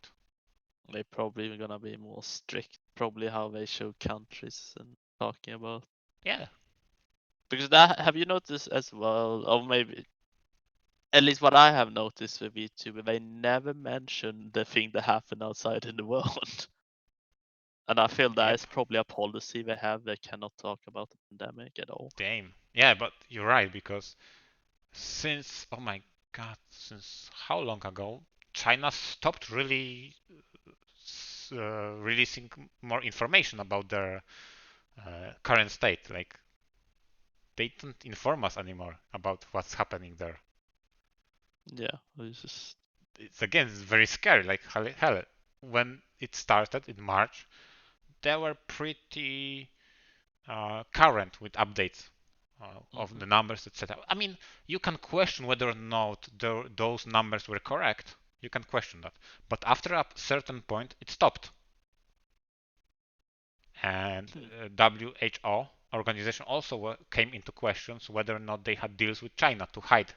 Speaker 2: they probably gonna be more strict, probably how they show countries and talking about.
Speaker 1: Yeah,
Speaker 2: Because that have you noticed as well, or maybe at least what I have noticed with YouTube, they never mention the thing that happened outside in the world. And I feel that
Speaker 1: yep,
Speaker 2: is probably a policy they have. They cannot talk about the pandemic at all.
Speaker 1: damn. Yeah, but you're right because since oh my god, since how long ago China stopped really releasing more information about their current state. Like they don't inform us anymore about what's happening there.
Speaker 2: Yeah, it's just
Speaker 1: It's very scary. Like hell, when it started in March, they were pretty current with updates of the numbers, etc. I mean, you can question whether or not those numbers were correct. You can question that, but after a certain point, it stopped. And WHO organization also came into questions whether or not they had deals with China to hide.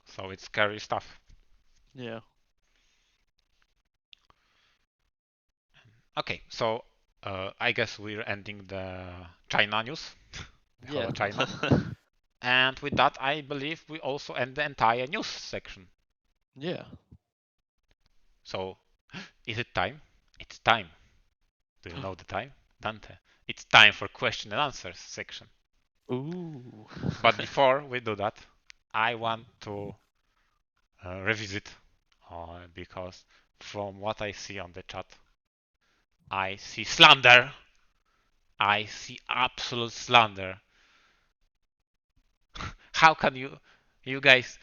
Speaker 1: So it's scary stuff.
Speaker 2: Yeah.
Speaker 1: Okay, so I guess we're ending the China news, the
Speaker 2: Yeah.
Speaker 1: whole China. And with that, I believe we also end the entire news section.
Speaker 2: Yeah.
Speaker 1: So, is it time? It's time. Do you know the time, Dante? It's time for question and answers section.
Speaker 2: Ooh.
Speaker 1: But before we do that, I want to revisit because from what I see on the chat, I see slander. I see absolute slander. How can you guys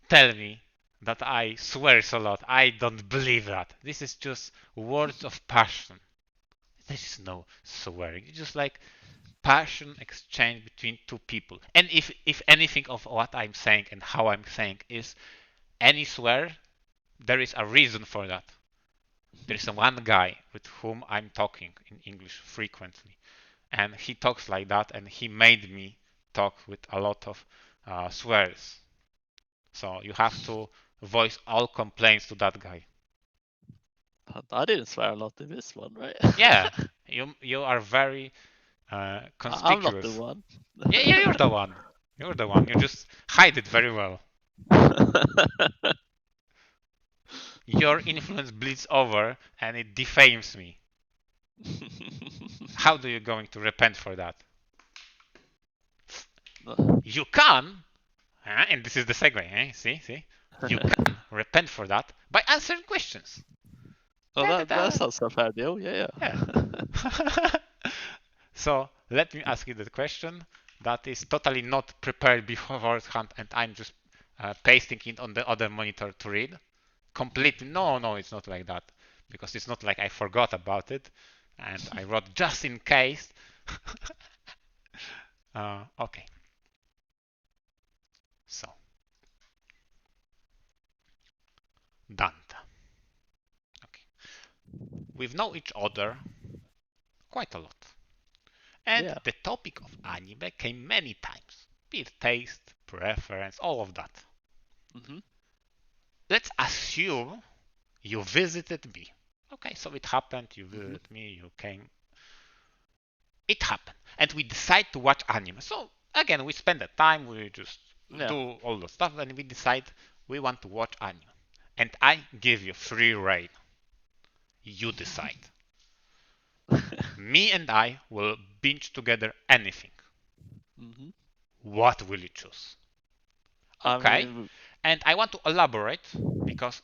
Speaker 1: tell me that I swears a lot? I don't believe that. This is just words of passion. There is no swearing. It's just like passion exchange between two people. And if anything of what I'm saying and how I'm saying is any swear, there is a reason for that. There is one guy with whom I'm talking in English frequently, and he talks like that, and he made me talk with a lot of swears. So you have to voice all complaints to that guy.
Speaker 2: But I didn't swear a lot in this one, right?
Speaker 1: Yeah, you are very
Speaker 2: I'm not the
Speaker 1: conspicuous.
Speaker 2: one.
Speaker 1: Yeah, you're the one. You're the one. You just hide it very well. Your influence bleeds over and it defames me. How do you going to repent for that? You can, and this is the segue, see? You can repent for that by answering questions.
Speaker 2: Oh, that sounds a fair deal. Yeah.
Speaker 1: So let me ask you the question that is totally not prepared beforehand, and I'm just pasting it on the other monitor to read. Completely, no, it's not like that, because it's not like I forgot about it, and I wrote just in case. Okay. So, Dante. Okay. We've known each other quite a lot. And
Speaker 2: Yeah.
Speaker 1: the topic of anime came many times. Be it taste, preference, all of that.
Speaker 2: Mm-hmm.
Speaker 1: Let's assume you visited me. Okay, so it happened, you
Speaker 2: Mm-hmm.
Speaker 1: visited me, you came. It happened. And we decide to watch anime. So again, we spend the time, we just
Speaker 2: Yeah.
Speaker 1: do all the stuff, and we decide we want to watch anime. And I give you free reign. You decide. Me and I will binge together anything.
Speaker 2: Mm-hmm.
Speaker 1: What will you choose?
Speaker 2: I
Speaker 1: Okay.
Speaker 2: mean,
Speaker 1: And I want to elaborate because,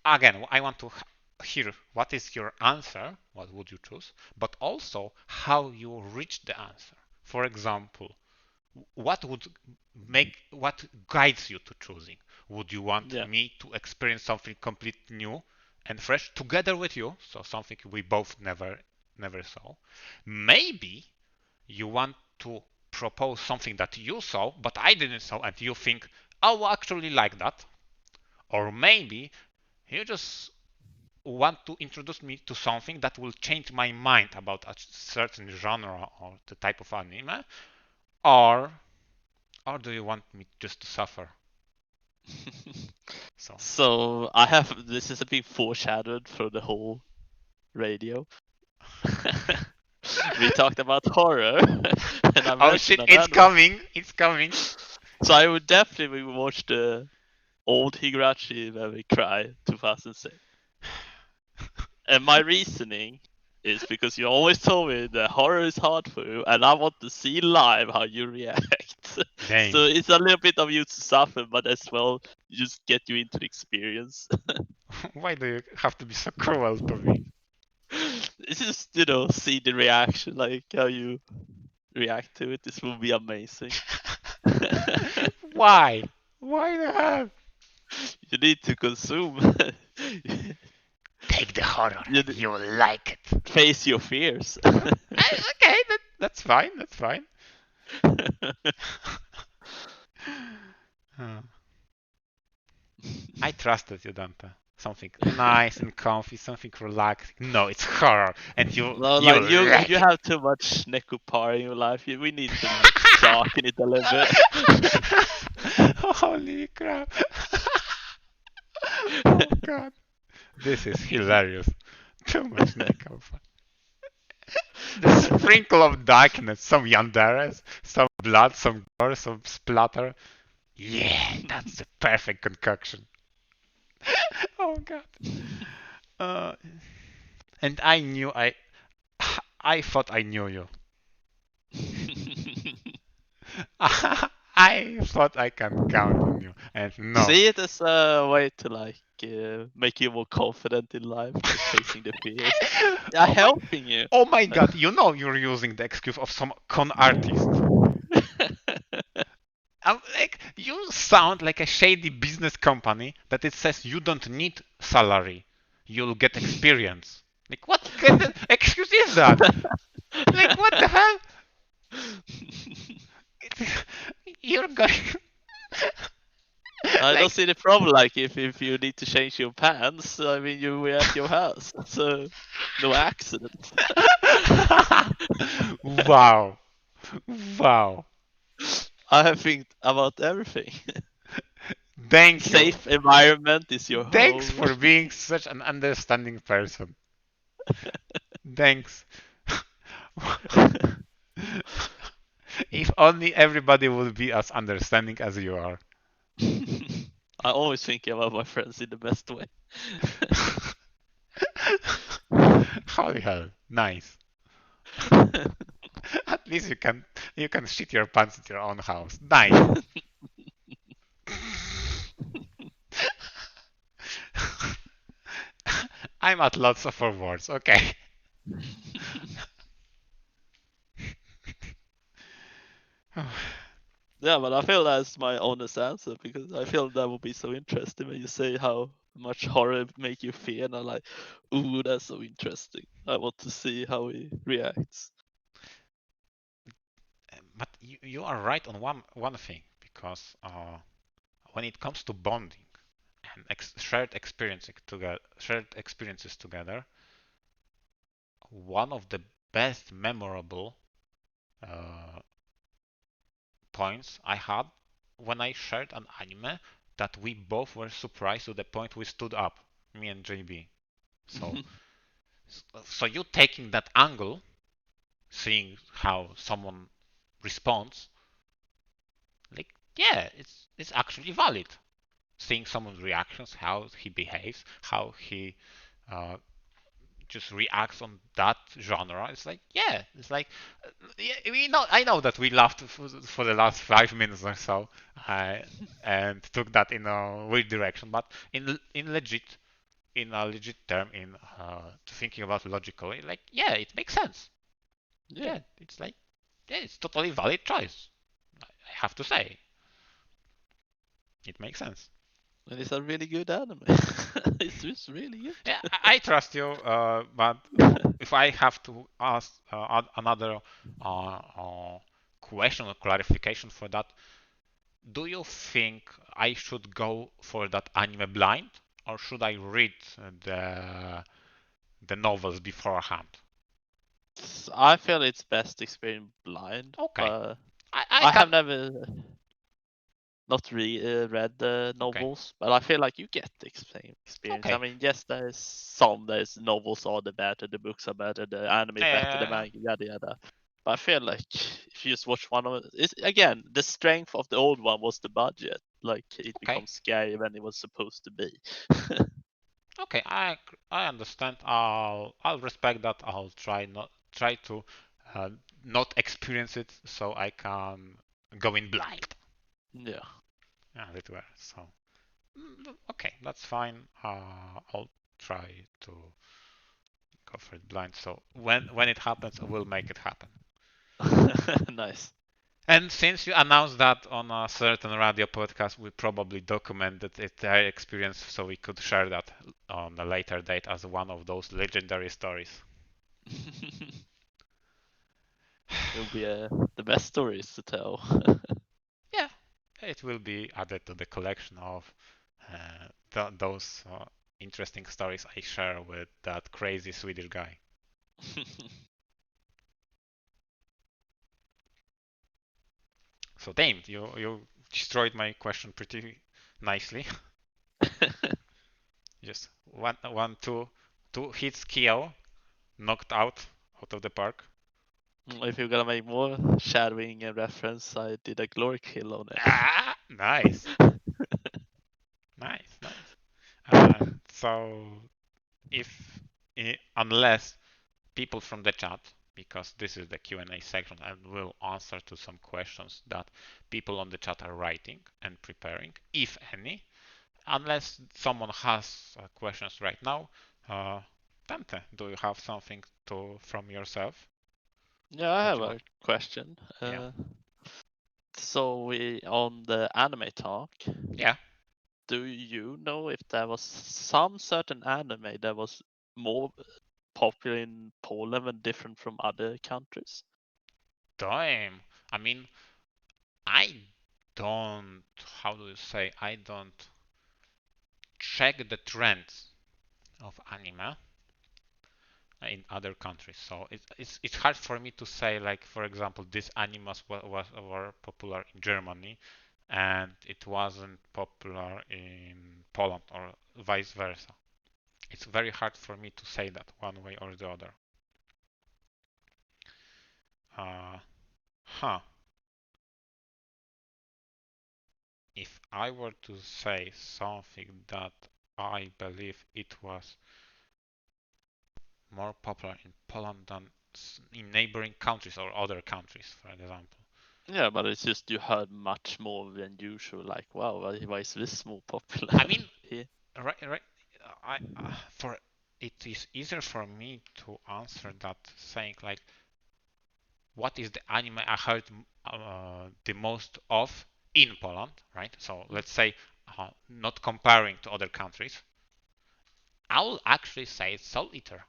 Speaker 1: again, I want to hear what is your answer, what would you choose, but also how you reach the answer. For example, what guides you to choosing? Would you want
Speaker 2: yeah.
Speaker 1: me to experience something completely new and fresh together with you, so something we both never saw? Maybe you want to propose something that you saw but I didn't saw, and you think I will actually like that. Or maybe you just want to introduce me to something that will change my mind about a certain genre or the type of anime. or or do you want me just to suffer? So
Speaker 2: So I have this is a bit foreshadowed for the whole radio. We talked about horror, and I
Speaker 1: oh
Speaker 2: mentioned
Speaker 1: shit,
Speaker 2: an
Speaker 1: it's
Speaker 2: anime.
Speaker 1: coming.
Speaker 2: So I would definitely watch the old Higurashi where we cry 2006. And my reasoning is because you always told me that horror is hard for you, and I want to see live how you react.
Speaker 1: Dang.
Speaker 2: So it's a little bit of you to suffer, but as well, just get you into the experience.
Speaker 1: Why do you have to be so cruel to me?
Speaker 2: It's just, see the reaction, like how you react to it. This will be amazing.
Speaker 1: Why? Why the hell?
Speaker 2: You need to consume.
Speaker 1: Take the horror.
Speaker 2: You
Speaker 1: You will like it.
Speaker 2: face your fears.
Speaker 1: Okay, that's fine. That's fine. I trusted you, Dante. something nice and comfy, something relaxing. No, it's horror, and you
Speaker 2: No,
Speaker 1: you
Speaker 2: like
Speaker 1: wreck
Speaker 2: you
Speaker 1: it.
Speaker 2: have too much nekopar in your life. We need to like darken it a little bit.
Speaker 1: Holy crap! Oh god, this is hilarious. Too much Nico. The sprinkle of darkness, some yanderes, some blood, some gore, some splatter. Yeah, that's the perfect concoction. Oh god. Uh, and I thought I knew you. I thought I can count on you, and no.
Speaker 2: See it as a way to like make you more confident in life, like facing the fears. Yeah,
Speaker 1: Oh my,
Speaker 2: helping you.
Speaker 1: oh my god, you know you're using the excuse of some con artist. Like, you sound like a shady business company that it says you don't need salary, you'll get experience. Like, what kind of excuse is that? Like, what the hell? You're going.
Speaker 2: I don't
Speaker 1: Like,
Speaker 2: see the problem. Like if you need to change your pants, I mean you were at your house, so no accident.
Speaker 1: wow. Wow.
Speaker 2: I have think about everything.
Speaker 1: Thank you.
Speaker 2: Safe environment is your
Speaker 1: Thanks
Speaker 2: home.
Speaker 1: for being such an understanding person. Thanks. If only everybody would be as understanding as you are.
Speaker 2: I always think about my friends in the best way.
Speaker 1: Holy hell, nice. At least you can shit your pants at your own house. Nice. I'm at lots of for words. Okay.
Speaker 2: Yeah, but I feel that's my honest answer because I feel that would be so interesting when you say how much horror make you feel, and I'm like, ooh, that's so interesting. I want to see how he reacts.
Speaker 1: But you are right on one thing because when it comes to bonding and shared experiences together, one of the best memorable uh, points I had when I shared an anime that we both were surprised to the point we stood up, me and JB. So, so you taking that angle, seeing how someone responds, like yeah, it's actually valid. Seeing someone's reactions, how he behaves, how he uh, just reacts on that genre. It's like yeah, it's like yeah, I know that we laughed for the last 5 minutes or so, uh, and took that in a weird direction, but in a legit term, in thinking about logically, like yeah, it makes sense.
Speaker 2: Yeah,
Speaker 1: Yeah, it's like yeah, it's totally valid choice. I have to say, it makes sense.
Speaker 2: and it's a really good anime. It's just really
Speaker 1: Yeah,
Speaker 2: good.
Speaker 1: I trust you, but if I have to ask another question or clarification for that, do you think I should go for that anime blind, or should I read the novels beforehand?
Speaker 2: I feel it's best experience blind,
Speaker 1: Okay,
Speaker 2: but
Speaker 1: I
Speaker 2: I have
Speaker 1: can.
Speaker 2: never not read the
Speaker 1: Okay,
Speaker 2: novels, but I feel like you get the same experience. I
Speaker 1: okay.
Speaker 2: mean, yes, there's novels are the better, the books are better, the anime better, the
Speaker 1: Uh,
Speaker 2: manga, yada yada. But I feel like if you just watch one of it, it's again the strength of the old one was the budget. Like it
Speaker 1: okay,
Speaker 2: becomes scary when it was supposed to be.
Speaker 1: okay. I understand. I'll respect that. I'll try to uh, not experience it so I can go in blind,
Speaker 2: Yeah.
Speaker 1: as it were. So okay, that's fine. I'll try to go for it blind. So when it happens, I will make it happen.
Speaker 2: Nice.
Speaker 1: And since you announced that on a certain radio podcast, we probably documented their experience so we could share that on a later date as one of those legendary stories.
Speaker 2: It'll be the best stories to tell.
Speaker 1: Yeah, it will be added to the collection of those. interesting stories I share with that crazy Swedish guy. So damn, you destroyed my question pretty nicely. Just two hits KO, knocked out of the park.
Speaker 2: If you're gonna make more shadowing reference, I did a glory kill on it.
Speaker 1: Ah, nice, nice, nice. So if unless people from the chat, because this is the Q&A section and we'll answer to some questions that people on the chat are writing and preparing, if any. Unless someone has questions right now, Dante, do you have something from yourself?
Speaker 2: Yeah, I
Speaker 1: That
Speaker 2: have
Speaker 1: you
Speaker 2: a question.
Speaker 1: Yeah,
Speaker 2: So we on the anime talk,
Speaker 1: yeah.
Speaker 2: do you know if there was some certain anime that was more popular in Poland and different from other countries?
Speaker 1: Damn. I mean, I don't. How do you say? I don't check the trends of anime in other countries. So it's hard for me to say, like, for example, this animes were popular in Germany and it wasn't popular in Poland or vice versa. It's very hard for me to say that one way or the other. Uh, huh. If I were to say something that I believe it was more popular in Poland than in neighboring countries or other countries, for example.
Speaker 2: Yeah, but it's just you heard much more than usual. Like, wow, why is this more popular
Speaker 1: I mean,
Speaker 2: here?
Speaker 1: right. For it is easier for me to answer that saying like, what is the anime I heard the most of in Poland, right? So let's say not comparing to other countries, I will actually say Soul Eater.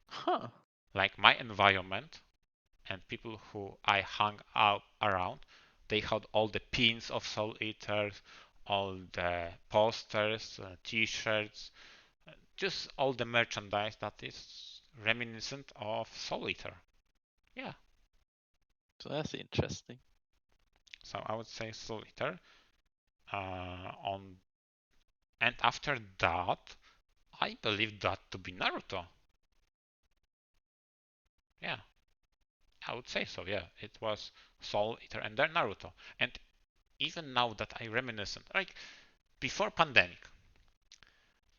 Speaker 2: Huh.
Speaker 1: Like my environment and people who I hung out around, they had all the pins of Soul Eaters, all the posters, t-shirts, just all the merchandise that is reminiscent of Soul Eater. Yeah,
Speaker 2: So that's interesting.
Speaker 1: so I would say Soul Eater. On and after that, I believe that to be Naruto. Yeah, I would say so. Yeah, it was Soul Eater and then Naruto. And even now that I reminiscent, like before pandemic,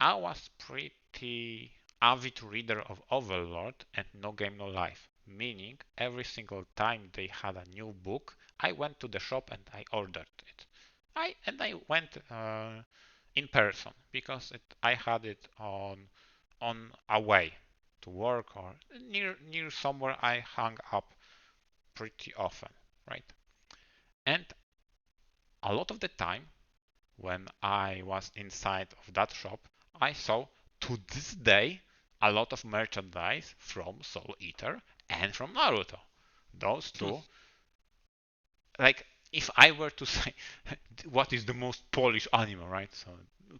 Speaker 1: I was pretty avid reader of Overlord and No Game No Life, meaning every single time they had a new book, I went to the shop and I ordered it. I went in person because I had it on a way to work or near somewhere I hung up pretty often, right? And a lot of the time when I was inside of that shop, I saw to this day a lot of merchandise from Soul Eater and from Naruto. Those two, like if I were to say what is the most Polish anime, right? So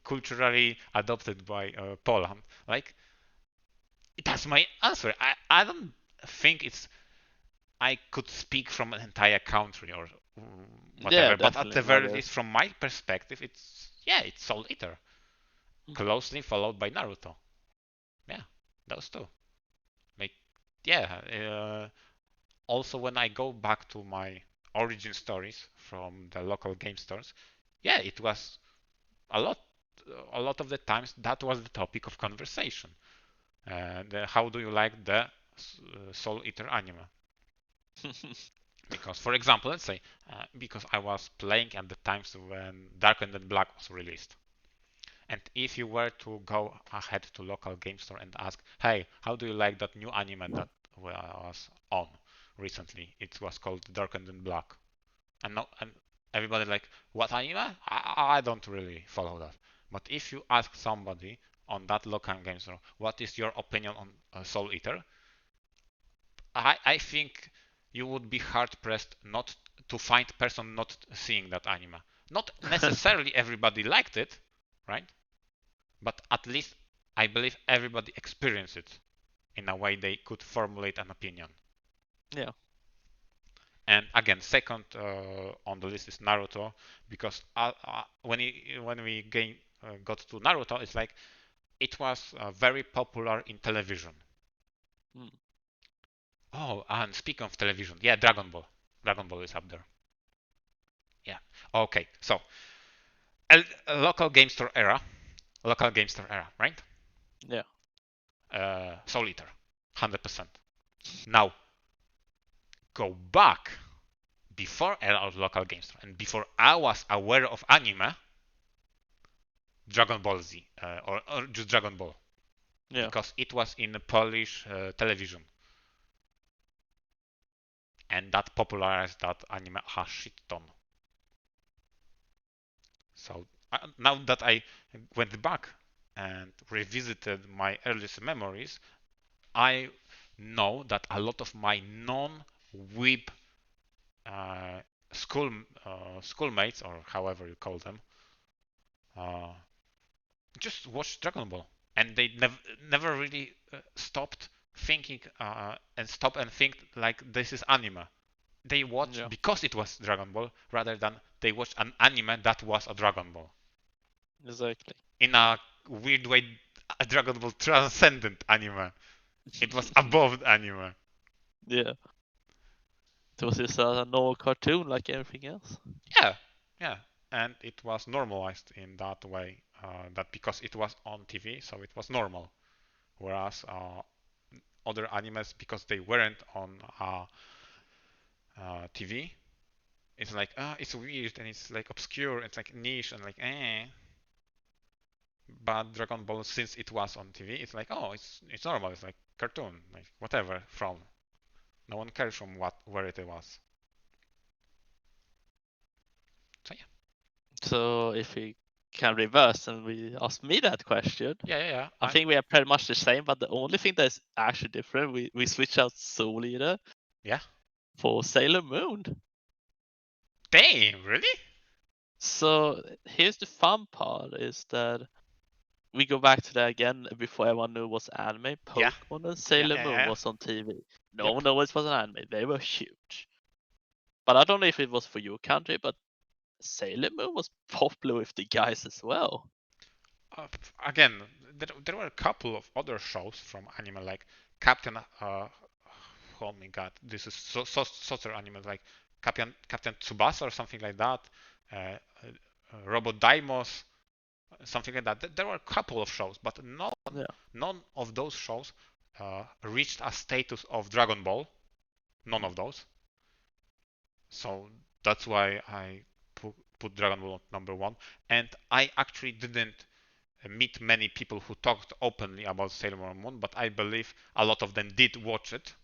Speaker 1: culturally adopted by Poland, like that's my answer. I don't think it's I could speak from an entire country or
Speaker 2: Yeah,
Speaker 1: whatever, but at
Speaker 2: definitely.
Speaker 1: the
Speaker 2: But
Speaker 1: very least, from my perspective, it's yeah, it's Soul Eater, closely followed by Naruto. Yeah, those two. Like, yeah. Also, when I go back to my origin stories from the local game stores, yeah, it was a lot. A lot of the times that was the topic of conversation. How do you like the Soul Eater anime? Because, for example, let's say, because I was playing at the times when Dark and Black was released. And if you were to go ahead to local game store and ask, hey, how do you like that new anime that was on recently? It was called Dark and Black. And, no, and everybody like, what anime? I don't really follow that. But if you ask somebody on that local game store, what is your opinion on Soul Eater? I think you would be hard pressed not to find person not seeing that anime. Not necessarily everybody liked it, right? but at least I believe everybody experienced it in a way they could formulate an opinion.
Speaker 2: Yeah.
Speaker 1: And again, second on the list is Naruto, because when we got to Naruto, it's like it was very popular in television.
Speaker 2: Mm.
Speaker 1: Oh, and speaking of television, yeah, Dragon Ball. Dragon Ball is up there. Yeah. Okay, so local game store era, right?
Speaker 2: Yeah.
Speaker 1: Soul Eater, 100%. Now, go back before era of local game store and before I was aware of anime, Dragon Ball Z, or just Dragon Ball,
Speaker 2: Yeah.
Speaker 1: because it was in Polish television, and that popularized that anime a shit ton. So now that I went back and revisited my earliest memories, I know that a lot of my non-weeb uh, schoolmates, or however you call them, uh, just watched Dragon Ball, and they never really stopped thinking and stop and think like this is anime. They watched
Speaker 2: Yeah.
Speaker 1: because it was Dragon Ball rather than they watched an anime that was a Dragon Ball.
Speaker 2: Exactly.
Speaker 1: In a weird way, a Dragon Ball transcendent anime. It was above anime.
Speaker 2: Yeah. It was just a normal cartoon like everything else.
Speaker 1: Yeah, yeah, and it was normalized in that way. That because it was on TV, so it was normal. Whereas other animes, because they weren't on TV, it's like it's weird and it's like obscure. It's like niche and like eh. But Dragon Ball, since it was on TV, it's like it's normal. It's like cartoon, like whatever from. No one cares from where it was. So yeah.
Speaker 2: So if we can reverse and we ask me that question,
Speaker 1: Yeah.
Speaker 2: I think we are pretty much the same, but the only thing that's actually different, we switch out Soul Eater
Speaker 1: Yeah.
Speaker 2: for Sailor Moon.
Speaker 1: Damn, really?
Speaker 2: So here's the fun part is that we go back to that again before everyone knew it was anime.
Speaker 1: Yeah.
Speaker 2: Pokemon and Sailor Moon
Speaker 1: Yeah.
Speaker 2: was on TV. No
Speaker 1: Yep.
Speaker 2: one knows it was an anime. They were huge. But I don't know if it was for your country, but Sailor Moon was popular with the guys as well.
Speaker 1: Uh, Again, there were a couple of other shows from anime like Captain. Oh my God, this is so anime like Captain Tsubasa or something like that. Robot Daimos, something like that. There were a couple of shows, but
Speaker 2: Yeah.
Speaker 1: none of those shows reached a status of Dragon Ball. None of those. So that's why I put Dragon Ball at number one. And I actually didn't meet many people who talked openly about Sailor Moon, but I believe a lot of them did watch it.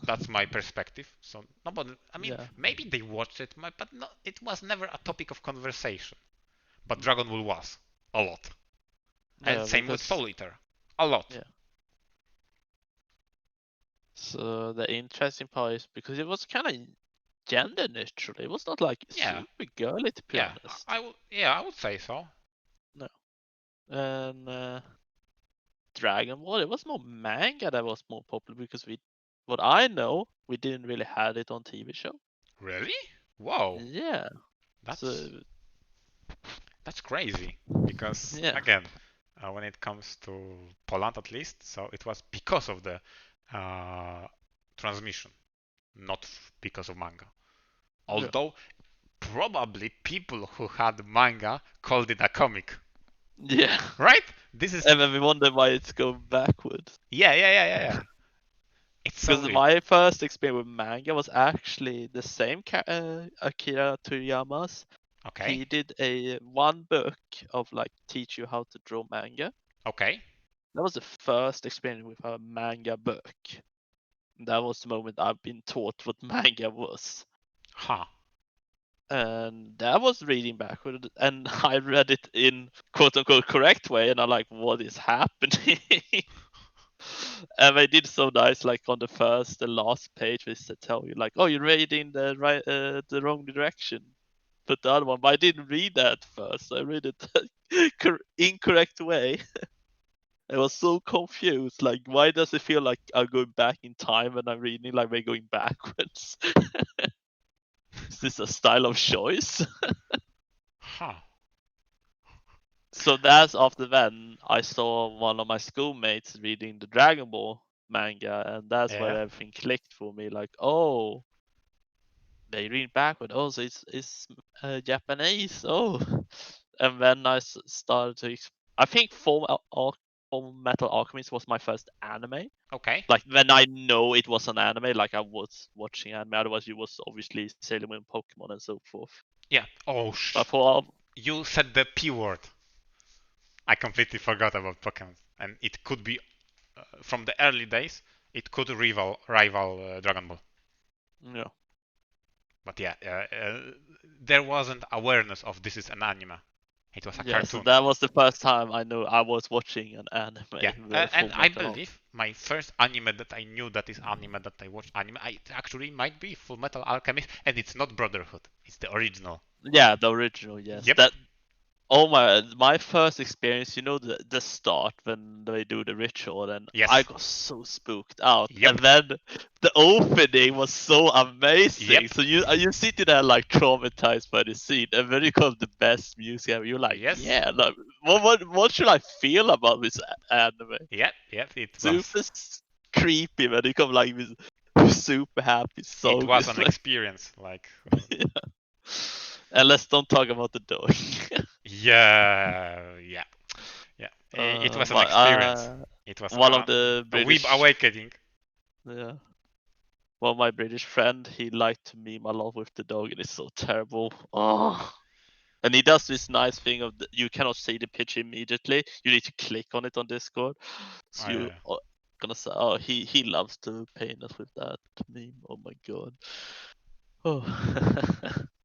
Speaker 1: That's my perspective. So nobody, I mean,
Speaker 2: Yeah.
Speaker 1: maybe they watched it, but no, it was never a topic of conversation. But
Speaker 2: Mm.
Speaker 1: Dragon Ball was a lot, and
Speaker 2: Yeah,
Speaker 1: same with
Speaker 2: because
Speaker 1: Soul Eater, a lot.
Speaker 2: yeah. So the interesting part is because it was kind of gender neutral. It was not like
Speaker 1: Yeah,
Speaker 2: super girly to be
Speaker 1: yeah,
Speaker 2: honest.
Speaker 1: I would say so.
Speaker 2: No. And Dragon Ball, it was more manga that was more popular because what I know, we didn't really have it on TV show.
Speaker 1: Really? Whoa,
Speaker 2: Yeah.
Speaker 1: that's
Speaker 2: So
Speaker 1: that's crazy. Because
Speaker 2: yeah.
Speaker 1: again, when it comes to Poland at least, so it was because of the uh, transmission, not because of manga.
Speaker 2: Yeah.
Speaker 1: Although probably people who had manga called it a comic,
Speaker 2: Yeah.
Speaker 1: right? This is
Speaker 2: And then we wonder why it's going backwards.
Speaker 1: yeah. It's so
Speaker 2: Because
Speaker 1: weird.
Speaker 2: my first experience with manga was actually the same Akira Toriyama's.
Speaker 1: Okay,
Speaker 2: He did a one book of like teach you how to draw manga.
Speaker 1: okay.
Speaker 2: That was the first experience with a manga book. That was the moment I've been taught what manga was.
Speaker 1: Huh.
Speaker 2: And that was reading backward, and I read it in quote unquote correct way, and I'm like, what is happening? And they did so nice, like on the last page, they tell you like, oh, you're reading the wrong direction. Put the other one, but I didn't read that first. I read it incorrect way. I was so confused. Like, why does it feel like I'm going back in time when I'm reading like we're going backwards? Is this a style of choice?
Speaker 1: Huh.
Speaker 2: So that's after then I saw one of my schoolmates reading the Dragon Ball manga, and that's where
Speaker 1: Yeah.
Speaker 2: everything clicked for me. Like, oh, they read backward. Oh, so it's Japanese. Oh, and then I started to. I think Full Metal Alchemist was my first anime.
Speaker 1: Okay.
Speaker 2: Like when I know it was an anime, like I was watching anime. Otherwise, you was obviously Sailor Moon, Pokemon, and so forth.
Speaker 1: Yeah. Oh,
Speaker 2: But for
Speaker 1: you said the P word. I completely forgot about Pokemon, and it could be from the early days. It could rival Dragon Ball.
Speaker 2: yeah.
Speaker 1: But yeah, there wasn't awareness of this is an anime. It was a
Speaker 2: Yeah, so
Speaker 1: cartoon.
Speaker 2: that was the first time I knew I was watching an
Speaker 1: Yeah,
Speaker 2: anime, the
Speaker 1: and
Speaker 2: Full
Speaker 1: I
Speaker 2: Metal Alchemist.
Speaker 1: believe my first anime that I knew that is anime that I watched anime, it actually might be Full Metal Alchemist, and it's not Brotherhood. It's the original.
Speaker 2: Yeah, the original, yes.
Speaker 1: Yep.
Speaker 2: That oh my first experience, you know the start when they do the ritual, and I
Speaker 1: Yes.
Speaker 2: got so spooked out. And
Speaker 1: Yep.
Speaker 2: then the opening was so amazing.
Speaker 1: Yep.
Speaker 2: So you sitting there like traumatized by the scene, and then you come the best music ever. You're like,
Speaker 1: Yes.
Speaker 2: yeah, like what should I feel about this anime?
Speaker 1: Yep. Yep. It was.
Speaker 2: Super creepy when you come like this super happy
Speaker 1: It
Speaker 2: song.
Speaker 1: was
Speaker 2: It's
Speaker 1: an
Speaker 2: like,
Speaker 1: experience. Like.
Speaker 2: yeah. And let's don't talk about the dog.
Speaker 1: Yeah. Yeah. Yeah. It was an
Speaker 2: But
Speaker 1: experience. It was
Speaker 2: one of the
Speaker 1: a weeb
Speaker 2: British,
Speaker 1: awakening.
Speaker 2: yeah, one of my British friend, he liked to meme a lot with the dog, and it's so terrible. Oh, and he does this nice thing of you cannot see the picture immediately. You need to click on it on Discord. So
Speaker 1: Oh,
Speaker 2: you
Speaker 1: yeah.
Speaker 2: gonna say, oh, he loves to paint us with that meme. Oh my god. Oh.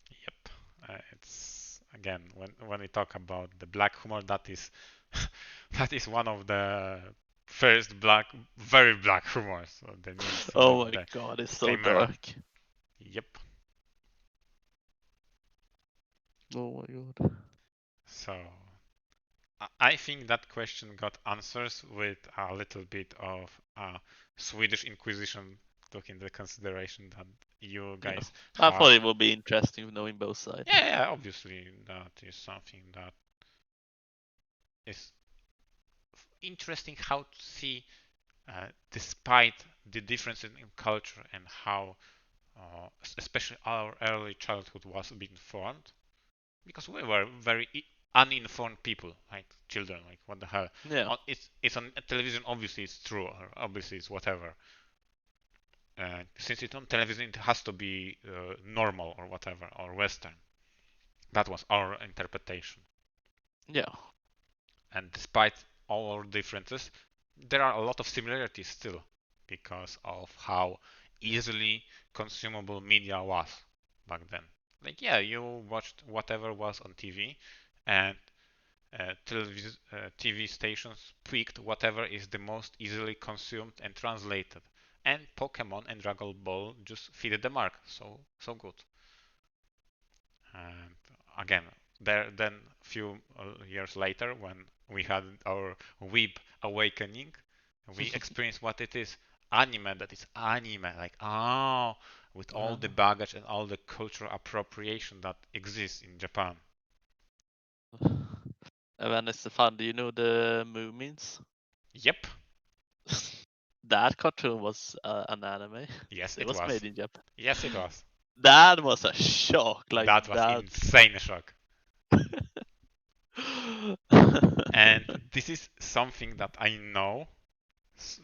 Speaker 1: Yep. It's again when we talk about the black humor, that is that is one of the first very black humors. So the memes with
Speaker 2: Oh my
Speaker 1: the
Speaker 2: god, it's so
Speaker 1: chimera.
Speaker 2: dark.
Speaker 1: Yep.
Speaker 2: Oh my god.
Speaker 1: So I think that question got answers with a little bit of Swedish Inquisition took into consideration that you
Speaker 2: Yeah.
Speaker 1: guys
Speaker 2: I
Speaker 1: have.
Speaker 2: thought it would be interesting knowing both sides.
Speaker 1: Yeah, yeah, obviously that is something that is interesting how to see, despite the differences in culture and how, especially our early childhood was being formed, because we were very uninformed people, like children, like what the hell.
Speaker 2: Yeah.
Speaker 1: It's on television, obviously it's true, or obviously it's whatever. Since it's on television, it has to be normal or whatever, or Western. That was our interpretation.
Speaker 2: Yeah.
Speaker 1: And despite all our differences, there are a lot of similarities still because of how easily consumable media was back then. Like, yeah, you watched whatever was on TV, and TV stations picked whatever is the most easily consumed and translated. And Pokemon and Dragon Ball just fitted the mark. So good. And again, then a few years later, when we had our weeb awakening, we experienced what it is anime that is anime, like, oh, with all the baggage and all the cultural appropriation that exists in Japan.
Speaker 2: And then it's fun. Do you know the Moomins?
Speaker 1: Yep.
Speaker 2: That cartoon was an anime.
Speaker 1: Yes,
Speaker 2: It
Speaker 1: it
Speaker 2: was
Speaker 1: was.
Speaker 2: made in Japan.
Speaker 1: Yes, it was.
Speaker 2: That was a shock. Like
Speaker 1: That was
Speaker 2: that.
Speaker 1: insane shock. And this is something that I know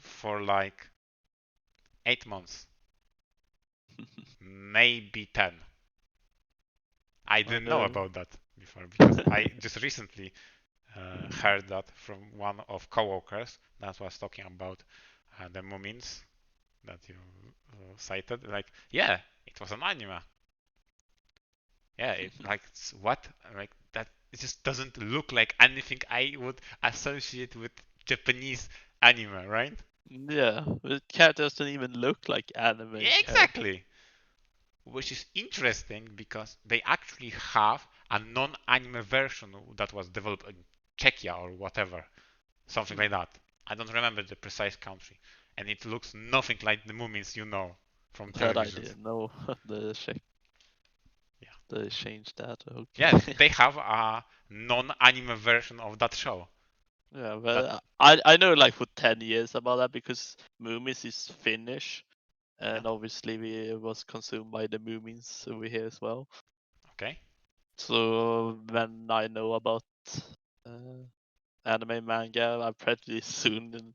Speaker 1: for like 8 months, maybe 10. I
Speaker 2: And
Speaker 1: didn't know about that before because I just recently heard that from one of coworkers that was talking about the Moomins that you cited. Like, yeah, it was an anime. Yeah, it like what like that. It just doesn't look like anything I would associate with Japanese anime, right?
Speaker 2: yeah, the characters don't even look like anime
Speaker 1: Yeah,
Speaker 2: characters.
Speaker 1: exactly. Which is interesting because they actually have a non-anime version that was developed in Czechia or whatever, something like that. I don't remember the precise country, and it looks nothing like the Moomins you know from
Speaker 2: That I
Speaker 1: televisions.
Speaker 2: didn't know. The check.
Speaker 1: Yeah.
Speaker 2: They changed that. Okay.
Speaker 1: Yeah, they have a non-anime version of that show.
Speaker 2: Yeah,
Speaker 1: That,
Speaker 2: but I know like for 10 years about that because Moomies is Finnish, and
Speaker 1: yeah.
Speaker 2: obviously we was consumed by the Moomins over here as well.
Speaker 1: Okay.
Speaker 2: So when I know about uh, anime manga, I pretty soon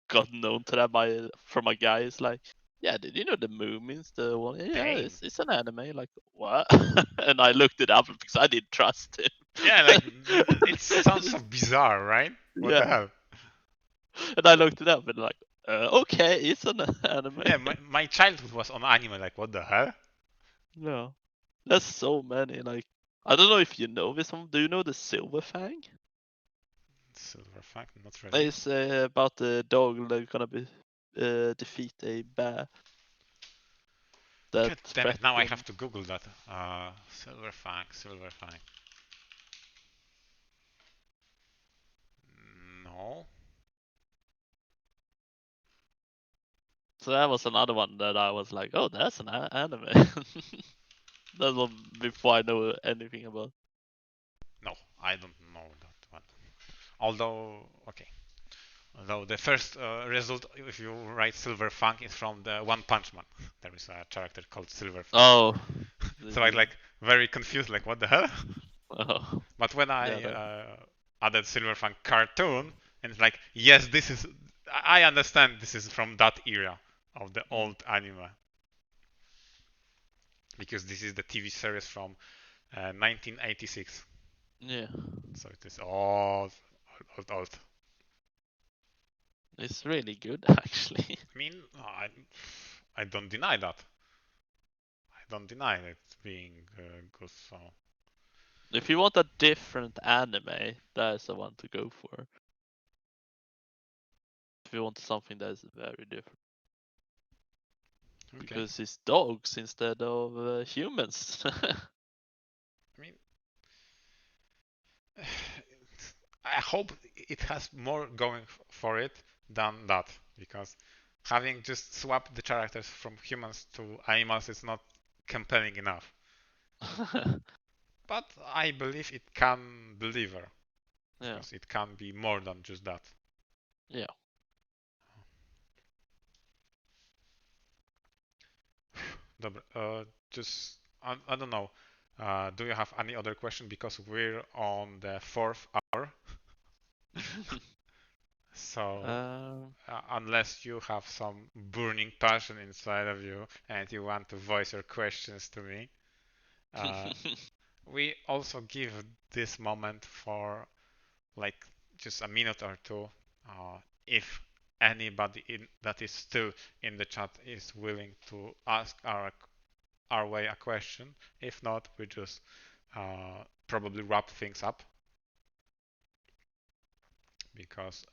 Speaker 2: got known to that by from a guy. It's like, yeah, did you know the Moomins? The one, yeah,
Speaker 1: Dang.
Speaker 2: it's an anime. Like what? And I looked it up because I didn't trust him.
Speaker 1: Yeah, like it sounds so bizarre, right? What the
Speaker 2: Yeah,
Speaker 1: hell?
Speaker 2: and I looked it up and like, okay, it's an anime.
Speaker 1: Yeah, my childhood was on anime. Like, what the hell?
Speaker 2: No, there's so many. Like, I don't know if you know this one. Do you know the Silver Fang?
Speaker 1: Silver Fang, not really.
Speaker 2: It's about the dog that gonna be defeat a bear that
Speaker 1: God damn it! Now I have
Speaker 2: threatened.
Speaker 1: to Google that. Silver Fang, Silver Fang. No.
Speaker 2: So that was another one that I was like, oh, that's an anime. That was before I know anything about.
Speaker 1: No, I don't know that one. Although, okay. Although the first result, if you write Silver Fang, is from the One Punch Man. There is a character called Silver Fang.
Speaker 2: Oh,
Speaker 1: So I like very confused, like what the hell?
Speaker 2: oh,
Speaker 1: But when
Speaker 2: yeah,
Speaker 1: I
Speaker 2: that,
Speaker 1: added Silver Fang cartoon, and it's like, yes, this is. I understand this is from that era of the
Speaker 2: mm,
Speaker 1: old anime because this is the TV series from 1986.
Speaker 2: yeah,
Speaker 1: So it is old, old, old.
Speaker 2: it's really good actually.
Speaker 1: I mean, I don't deny that. I don't deny it being good. So
Speaker 2: If you want a different anime, that's the one to go for. If you want something that's very different,
Speaker 1: okay.
Speaker 2: because it's dogs instead of humans.
Speaker 1: I mean, I hope it has more going for it than that because having just swapped the characters from humans to animals is not compelling enough. But I believe it can deliver
Speaker 2: Yeah,
Speaker 1: because it can be more than just that.
Speaker 2: yeah.
Speaker 1: Dobra, just I don't know. Do you have any other question? Because we're on the fourth hour, so
Speaker 2: um,
Speaker 1: unless you have some burning passion inside of you and you want to voice your questions to me, uh, we also give this moment for like just a minute or two. If anybody that is still in the chat is willing to ask our way a question. If not, we just probably wrap things up because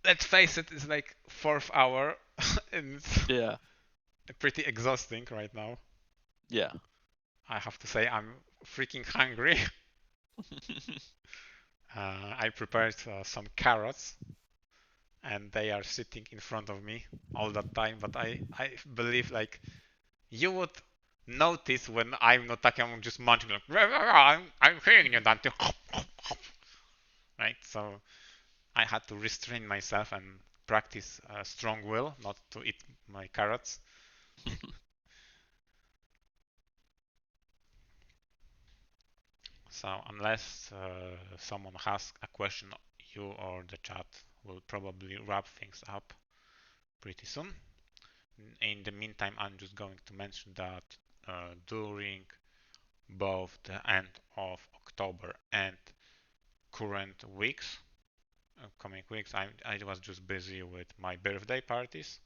Speaker 1: let's face it, it's like fourth hour and it's
Speaker 2: yeah,
Speaker 1: pretty exhausting right now.
Speaker 2: yeah.
Speaker 1: I have to say I'm freaking hungry. I prepared some carrots and they are sitting in front of me all that time, but I believe like you would notice when I'm not talking, I'm just munching like I'm hearing you, Dante. Right? So I had to restrain myself and practice strong will not to eat my carrots. So unless someone has a question, you or the chat will probably wrap things up pretty soon. In the meantime, I'm just going to mention that during both the end of October and current weeks, upcoming weeks, I was just busy with my birthday parties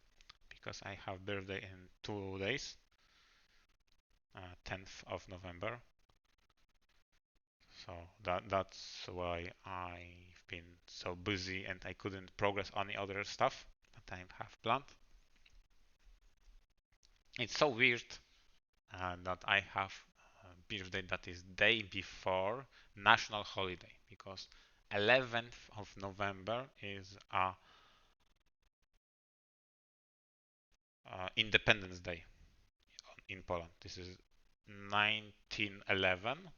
Speaker 1: because I have birthday in 2 days, 10th of November. So that's why I've been so busy and I couldn't progress on the other stuff that I have planned. It's so weird that I have a birthday that is day before national holiday because 11th of November is Independence Day in Poland. This is 1911.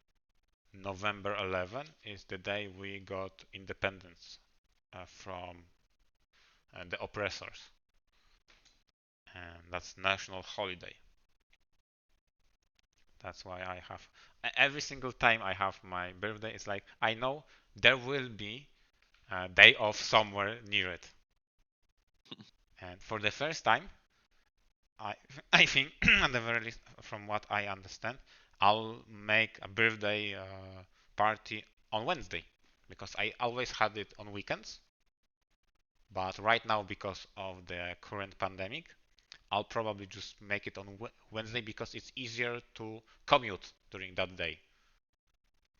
Speaker 1: November 11 is the day we got independence from the oppressors, and that's national holiday. That's why I have every single time I have my birthday. It's like I know there will be a day off somewhere near it, and for the first time, I I think at the very least, from what I understand, I'll make a birthday party on Wednesday because I always had it on weekends. But right now, because of the current pandemic, I'll probably just make it on Wednesday because it's easier to commute during that day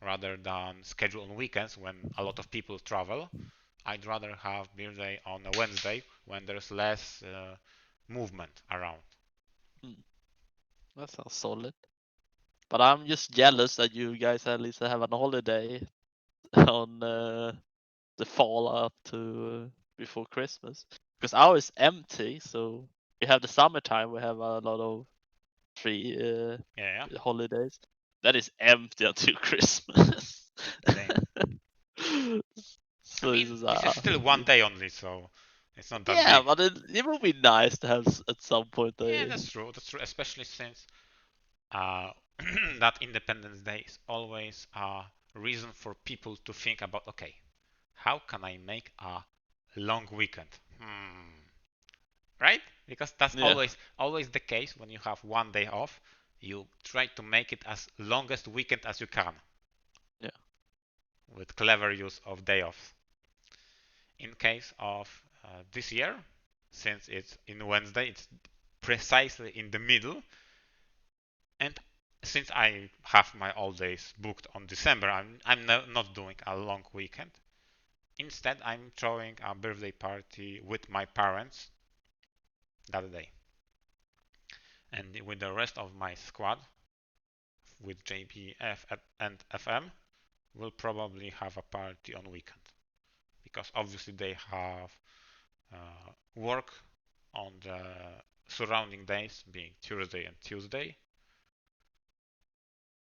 Speaker 1: rather than schedule on weekends when a lot of people travel. I'd rather have birthday on a Wednesday when there's less movement around.
Speaker 2: That sounds solid. But I'm just jealous that you guys at least have an holiday on the fall up to before Christmas. Because ours is empty, so we have the summertime. We have a lot of free
Speaker 1: Yeah,
Speaker 2: holidays. That is empty until Christmas.
Speaker 1: same. I
Speaker 2: So
Speaker 1: mean, this is still one day only, so it's not that
Speaker 2: yeah,
Speaker 1: big.
Speaker 2: but it would be nice to have at some point
Speaker 1: Yeah,
Speaker 2: a
Speaker 1: that's true. That's true, especially since uh, that Independence Day is always a reason for people to think about, okay, how can I make a long weekend? Right? Because that's
Speaker 2: yeah
Speaker 1: always the case when you have one day off. You try to make it as longest weekend as you can
Speaker 2: yeah
Speaker 1: with clever use of day off. In case of this year, since it's in Wednesday, it's precisely in the middle, and since I have my all days booked on December, I'm not doing a long weekend. Instead, I'm throwing a birthday party with my parents that day. And with the rest of my squad, with JPF and FM, we'll probably have a party on weekend. Because obviously they have work on the surrounding days, being Tuesday and Tuesday.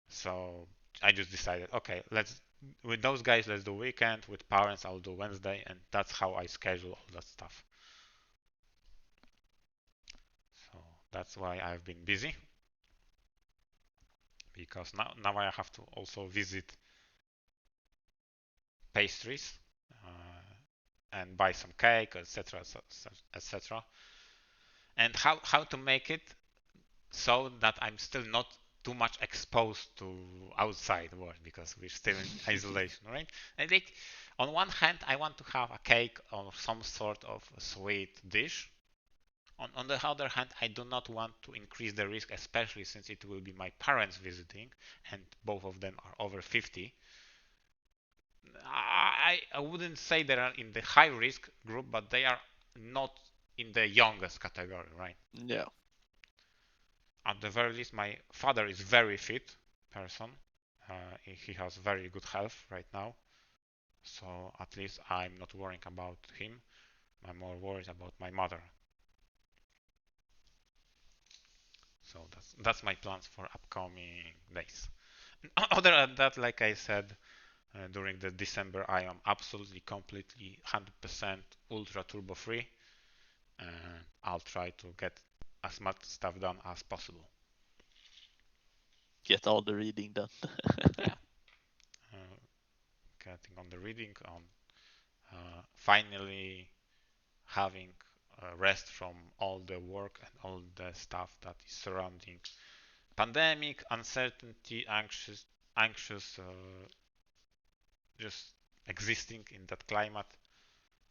Speaker 1: So I just decided, okay, let's with those guys let's do weekend. With parents I'll do Wednesday, and that's how I schedule all that stuff. So that's why I've been busy because now I have to also visit pastries and buy some cake, etc., etc. And how to make it so that I'm still not too much exposed to outside world because we're still in isolation, right? And like, on one hand, I want to have a cake or some sort of sweet dish. On the other hand, I do not want to increase the risk, especially since it will be my parents visiting, and both of them are over 50. I wouldn't say they are in the high risk group, but they are not in the youngest category, right?
Speaker 2: yeah.
Speaker 1: At the very least, my father is very fit person. He has very good health right now, so at least I'm not worrying about him. I'm more worried about my mother. So that's my plans for upcoming days. Other than that, like I said, during the December, I am absolutely, completely, 100% ultra turbo free, and I'll try to get as much stuff done as possible.
Speaker 2: Get all the reading done.
Speaker 1: Yeah, uh, getting on the reading, on finally having rest from all the work and all the stuff that is surrounding pandemic, uncertainty, anxious, just existing in that climate.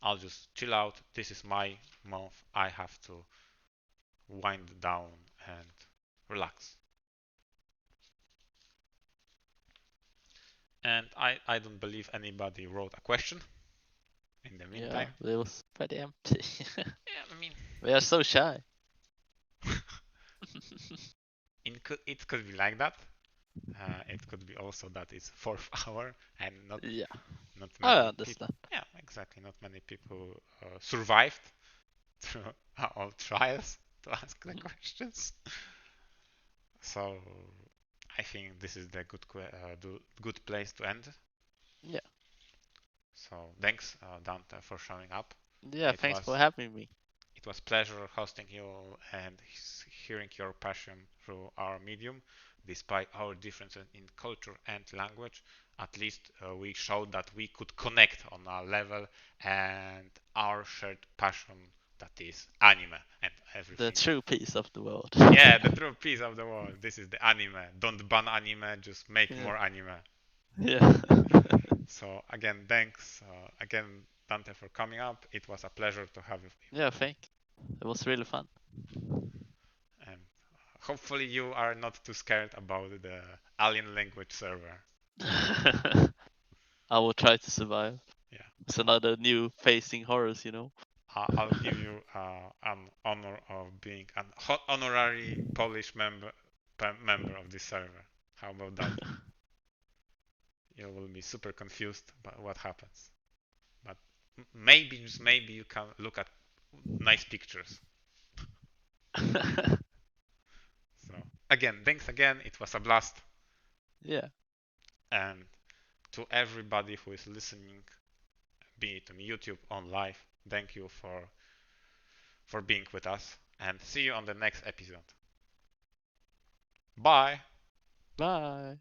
Speaker 1: I'll just chill out. This is my month. I have to wind down and relax. And I don't believe anybody wrote a question in the
Speaker 2: Yeah,
Speaker 1: meantime.
Speaker 2: it was pretty empty.
Speaker 1: Yeah, I mean,
Speaker 2: We are so shy.
Speaker 1: it could be like that. It could be also that it's fourth hour and
Speaker 2: Yeah.
Speaker 1: not
Speaker 2: I
Speaker 1: many people.
Speaker 2: understand.
Speaker 1: Yeah, exactly. Not many people survived through all trials to ask the questions. So I think this is the good place to end.
Speaker 2: Yeah.
Speaker 1: So thanks, Dante, for showing up.
Speaker 2: Yeah,
Speaker 1: It
Speaker 2: thanks for
Speaker 1: was
Speaker 2: having me.
Speaker 1: it was pleasure hosting you and hearing your passion through our medium. Despite our differences in culture and language, at least we showed that we could connect on a level and our shared passion, that is anime and
Speaker 2: The
Speaker 1: everything.
Speaker 2: true piece of the world.
Speaker 1: Yeah, the true piece of the world. This is the anime. Don't ban anime, just make
Speaker 2: Yeah.
Speaker 1: more anime.
Speaker 2: Yeah.
Speaker 1: So again, thanks again, Dante, for coming up. It was a pleasure to have you.
Speaker 2: Yeah, thanks. It was really fun.
Speaker 1: And hopefully you are not too scared about the alien language server.
Speaker 2: I will try to survive.
Speaker 1: Yeah.
Speaker 2: It's another new facing horrors, you know.
Speaker 1: I'll give you an honor of being an honorary Polish member of this server. How about that? You will be super confused about what happens. But maybe, just maybe, you can look at nice pictures. So again, thanks again. It was a blast.
Speaker 2: Yeah.
Speaker 1: And to everybody who is listening, be it on YouTube, on live, thank you for being with us. And see you on the next episode. Bye.
Speaker 2: Bye.